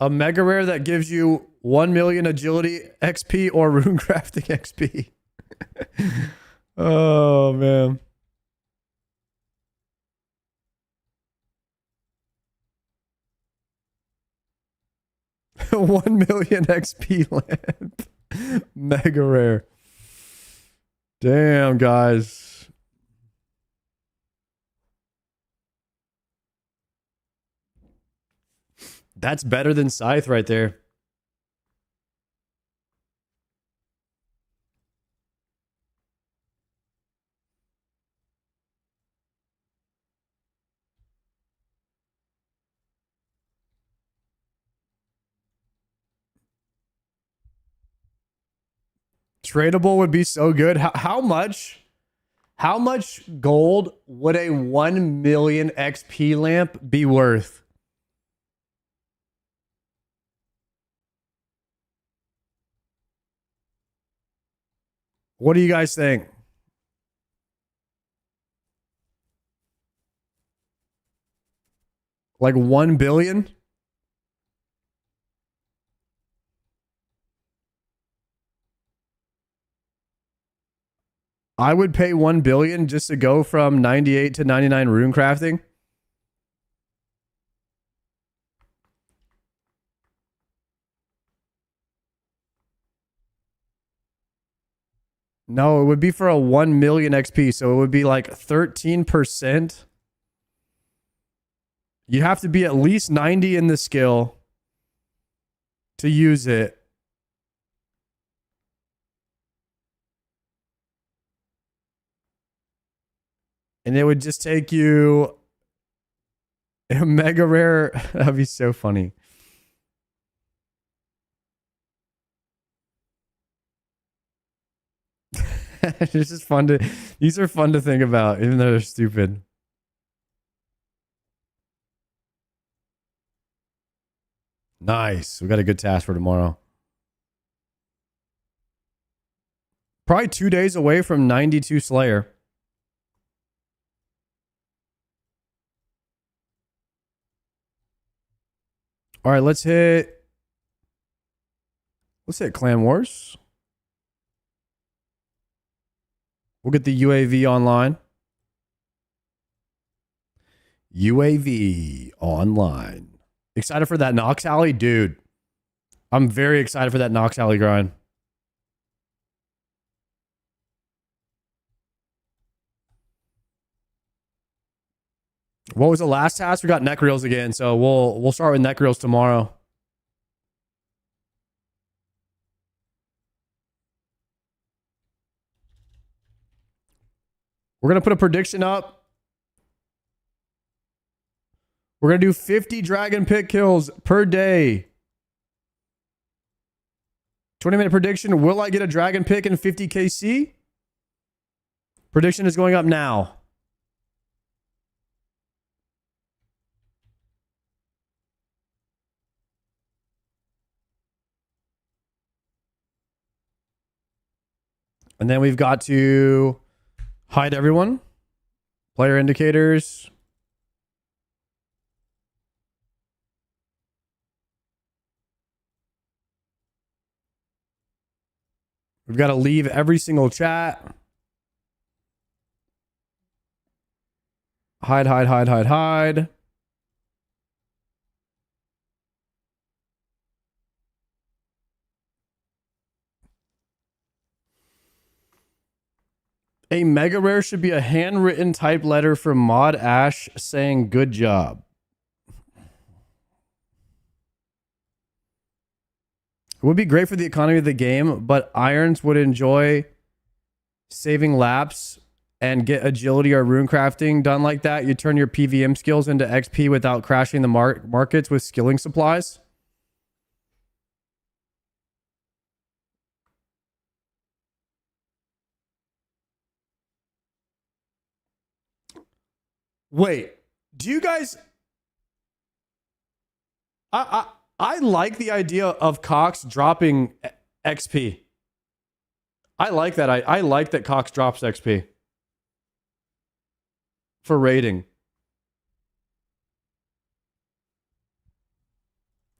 A mega rare that gives you 1 million agility XP or runecrafting XP. Oh, man. $1 million XP lamp. Mega rare. Damn, guys. That's better than Scythe right there. Tradable would be so good. How much gold would a 1 million XP lamp be worth? What do you guys think? Like 1 billion? I would pay 1 billion just to go from 98 to 99 rune crafting. No, it would be for a 1 million XP, so it would be like 13%. You have to be at least 90 in the skill to use it. And it would just take you a mega rare. That'd be so funny. It's just fun to, these are fun to think about, even though they're stupid. Nice. We got a good task for tomorrow. Probably 2 days away from 92 Slayer. All right, let's hit Clan Wars. We'll get the UAV online. UAV online. Excited for that Nox Alley? Dude, I'm very excited for that Nox Alley grind. What was the last task? We got neck reels again, so we'll start with neck reels tomorrow. We're gonna put a prediction up. We're gonna do 50 dragon pit kills per day. 20-minute prediction. Will I get a dragon pick in 50 KC? Prediction is going up now. And then we've got to hide everyone. Player indicators. We've got to leave every single chat. Hide, hide, hide, hide, hide. A mega rare should be a handwritten type letter from Mod Ash saying good job. It would be great for the economy of the game, but Irons would enjoy saving laps and get agility or rune crafting done like that. You turn your PVM skills into XP without crashing the markets with skilling supplies. Wait, do you guys... I like the idea of Cox dropping XP. I like that. I like that Cox drops XP for raiding.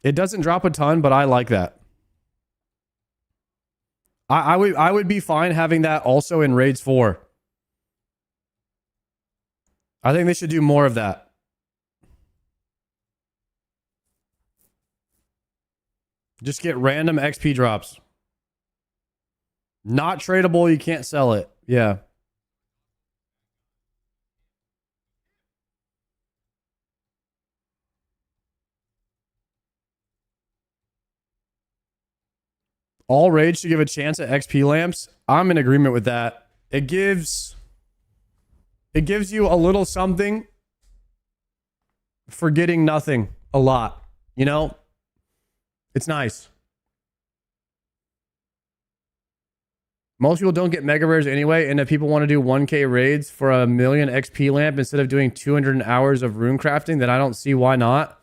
It doesn't drop a ton, but I like that. I would be fine having that also in Raids 4. I think they should do more of that. Just get random XP drops. Not tradable, you can't sell it. Yeah. All raids should give a chance at XP lamps. I'm in agreement with that. It gives you a little something for getting nothing a lot. You know? It's nice. Most people don't get mega rares anyway, and if people want to do 1K raids for a million XP lamp instead of doing 200 hours of rune crafting, then I don't see why not.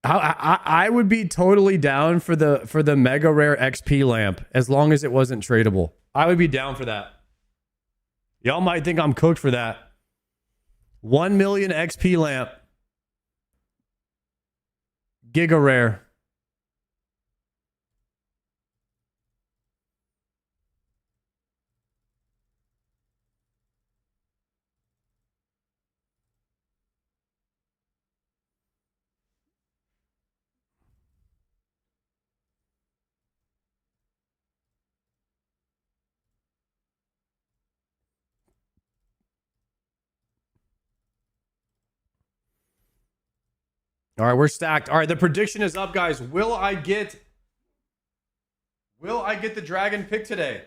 I would be totally down for the mega rare XP lamp as long as it wasn't tradable. I would be down for that. Y'all might think I'm cooked for that. 1 million XP lamp. Giga rare. All right, we're stacked. All right, the prediction is up, guys. Will I get the dragon pick today?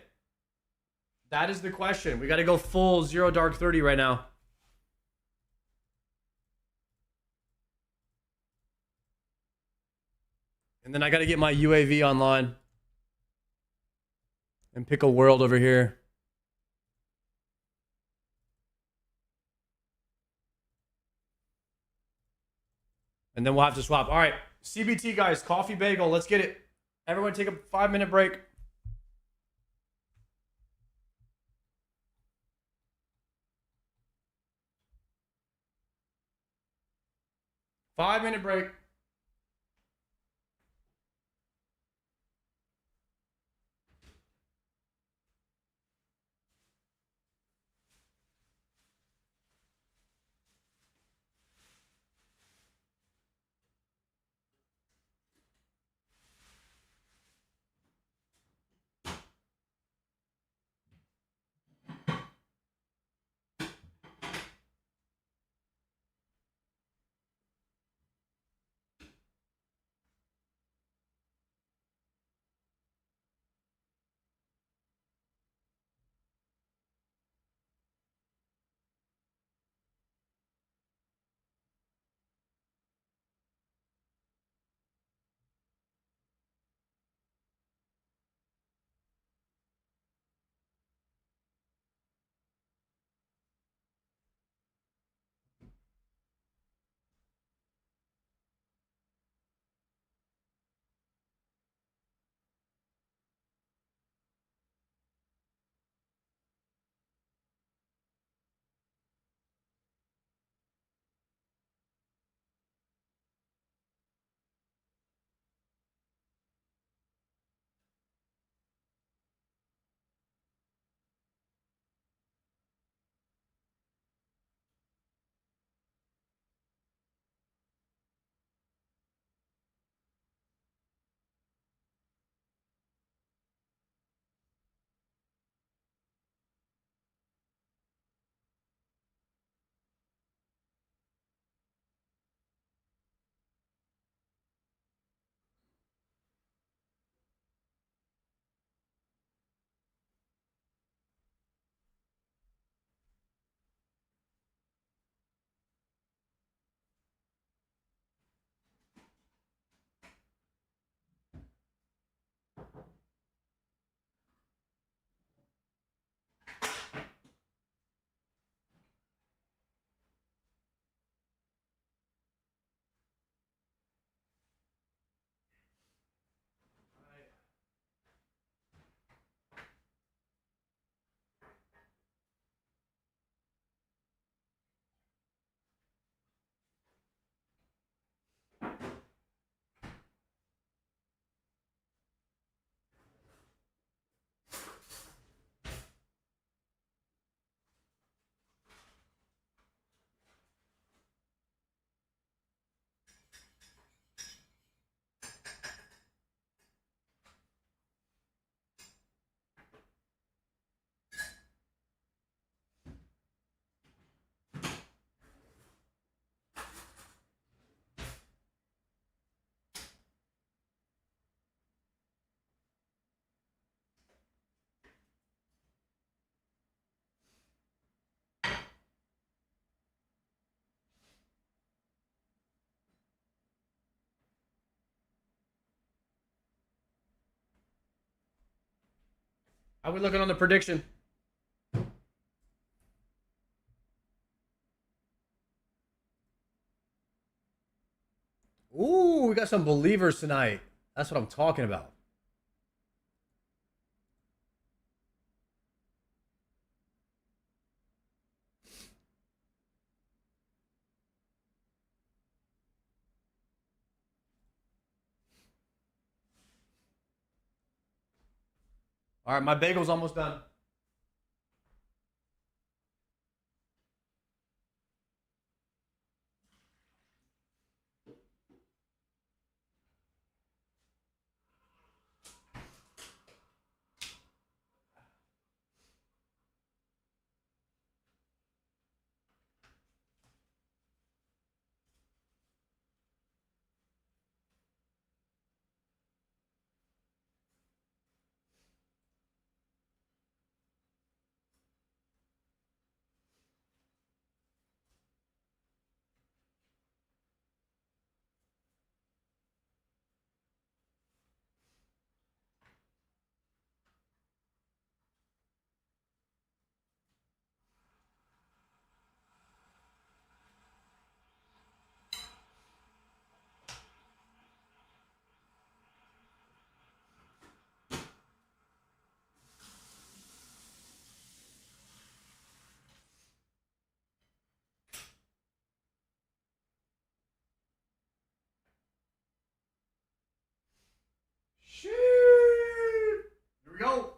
That is the question. We got to go full 0 dark 30 right now. And then I got to get my UAV online and pick a world over here. And then we'll have to swap. All right, CBT guys, coffee bagel. Let's get it. Everyone take a 5-minute break. Five-minute break. How are we looking on the prediction? Ooh, we got some believers tonight. That's what I'm talking about. All right, my bagel's almost done. Here we go.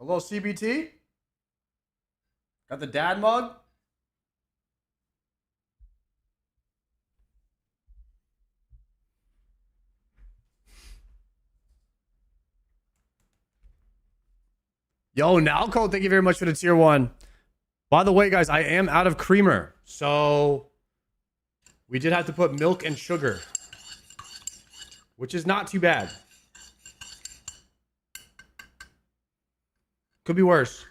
A little CBT. Got the dad mug. Yo, Nalco, thank you very much for the tier 1. By the way, guys, I am out of creamer. So we did have to put milk and sugar, which is not too bad. Could be worse.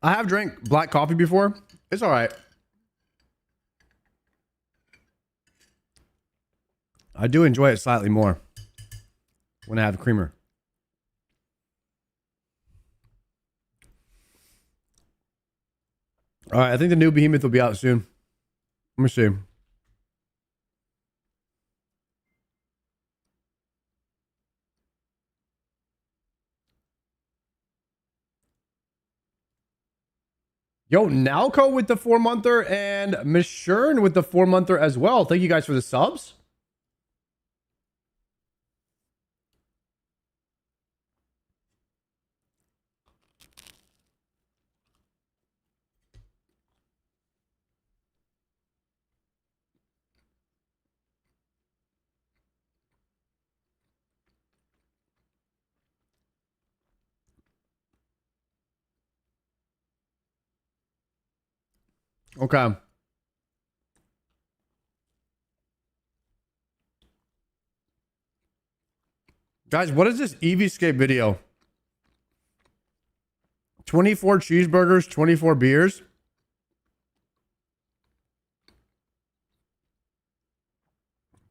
I have drank black coffee before. It's all right. I do enjoy it slightly more when I have creamer. All right, I think the new Behemoth will be out soon. Let me see. Yo, Nalco with the 4-monther and Miss Shern with the 4-monther as well. Thank you guys for the subs. Okay. Guys, what is this Eevescape video? 24 cheeseburgers, 24 beers.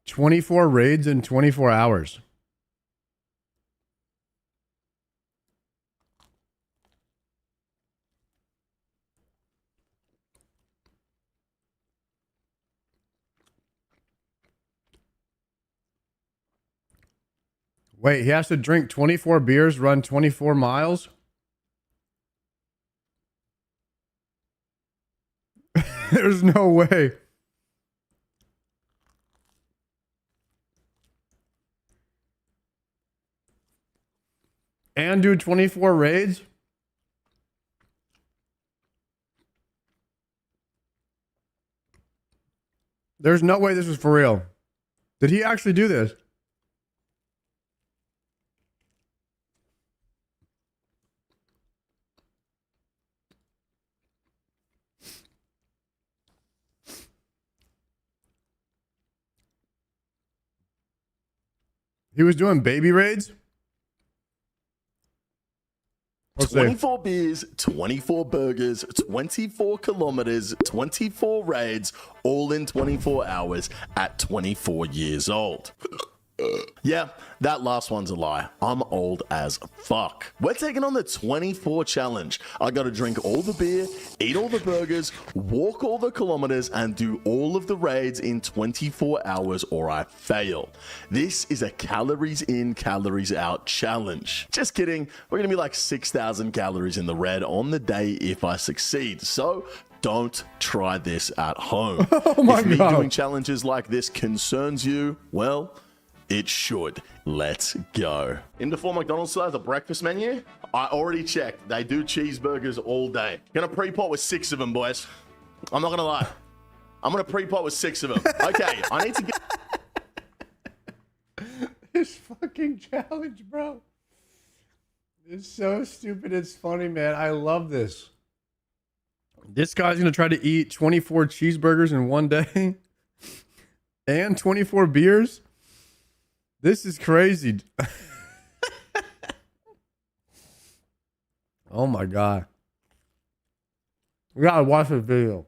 "24 raids in 24 hours." Wait, he has to drink 24 beers, run 24 miles? There's no way. And do 24 raids? There's no way this is for real. Did he actually do this? He was doing baby raids? Let's see. 24 beers, 24 burgers, 24 kilometers, 24 raids, all in 24 hours at 24 years old. Yeah, that last one's a lie. I'm old as fuck. We're taking on the 24 challenge. I gotta drink all the beer, eat all the burgers, walk all the kilometers, and do all of the raids in 24 hours or I fail. This is a calories in, calories out challenge. Just kidding. We're gonna be like 6,000 calories in the red on the day if I succeed. So don't try this at home. Oh my if me God. doing challenges like this concerns you, well, it should. Let's go. In before McDonald's still has a breakfast menu? I already checked. They do cheeseburgers all day. Gonna pre-pot with 6 of them, boys. I'm not gonna lie. I'm gonna pre-pot with 6 of them. Okay, I need to get... This fucking challenge, bro. It's so stupid. It's funny, man. I love this. This guy's gonna try to eat 24 cheeseburgers in one day and 24 beers. This is crazy. Oh my God. We gotta watch this video.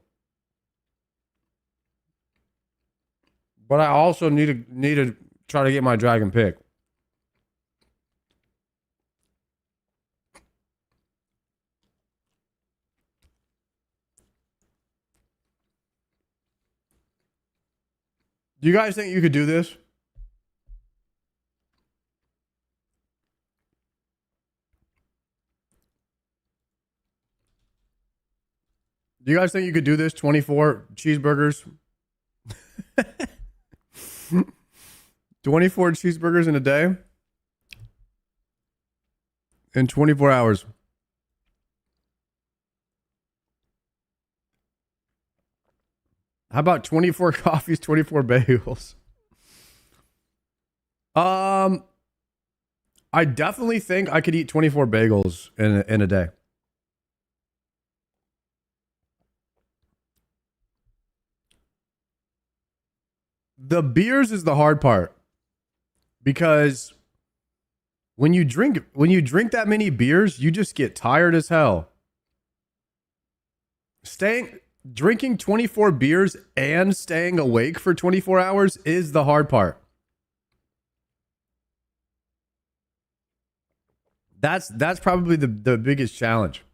But I also need to try to get my dragon pick. Do you guys think you could do this? Do you guys think you could do this? 24 cheeseburgers? 24 cheeseburgers in a day? In 24 hours. How about 24 coffees, 24 bagels? I definitely think I could eat 24 bagels in a day. The beers is the hard part, because when you drink that many beers, you just get tired as hell. Drinking 24 beers and staying awake for 24 hours is the hard part. That's probably the biggest challenge.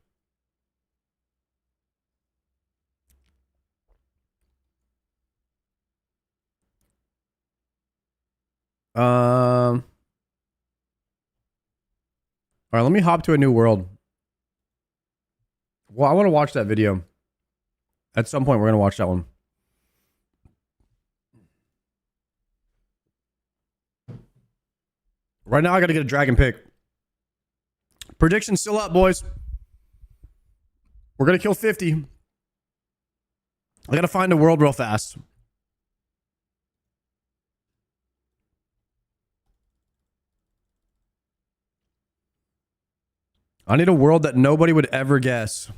All right, let me hop to a new world. Well, I want to watch that video. At some point, we're going to watch that one. Right now, I got to get a dragon pick. Prediction still up, boys. We're going to kill 50. I got to find a world real fast. I need a world that nobody would ever guess.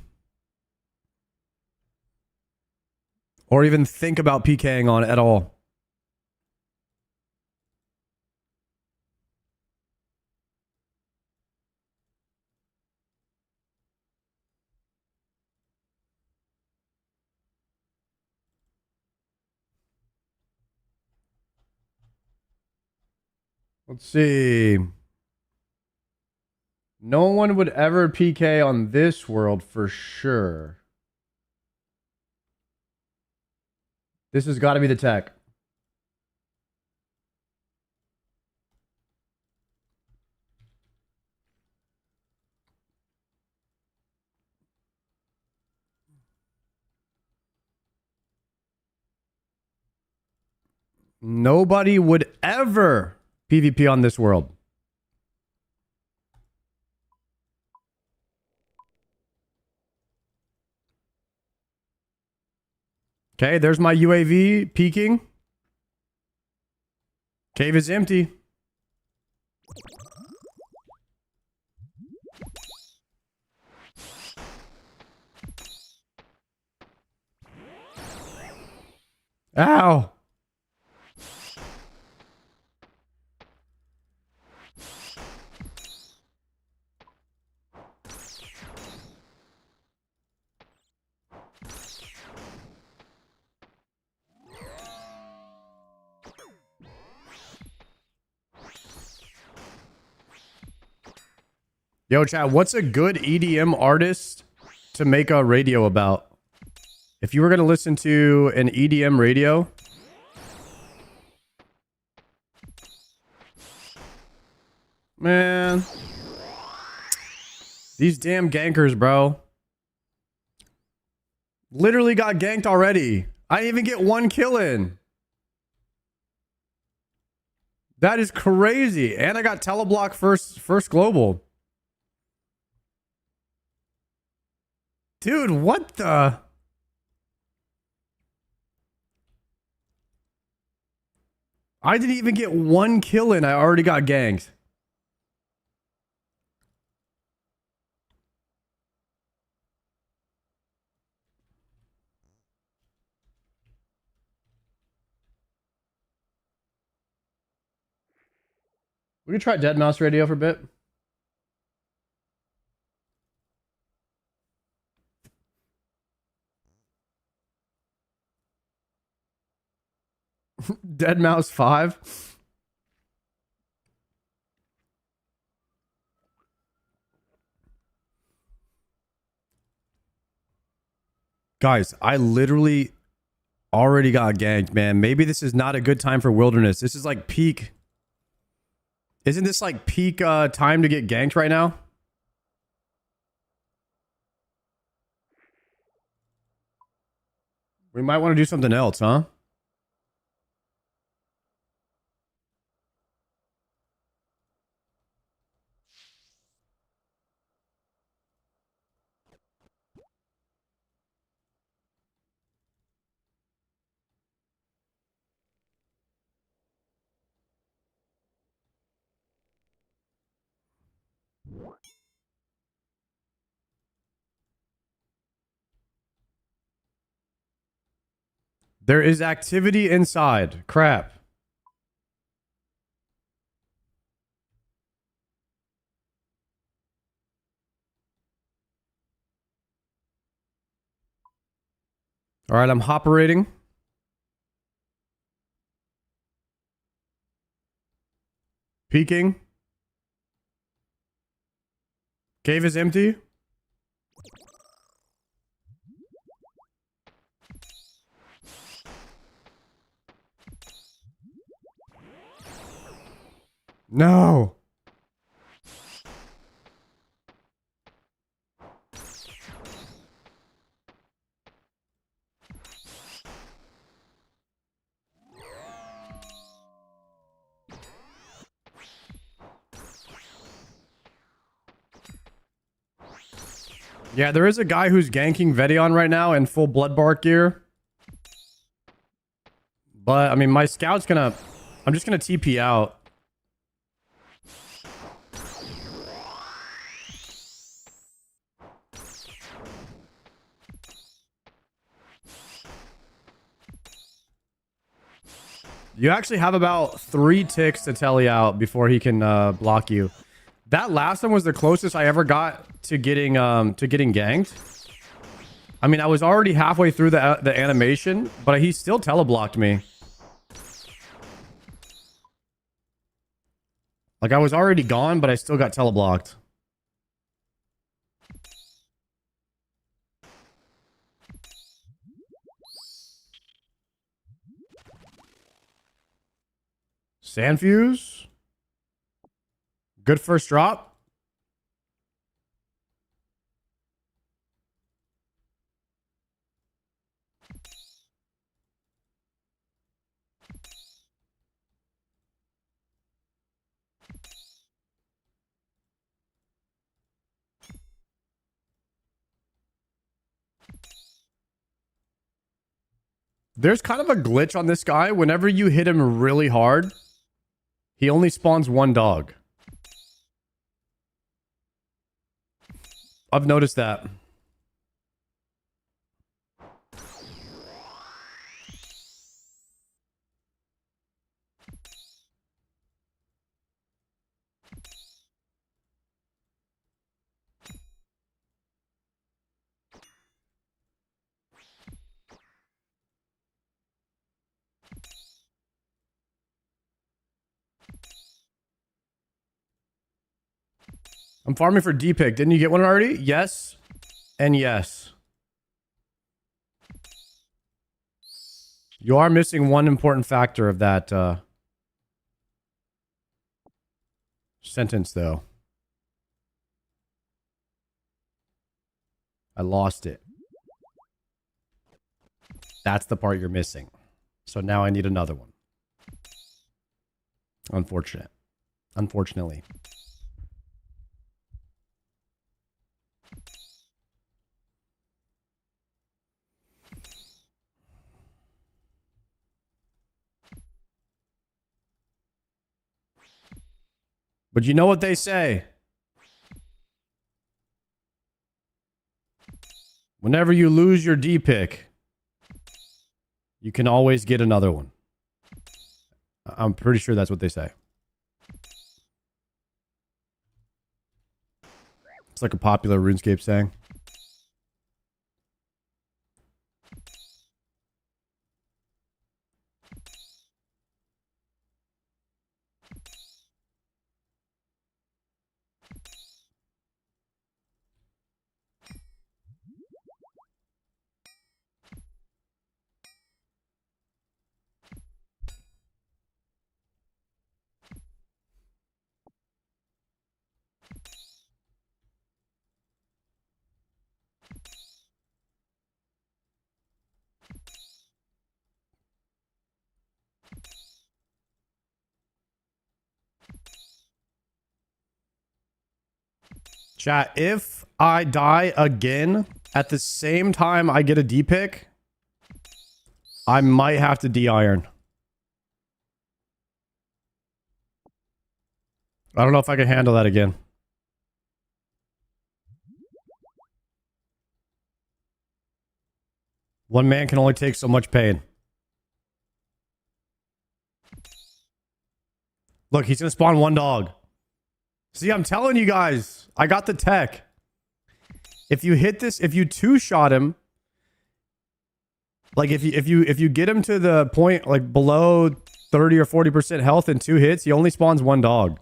Or even think about PKing on at all. Let's see. No one would ever PK on this world for sure. This has got to be the tech. Nobody would ever PvP on this world. Okay, there's my UAV peeking. Cave is empty. Ow. Yo, chat, what's a good EDM artist to make a radio about? If you were going to listen to an EDM radio... Man. These damn gankers, bro. Literally got ganked already. I didn't even get one kill in. That is crazy. And I got teleblock first global. Dude, what the... I didn't even get one kill in. I already got ganked. We can try Dead Mouse Radio for a bit. Dead Mouse 5. Guys, I literally already got ganked, man. Maybe this is not a good time for Wilderness. This is like peak. Isn't this like peak time to get ganked right now? We might want to do something else, huh? There is activity inside. Crap. All right, I'm operating. Peeking. Cave is empty. No. Yeah, there is a guy who's ganking Vedion right now in full Bloodbark gear. But, I mean, my scout's gonna... I'm just gonna TP out. You actually have about 3 ticks to telly out before he can block you. That last one was the closest I ever got to getting ganked. I mean, I was already halfway through the animation, but he still teleblocked me. Like, I was already gone, but I still got teleblocked. Sandfuse. Good first drop. There's kind of a glitch on this guy. Whenever you hit him really hard, he only spawns 1 dog. I've noticed that. I'm farming for D-pick. Didn't you get one already? Yes. And yes. You are missing one important factor of that sentence, though. I lost it. That's the part you're missing. So now I need another one. Unfortunately. But you know what they say. Whenever you lose your D-pick, you can always get another one. I'm pretty sure that's what they say. It's like a popular RuneScape saying. Chat, if I die again at the same time I get a D-pick, I might have to de-iron. I don't know if I can handle that again. One man can only take so much pain. Look, he's gonna spawn one dog. See, I'm telling you guys, I got the tech. If you hit this, if you two-shot him, like if you get him to the point like below 30 or 40% health in 2 hits, he only spawns one dog.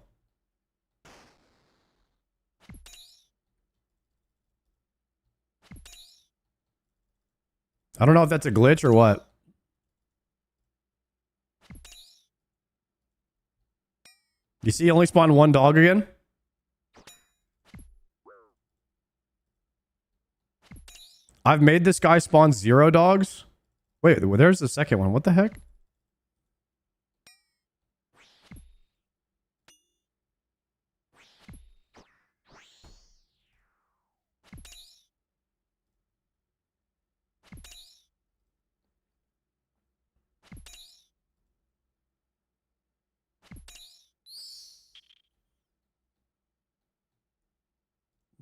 I don't know if that's a glitch or what. You see, he only spawned one dog again. I've made this guy spawn 0 dogs. Wait, there's the second one. What the heck?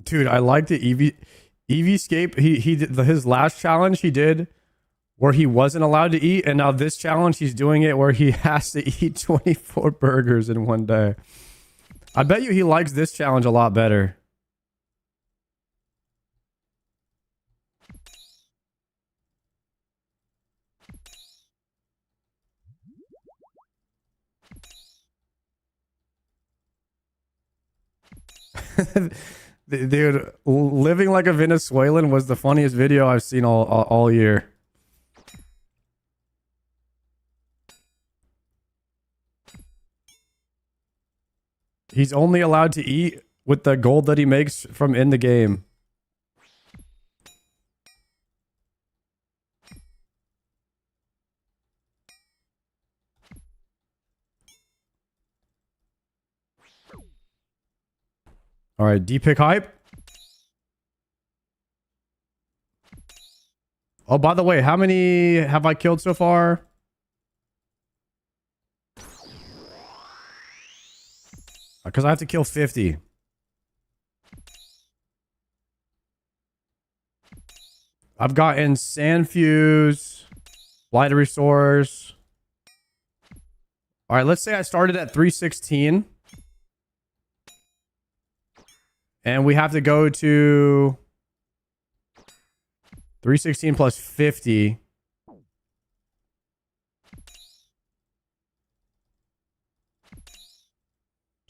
Dude, I like the Eevescape. He did his last challenge he did where he wasn't allowed to eat, and now this challenge he's doing it where he has to eat 24 burgers in one day. I bet you he likes this challenge a lot better. Dude, living like a Venezuelan was the funniest video I've seen all year. He's only allowed to eat with the gold that he makes from in the game. All right, D-pick hype. Oh, by the way, how many have I killed so far? Because I have to kill 50. I've gotten Sand Fuse, Light Resource. All right, let's say I started at 316. And we have to go to 316 plus 50.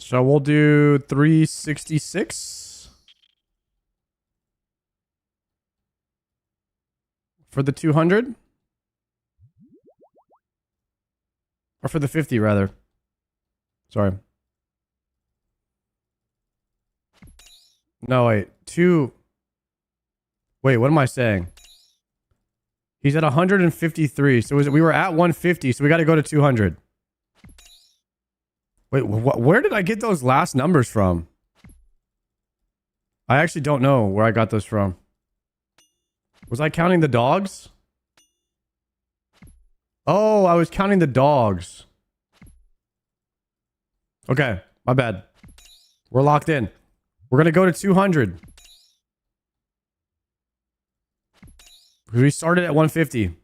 So we'll do 366 for the 200, or for the 50 rather. Sorry. No, wait. Wait, what am I saying? He's at 153. So we were at 150, so we got to go to 200. Wait, where did I get those last numbers from? I actually don't know where I got those from. Was I counting the dogs? Oh, I was counting the dogs. Okay, my bad. We're locked in. We're going to go to 200. We started at 150.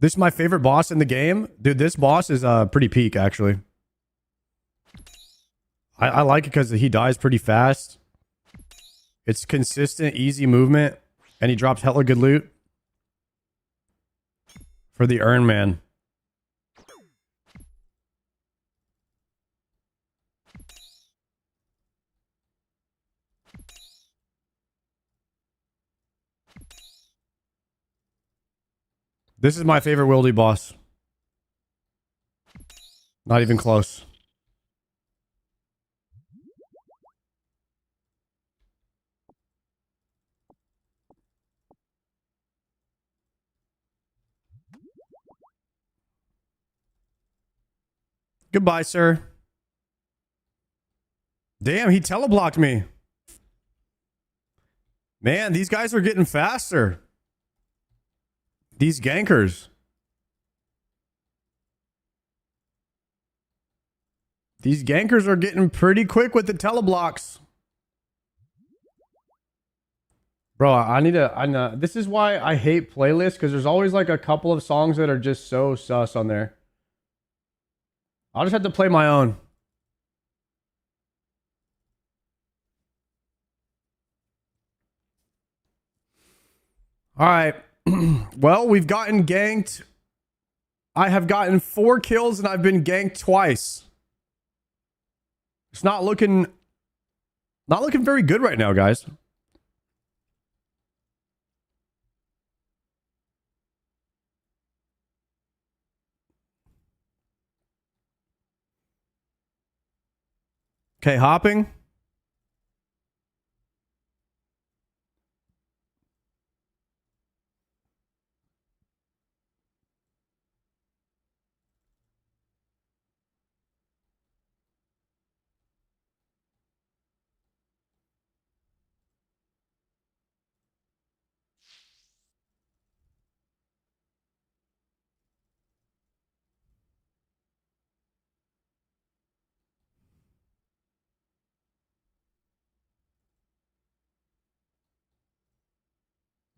This is my favorite boss in the game. Dude, this boss is pretty peak, actually. I like it because he dies pretty fast. It's consistent, easy movement. And he drops hella good loot. For the urn man. This is my favorite wildy boss. Not even close. Goodbye, sir. Damn, he teleblocked me. Man, these guys are getting faster. These gankers. These gankers are getting pretty quick with the teleblocks. Bro, I know. This is why I hate playlists, because there's always like a couple of songs that are just so sus on there. I'll just have to play my own. All right. Well, we've gotten ganked. I have gotten 4 kills and I've been ganked twice. It's not looking very good right now, guys. Okay, hopping.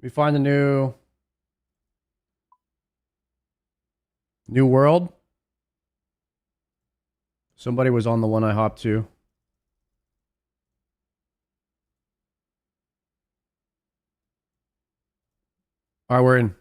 We find a new world. Somebody was on the one I hopped to. All right, we're in.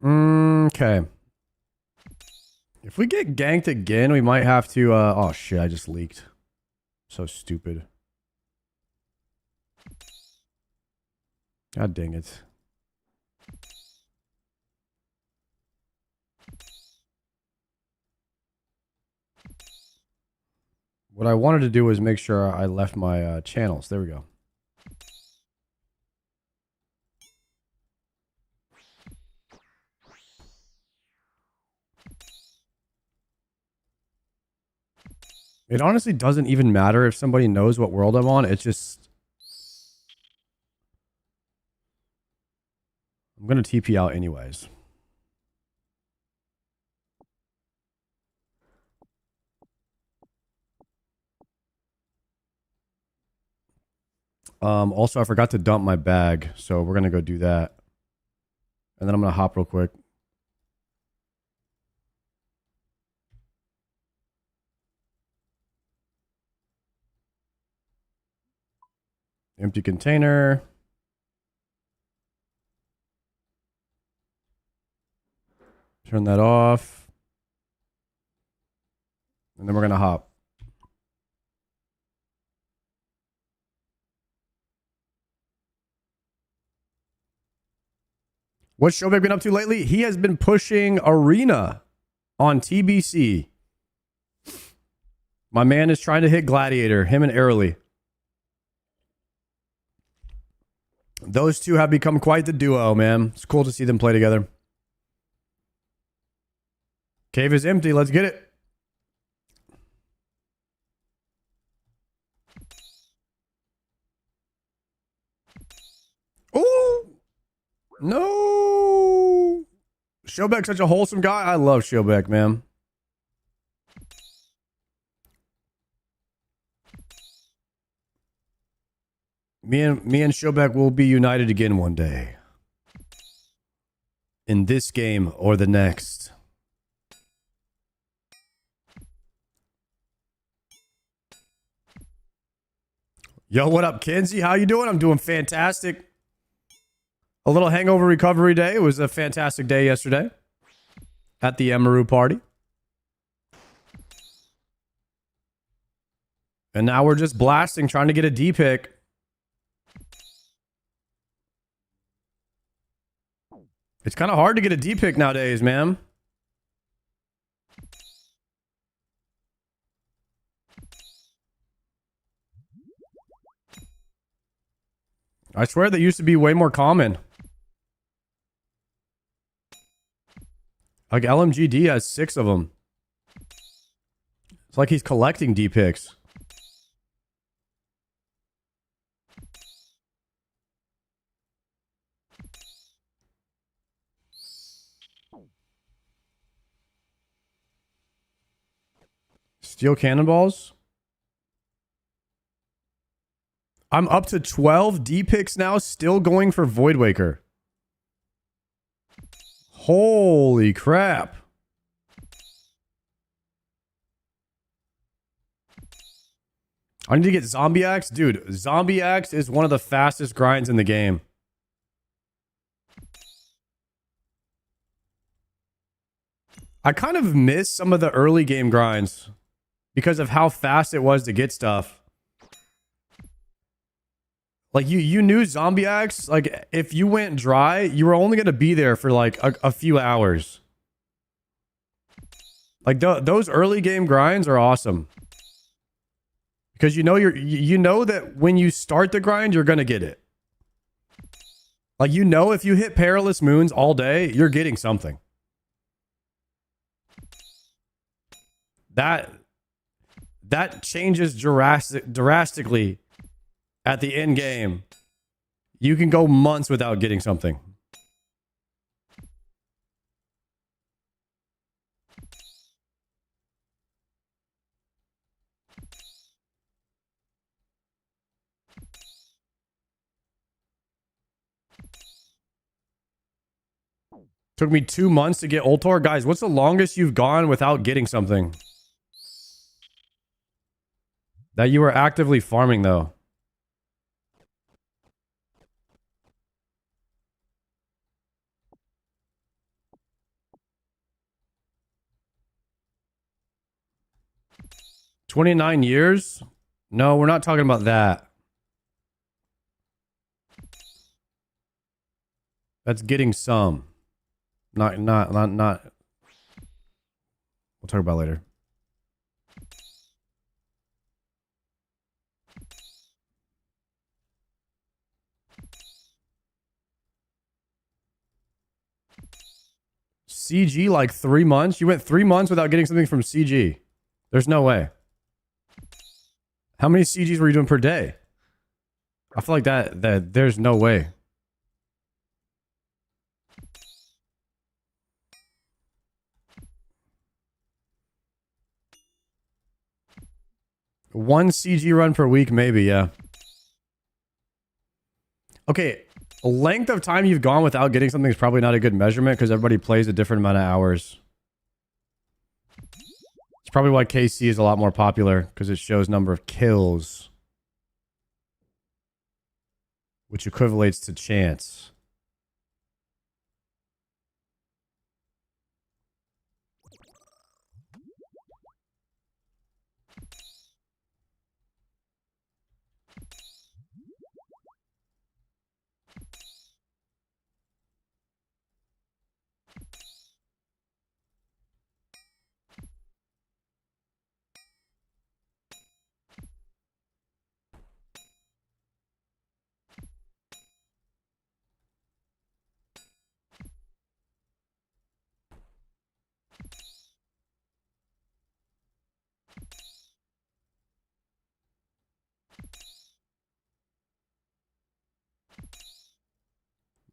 Okay. If we get ganked again, we might have to, oh shit, I just leaked. So stupid. God dang it. What I wanted to do was make sure I left my channels. There we go. It honestly doesn't even matter if somebody knows what world I'm on. It's just... I'm going to TP out anyways. Also, I forgot to dump my bag, so we're gonna go do that, and then I'm gonna hop real quick. Empty container. Turn that off, and then we're gonna hop. What's Showback been up to lately? He has been pushing Arena on TBC. My man is trying to hit Gladiator, him and Airly. Those two have become quite the duo, man. It's cool to see them play together. Cave is empty. Let's get it. Ooh! No! Showback's such a wholesome guy. I love Showback, man. Me and Showback will be united again one day. In this game or the next. Yo, what up, Kenzie? How you doing? I'm doing fantastic. A little hangover recovery day. It was a fantastic day yesterday at the Emaru party. And now we're just blasting, trying to get a D pick. It's kind of hard to get a D pick nowadays, man. I swear that used to be way more common. Like LMGD has 6 of them. It's like he's collecting D picks. Steel cannonballs. I'm up to 12 D picks now, still going for Void Waker. Holy crap. I need to get Zombie Axe. Dude, Zombie Axe is one of the fastest grinds in the game. I kind of miss some of the early game grinds because of how fast it was to get stuff. Like you knew Zombie Axe, like if you went dry, you were only going to be there for like a few hours. Like those early game grinds are awesome. Because you know that when you start the grind, you're going to get it. Like you know if you hit Perilous Moons all day, you're getting something. That changes drastically at the end game. You can go months without getting something. Took me 2 months to get Ultor. Guys, what's the longest you've gone without getting something? That you were actively farming, though. $29 years? No, we're not talking about that. That's getting some. Not. We'll talk about it later. CG like 3 months? You went 3 months without getting something from CG. There's no way. How many CGs were you doing per day? I feel like that there's no way. One CG run per week, maybe, yeah. Okay, length of time you've gone without getting something is probably not a good measurement because everybody plays a different amount of hours. It's probably why KC is a lot more popular because it shows number of kills, which equivalates to chance.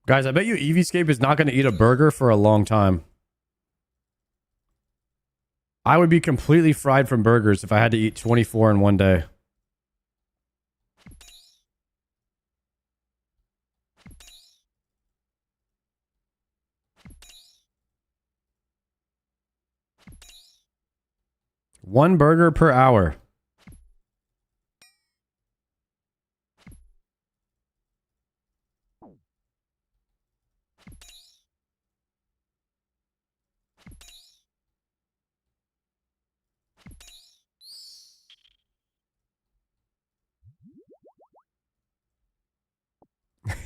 Guys, I bet you Eevescape is not going to eat a burger for a long time. I would be completely fried from burgers if I had to eat 24 in one day. One burger per hour.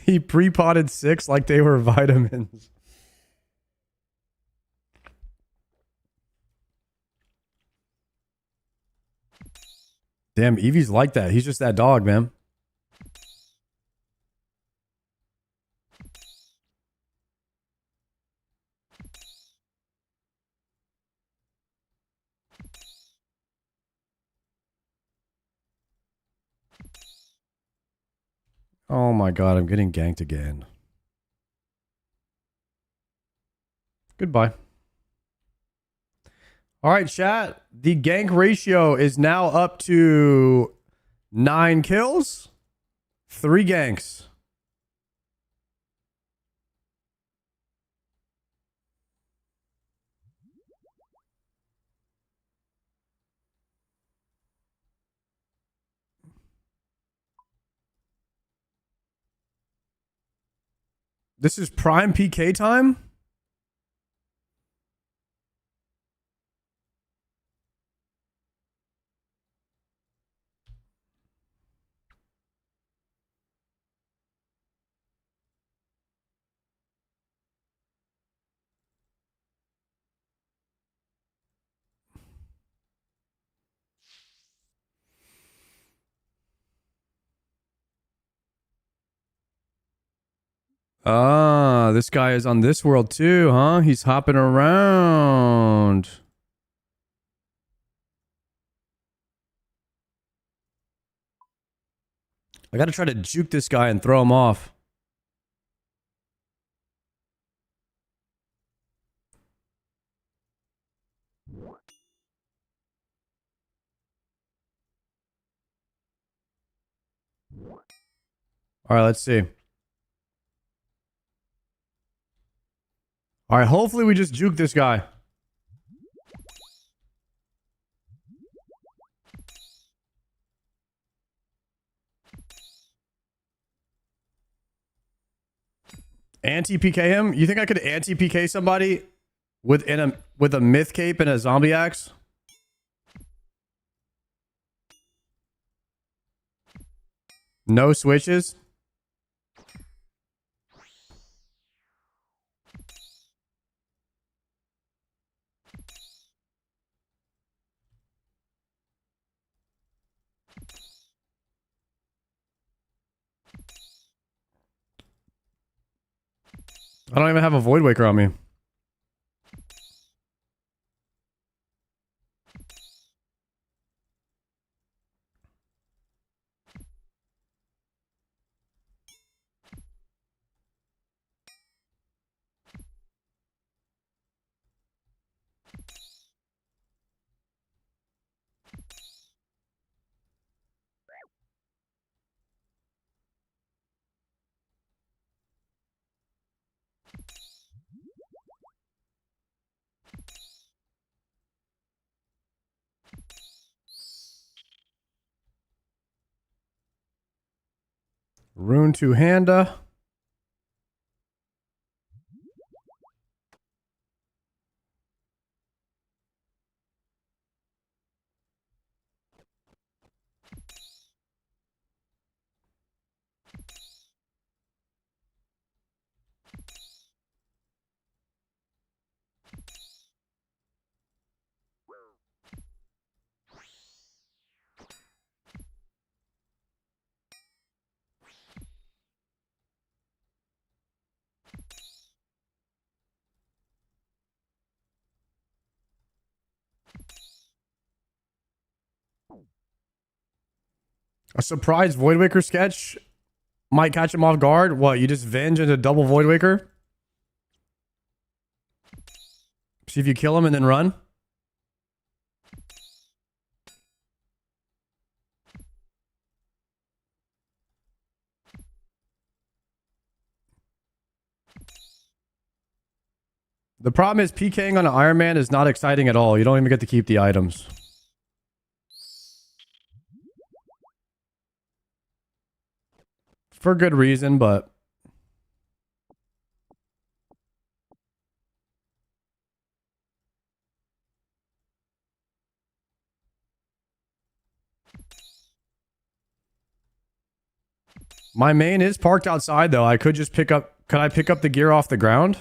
He pre-potted 6 like they were vitamins. Damn, Eevee's like that. He's just that dog, man. Oh my god, I'm getting ganked again. Goodbye. All right, chat. The gank ratio is now up to 9 kills, 3 ganks. This is prime PK time? Ah, this guy is on this world too, huh? He's hopping around. I gotta try to juke this guy and throw him off. All right, let's see. All right, hopefully we just juke this guy. Anti-PK him? You think I could anti-PK somebody with a myth cape and a zombie axe? No switches? I don't even have a Void Waker on me. Rune to Handa. A surprise Voidwaker sketch might catch him off guard. What, you just venge into double Voidwaker? See if you kill him and then run? The problem is PKing on an Iron Man is not exciting at all. You don't even get to keep the items. For good reason, but... My main is parked outside, though. I could just pick up... Could I pick up the gear off the ground?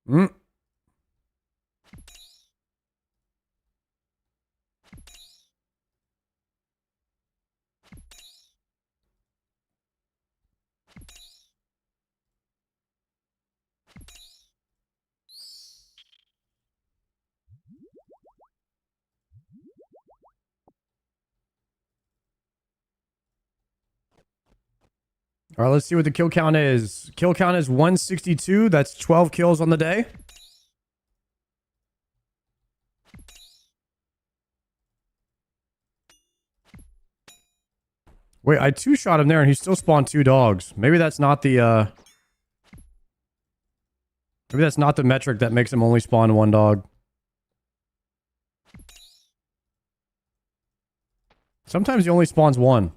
Mm. All right, let's see what the kill count is. Kill count is 162. That's 12 kills on the day. Wait, I two-shot him there and he still spawned 2 dogs. Maybe that's not the, maybe that's not the metric that makes him only spawn 1 dog. Sometimes he only spawns 1.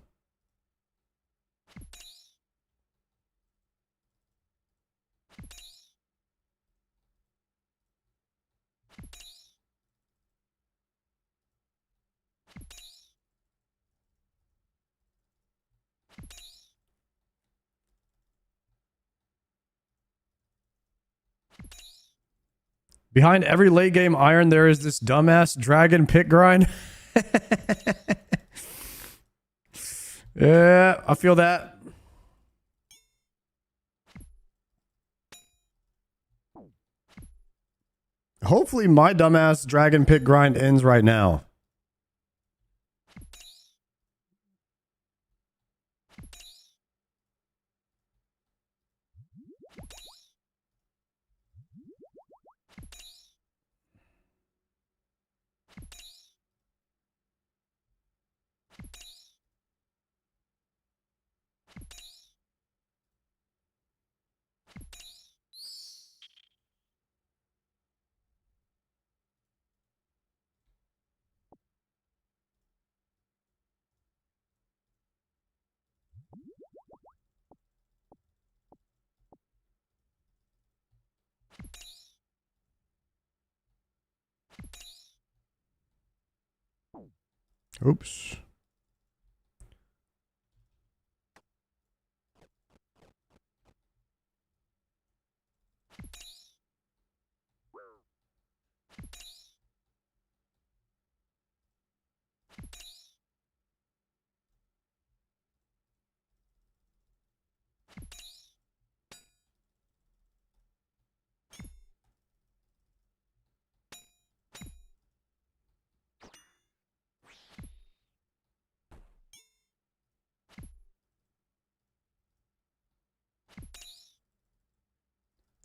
Behind every late game iron, there is this dumbass dragon pit grind. Yeah, I feel that. Hopefully my dumbass dragon pit grind ends right now. Oops.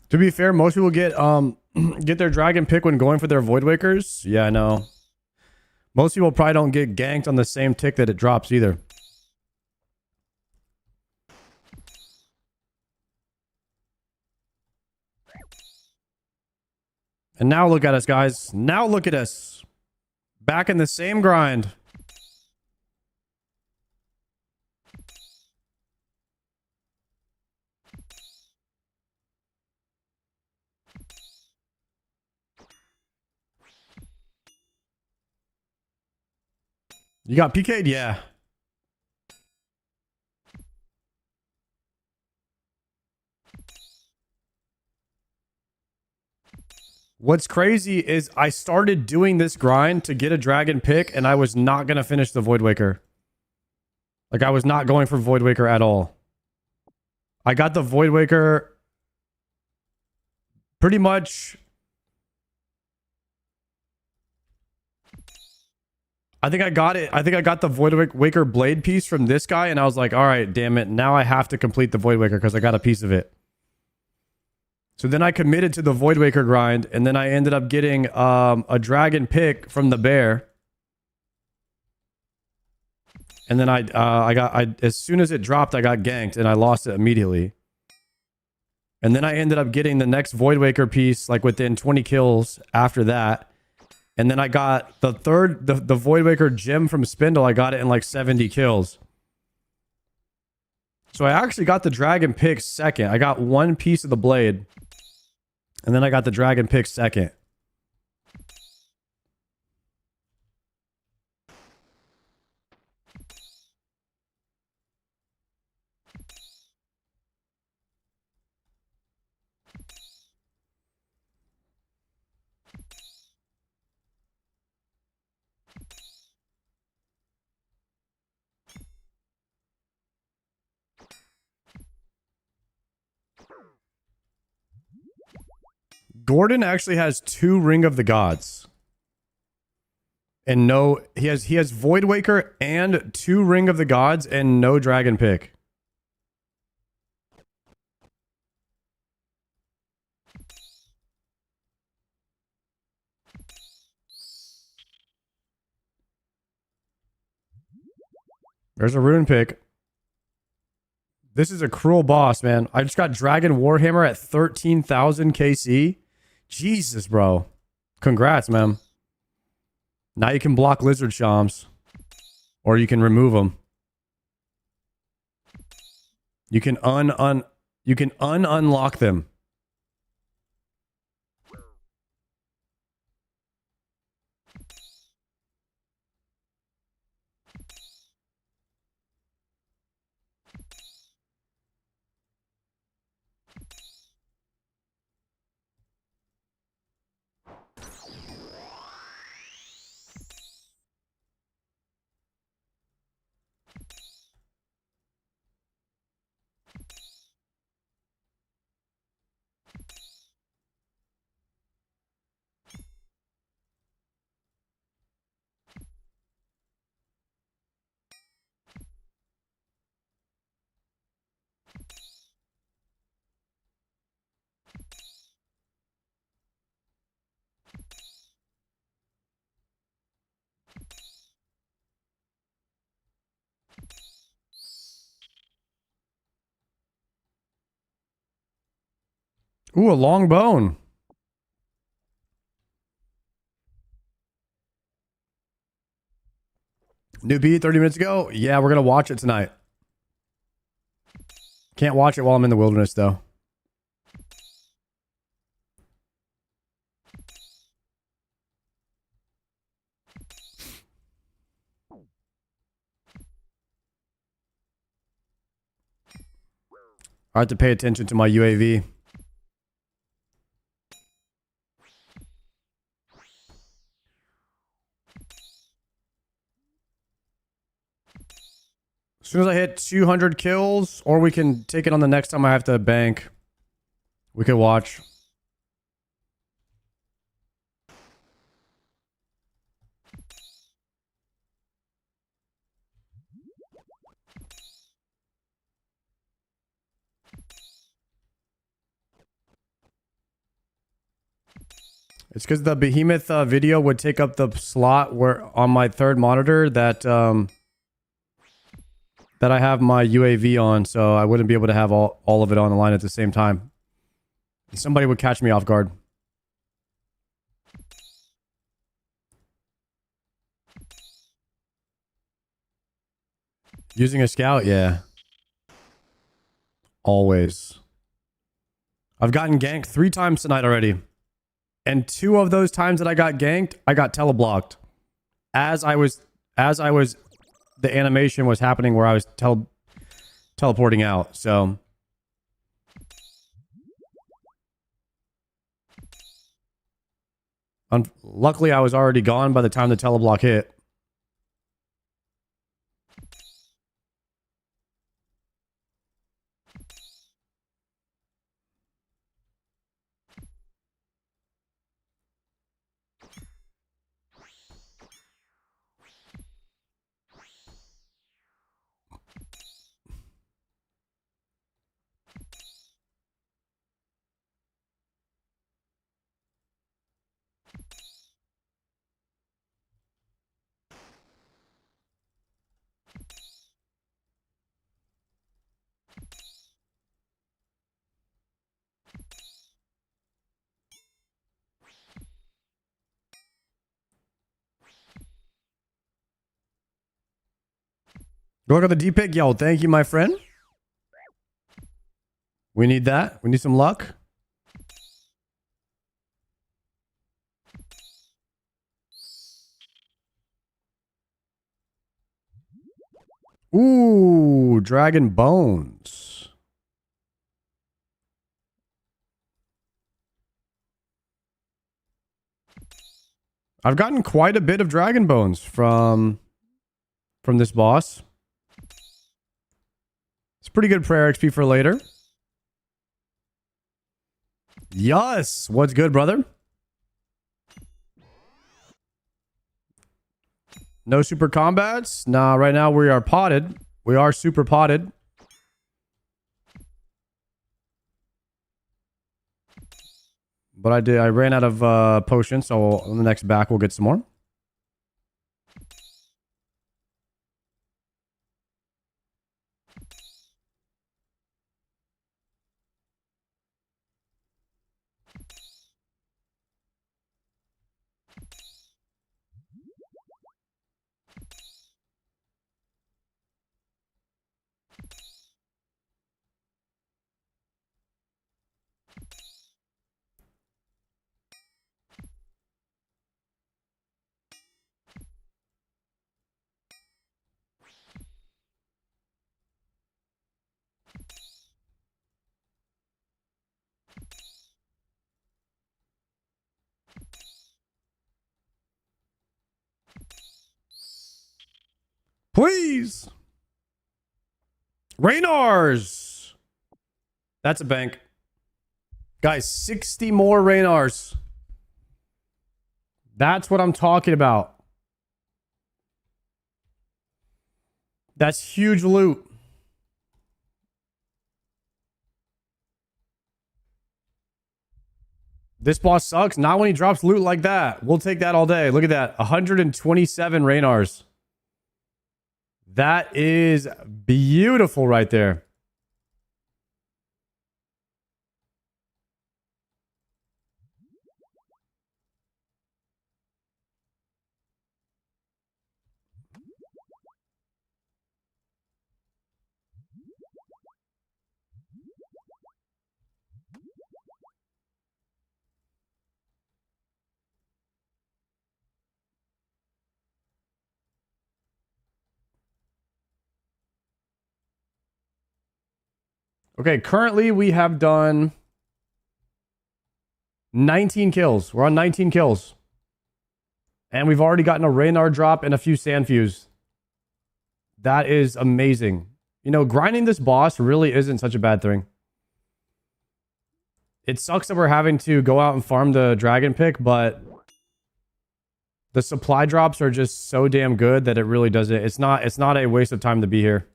To be fair, most people get get their dragon pick when going for their Void Wakers. Yeah, I know. Most people probably don't get ganked on the same tick that it drops either. And now look at us, guys. Now look at us. Back in the same grind. You got PK'd? Yeah. What's crazy is I started doing this grind to get a dragon pick, and I was not going to finish the Void Waker. Like, I was not going for Void Waker at all. I got the Void Waker pretty much... I think I got it. I think I got the Void Waker blade piece from this guy, and I was like, all right, damn it. Now I have to complete the Void Waker because I got a piece of it. So then I committed to the Void Waker grind, and then I ended up getting a dragon pick from the bear. And then I as soon as it dropped, I got ganked, and I lost it immediately. And then I ended up getting the next Void Waker piece like within 20 kills after that. And then I got the Void Waker gem from Spindle. I got it in like 70 kills. So I actually got the dragon pick second. I got one piece of the blade. And then I got the dragon pick second. Gordon actually has 2 Ring of the Gods. And no, he has Void Waker and 2 Ring of the Gods and no dragon pick. There's a rune pick. This is a cruel boss, man. I just got Dragon Warhammer at 13,000 KC. Jesus, bro. Congrats, man. Now you can block Lizard Shams. Or you can remove them. You can unlock them. Ooh, a long bone. New beat 30 minutes ago? Yeah, we're going to watch it tonight. Can't watch it while I'm in the wilderness, though. I have to pay attention to my UAV. As soon as I hit 200 kills, or we can take it on the next time I have to bank. We could watch. It's because the behemoth video would take up the slot where on my third monitor that that I have my UAV on, so I wouldn't be able to have all of it on the line at the same time. Somebody would catch me off guard. Using a scout, yeah. Always. I've gotten ganked 3 times tonight already. And 2 of those times that I got ganked, I got teleblocked. As I was the animation was happening where I was teleporting out. So luckily I was already gone by the time the teleblock hit. Go to the D-pick. Yo, thank you, my friend. We need that. We need some luck. Ooh, dragon bones. I've gotten quite a bit of dragon bones from this boss. It's pretty good prayer XP for later. Yes. What's good, brother? No super combats? Nah, right now we are potted. We are super potted. But I ran out of potions, so on the next back we'll get some more. Please. Raynars. That's a bank. Guys, 60 more Raynars. That's what I'm talking about. That's huge loot. This boss sucks. Not when he drops loot like that. We'll take that all day. Look at that. 127 Raynars. That is beautiful right there. Okay, currently we have done 19 kills. We're on 19 kills. And we've already gotten a Raynar drop and a few Sandfuse. That is amazing. You know, grinding this boss really isn't such a bad thing. It sucks that we're having to go out and farm the dragon pick, but the supply drops are just so damn good that it really does it. It's not a waste of time to be here.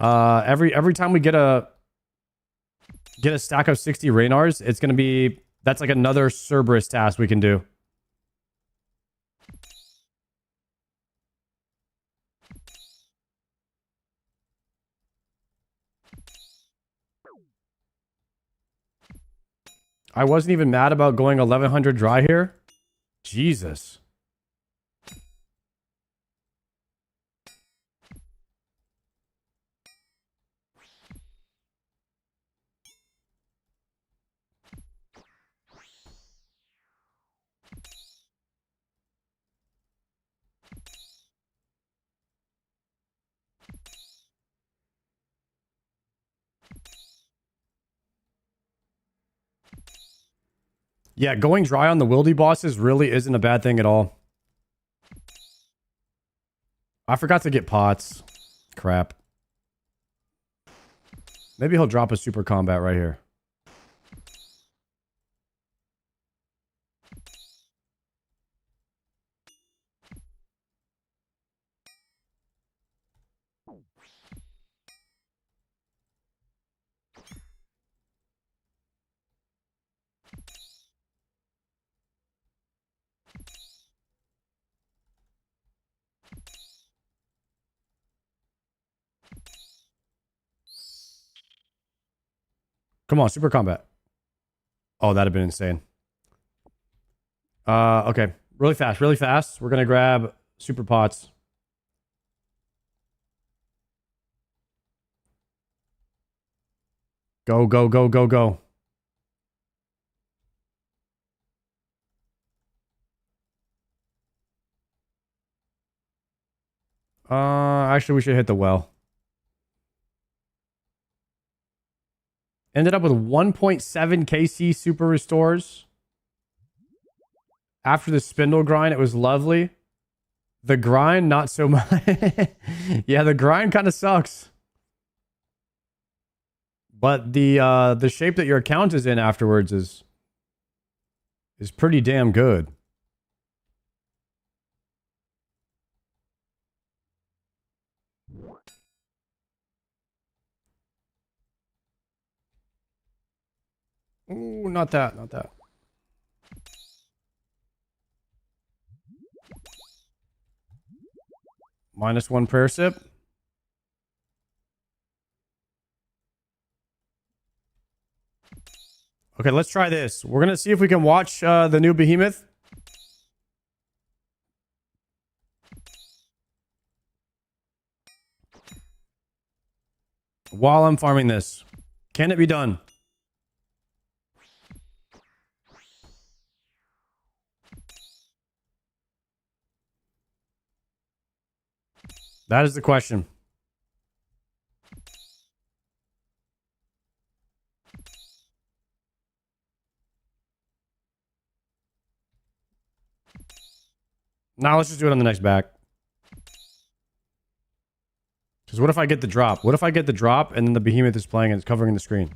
Every time we get a stack of 60 Raynars, it's gonna be, that's like another Cerberus task we can do. I wasn't even mad about going 1100 dry here. Jesus. Yeah, going dry on the wildy bosses really isn't a bad thing at all. I forgot to get pots. Crap. Maybe he'll drop a super combat right here. Come on, super combat. Oh, that'd have been insane. Okay. Really fast, really fast. We're gonna grab super pots. Go, go, go, go, go. Actually, we should hit the well. Ended up with 1.7 KC super restores. After the spindle grind, it was lovely. The grind, not so much. Yeah, the grind kind of sucks. But the shape that your account is in afterwards is pretty damn good. Ooh, not that, not that. -1 prayer sip. Okay, let's try this. We're gonna see if we can watch the new behemoth. While I'm farming this. Can it be done? That is the question. Now let's just do it on the next back. Because what if I get the drop? What if I get the drop and then the behemoth is playing and it's covering the screen?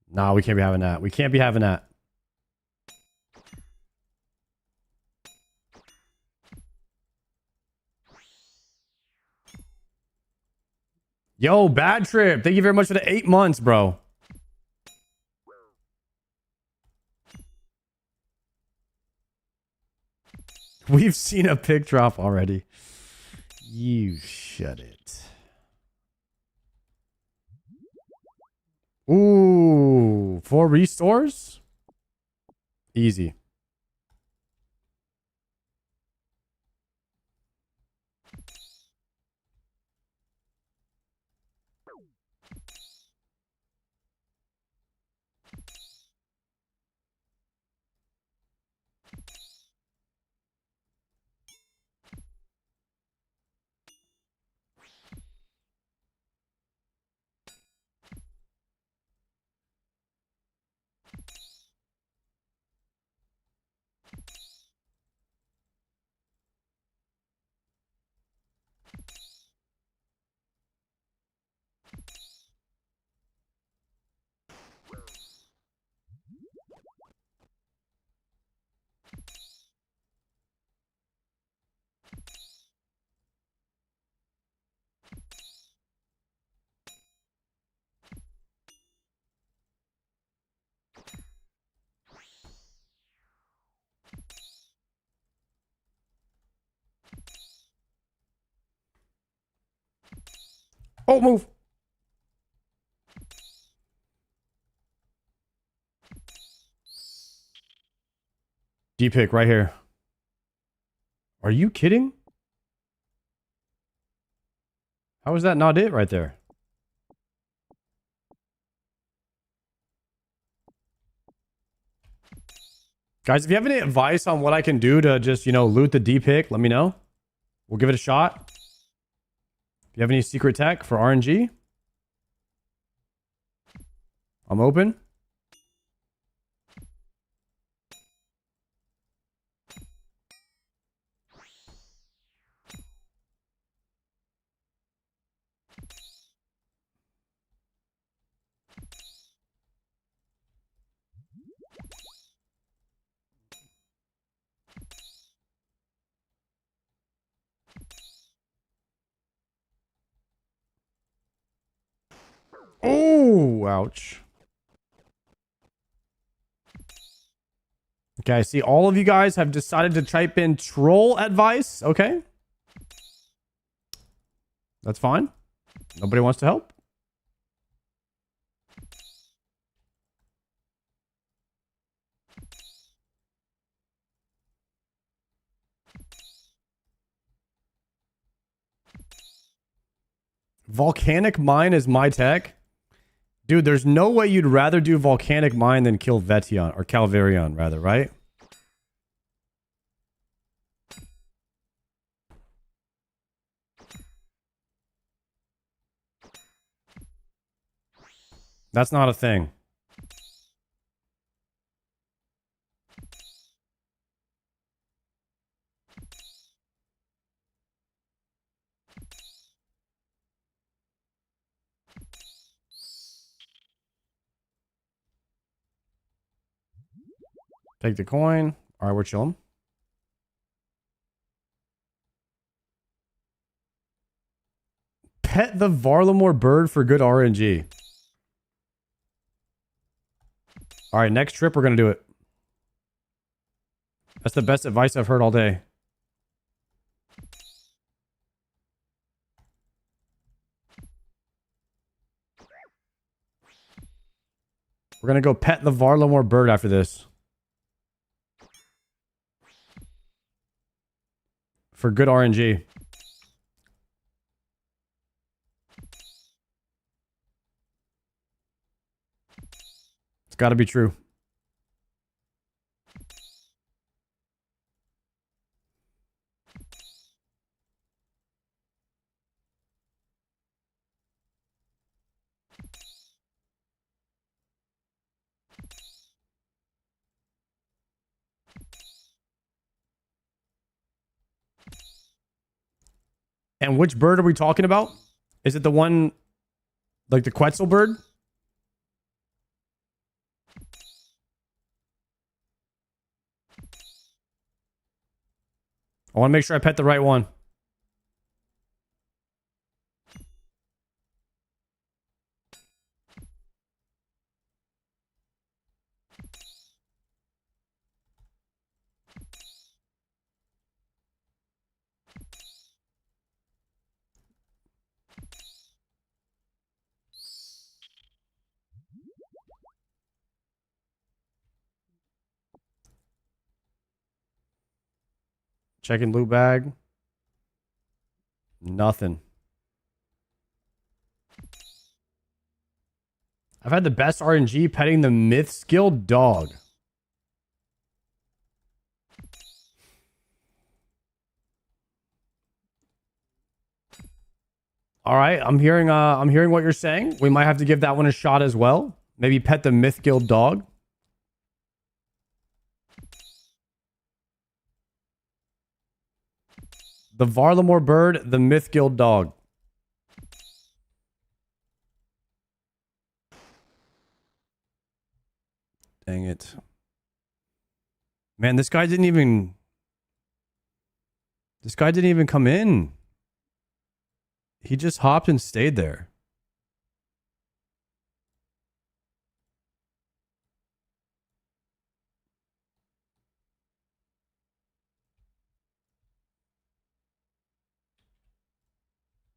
Nah, we can't be having that. We can't be having that. Yo, Bad Trip. Thank you very much for the 8 months, bro. We've seen a pick drop already. You shut it. Ooh, 4 restores? Easy. Oh, move. D-pick right here. Are you kidding? How is that not it right there? Guys, if you have any advice on what I can do to just, you know, loot the D-pick, let me know. We'll give it a shot. If you have any secret tech for RNG, I'm open. Oh, ouch. Okay, I see all of you guys have decided to type in troll advice. Okay. That's fine. Nobody wants to help. Volcanic mine is my tech. Dude, there's no way you'd rather do volcanic mine than kill Vetion, or Calvarion rather, right? That's not a thing. Take the coin. All right, we're chilling. Pet the Varlamore bird for good RNG. All right, next trip, we're going to do it. That's the best advice I've heard all day. We're going to go pet the Varlamore bird after this. For good RNG. It's got to be true. And which bird are we talking about? Is it the one, like the Quetzal bird? I want to make sure I pet the right one. Checking loot bag. Nothing. I've had the best RNG petting the myth skilled dog. All right, I'm hearing what you're saying. We might have to give that one a shot as well. Maybe pet the myth guild dog. The Varlamore bird, the myth guild dog. Dang it. Man, this guy didn't even come in. He just hopped and stayed there.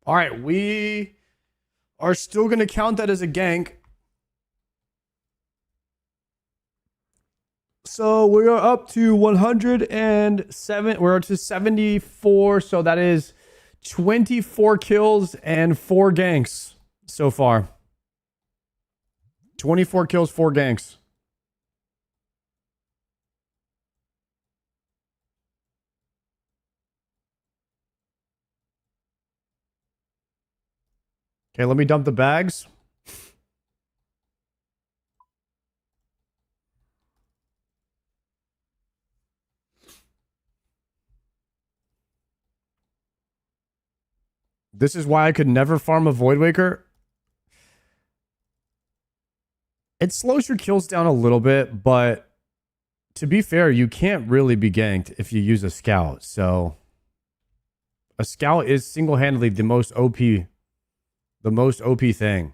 All right, we are still going to count that as a gank. So we are up to 107. We're up to 74. So that is 24 kills and 4 ganks so far. 24 kills, 4 ganks. Okay, let me dump the bags. This is why I could never farm a Void Waker. It slows your kills down a little bit, but to be fair, you can't really be ganked if you use a scout. So a scout is single-handedly the most OP thing.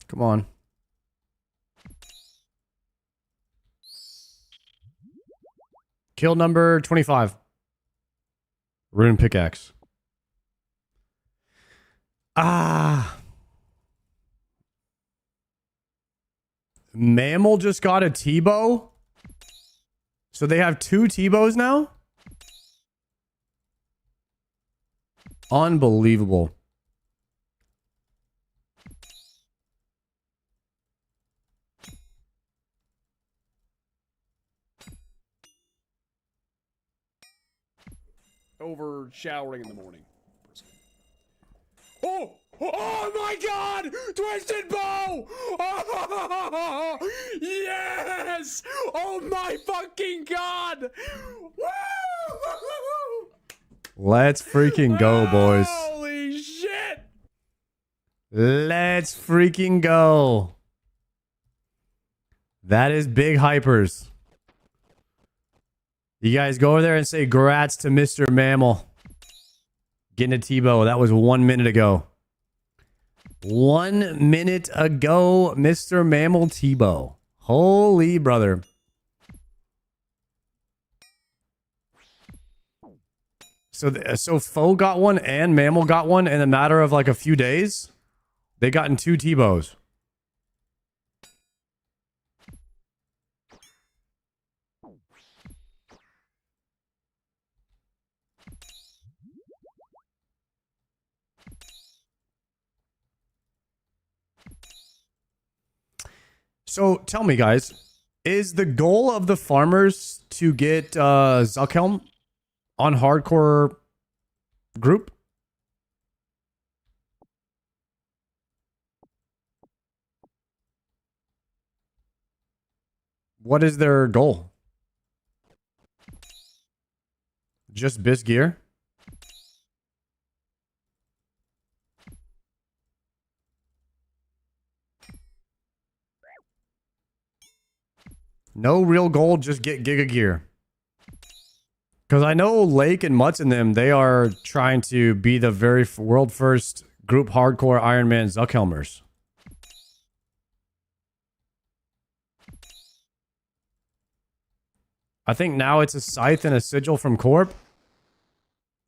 Come on. Kill number 25. Rune pickaxe. Mammal just got a T-bow. So they have 2 T-bows now? Unbelievable. Over showering in the morning. Oh! Oh my god! Twisted bow! Oh, yes! Oh my fucking god! Woo! Let's freaking go, boys. Holy shit! Let's freaking go. That is big hypers. You guys go over there and say grats to Mr. Mammal. Getting a T-bow. That was 1 minute ago. 1 minute ago, Mr. Mammal T-bow. Holy brother. So Foe got one and Mammal got one in a matter of like a few days. They gotten 2 T-bows. So tell me, guys, is the goal of the farmers to get Zuckhelm on hardcore group? What is their goal? Just Bis gear? No real goal, just get Giga Gear. Because I know Lake and Mutts and them, they are trying to be the very world first group hardcore Iron Man Zuckhelmers. I think now it's a Scythe and a Sigil from Corp.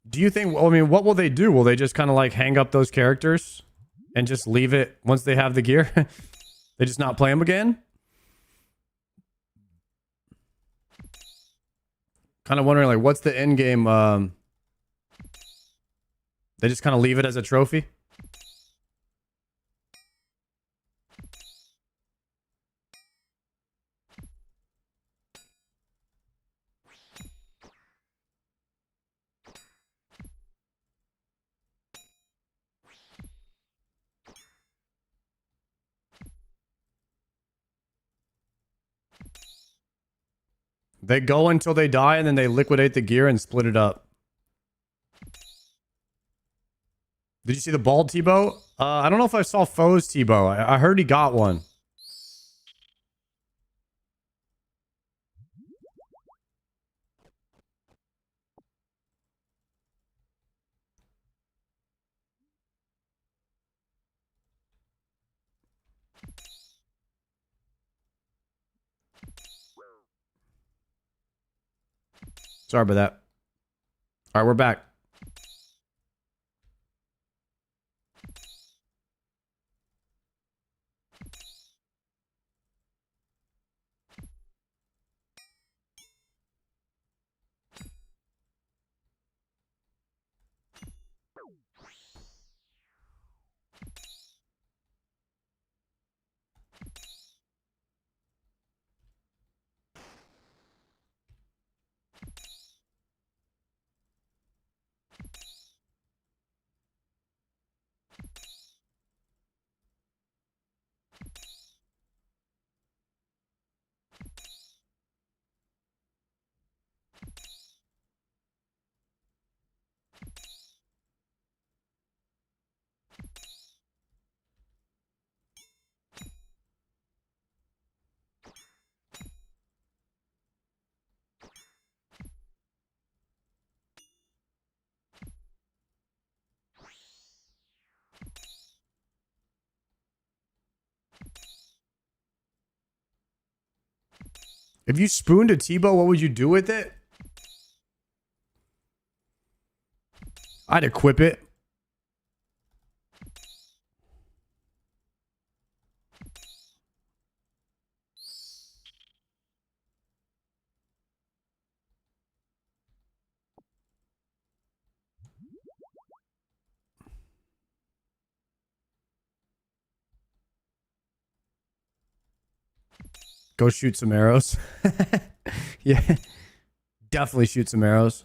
Do you think, I mean, what will they do? Will they just kind of like hang up those characters and just leave it once they have the gear? They just not play them again? Kind of wondering, like, what's the end game? They just kind of leave it as a trophy. They go until they die, and then they liquidate the gear and split it up. Did you see the bald Tebow? I don't know if I saw Foe's Tebow. I heard he got one. Sorry about that. All right, we're back. If you spooned a Tebow, what would you do with it? I'd equip it. Go shoot some arrows. Yeah. Definitely shoot some arrows.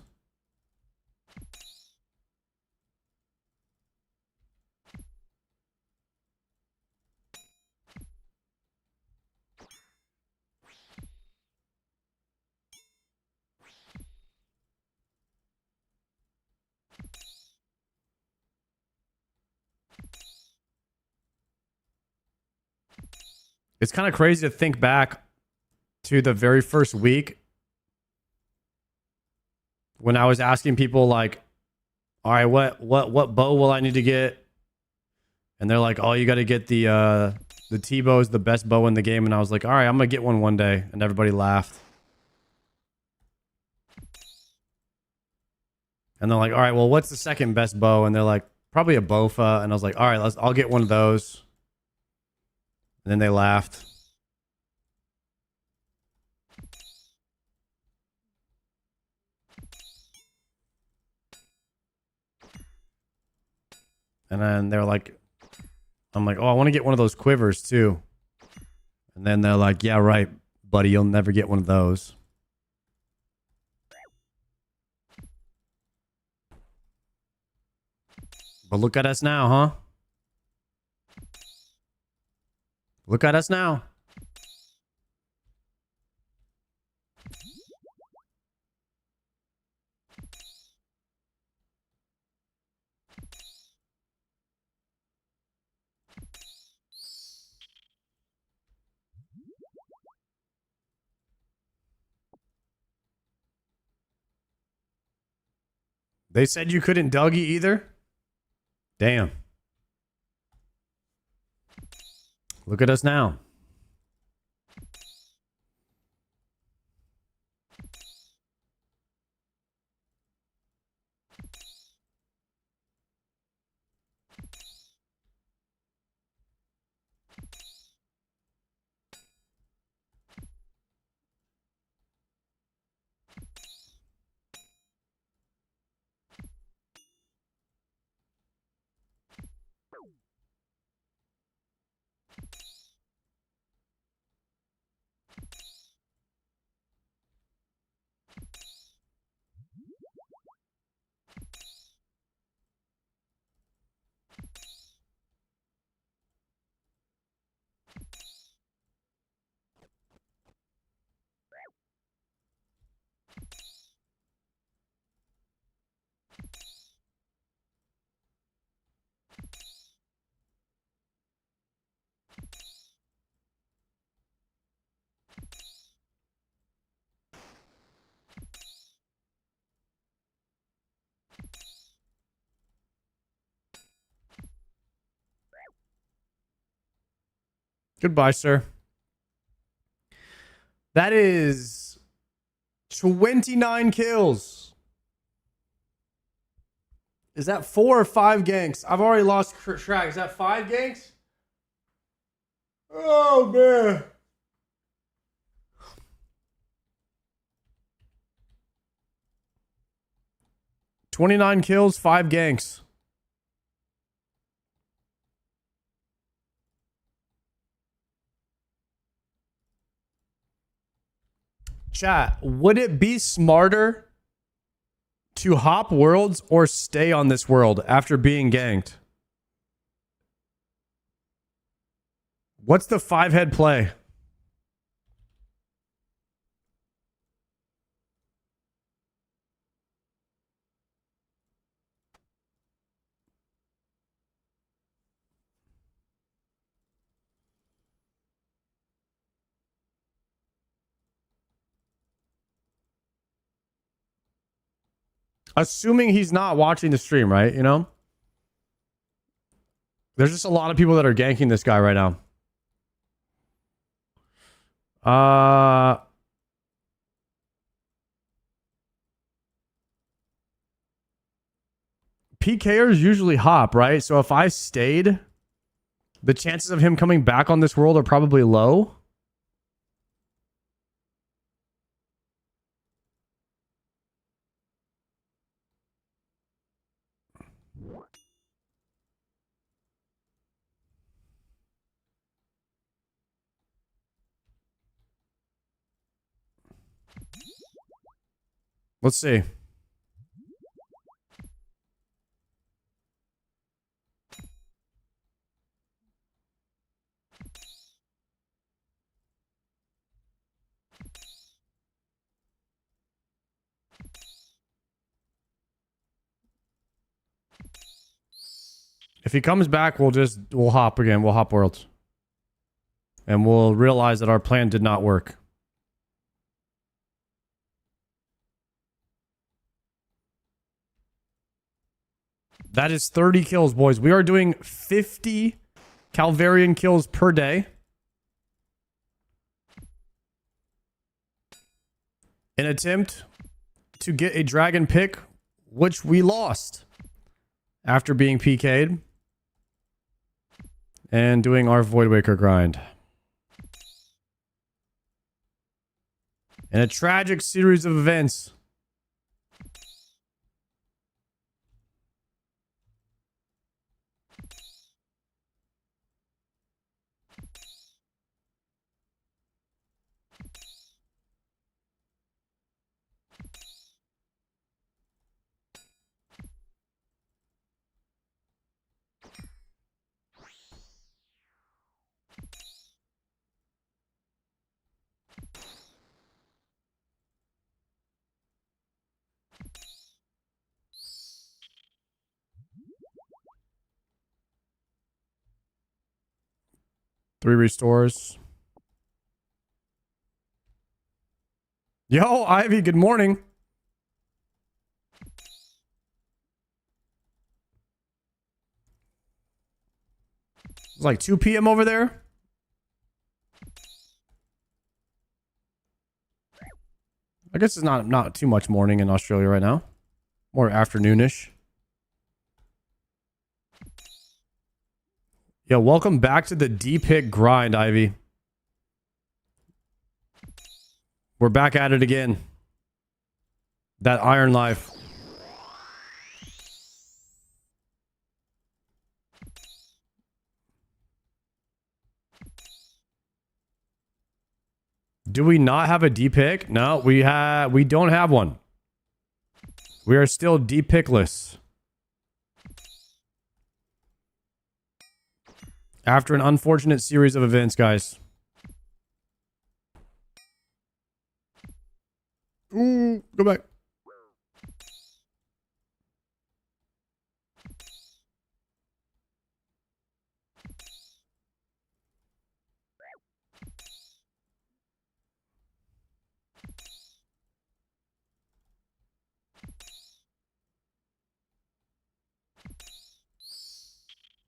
It's kind of crazy to think back to the very first week when I was asking people like, all right, what bow will I need to get? And they're like, oh, you got to get the Tebow is the best bow in the game. And I was like, all right, I'm going to get one day. And everybody laughed. And they're like, all right, well, what's the second best bow? And they're like, probably a Bofa. And I was like, all right, I'll get one of those. And then they laughed. And then they're like, I'm like, oh, I want to get one of those quivers too. And then they're like, yeah, right, buddy, you'll never get one of those. But look at us now, huh? Look at us now. They said you couldn't Dougie either? Damn. Look at us now. Goodbye, sir. That is 29 kills. Is that 4 or 5 ganks? I've already lost track. Is that 5 ganks? Oh, man. "29 kills, 5 ganks." Chat, would it be smarter to hop worlds or stay on this world after being ganked? What's the 5-head play? Assuming he's not watching the stream, right? You know? There's just a lot of people that are ganking this guy right now. PKers usually hop, right? So if I stayed, the chances of him coming back on this world are probably low. Let's see. If he comes back, we'll hop again. We'll hop worlds. And we'll realize that our plan did not work. That is 30 kills, boys. We are doing 50 Calvarian kills per day. An attempt to get a dragon pick, which we lost after being PK'd. And doing our Voidwaker grind. And a tragic series of events. Three restores. Yo, Ivy, good morning. It's like 2 p.m. over there. I guess it's not too much morning in Australia right now. More afternoonish. Yo, welcome back to the D-Pick grind, Ivy. We're back at it again. That iron life. Do we not have a D-Pick? No, we don't have one. We are still D-Pickless. After an unfortunate series of events, guys. Ooh, go back.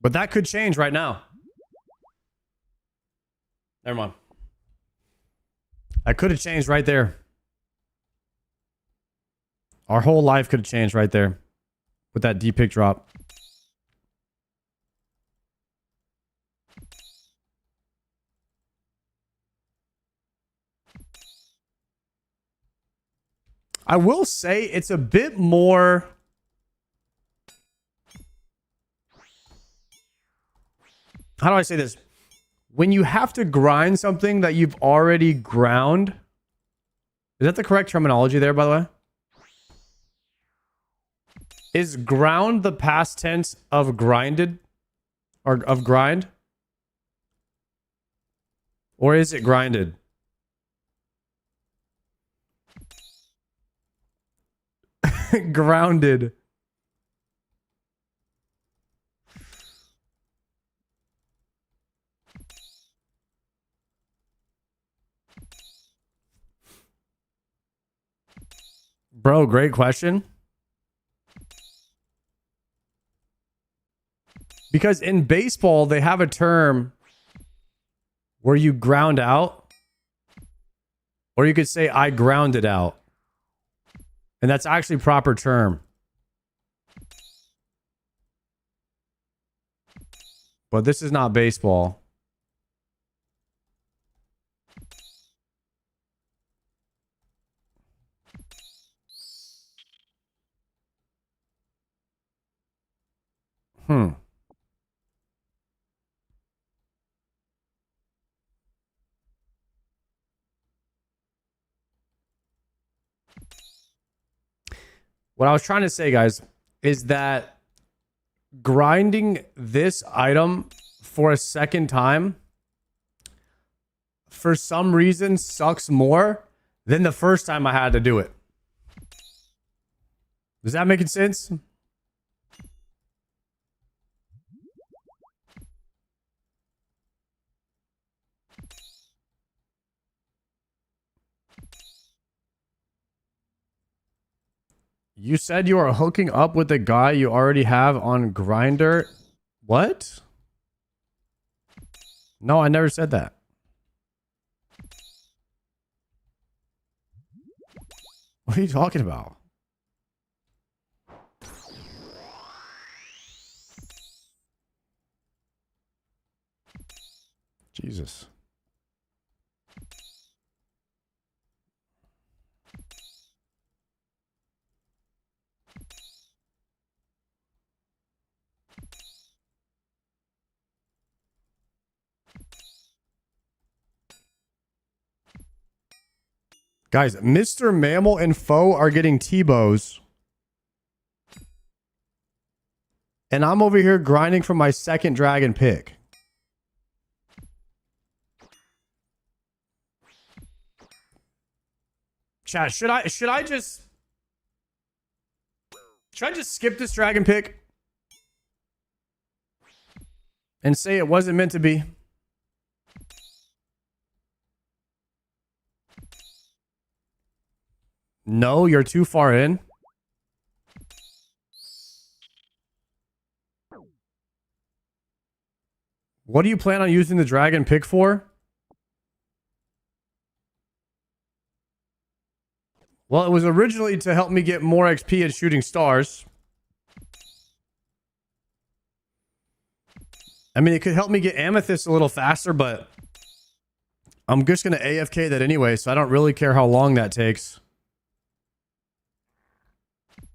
But that could change right now. Never mind. That could have changed right there. Our whole life could have changed right there with that deep pick drop. I will say it's a bit more... How do I say this? When you have to grind something that you've already ground... Is that the correct terminology there, by the way? Is ground the past tense of grinded? Or of grind? Or is it grinded? Grounded. Bro, great question. Because in baseball, they have a term where you ground out. Or you could say, I grounded out. And that's actually a proper term. But this is not baseball. What I was trying to say, guys, is that grinding this item for a second time for some reason sucks more than the first time I had to do it. Does that make sense? You said you are hooking up with the guy you already have on Grindr. What? No, I never said that. What are you talking about? Jesus. Guys, Mr. Mammal and Foe are getting T-bows. And I'm over here grinding for my second dragon pick. Chat, should I just skip this dragon pick? And say it wasn't meant to be? No, you're too far in. What do you plan on using the dragon pick for? Well, it was originally to help me get more XP at shooting stars. I mean, it could help me get amethyst a little faster, but I'm just going to AFK that anyway, so I don't really care how long that takes.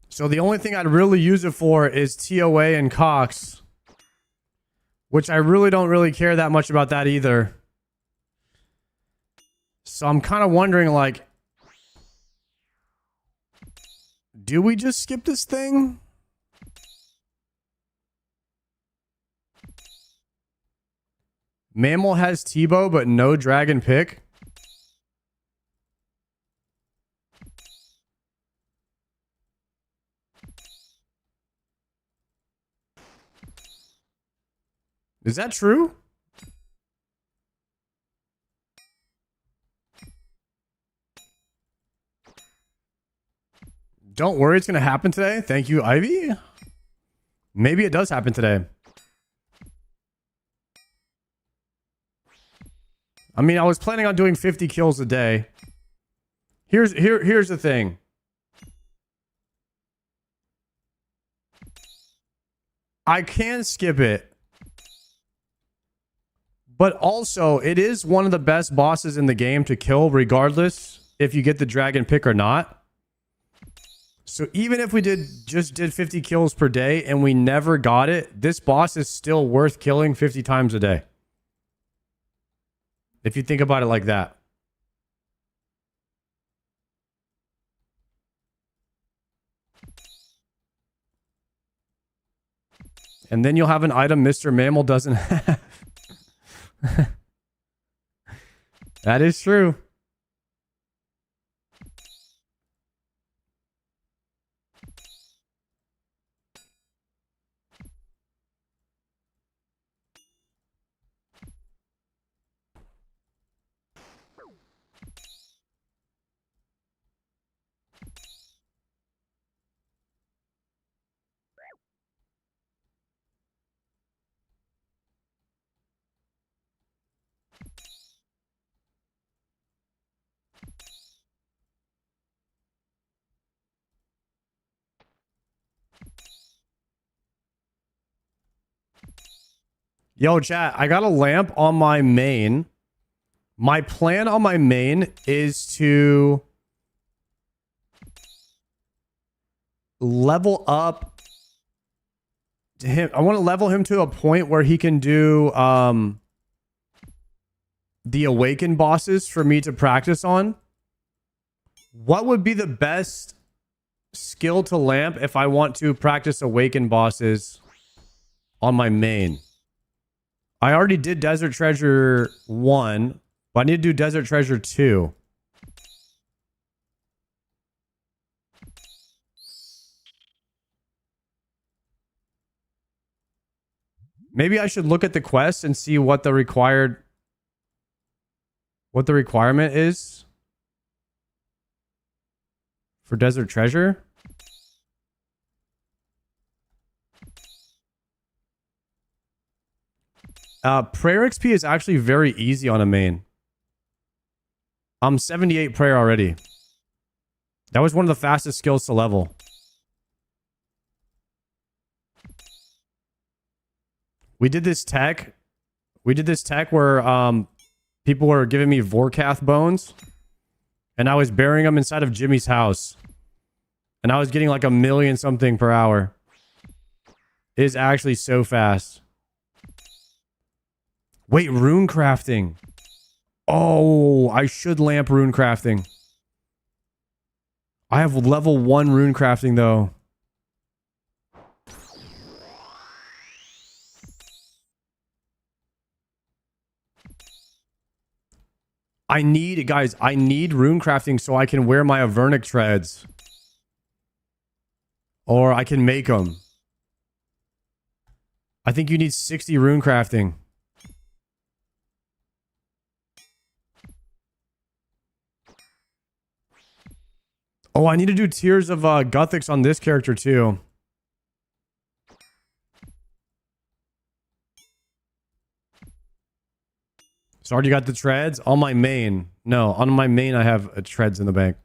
So the only thing I'd really use it for is TOA and Cox, which I really don't really care that much about that either. So I'm kind of wondering, like, do we just skip this thing? Mammal has T-bow, but no dragon pick. Is that true? Don't worry, it's going to happen today. Thank you, Ivy. Maybe it does happen today. I mean, I was planning on doing 50 kills a day. Here's the thing. I can skip it. But also, it is one of the best bosses in the game to kill, regardless if you get the dragon pick or not. So even if we just did 50 kills per day and we never got it, this boss is still worth killing 50 times a day. If you think about it like that. And then you'll have an item Mr. Mammal doesn't have. That is true. Yo, chat, I got a lamp on my main. My plan on my main is to level up him. I want to level him to a point where he can do the awakened bosses for me to practice on. What would be the best skill to lamp if I want to practice awakened bosses on my main? I already did Desert Treasure 1, but I need to do Desert Treasure 2. Maybe I should look at the quest and see what the requirement is for Desert Treasure. Prayer XP is actually very easy on a main. I'm 78 prayer already. That was one of the fastest skills to level. We did this tech. Where people were giving me Vorkath bones. And I was burying them inside of Jimmy's house. And I was getting like 1,000,000 something per hour. It is actually so fast. Wait, rune crafting. Oh, I should lamp rune crafting. I have level 1 rune crafting though. I need rune crafting so I can wear my Avernic treads. Or I can make them. I think you need 60 rune crafting. Oh, I need to do Tears of Guthix on this character too. So already got the treads on my main. No, on my main I have treads in the bank.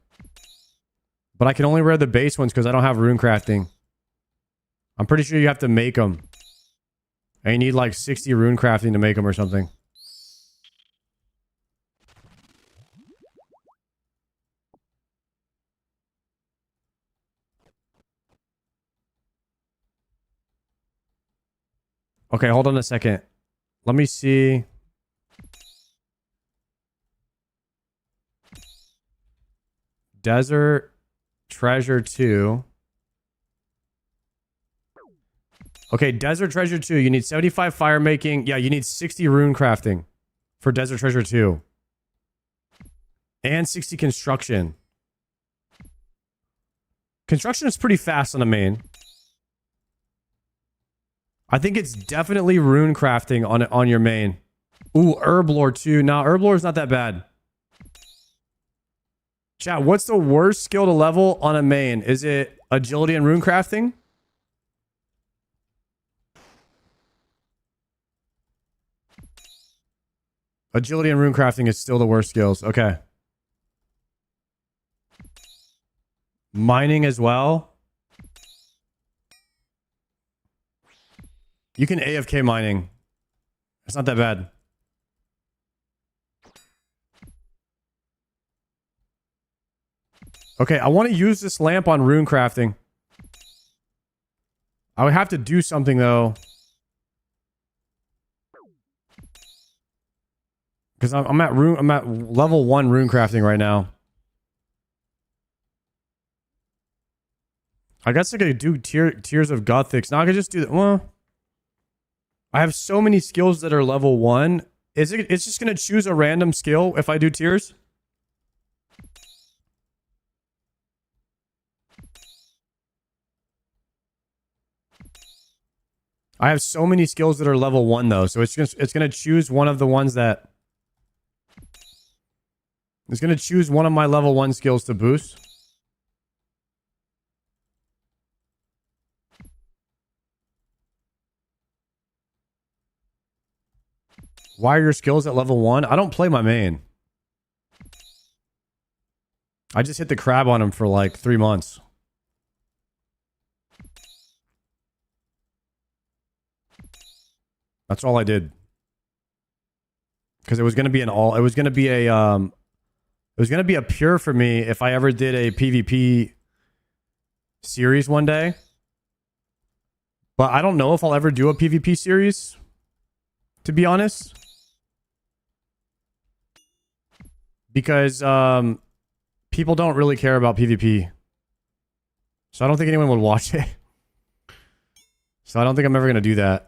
But I can only wear the base ones because I don't have rune crafting. I'm pretty sure you have to make them. And you need like 60 rune crafting to make them or something. Okay, hold on a second. Let me see. Desert Treasure 2. Okay, Desert Treasure 2. You need 75 fire making. Yeah, you need 60 rune crafting for Desert Treasure 2. And 60 construction. Construction is pretty fast on the main. I think it's definitely rune crafting on your main. Ooh, Herblore too. Nah, Herblore is not that bad. Chat, what's the worst skill to level on a main? Is it agility and rune crafting? Agility and runecrafting is still the worst skills. Okay. Mining as well. You can AFK mining. It's not that bad. Okay, I want to use this lamp on runecrafting. I would have to do something though. Because I'm at level 1 runecrafting right now. I guess I could do Tears of Gothics. Now I could just do that. Well, I have so many skills that are level 1. It's just gonna choose a random skill if I do Tears? I have so many skills that are level 1 though, so it's gonna choose one of the ones that... It's gonna choose one of my level 1 skills to boost. Why are your skills at level 1? I don't play my main. I just hit the crab on him for like 3 months. That's all I did. Because it was gonna be it was gonna be a pure for me if I ever did a PvP series one day. But I don't know if I'll ever do a PvP series, to be honest. Because people don't really care about PvP. So I don't think anyone would watch it. So I don't think I'm ever going to do that.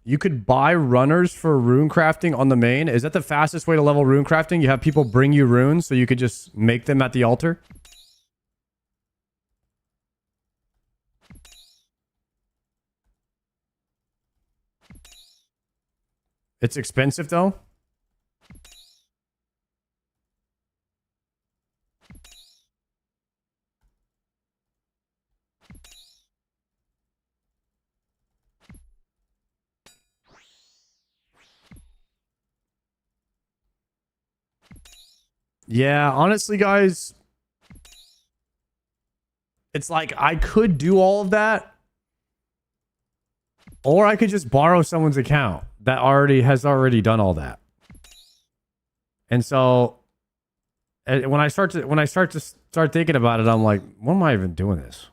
You could buy runners for rune crafting on the main. Is that the fastest way to level rune crafting? You have people bring you runes so you could just make them at the altar? It's expensive though. Yeah, honestly, guys, it's like I could do all of that, or I could just borrow someone's account that has already done all that. And so, when I start thinking about it, I'm like, what am I even doing this?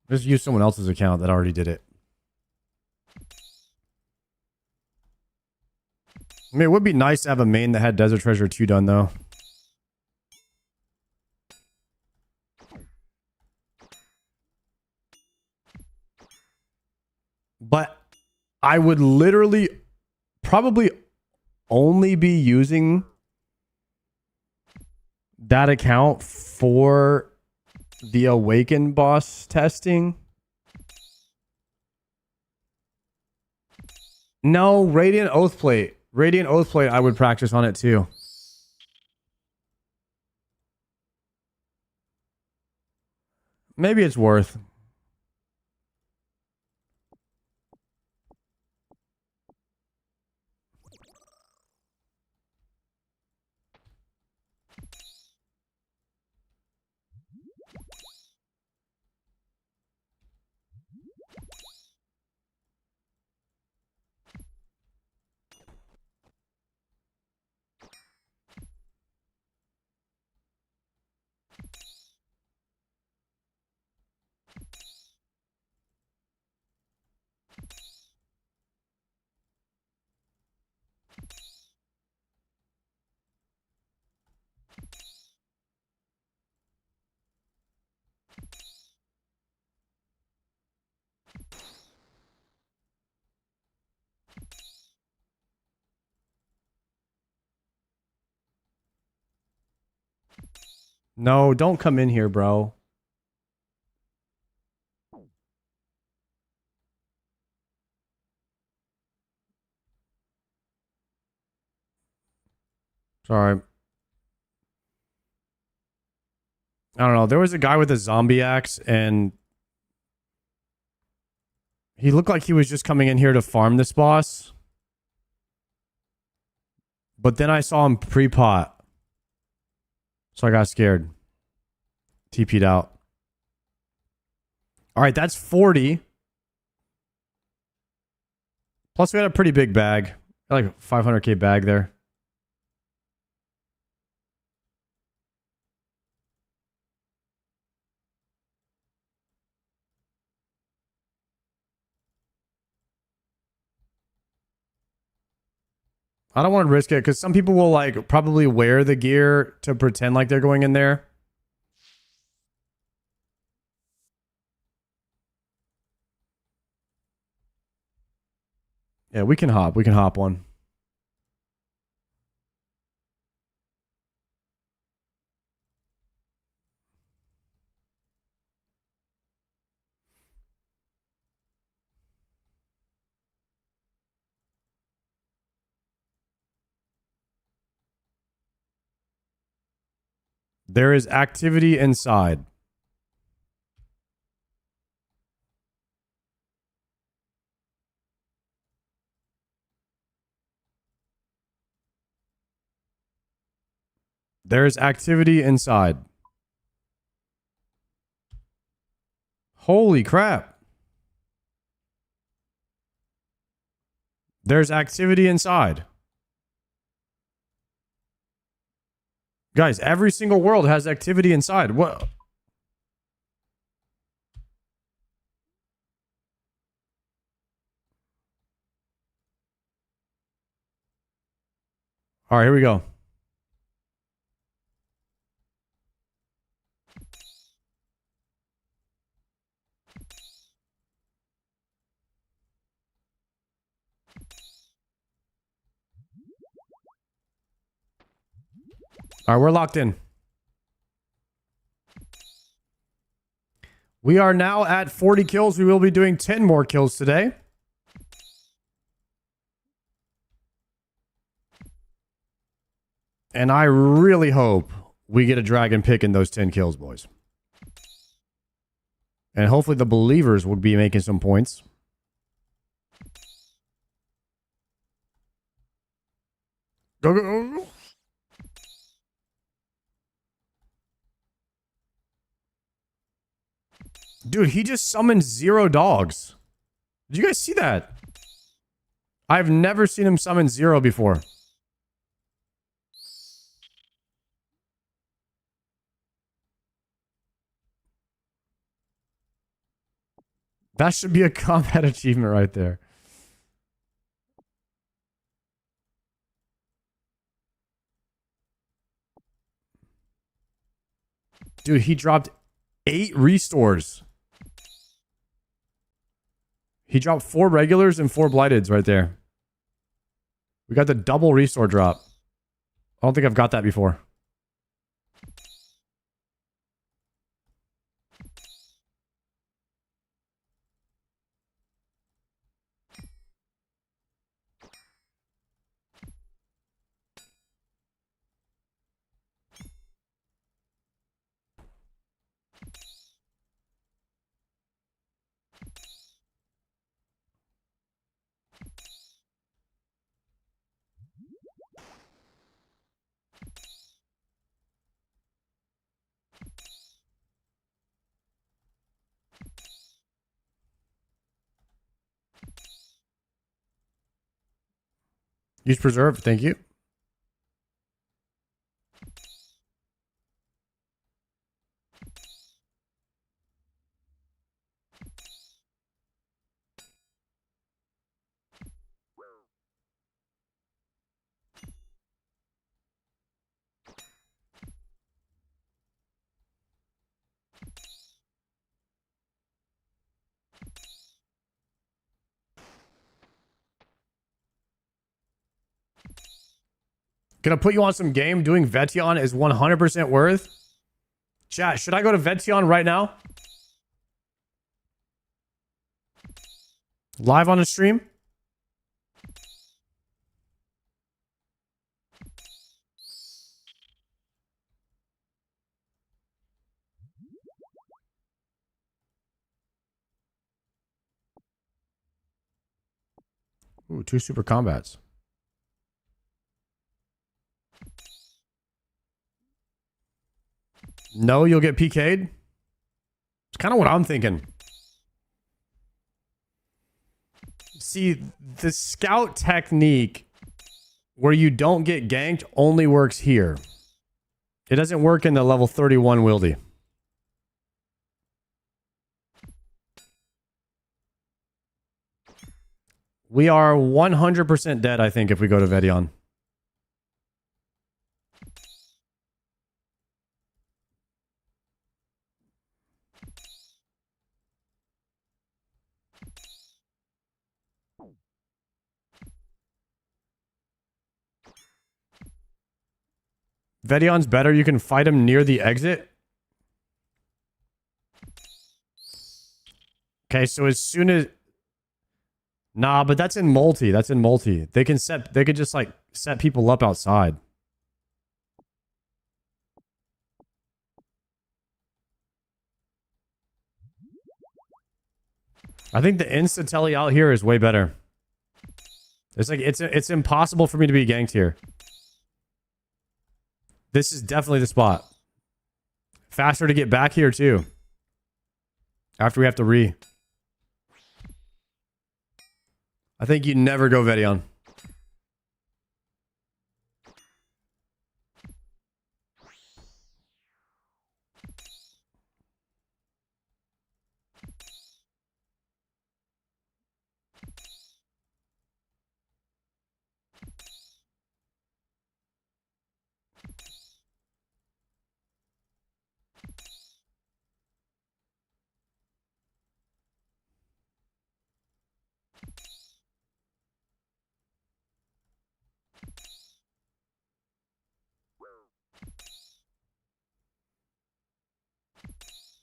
Just use someone else's account that already did it. I mean, it would be nice to have a main that had Desert Treasure 2 done, though. But I would literally probably only be using that account for the Awaken boss testing. No, Radiant Oathplate. Radiant Oathplate, I would practice on it too. Maybe it's worth. No, don't come in here, bro. Sorry. I don't know. There was a guy with a zombie axe, and he looked like he was just coming in here to farm this boss. But then I saw him pre-pot. So I got scared. TP'd out. All right, that's 40. Plus, we had a pretty big bag. Like a 500k bag there. I don't want to risk it because some people will like probably wear the gear to pretend like they're going in there. Yeah, we can hop. We can hop one. There is activity inside. There is activity inside. Holy crap. There's activity inside. Guys, every single world has activity inside. What? All right, here we go. All right, we're locked in. We are now at 40 kills. We will be doing 10 more kills today. And I really hope we get a dragon pick in those 10 kills, boys. And hopefully the believers will be making some points. Go, go, go, go. Dude, he just summoned 0 dogs. Did you guys see that? I've never seen him summon 0 before. That should be a combat achievement right there. Dude, he dropped 8 restores. He dropped 4 regulars and 4 blighteds right there. We got the double restore drop. I don't think I've got that before. Use preserve, thank you. Gonna put you on some game. Doing Vetion is 100% worth. Chat, should I go to Vetion right now? Live on the stream? Ooh, 2 super combats. No, you'll get PK'd? It's kind of what I'm thinking. See, the scout technique where you don't get ganked only works here. It doesn't work in the level 31 wildy. We are 100% dead, I think, if we go to Vetion. Vetion's better. You can fight him near the exit. Okay, so as soon as... Nah, but that's in multi. That's in multi. They can just like set people up outside. I think the insta telly out here is way better. It's like it's impossible for me to be ganked here. This is definitely the spot. Faster to get back here too. After we have to re. I think you never go Vetion.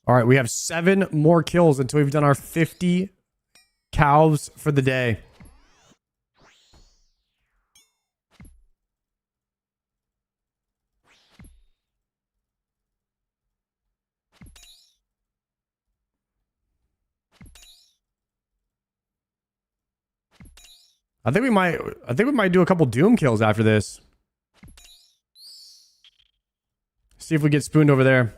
All right, we have 7 more kills until we've done our 50 cows for the day. I think we might do a couple Doom kills after this. See if we get spooned over there.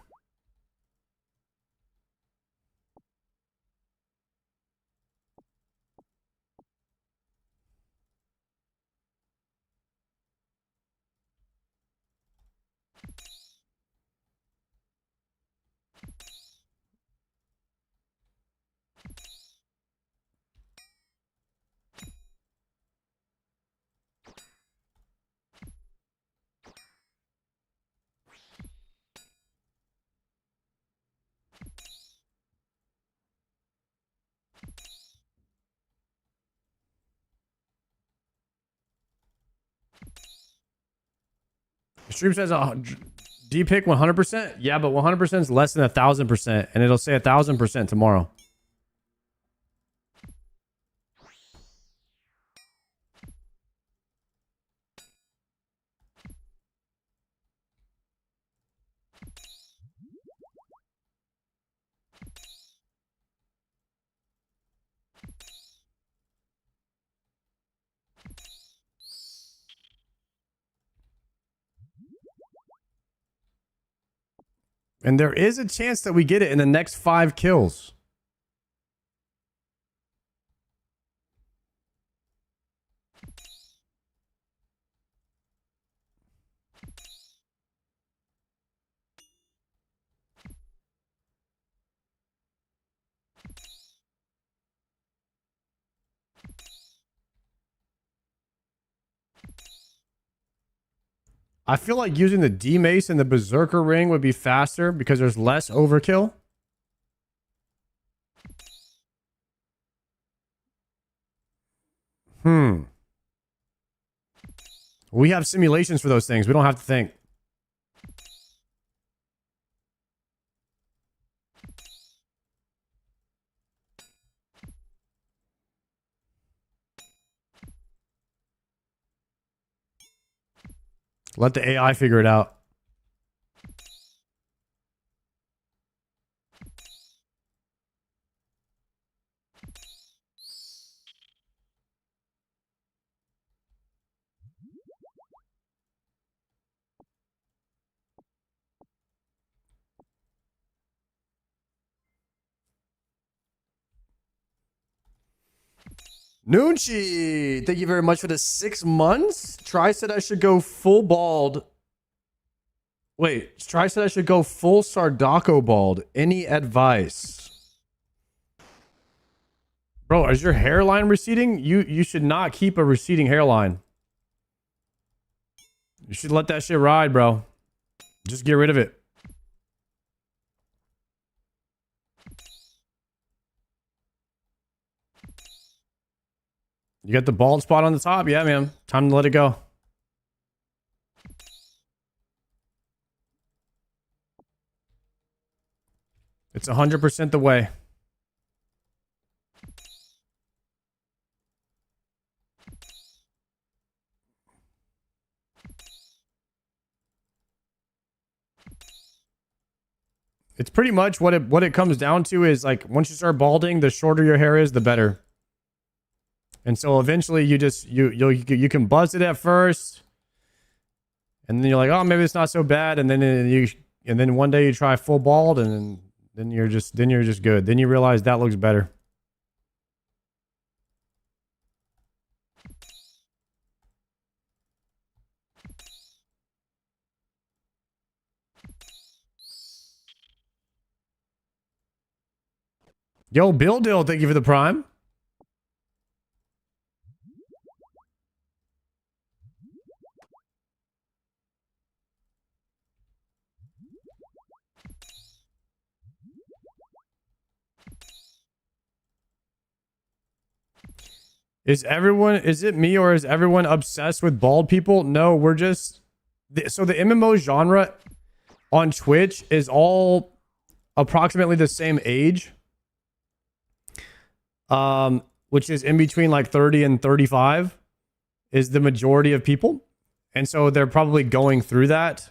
Stream says D pick 100%. Yeah, but 100% is less than 1,000%, and it'll say 1,000% tomorrow. And there is a chance that we get it in the next 5 kills. I feel like using the D-Mace and the Berserker Ring would be faster because there's less overkill. We have simulations for those things. We don't have to think. Let the AI figure it out. Noonchi, thank you very much for the 6 months. Try said I should go full bald. Wait, Try said I should go full Sardaco bald. Any advice? Bro, is your hairline receding? You should not keep a receding hairline. You should let that shit ride, bro. Just get rid of it. You got the bald spot on the top? Yeah, man. Time to let it go. It's 100% the way. It's pretty much what it comes down to is like once you start balding, the shorter your hair is, the better. And so eventually you just you can buzz it at first, and then you're like, oh, maybe it's not so bad, and then one day you try full bald, and then you're just good. Then you realize that looks better. Yo, Bill Dill, thank you for the prime. Is it me or is everyone obsessed with bald people? No, we're just... So the MMO genre on Twitch is all approximately the same age. Which is in between like 30 and 35 is the majority of people. And so they're probably going through that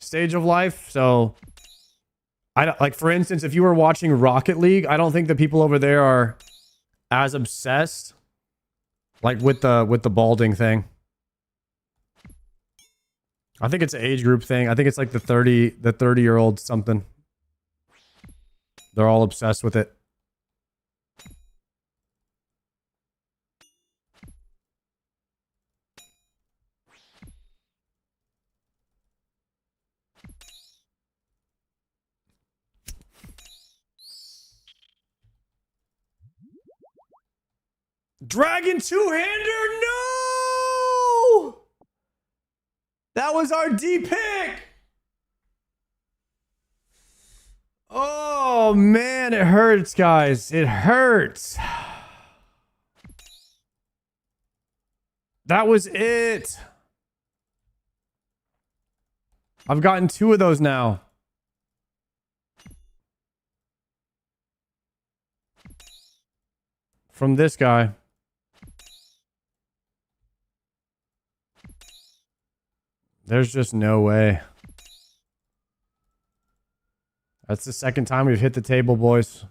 stage of life. So I don't, like, for instance, if you were watching Rocket League, I don't think the people over there are as obsessed like with the balding thing. I think it's an age group thing. I think it's like the 30-year-old something. They're all obsessed with it. Dragon two-hander, no! That was our D pick. Oh man, it hurts, guys. It hurts. That was it. I've gotten 2 of those now. From this guy. There's just no way. That's the second time we've hit the table, boys.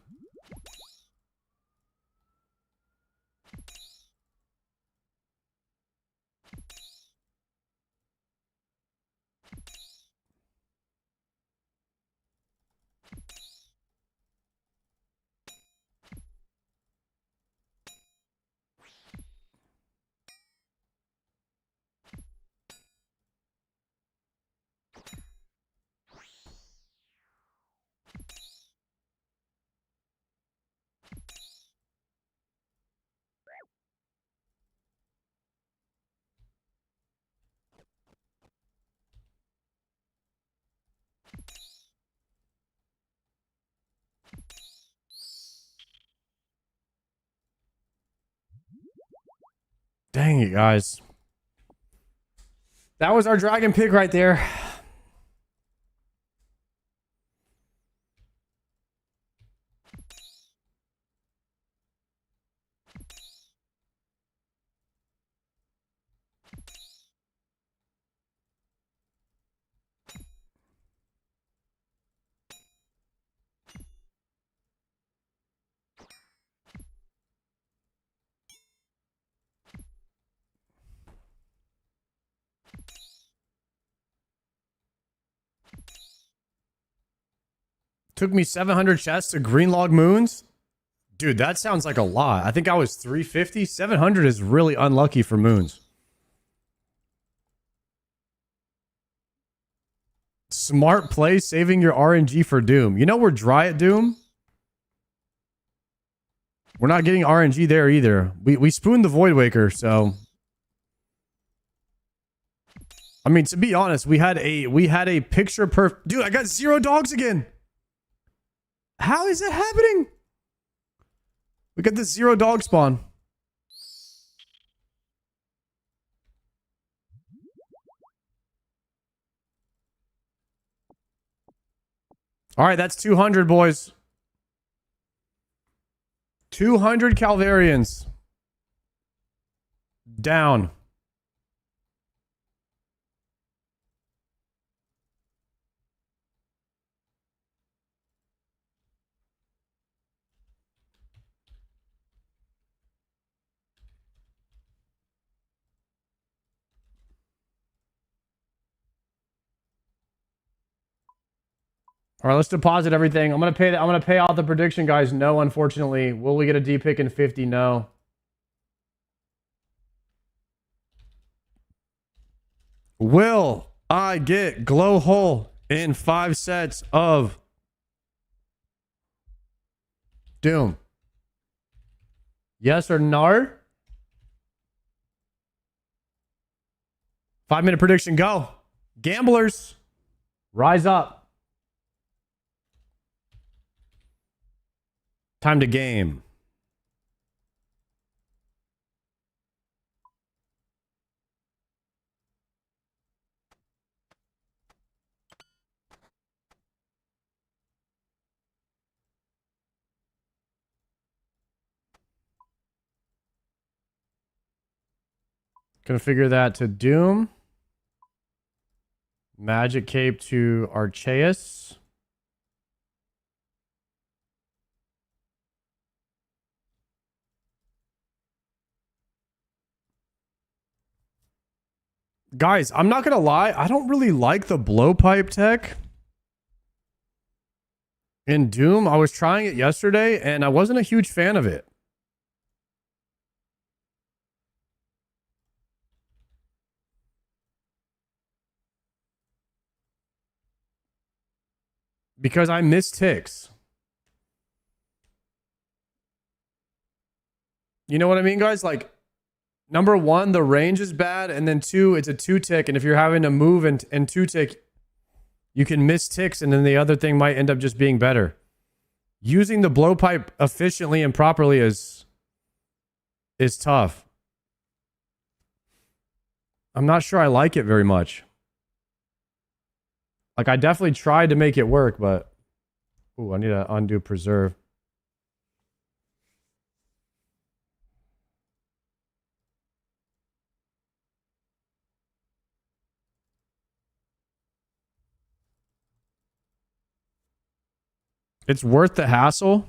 Dang it, guys. That was our dragon pick right there. Took me 700 chests to green log moons. Dude, that sounds like a lot. I think I was 350. 700 is really unlucky for moons. Smart play, saving your RNG for Doom. You know we're dry at Doom. We're not getting RNG there either. We spooned the Void Waker, so I mean, to be honest, we had a picture perfect. Dude, I got 0 dogs again. How is that happening? We got this 0 dog spawn. All right, that's 200, boys. 200 Calvarians. Down. All right, let's deposit everything. I'm gonna pay out the prediction, guys. No, unfortunately. Will we get a D pick in 50? No. Will I get glow hole in 5 sets of Doom? Yes or no? 5-minute prediction, go. Gamblers, rise up. Time to game. Configure that to Doom. Magic Cape to Arceus. Guys, I'm not going to lie. I don't really like the blowpipe tech in Doom. I was trying it yesterday, and I wasn't a huge fan of it. Because I miss ticks. You know what I mean, guys? Like, number 1, the range is bad, and then 2, it's a 2-tick, and if you're having to move and 2-tick, you can miss ticks, and then the other thing might end up just being better. Using the blowpipe efficiently and properly is tough. I'm not sure I like it very much. Like, I definitely tried to make it work, but... Ooh, I need to undo preserve. It's worth the hassle.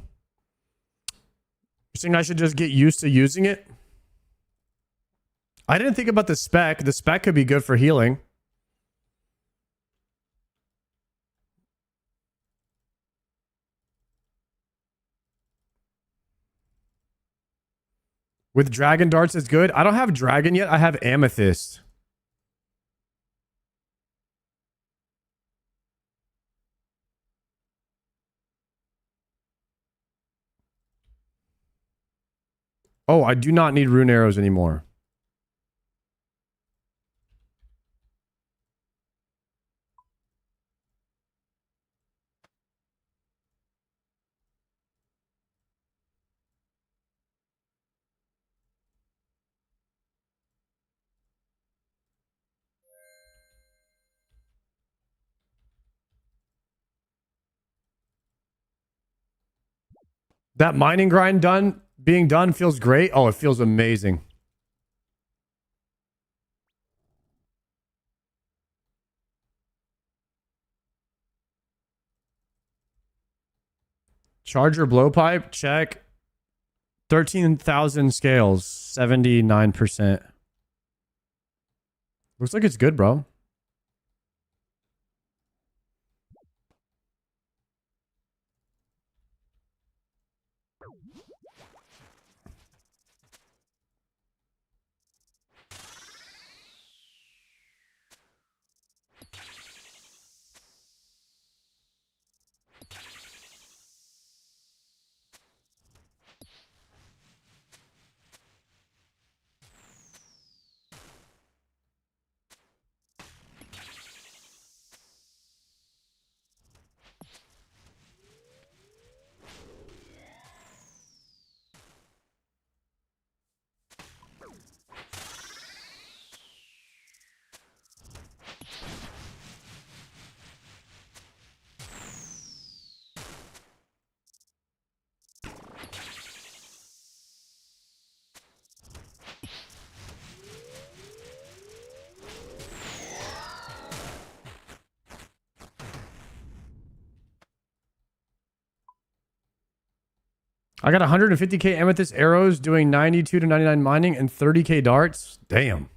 You're saying I should just get used to using it? I didn't think about the spec. The spec could be good for healing. With dragon darts is good. I don't have dragon yet. I have amethyst. Oh, I do not need rune arrows anymore. That mining grind being done feels great. Oh, it feels amazing. Charger blowpipe, check. 13,000 scales, 79%. Looks like it's good, bro. I got 150k amethyst arrows doing 92 to 99 mining and 30k darts. Damn.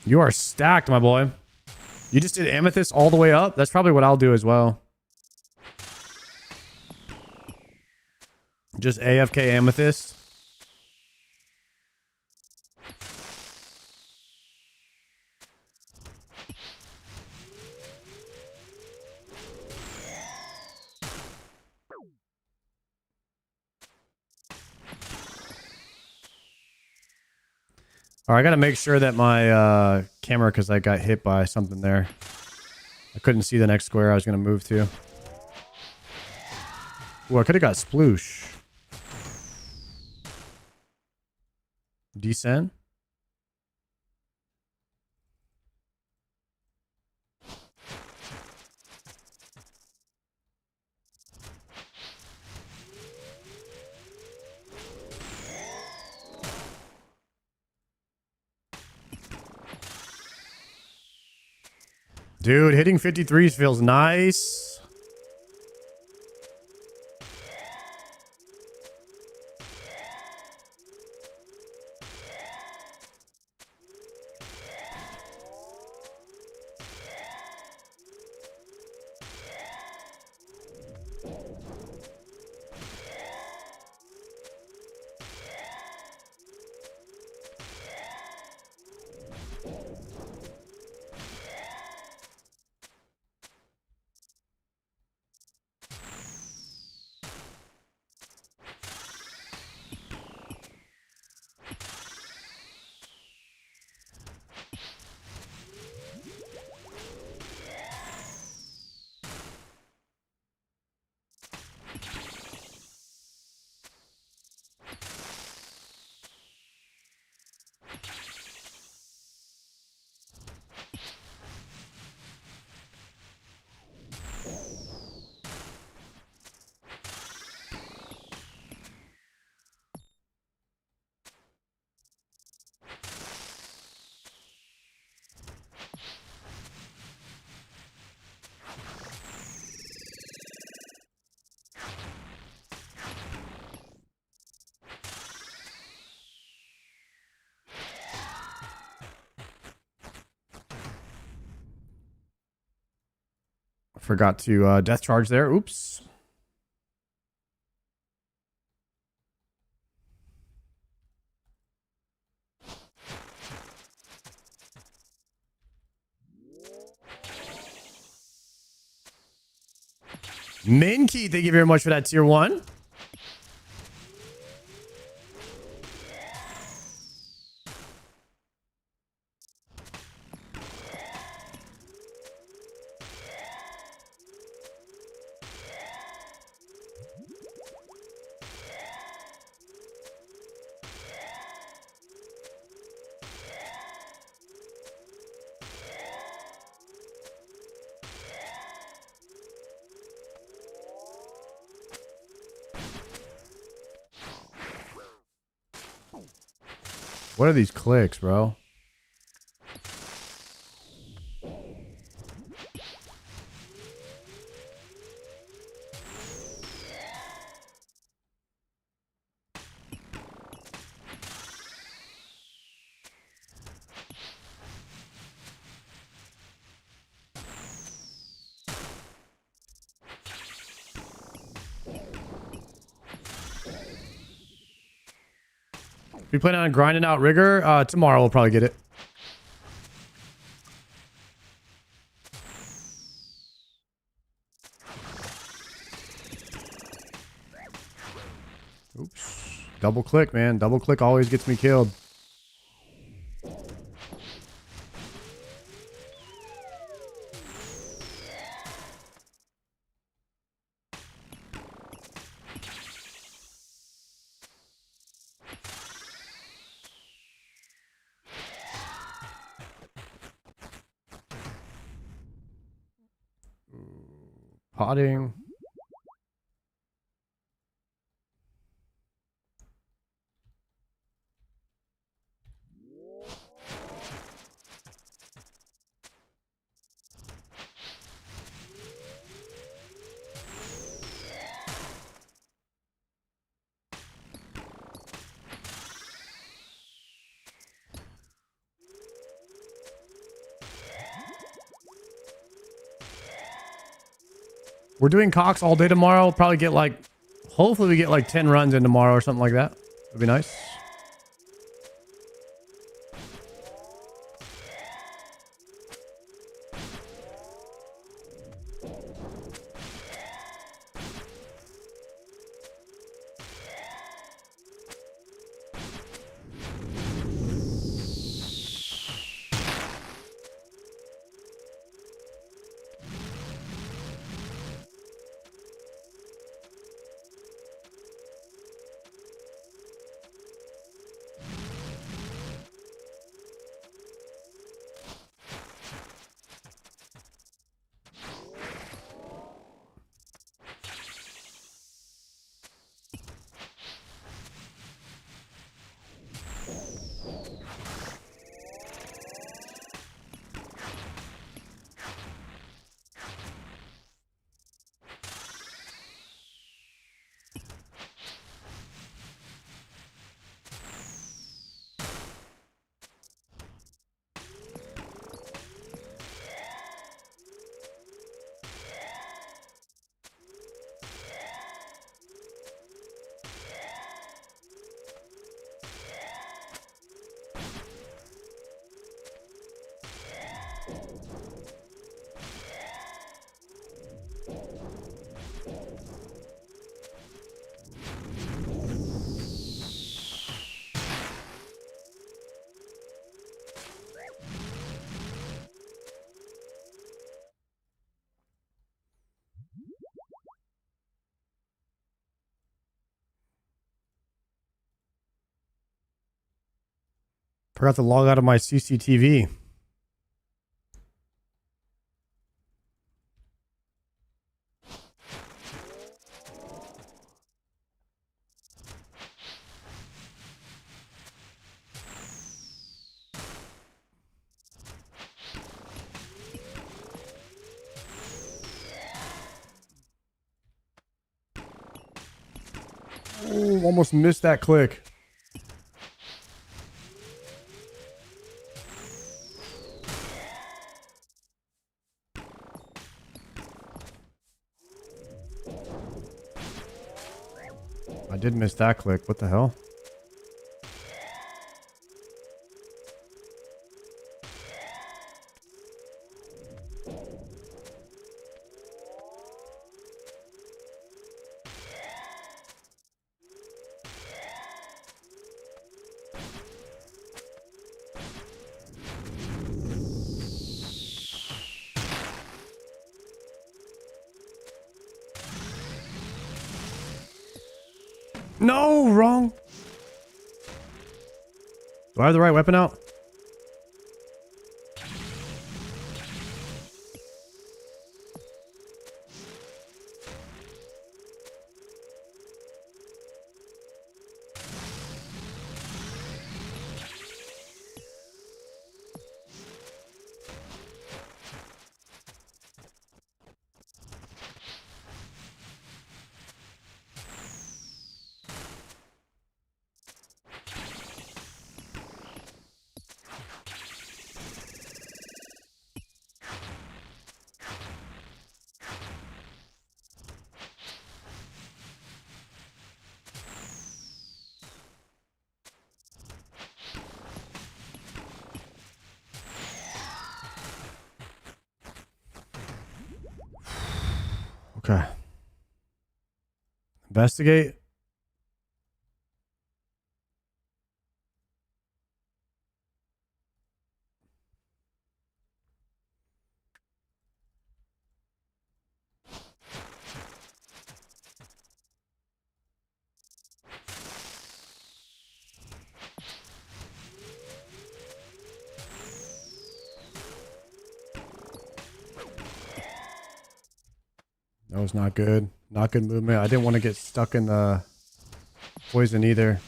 You are stacked, my boy. You just did amethyst all the way up? That's probably what I'll do as well. Just AFK amethyst. All right, I got to make sure that my camera, because I got hit by something there. I couldn't see the next square I was going to move to. Ooh, I could have got sploosh. Descend? Dude, hitting 53s feels nice. Forgot to death charge there. Oops. Minky, thank you very much for that tier 1. What are these clicks, bro? We plan on grinding out rigor. Tomorrow we'll probably get it. Oops. Double click, man. Double click always gets me killed. Potting. We're doing Cox all day tomorrow. We'll probably get like, hopefully we get like 10 runs in tomorrow or something like that. That'd be nice. Forgot to log out of my CCTV. Oh, almost missed that click. I did miss that click. What the hell? No, wrong. Do I have the right weapon out? Okay. Investigate. That was not good. Not good movement. I didn't want to get stuck in the poison either.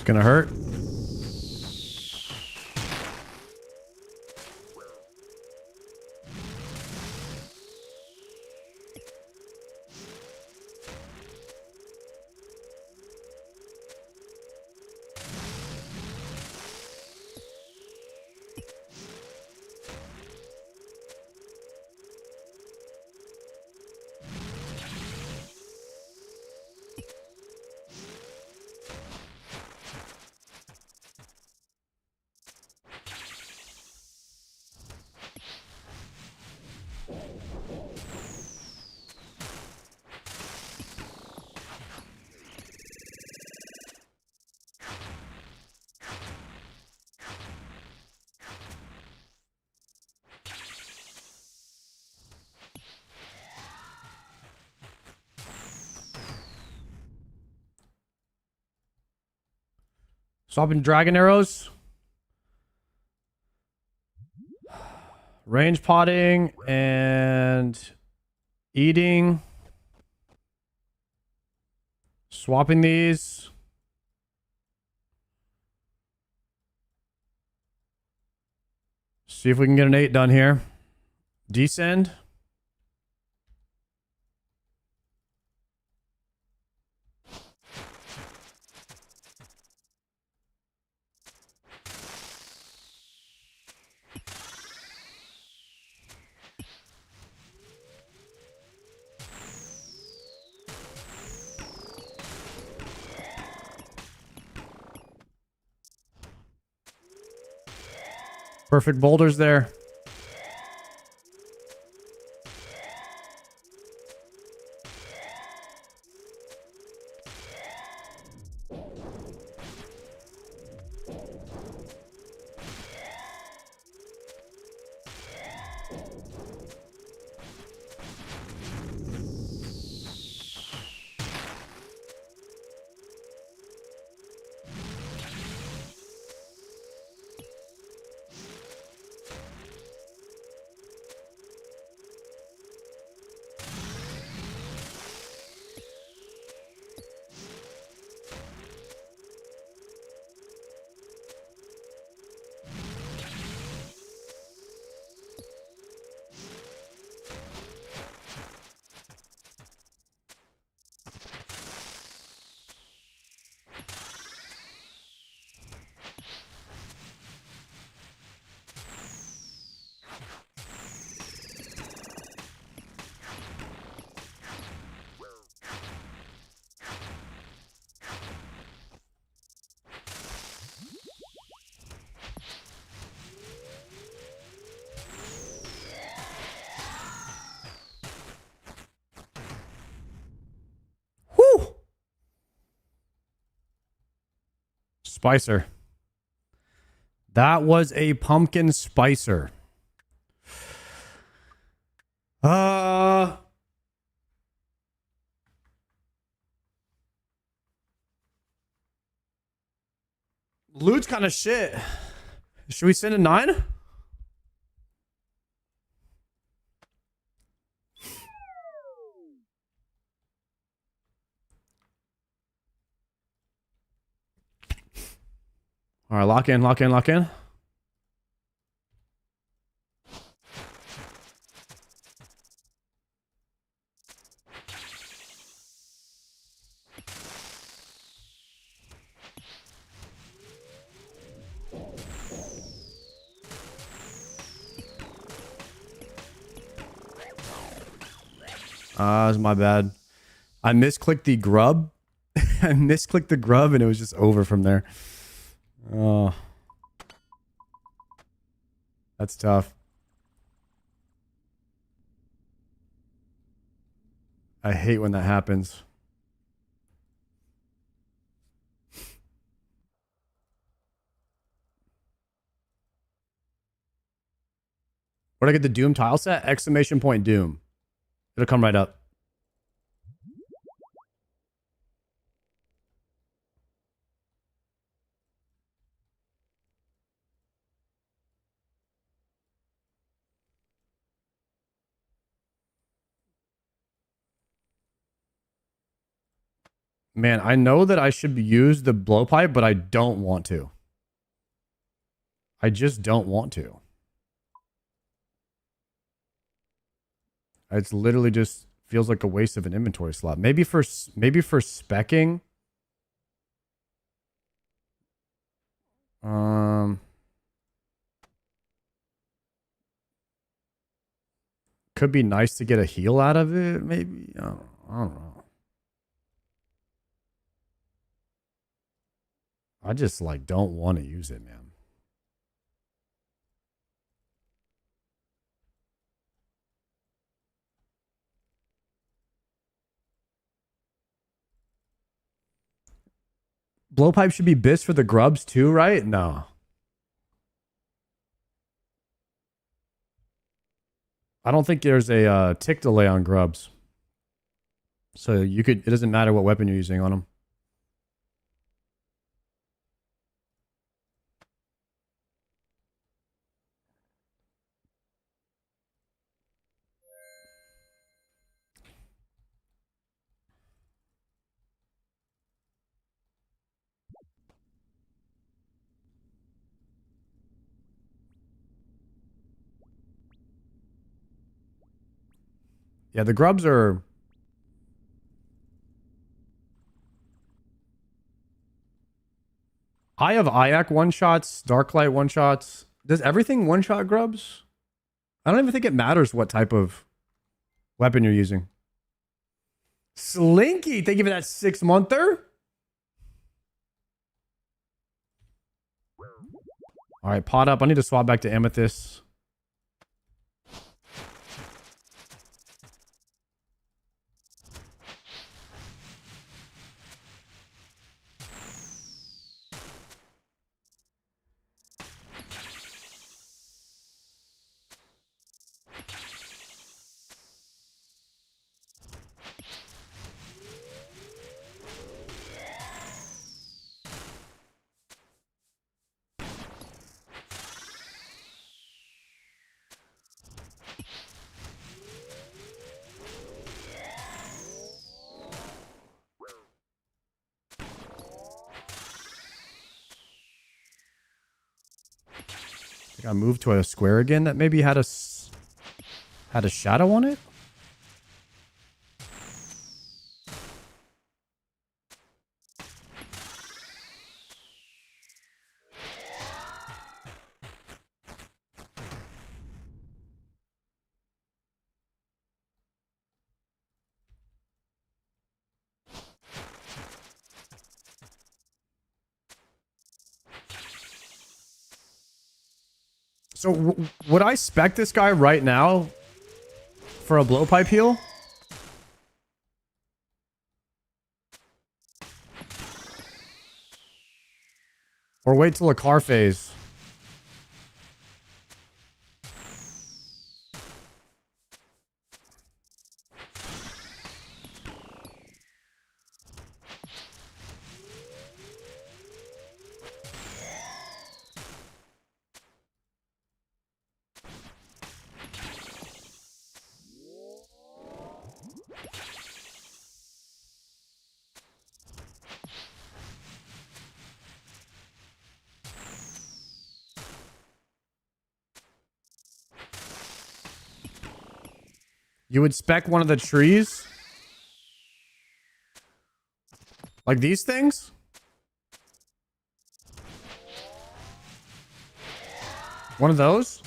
gonna hurt. Swapping dragon arrows. Range potting and eating. Swapping these. See if we can get an 8 done here. Descend. Perfect boulders there. Spicer. That was a pumpkin spicer. Loot's kind of shit. Should we send a 9? All right, lock in, lock in, lock in. That's my bad. I misclicked the grub. I misclicked the grub and it was just over from there. Oh. That's tough. I hate when that happens. Where'd I get the Doom tile set? Exclamation point Doom. It'll come right up. Man, I know that I should use the blowpipe, but I don't want to. I just don't want to. It's literally just feels like a waste of an inventory slot. Maybe for speccing. Could be nice to get a heal out of it. Maybe I don't know. I just like don't want to use it, man. Blowpipe should be bis for the grubs too, right? No. I don't think there's a tick delay on grubs. So you could, it doesn't matter what weapon you're using on them. Yeah, the grubs are... Eye of Ayak one-shots, Darklight one-shots. Does everything one-shot grubs? I don't even think it matters what type of weapon you're using. Slinky, thank you for that 6-monther. All right, pot up. I need to swap back to Amethyst. I think I moved to a square again that maybe had a shadow on it. So would I spec this guy right now for a blowpipe heal? Or wait till a car phase? You would spec one of the trees? Like these things? One of those?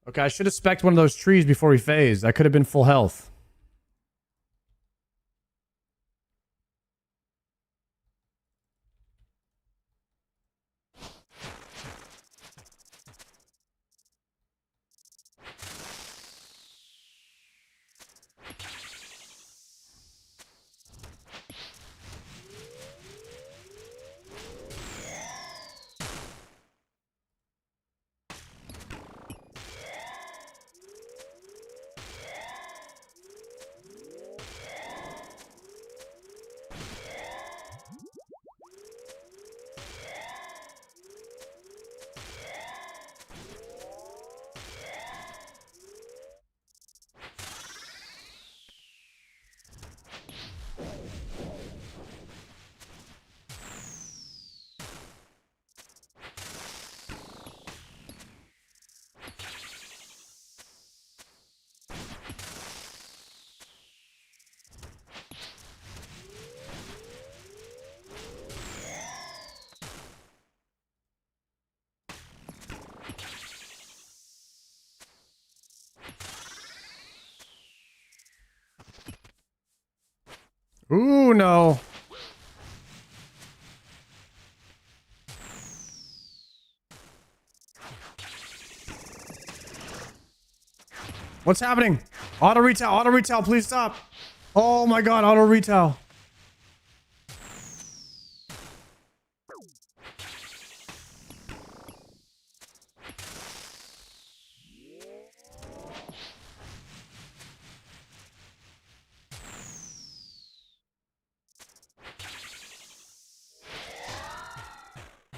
Okay, I should have spec'd one of those trees before he phased. That could have been full health. Ooh, no. What's happening? Auto retail, please stop. Oh my god, auto retail.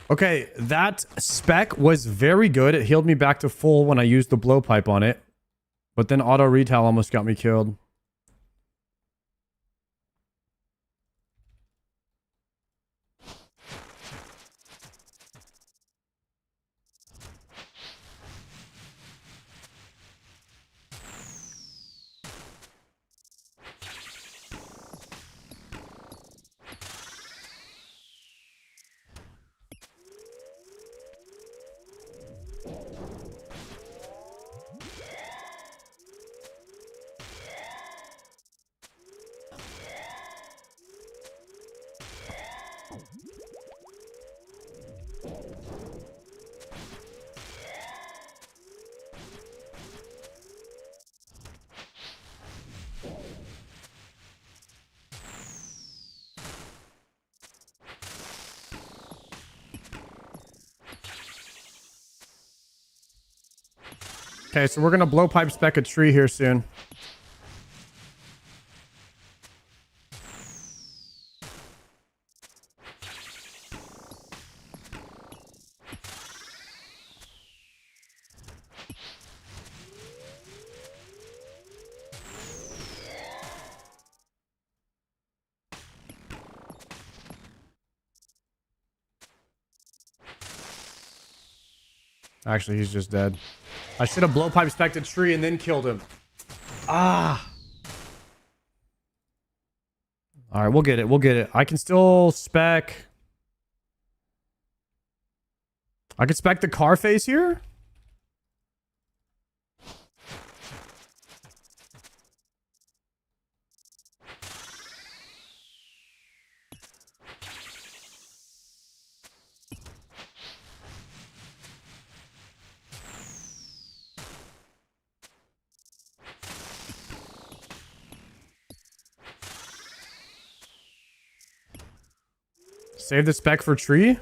Okay, that spec was very good. It healed me back to full when I used the blowpipe on it. But then auto retail almost got me killed. Okay, so we're gonna blowpipe spec a tree here soon. Actually, he's just dead. I should have blowpipe spec'd a tree and then killed him. Ah. All right, we'll get it. We'll get it. I can still spec. I could spec the car face here. Save the spec for tree.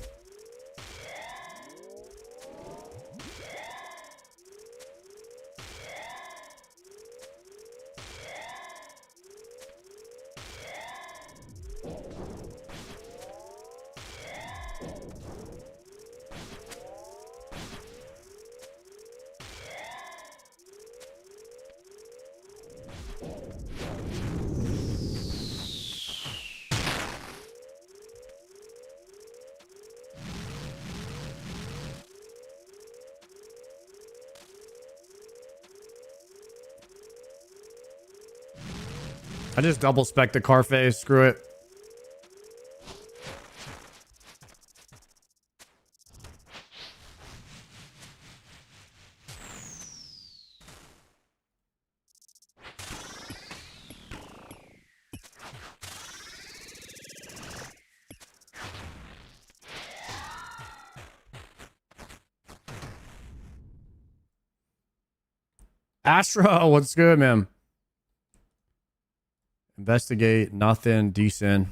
I just double spec the car face. Screw it. Astro, what's good, man? Investigate, nothing decent.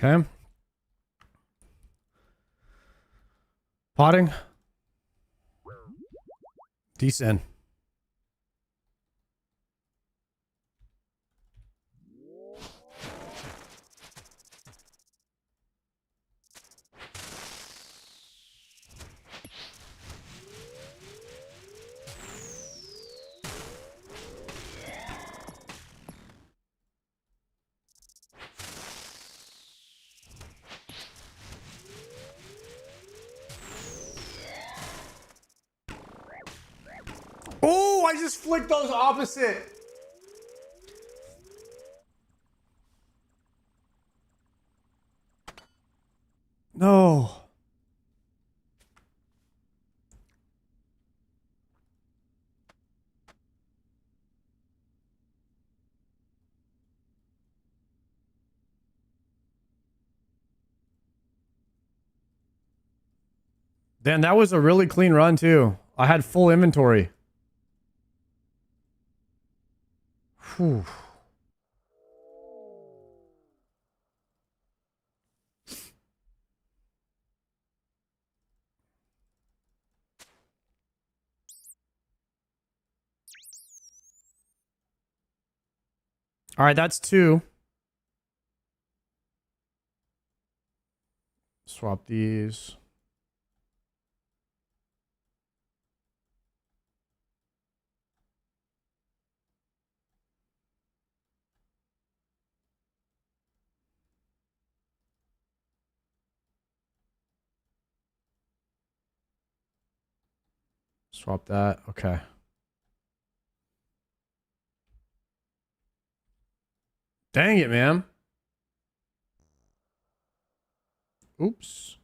Okay. Potting. Decent. Oh, I just flicked those opposite. No. Dan, that was a really clean run too. I had full inventory. Whew. All right, that's 2. Swap these. Swap that. Okay. Dang it, man. Oops.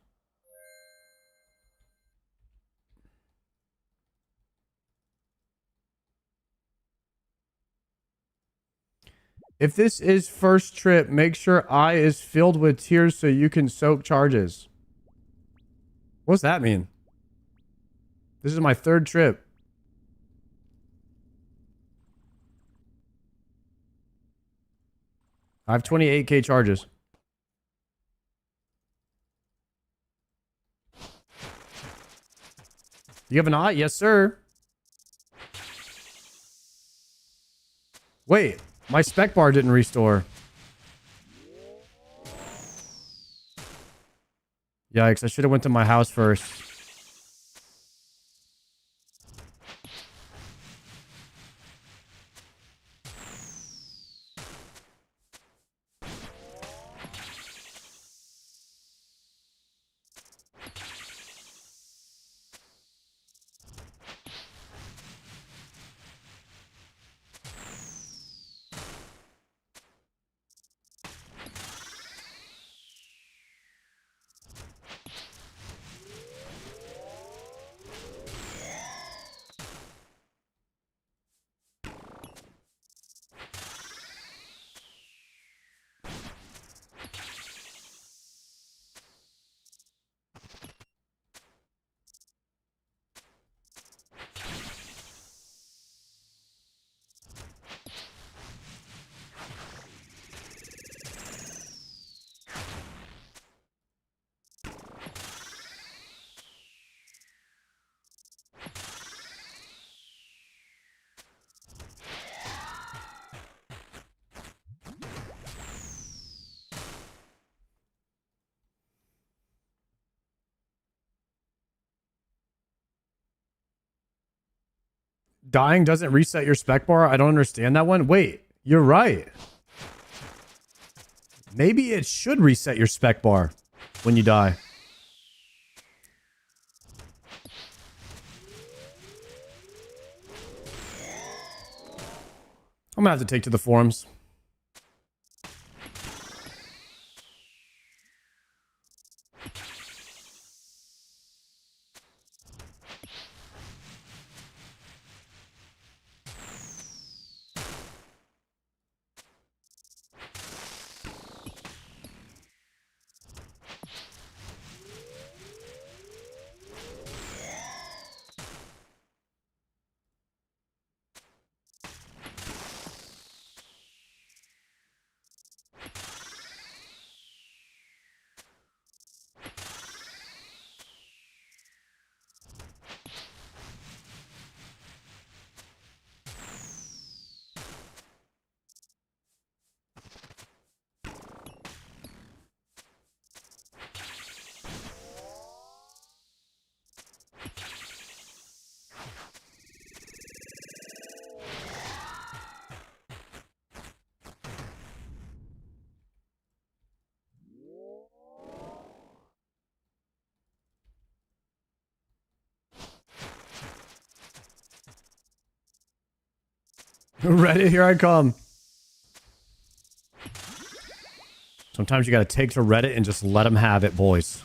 If this is first trip, make sure I is filled with tears so you can soak charges. What's that mean? This is my 3rd trip. I have 28k charges. You have an eye? Yes, sir. Wait, my spec bar didn't restore. Yikes, I should have went to my house first. Dying doesn't reset your spec bar? I don't understand that one. Wait, you're right. Maybe it should reset your spec bar when you die. I'm gonna have to take to the forums. Reddit, here I come. Sometimes you gotta take to Reddit and just let them have it, boys.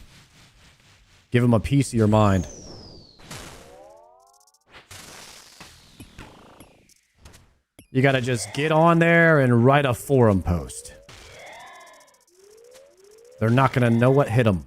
Give them a piece of your mind. You gotta just get on there and write a forum post. They're not gonna know what hit them.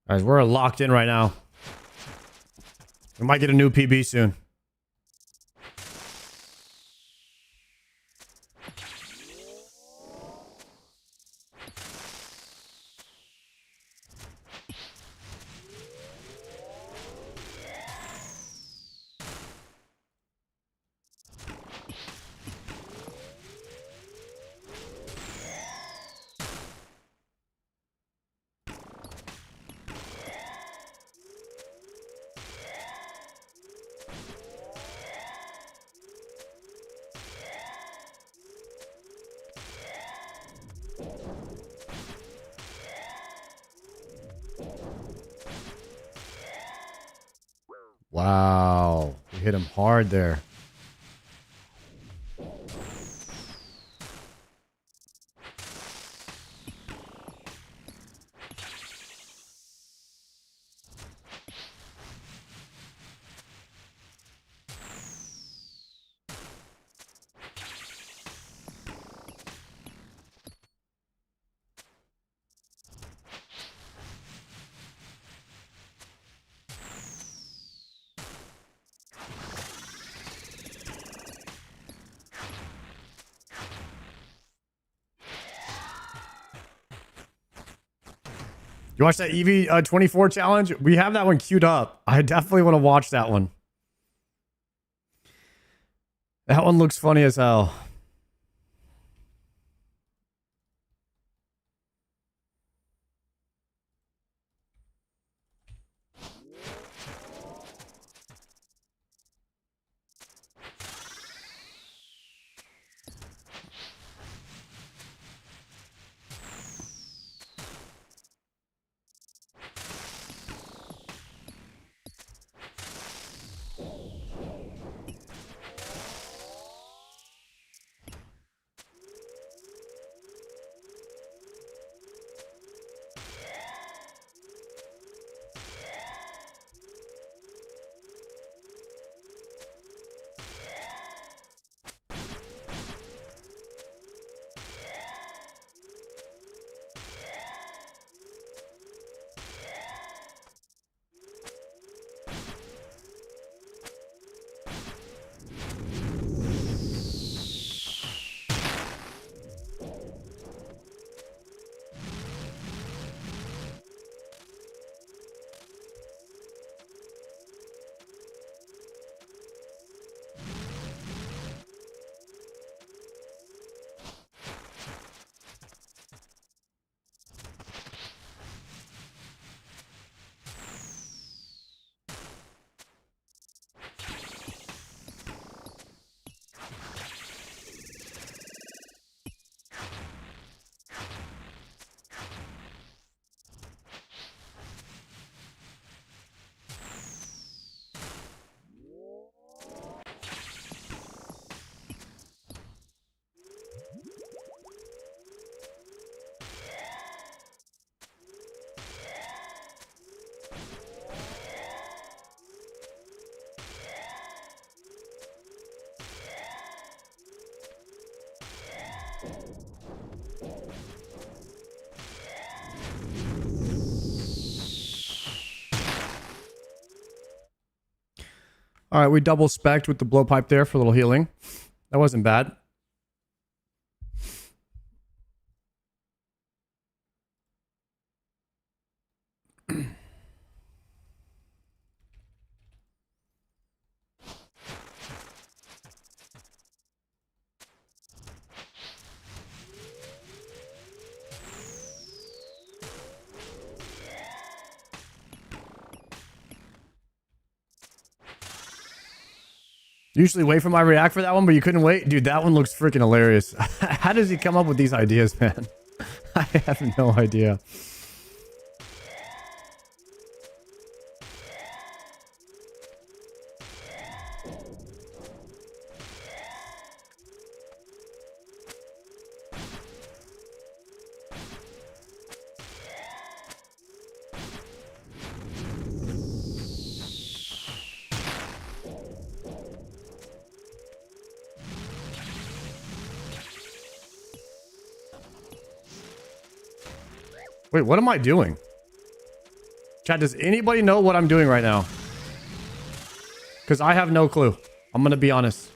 Guys, we're locked in right now. We might get a new PB soon. Wow. We hit him hard there. You watch that EV 24 challenge? We have that one queued up. I definitely want to watch that one. That one looks funny as hell. All right, we double specced with the blowpipe there for a little healing. That wasn't bad. Usually wait for my react for that one, but you couldn't wait? Dude, that one looks freaking hilarious. How does he come up with these ideas, man? I have no idea. Wait, what am I doing? Chat, does anybody know what I'm doing right now? Because I have no clue. I'm going to be honest.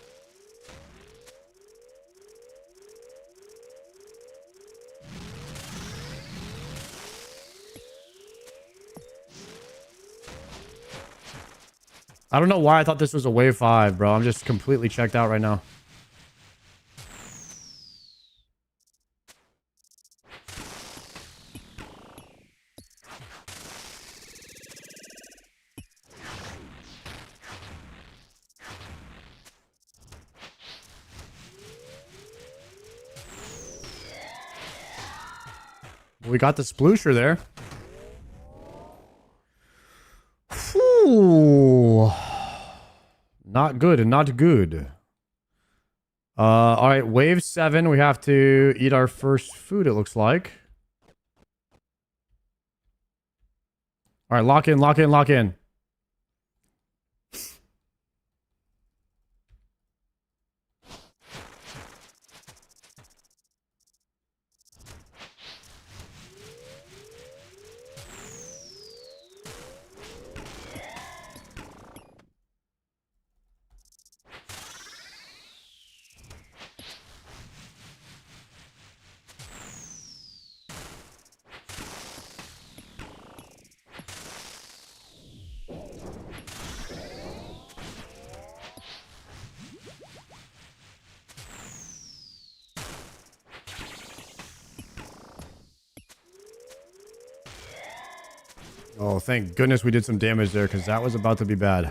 I don't know why I thought this was a wave 5, bro. I'm just completely checked out right now. We got the sploosher there. Whew. Not good and not good. All right, wave 7. We have to eat our first food, it looks like. All right, lock in, lock in, lock in. Oh, thank goodness we did some damage there, because that was about to be bad.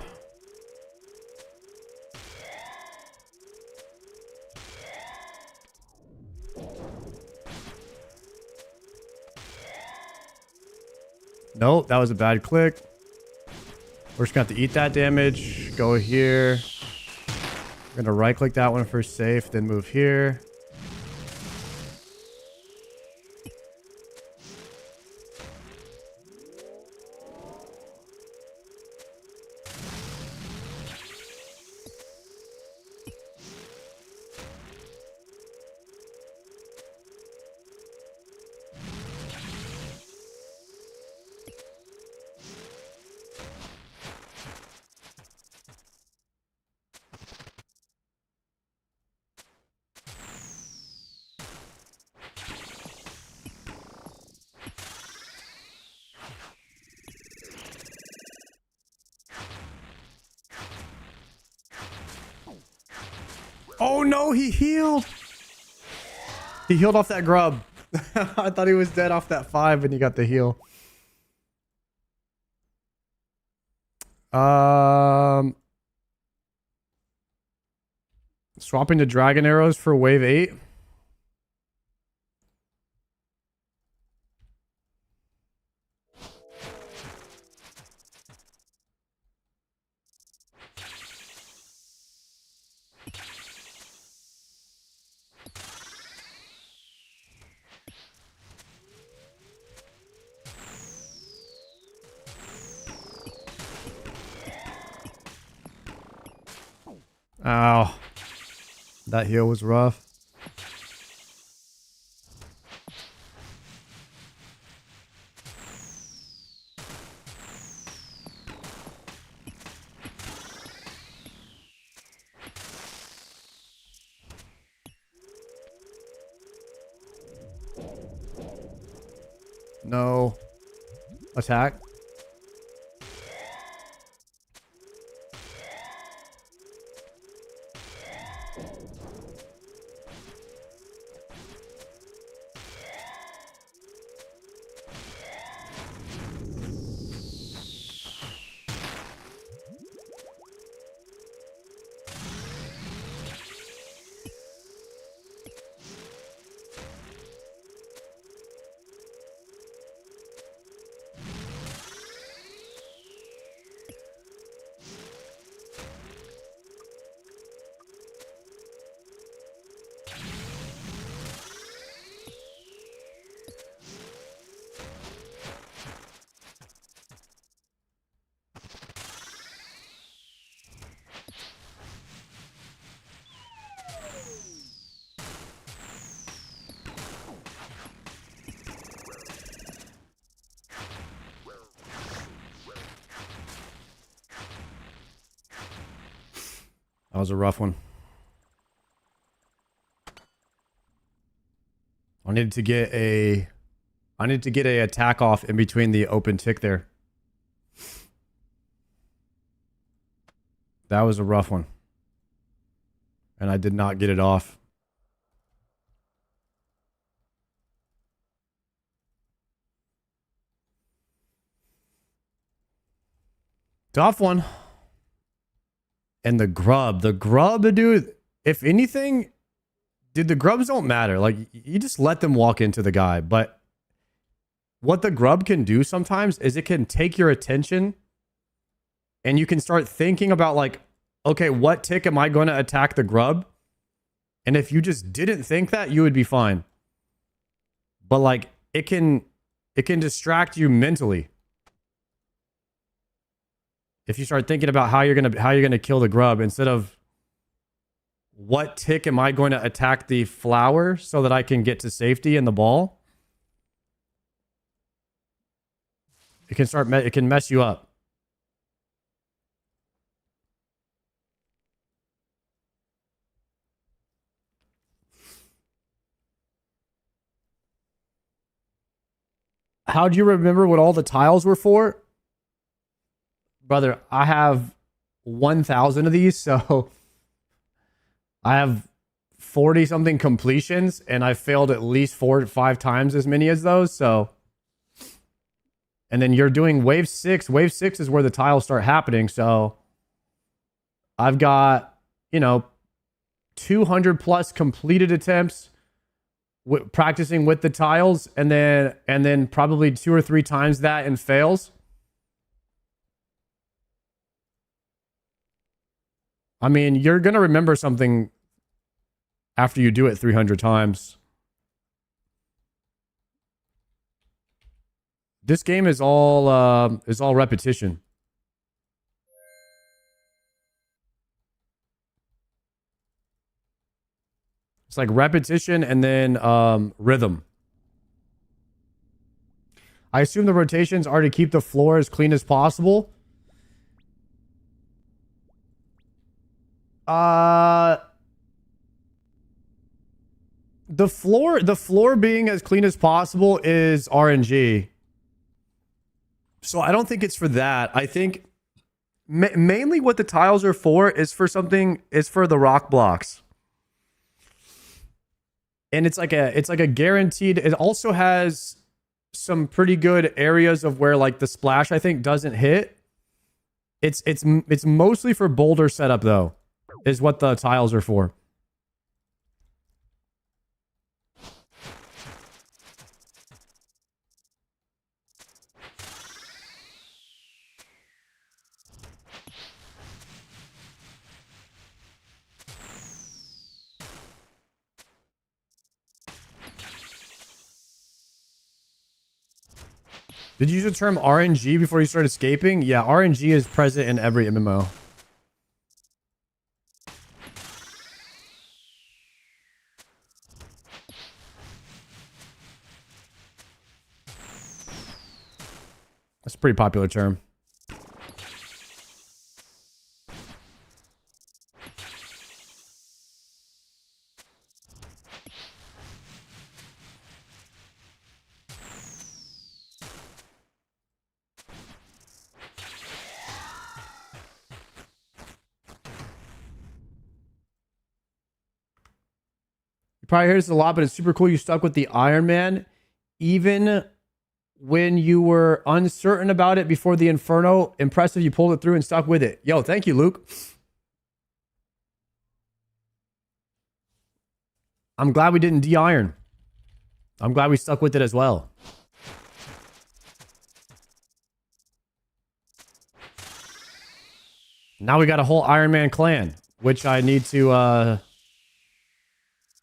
Nope, that was a bad click. We're just going to have to eat that damage. Go here. We're going to right-click that one for safe, then move here. Oh no, he healed. He healed off that grub. I thought he was dead off that 5 and he got the heal. Swapping to dragon arrows for wave 8. Ow. That heal was rough. No. Attack. That was a rough one. I needed to get a attack off in between the open tick there. That was a rough one. And I did not get it off. Tough one. And the grub, dude, if anything, dude, the grubs don't matter. Like, you just let them walk into the guy. But what the grub can do sometimes is it can take your attention and you can start thinking about, like, okay, what tick am I going to attack the grub? And if you just didn't think that, you would be fine. But, like, it can distract you mentally. If you start thinking about how you're gonna kill the grub instead of what tick am I going to attack the flower so that I can get to safety in the ball, it can mess you up. How do you remember what all the tiles were for? Brother, I have 1,000 of these, so I have 40 something completions and I failed at least 4 to 5 times as many as those. So, and then you're doing wave 6. Wave 6 is where the tiles start happening. So I've got, 200 plus completed attempts practicing with the tiles, and then probably 2 or 3 times that in fails. I mean, you're going to remember something after you do it 300 times. This game is all repetition. It's like repetition and then rhythm. I assume the rotations are to keep the floor as clean as possible. The floor being as clean as possible is RNG. So I don't think it's for that. I think mainly what the tiles are for is for the rock blocks. And it's like a guaranteed. It also has some pretty good areas of where, like, the splash, I think, doesn't hit. It's mostly for boulder setup though, is what the tiles are for. Did you use the term RNG before you started escaping? Yeah, RNG is present in every MMO. That's a pretty popular term. probably hear this a lot, but it's super cool you stuck with the Iron Man. Even when you were uncertain about it before the Inferno, impressive you pulled it through and stuck with it. Yo, thank you, Luke. I'm glad we didn't de-iron. I'm glad we stuck with it as well. Now we got a whole Iron Man clan, which I need to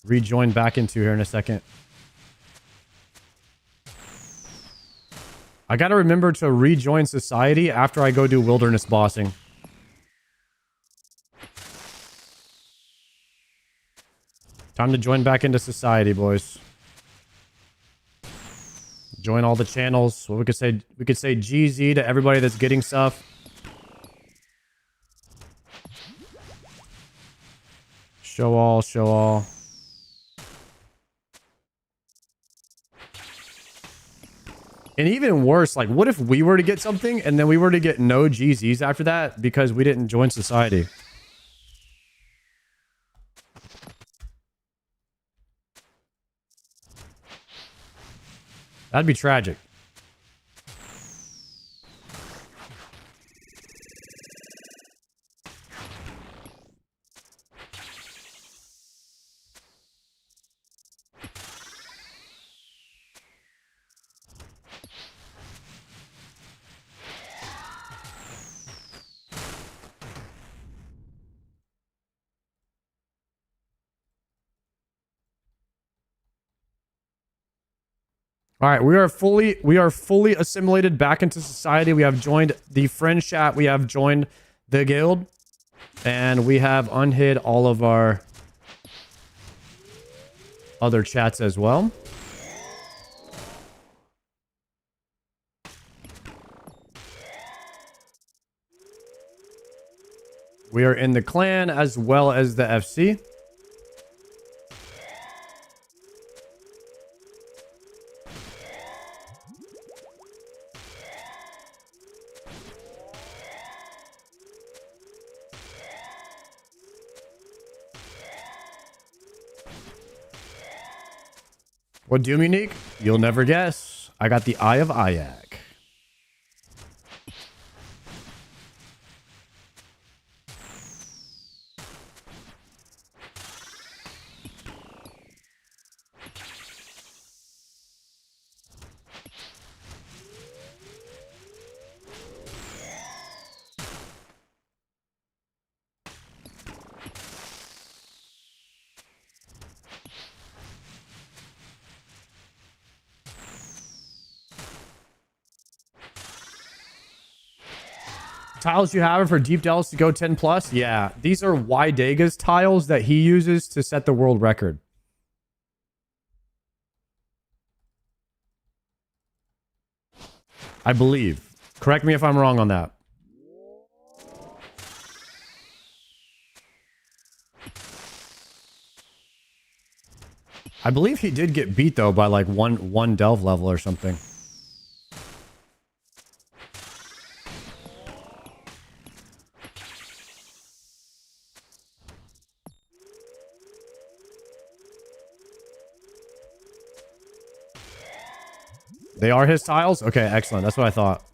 rejoin back into here in a second. I gotta remember to rejoin society after I go do wilderness bossing. Time to join back into society, boys. Join all the channels. Well, we could say GZ to everybody that's getting stuff. Show all, show all. And even worse, like, what if we were to get something and then we were to get no GZs after that because we didn't join society? That'd be tragic. All right, we are fully assimilated back into society. We have joined the friend chat. We have joined the guild, and we have unhid all of our other chats as well. We are in the clan as well as the FC. What Doom unique? You'll never guess. I got the Eye of Ayak. Tiles you have for deep delves to go 10 plus? Yeah, these are Wydega's tiles that he uses to set the world record. I believe. Correct me if I'm wrong on that. I believe he did get beat though by like one delve level or something. They are his tiles? Okay, excellent. That's what I thought.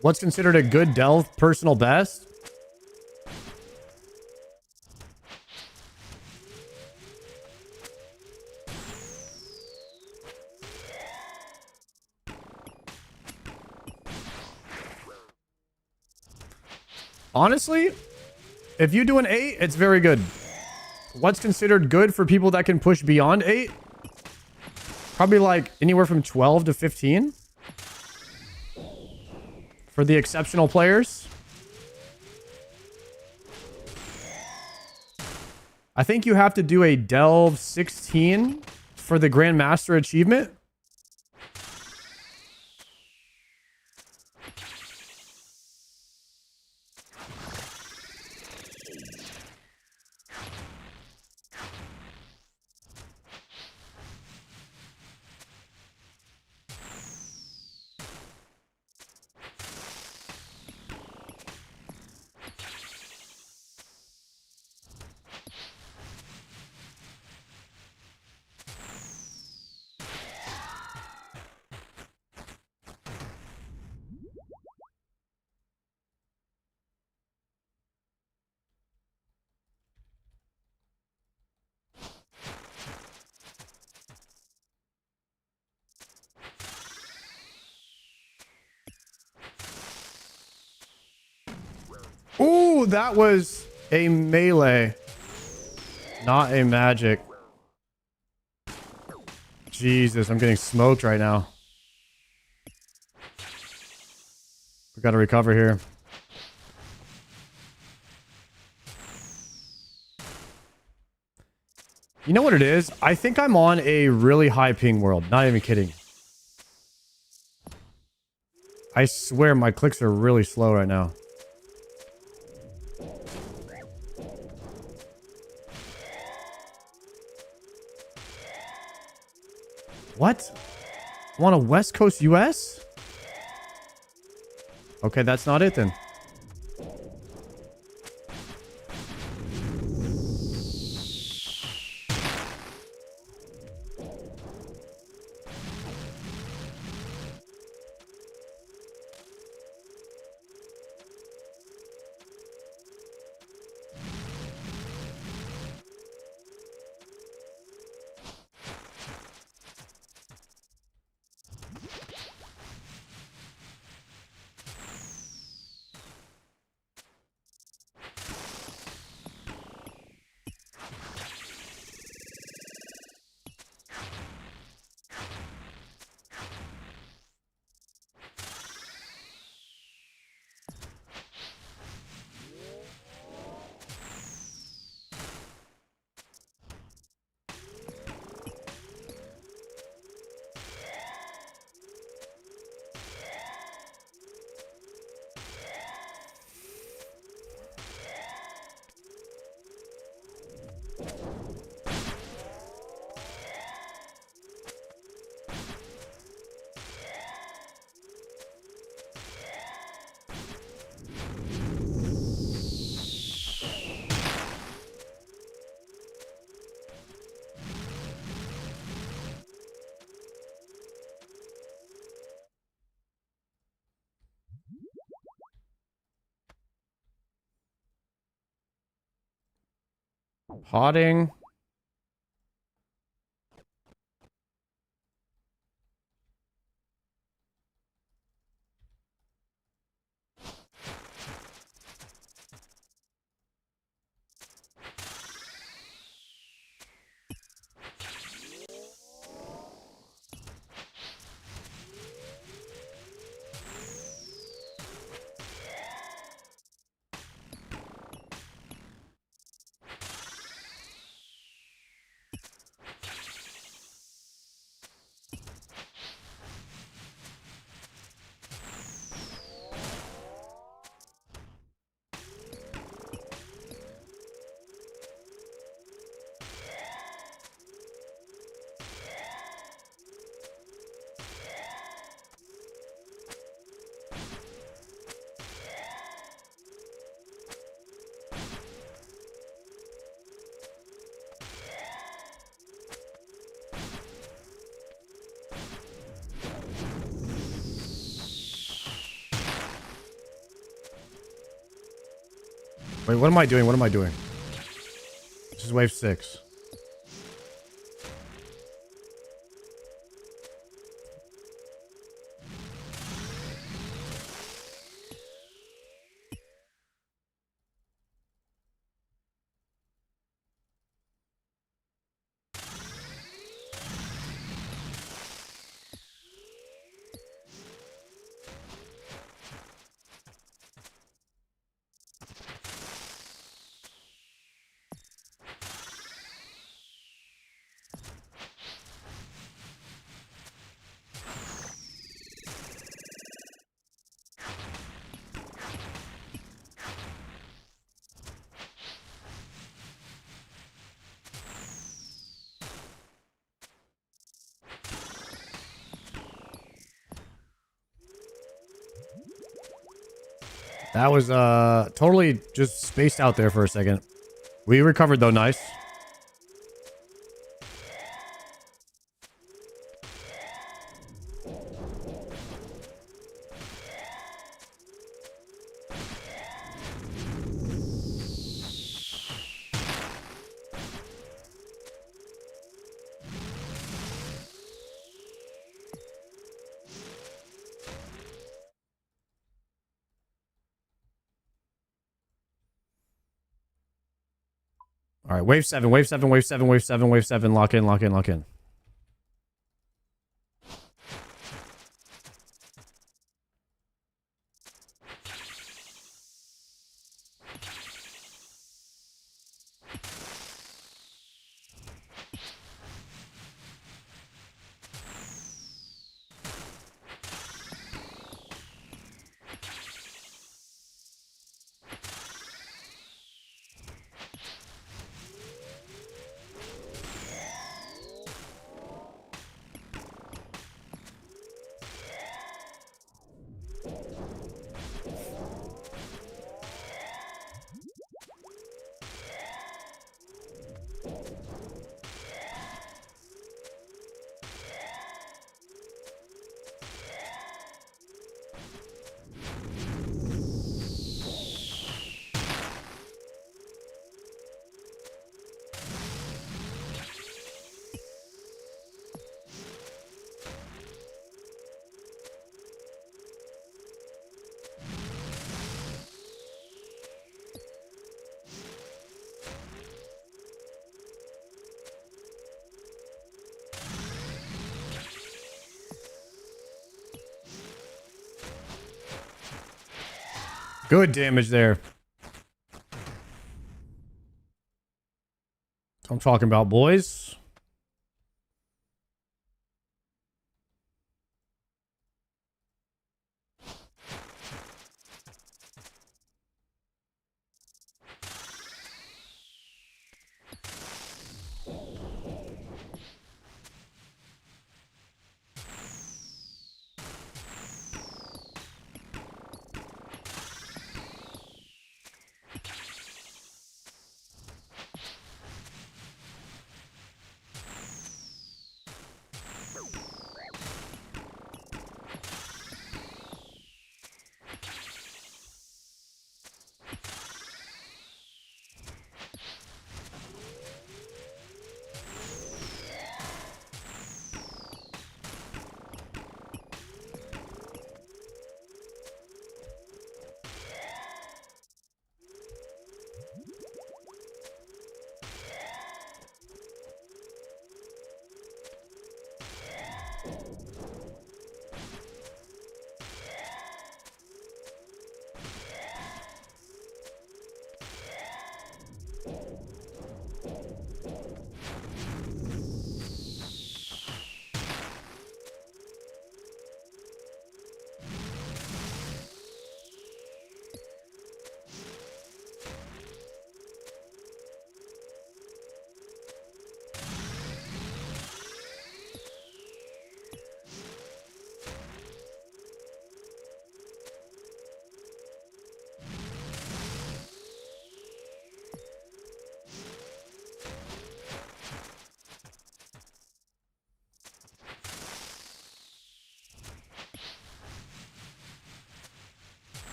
What's considered a good delve personal best? Honestly, if you do an 8, it's very good. What's considered good for people that can push beyond 8? Probably like anywhere from 12 to 15. For the exceptional players. I think you have to do a delve 16 for the Grandmaster achievement. Ooh, that was a melee, not a magic. Jesus, I'm getting smoked right now. We gotta recover here. You know what it is? I think I'm on a really high ping world. Not even kidding. I swear my clicks are really slow right now. What? I'm on a West Coast US? Okay, that's not it then. Potting. Wait, what am I doing? What am I doing? This is wave 6. That was totally just spaced out there for a second. We recovered though, nice. All right, wave 7, wave 7, wave 7, wave 7, wave 7. Lock in, lock in, lock in. Good damage there. That's what I'm talking about, boys.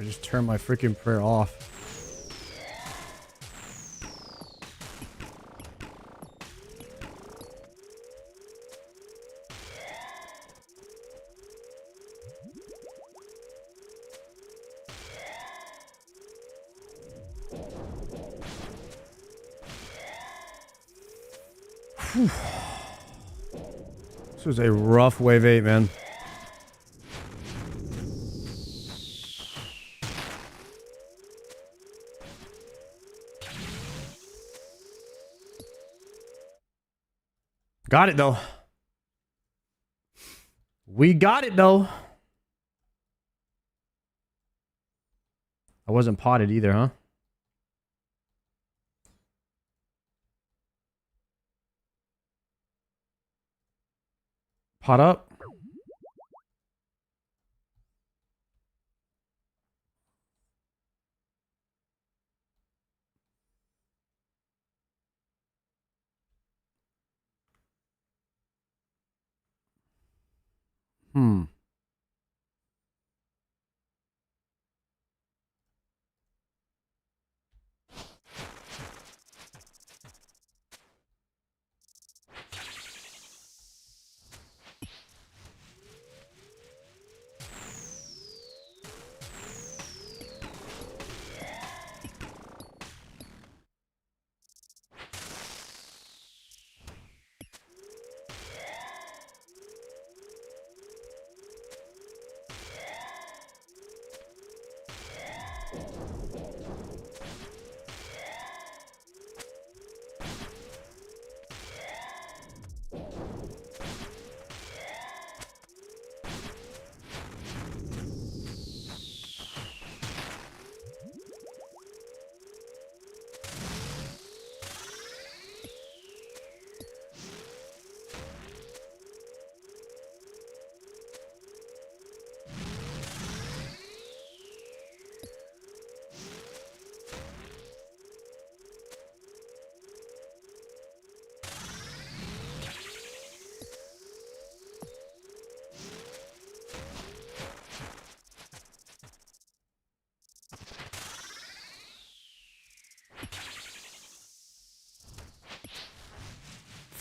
I just turned my freaking prayer off. Whew. This was a rough wave 8, man. Got it, though. We got it, though. I wasn't potted either, huh? Pot up. Hmm.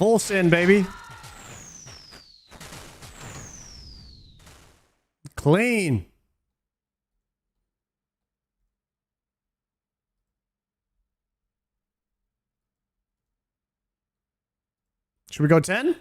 Full sin, baby. Clean. Should we go 10?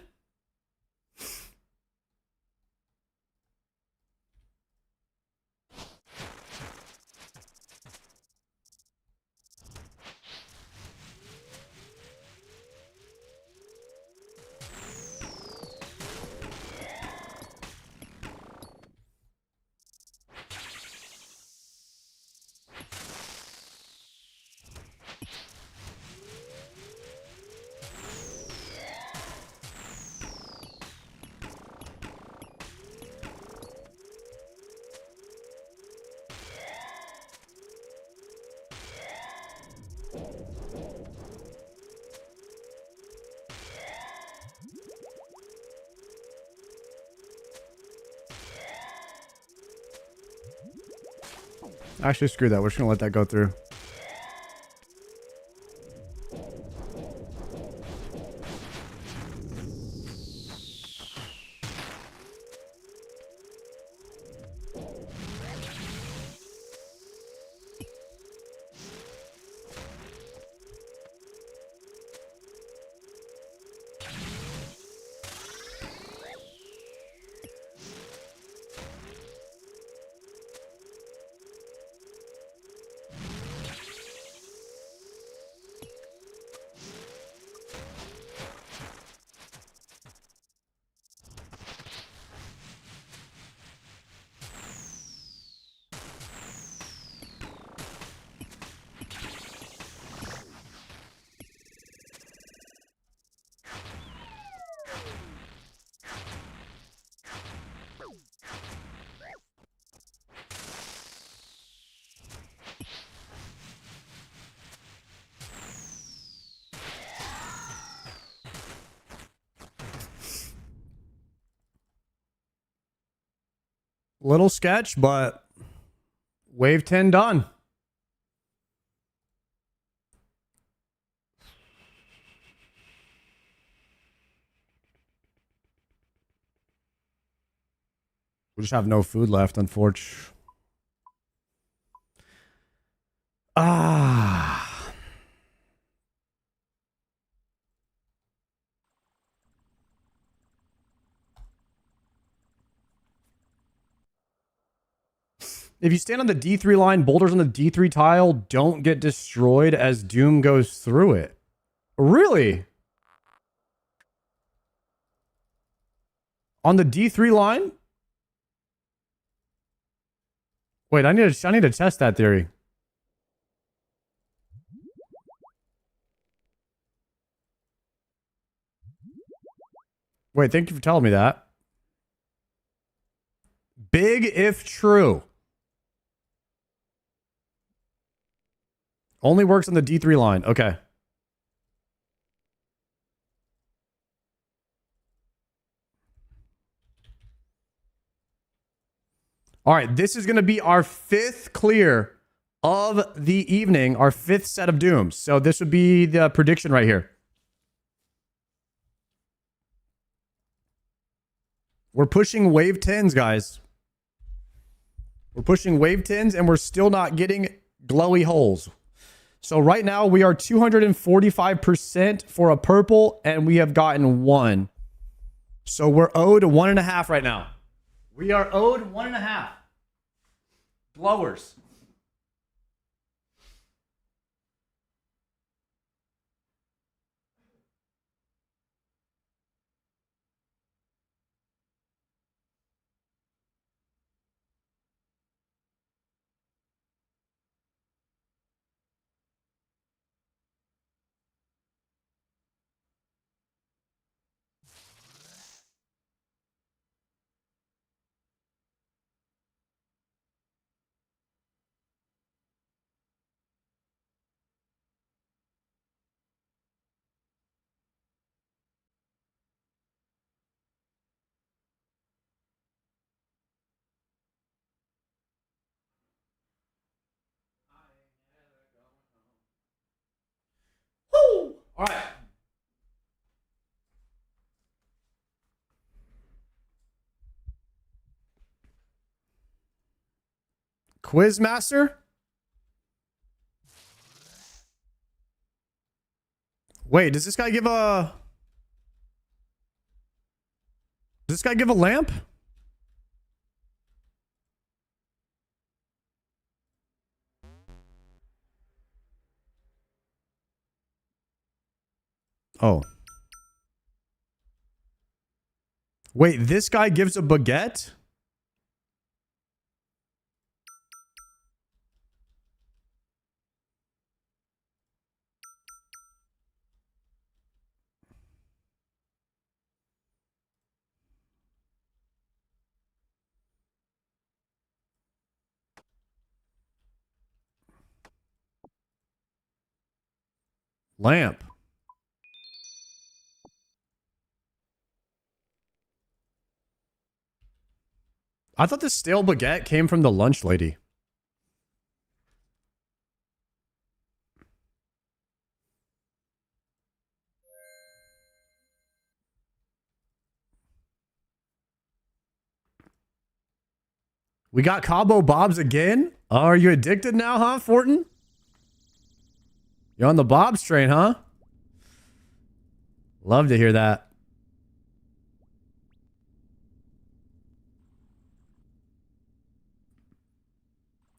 Actually, screw that. We're just going to let that go through. Little sketch, but wave 10 done. We just have no food left, unfortunately. Ah. If you stand on the D3 line, boulders on the D3 tile don't get destroyed as Doom goes through it. Really? On the D3 line? Wait, I need to test that theory. Wait, thank you for telling me that. Big if true. Only works on the D3 line. Okay. All right, this is going to be our 5th clear of the evening, our 5th set of dooms. So this would be the prediction right here. We're pushing wave 10s, guys. We're pushing wave 10s, and we're still not getting glowy holes. So right now, we are 245% for a purple, and we have gotten 1. So we're owed 1.5 right now. We are owed 1.5. Blowers. Quizmaster? Wait, does this guy give a... Does this guy give a lamp? Oh. Wait, this guy gives a baguette? Lamp. I thought the stale baguette came from the lunch lady. We got Cabo Bobs again? Are you addicted now, huh, Fortin? You're on the Bobs train, huh? Love to hear that.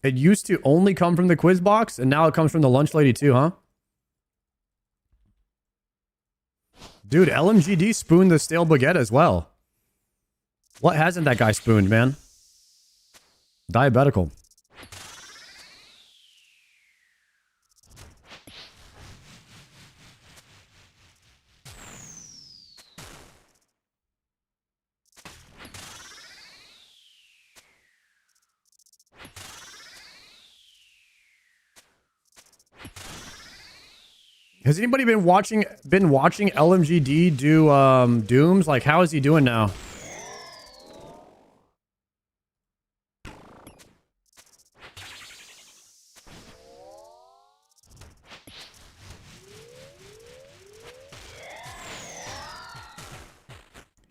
It used to only come from the quiz box, and now it comes from the lunch lady too, huh? Dude, LMGD spooned the stale baguette as well. What hasn't that guy spooned, man? Diabetical. Has anybody been watching LMGD do dooms? Like, how is he doing now?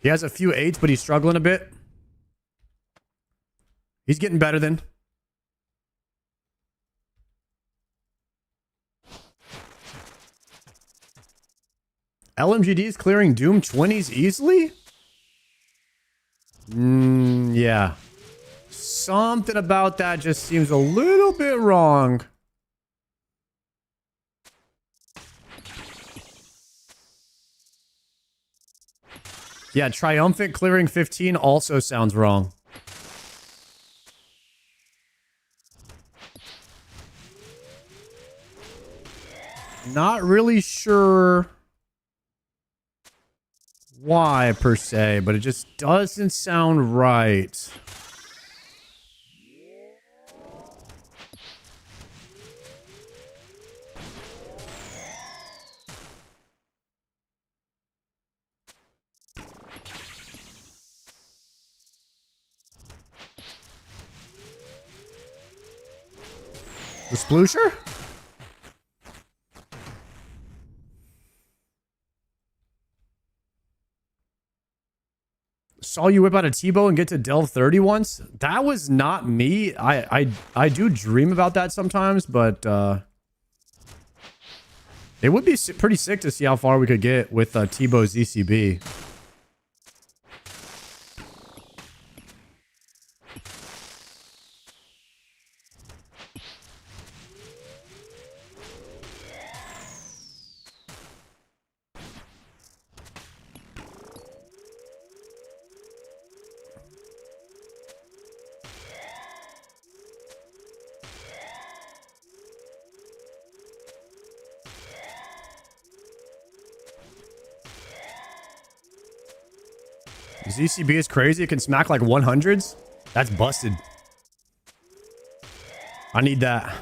He has a few 8s, but he's struggling a bit. He's getting better then. LMGD is clearing Doom 20s easily? Yeah. Something about that just seems a little bit wrong. Yeah, Triumphant clearing 15 also sounds wrong. Not really sure why per se, but it just doesn't sound right. The Sploosher? Saw you whip out a T-bow and get to delve 30 once. That was not me. I do dream about that sometimes, but it would be pretty sick to see how far we could get with T-bow's ECB. ZCB is crazy. It can smack like 100s. That's busted. I need that.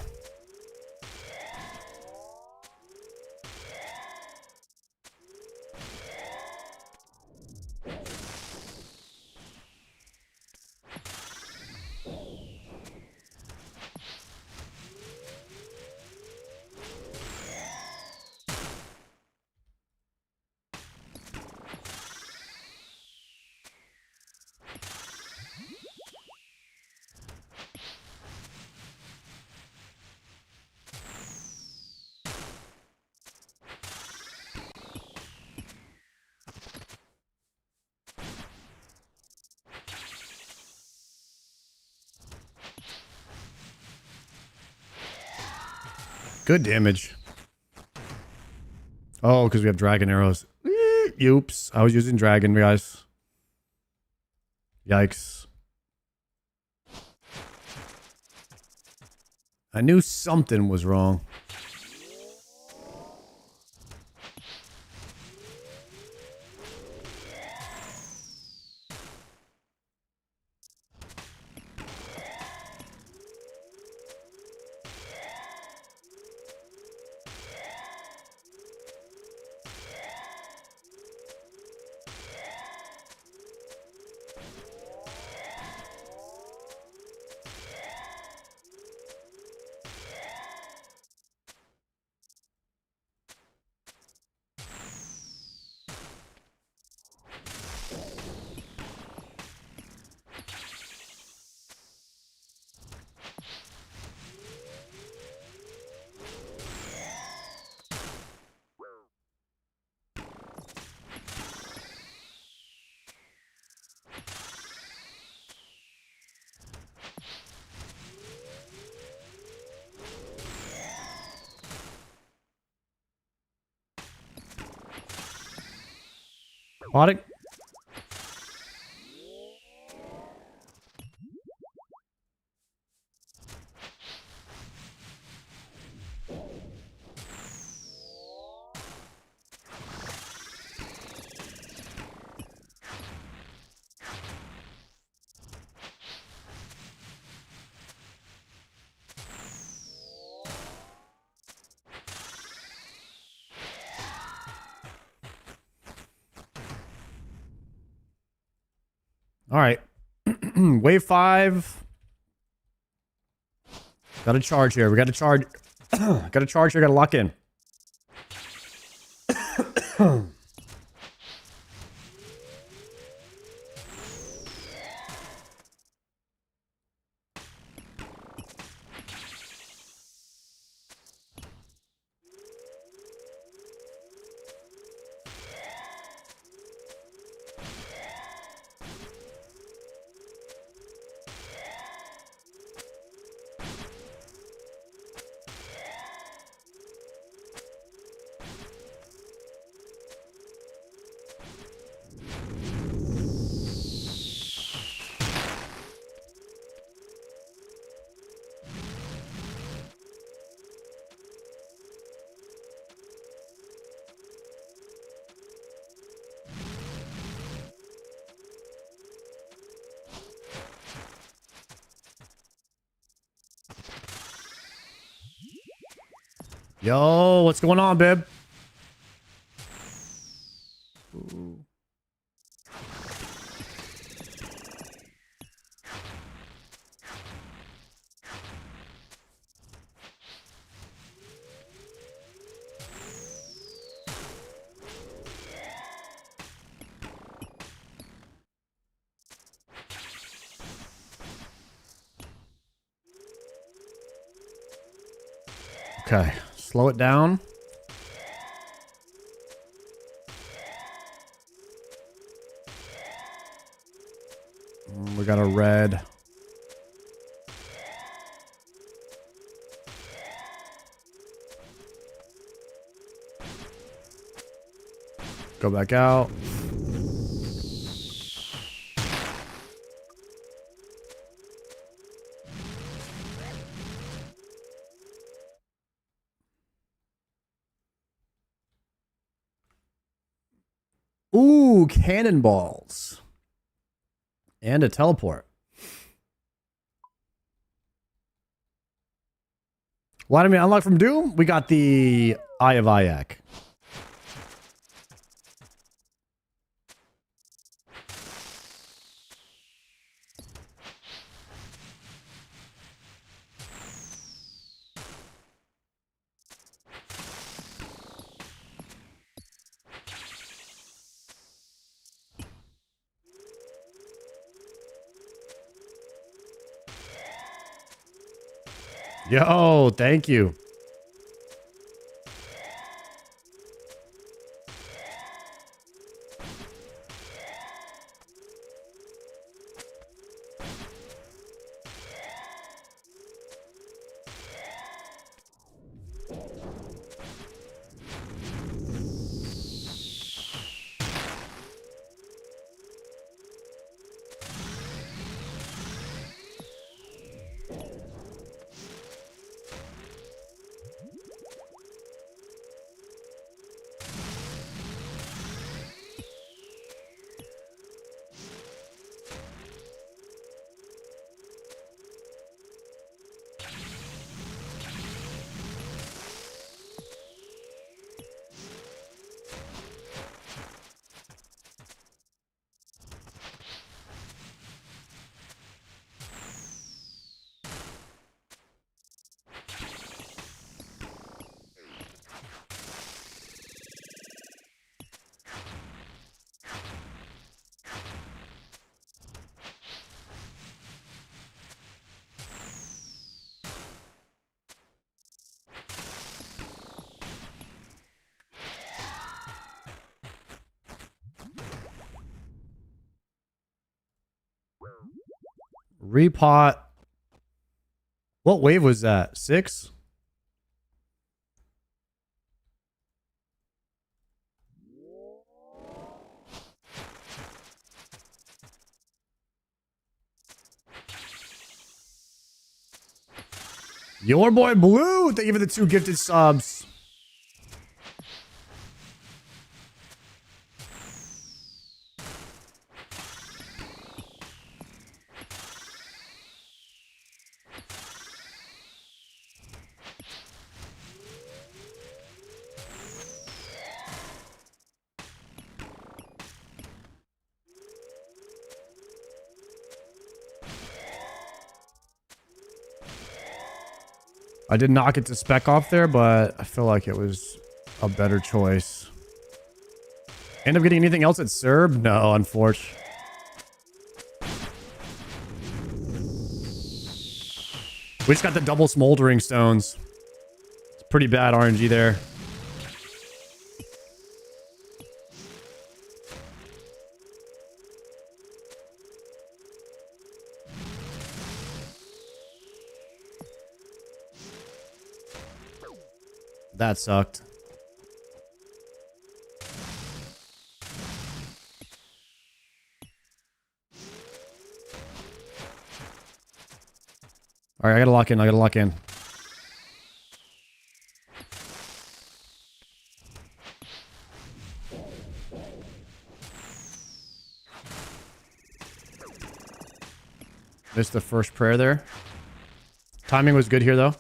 Good damage. Oh, because we have dragon arrows. Oops. I was using dragon, guys. Yikes. I knew something was wrong. Aquatic. All right. Wave 5. Got to charge here. We got to charge. Got to charge here. Got to lock in. Yo, what's going on, babe? Ooh. Okay, slow it down. We got a red. Go back out. Ooh, cannonballs. And a teleport. What do I mean? Unlock from Doom? We got the Eye of Ayak. Yo, thank you. Repot. What wave was that? 6? Your boy Blue, thank you for the 2 gifted subs. I did not get to spec off there, but I feel like it was a better choice. End up getting anything else at Serb? No, unfortunately. We just got the double smoldering stones. It's pretty bad RNG there. That sucked. All right, I gotta lock in. I gotta lock in. Missed the first prayer there. Timing was good here, though.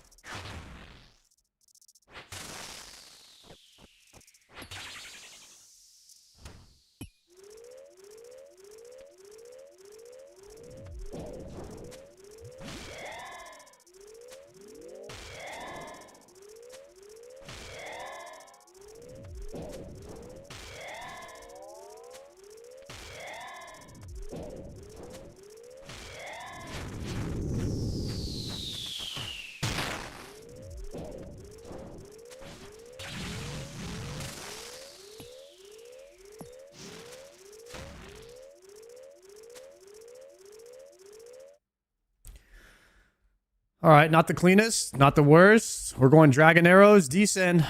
All right, not the cleanest, not the worst. We're going Dragon Arrows, descend.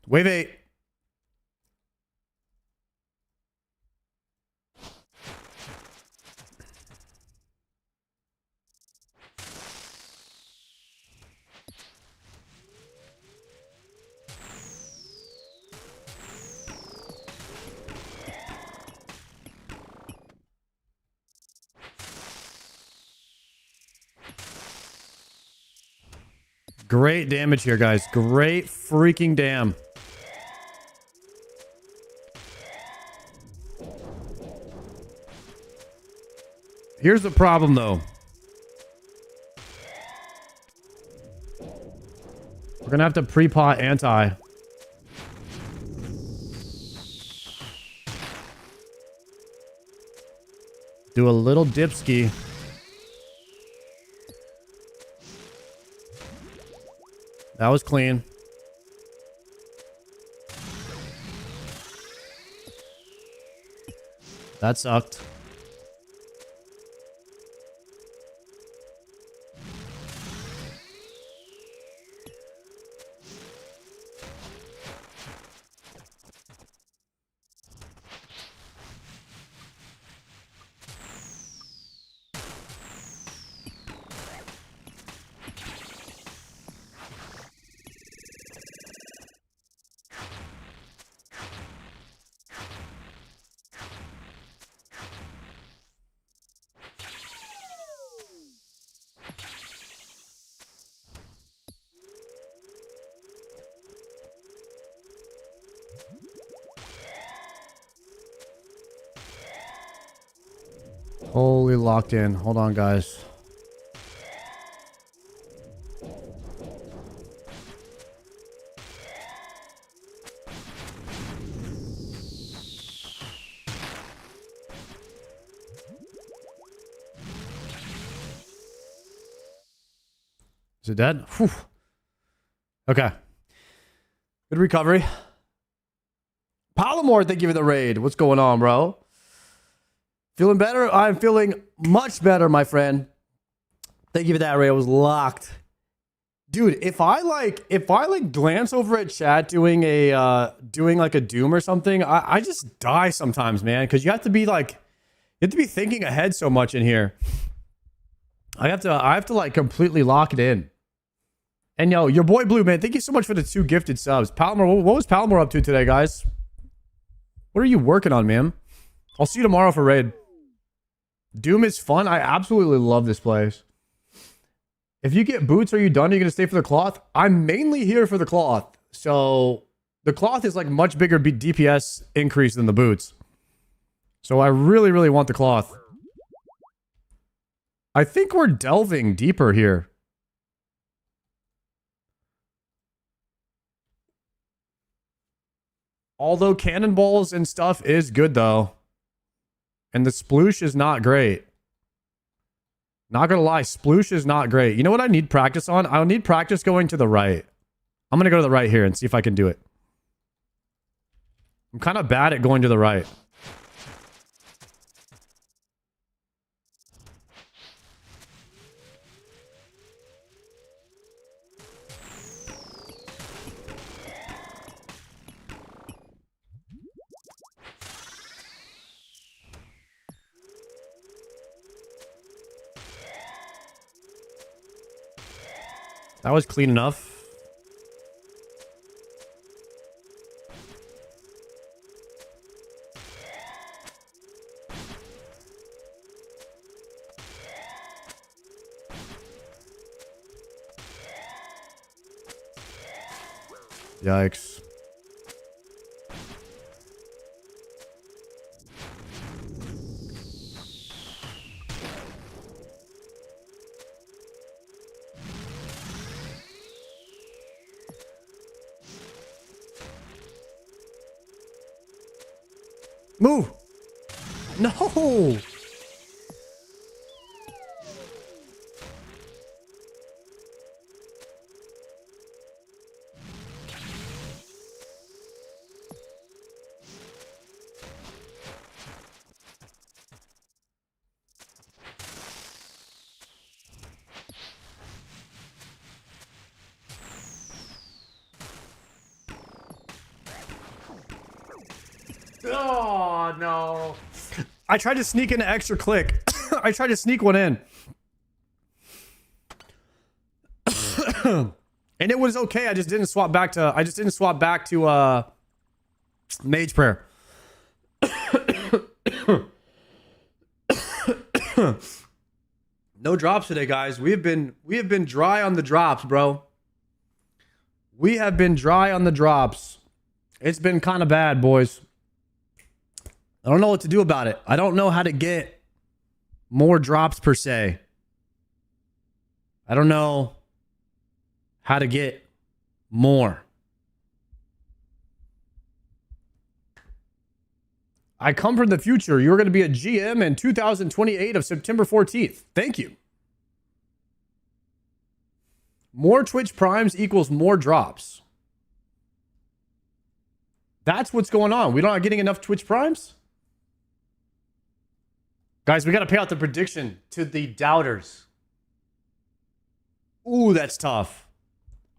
Wave 8. Great damage here, guys. Great freaking damn. Here's the problem, though. We're going to have to pre-pot anti. Do a little dipski. That was clean. That sucked. Holy locked in. Hold on, guys. Is it dead? Whew. Okay. Good recovery. Palomore, thank you for the raid. What's going on, bro? Feeling better? I'm feeling much better, my friend. Thank you for that, Ray. I was locked. Dude, if I glance over at chat doing like a Doom or something, I just die sometimes, man, because you have to be thinking ahead so much in here. I have to like completely lock it in. And yo, your boy Blue, man, thank you so much for the 2 gifted subs. Palmer, what was Palmer up to today, guys? What are you working on, man? I'll see you tomorrow for raid. Doom is fun. I absolutely love this place. If you get boots, are you done? Are you going to stay for the cloth? I'm mainly here for the cloth. So the cloth is like much bigger DPS increase than the boots. So I really, really want the cloth. I think we're delving deeper here. Although cannonballs and stuff is good though. And the sploosh is not great. Not gonna lie, sploosh is not great. You know what I need practice on? I'll need practice going to the right. I'm gonna go to the right here and see if I can do it. I'm kind of bad at going to the right. That was clean enough. Yikes. Move! No! Oh, no. I tried to sneak in an extra click. I tried to sneak one in. And it was okay. I just didn't swap back to Mage Prayer. No drops today, guys. We have been dry on the drops, bro. We have been dry on the drops. It's been kind of bad, boys. I don't know what to do about it. I don't know how to get more drops per se. I don't know how to get more. I come from the future. You're going to be a GM in 2028 of September 14th. Thank you. More Twitch Primes equals more drops. That's what's going on. We're not getting enough Twitch Primes? Guys, we got to pay out the prediction to the doubters. Ooh, that's tough.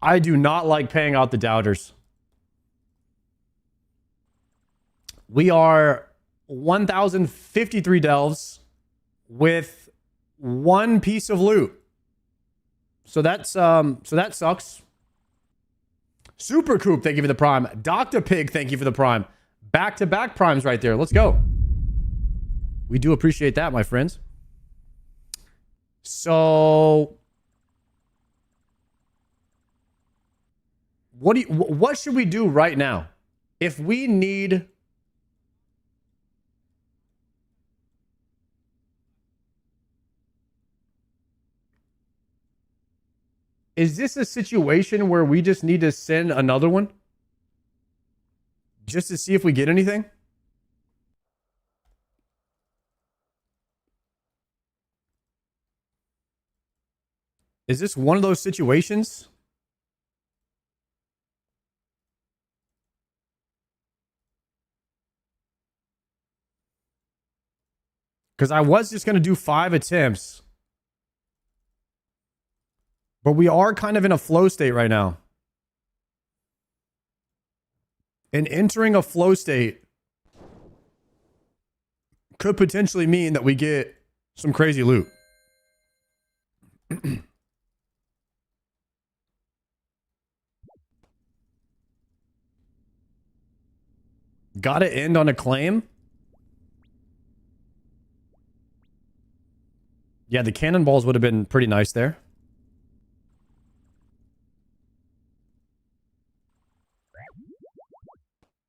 I do not like paying out the doubters. We are 1,053 delves with 1 piece of loot. So that sucks. Super Coop, thank you for the prime. Dr. Pig, thank you for the prime. Back-to-back primes right there. Let's go. We do appreciate that, my friends. So, what should we do right now? If we need... Is this a situation where we just need to send another one? Just to see if we get anything? Is this one of those situations? Because I was just going to do 5 attempts. But we are kind of in a flow state right now. And entering a flow state could potentially mean that we get some crazy loot. Gotta end on a claim? Yeah, the cannonballs would have been pretty nice there.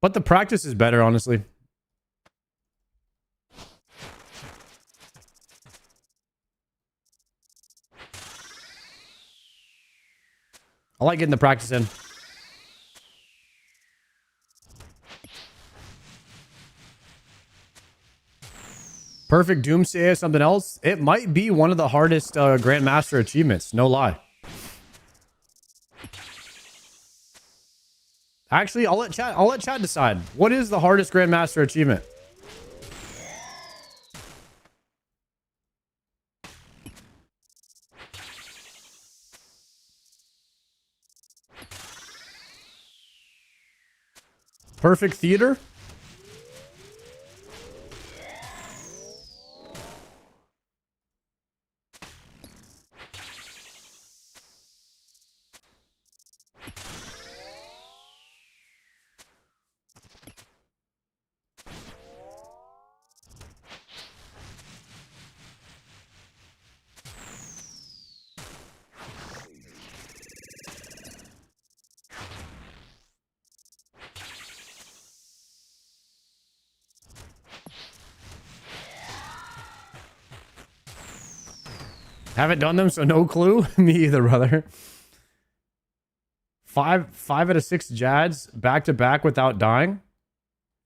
But the practice is better, honestly. I like getting the practice in. Perfect Doomsday is something else. It might be one of the hardest Grandmaster achievements, no lie. Actually, I'll let chat decide. What is the hardest Grandmaster achievement? Perfect Theater? Haven't done them, so no clue. Me either, brother. Five out of 6 Jads back to back without dying.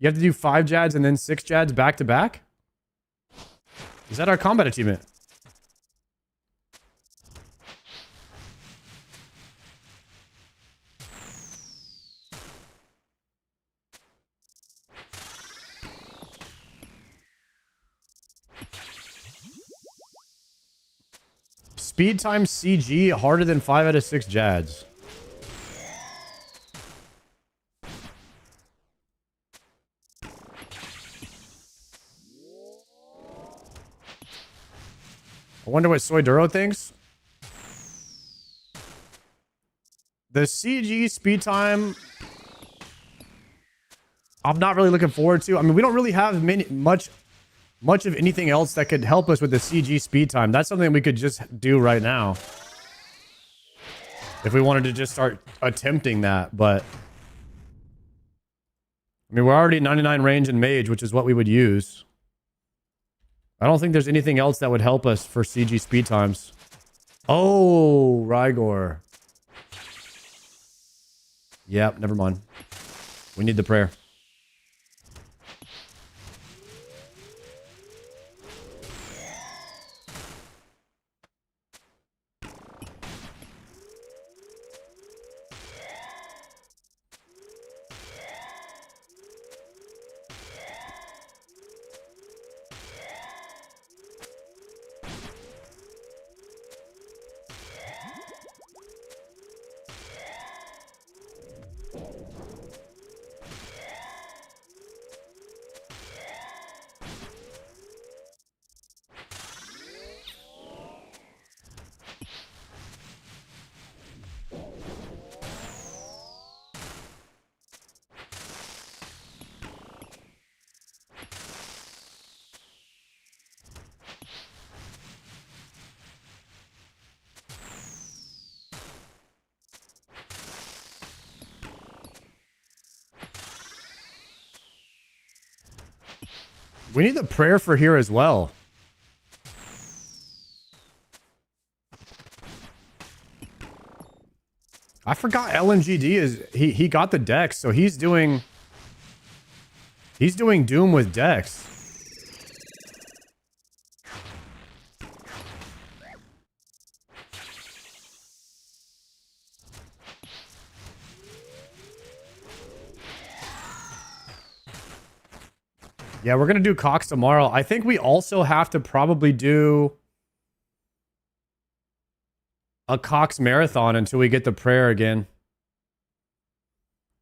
You have to do 5 Jads and then 6 Jads back to back? Is that our combat achievement? Speed time CG harder than 5 out of 6 Jads. I wonder what Soyduro thinks. The CG speed time, I'm not really looking forward to. I mean, we don't really have much of anything else that could help us with the CG speed time. That's something we could just do right now. If we wanted to just start attempting that, but... I mean, we're already at 99 range in Mage, which is what we would use. I don't think there's anything else that would help us for CG speed times. Oh, Rygor. Yep, never mind. We need the prayer. We need the prayer for here as well. I forgot LMGD is he got the Dex, so he's doing Doom with Dex. Yeah, we're going to do Cox tomorrow. I think we also have to probably do a Cox marathon until we get the prayer again.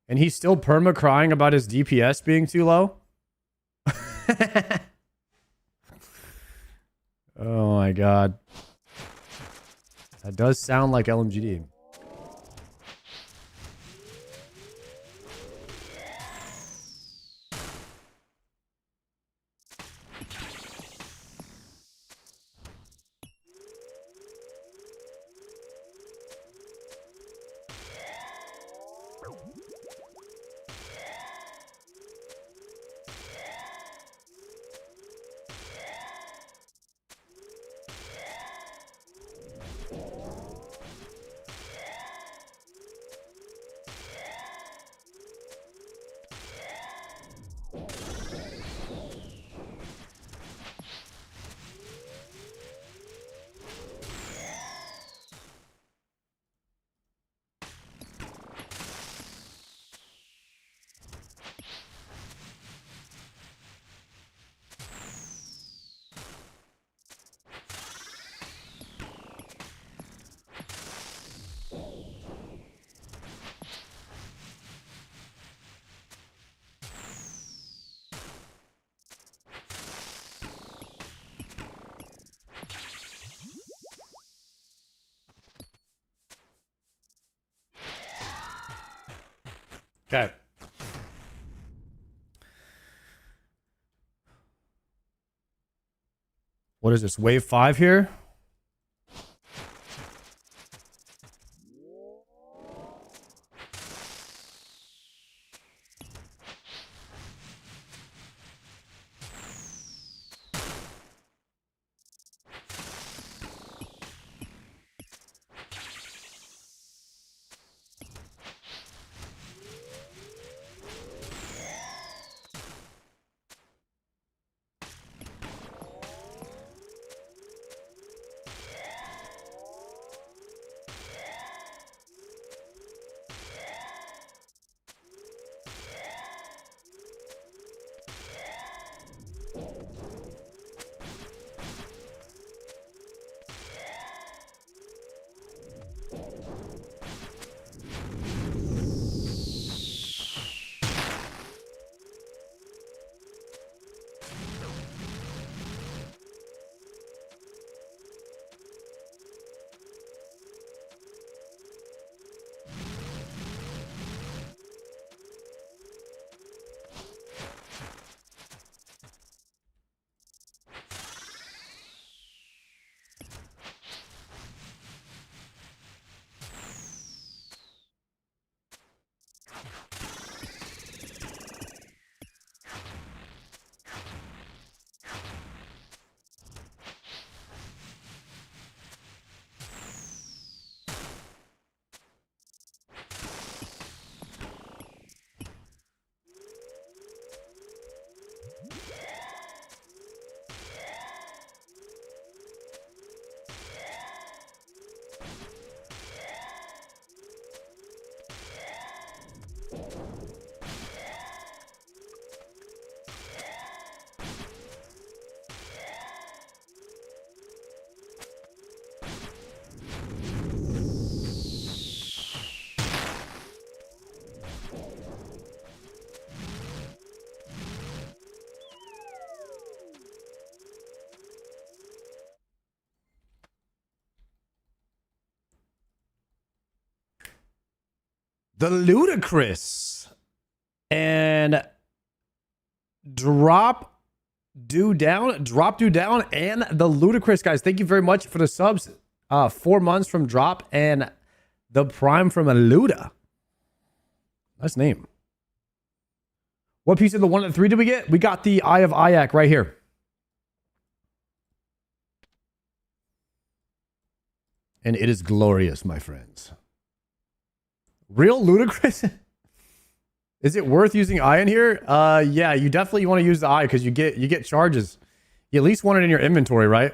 And he's still perma crying about his DPS being too low. Oh my god. That does sound like LMGD. Okay. What is this? Wave 5 here? The Ludicrous and Drop Do Down, and the Ludicrous, guys. Thank you very much for the subs. 4 months from Drop and the Prime from Luda. Nice name. What piece of the 1 and 3 did we get? We got the Eye of Ayak right here. And it is glorious, my friends. Real Ludicrous? Is it worth using eye in here? Yeah, you definitely want to use the eye because you get charges. You at least want it in your inventory, right?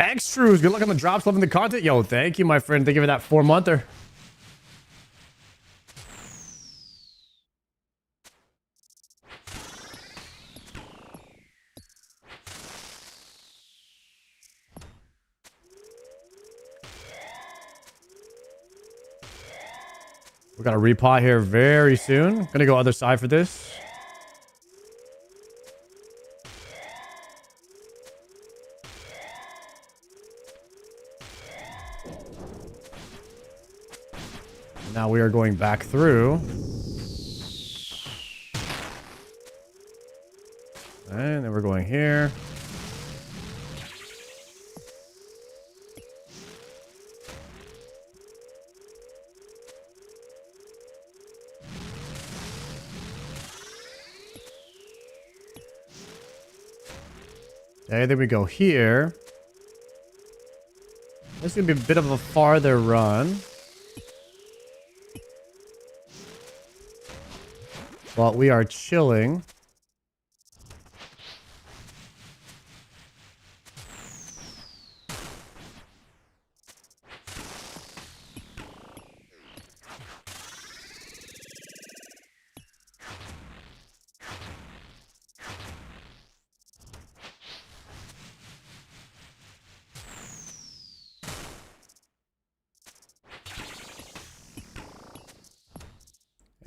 Extrues, good luck on the drops. Loving the content. Yo, thank you, my friend. Thank you for that 4-monther. We got a repot here very soon. Gonna go other side for this. Now we are going back through. And then we're going here. Okay, then we go here. This is going to be a bit of a farther run. But we are chilling.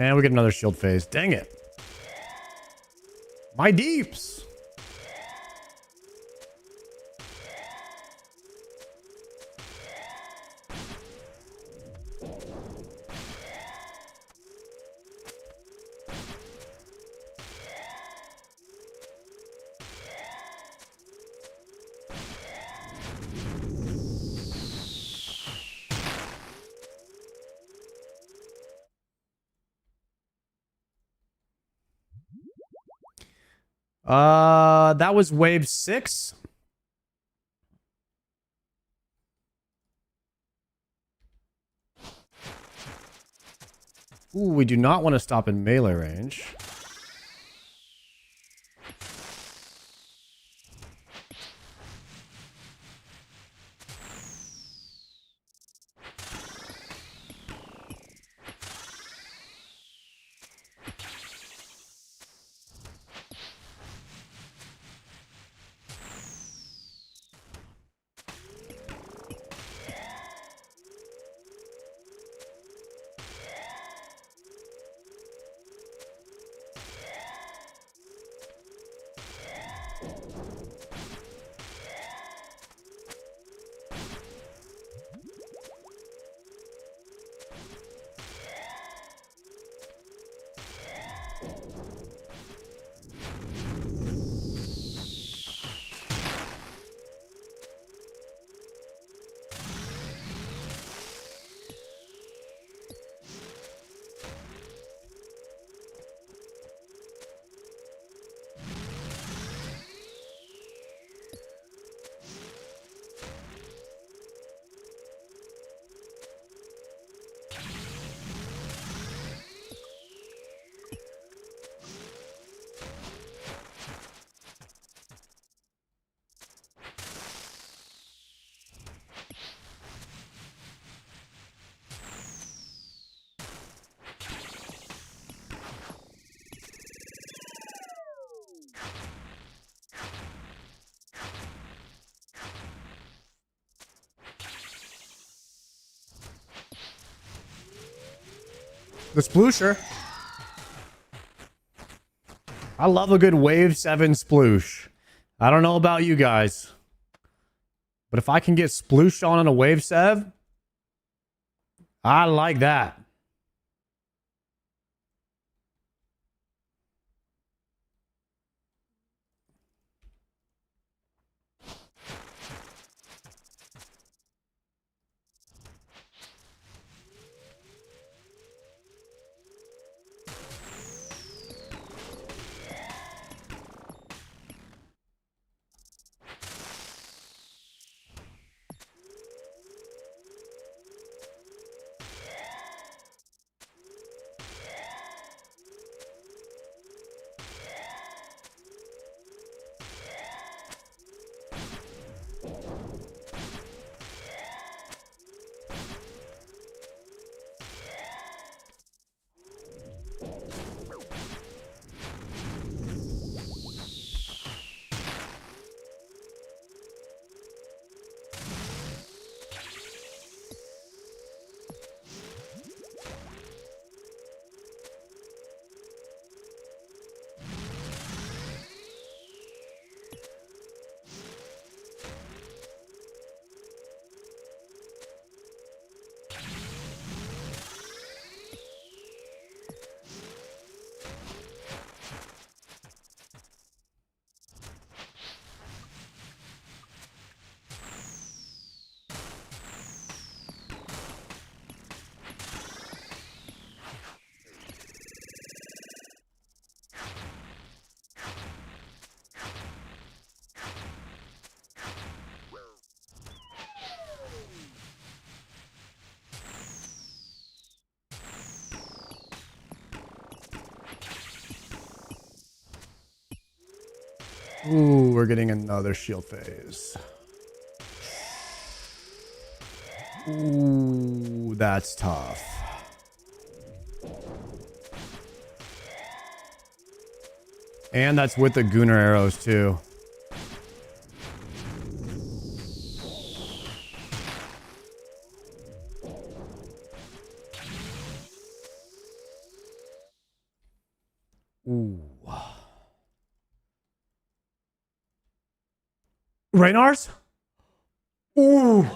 And we get another shield phase. Dang it. My deeps. That was wave 6. Ooh, we do not want to stop in melee range. The sploosher. I love a good wave 7 sploosh. I don't know about you guys, but if I can get splooshed on a wave 7, I like that. Ooh, we're getting another shield phase. Ooh, that's tough. And that's with the Gunnar arrows too. Ooh. Raynars? Ooh.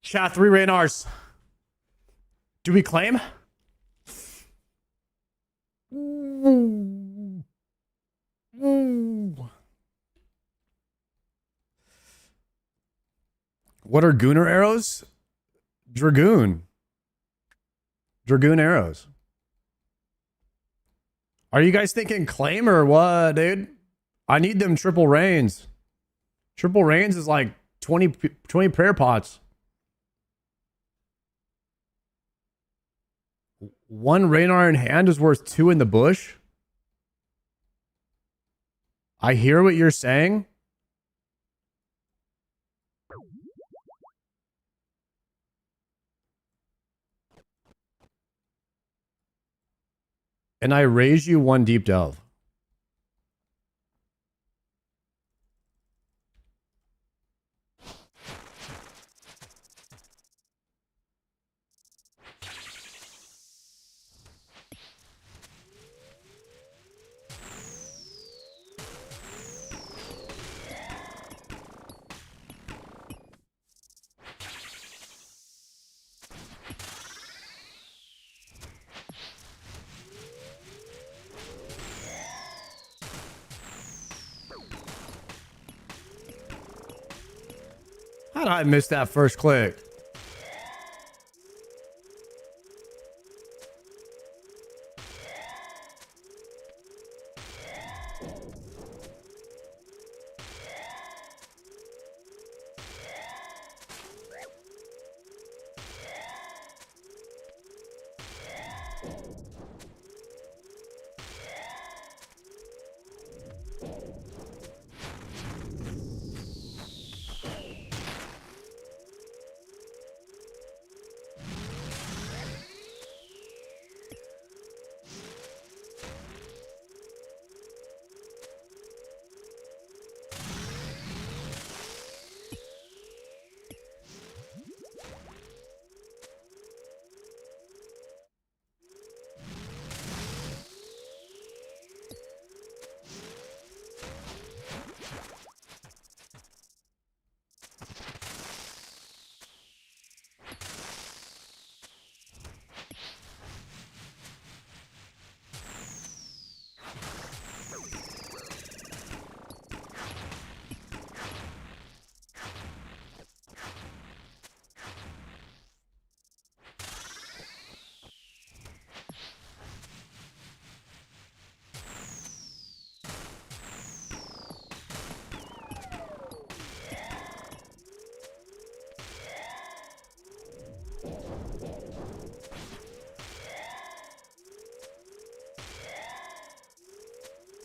Chat 3 Raynars. Do we claim? Ooh. Ooh. What are Gunnar arrows? Dragoon. Dragoon arrows. Are you guys thinking claim or what, dude? I need them triple rains. Triple rains is like 20 prayer pots. One Raynar in hand is worth 2 in the bush. I hear what you're saying. And I raise you 1 deep delve. How did I miss that first click?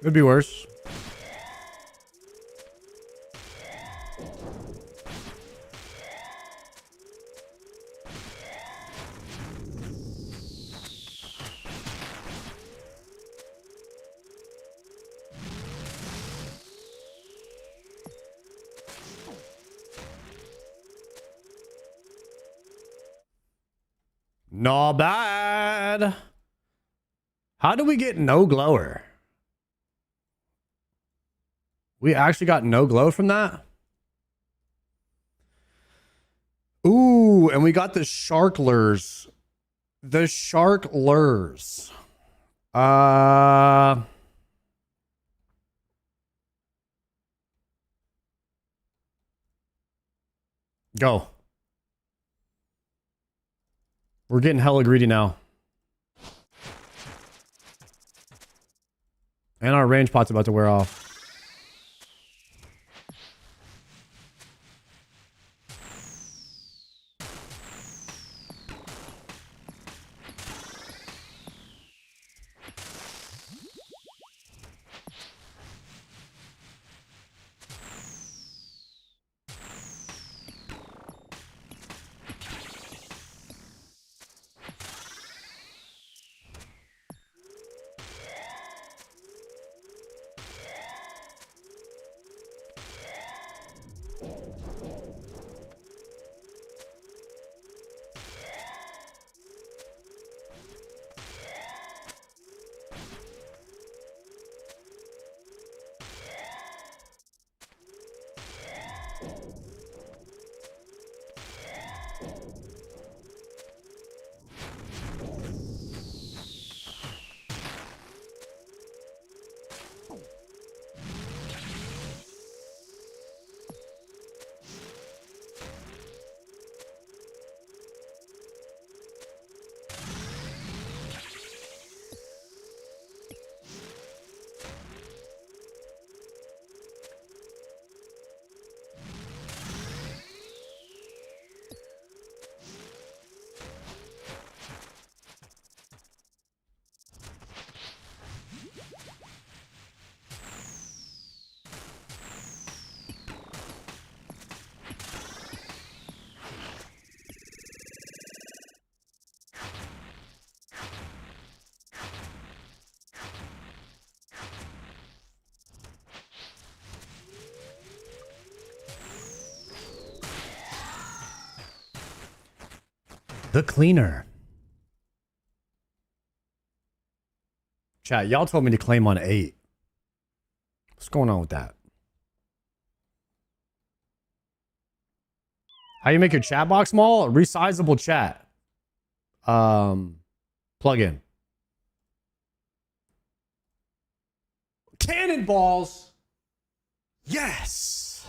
Could be worse. Not bad. How do we get no glower? We actually got no glow from that? Ooh, and we got the shark lures. The shark lures. Go. We're getting hella greedy now. And our range pot's about to wear off. The cleaner. Chat, y'all told me to claim on 8. What's going on with that? How you make your chat box small? Resizable chat. Plug in. Cannonballs. Yes.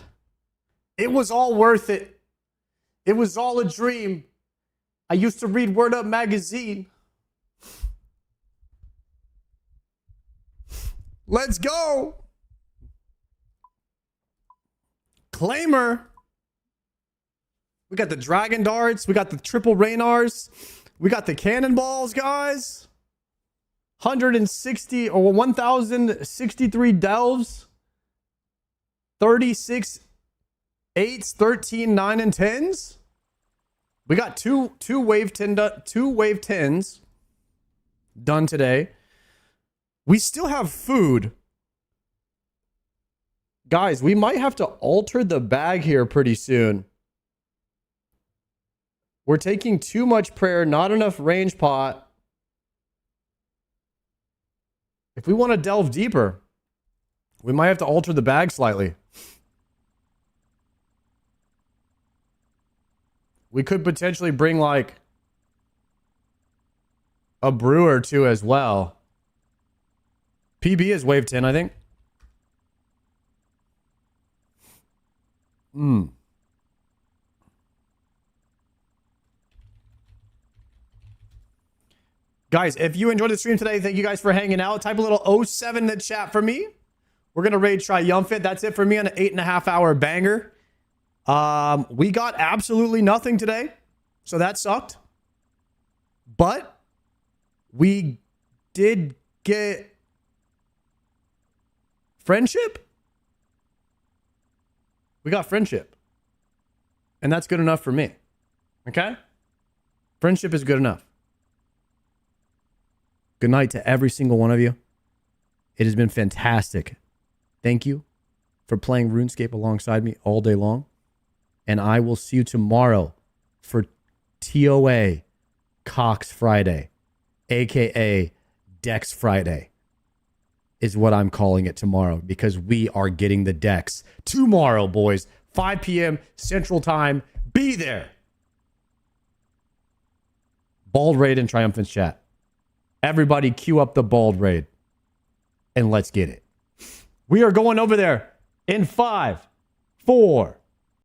It was all worth it. It was all a dream. I used to read Word Up magazine. Let's go. Claimer. We got the Dragon Darts. We got the Triple Raynars. We got the Cannonballs, guys. 160 or 1,063 delves. 36 8s, 13, 9, and 10s. We got two wave 10s done today. We still have food. Guys, we might have to alter the bag here pretty soon. We're taking too much prayer, not enough range pot. If we want to delve deeper, we might have to alter the bag slightly. We could potentially bring like a brew or two as well. PB is wave 10, I think. Guys, if you enjoyed the stream today, thank you guys for hanging out. Type a little 07 in the chat for me. We're going to raid Triumphant. That's it for me on an 8.5 hour banger. We got absolutely nothing today, so that sucked. But we did get friendship. We got friendship. And that's good enough for me. Okay? Friendship is good enough. Good night to every single one of you. It has been fantastic. Thank you for playing RuneScape alongside me all day long. And I will see you tomorrow for TOA Cox Friday, aka Dex Friday, is what I'm calling it tomorrow, because we are getting the decks tomorrow, boys. 5 p.m. Central Time. Be there. Bald Raid and Triumphant chat. Everybody queue up the Bald Raid. And let's get it. We are going over there in 5, 4,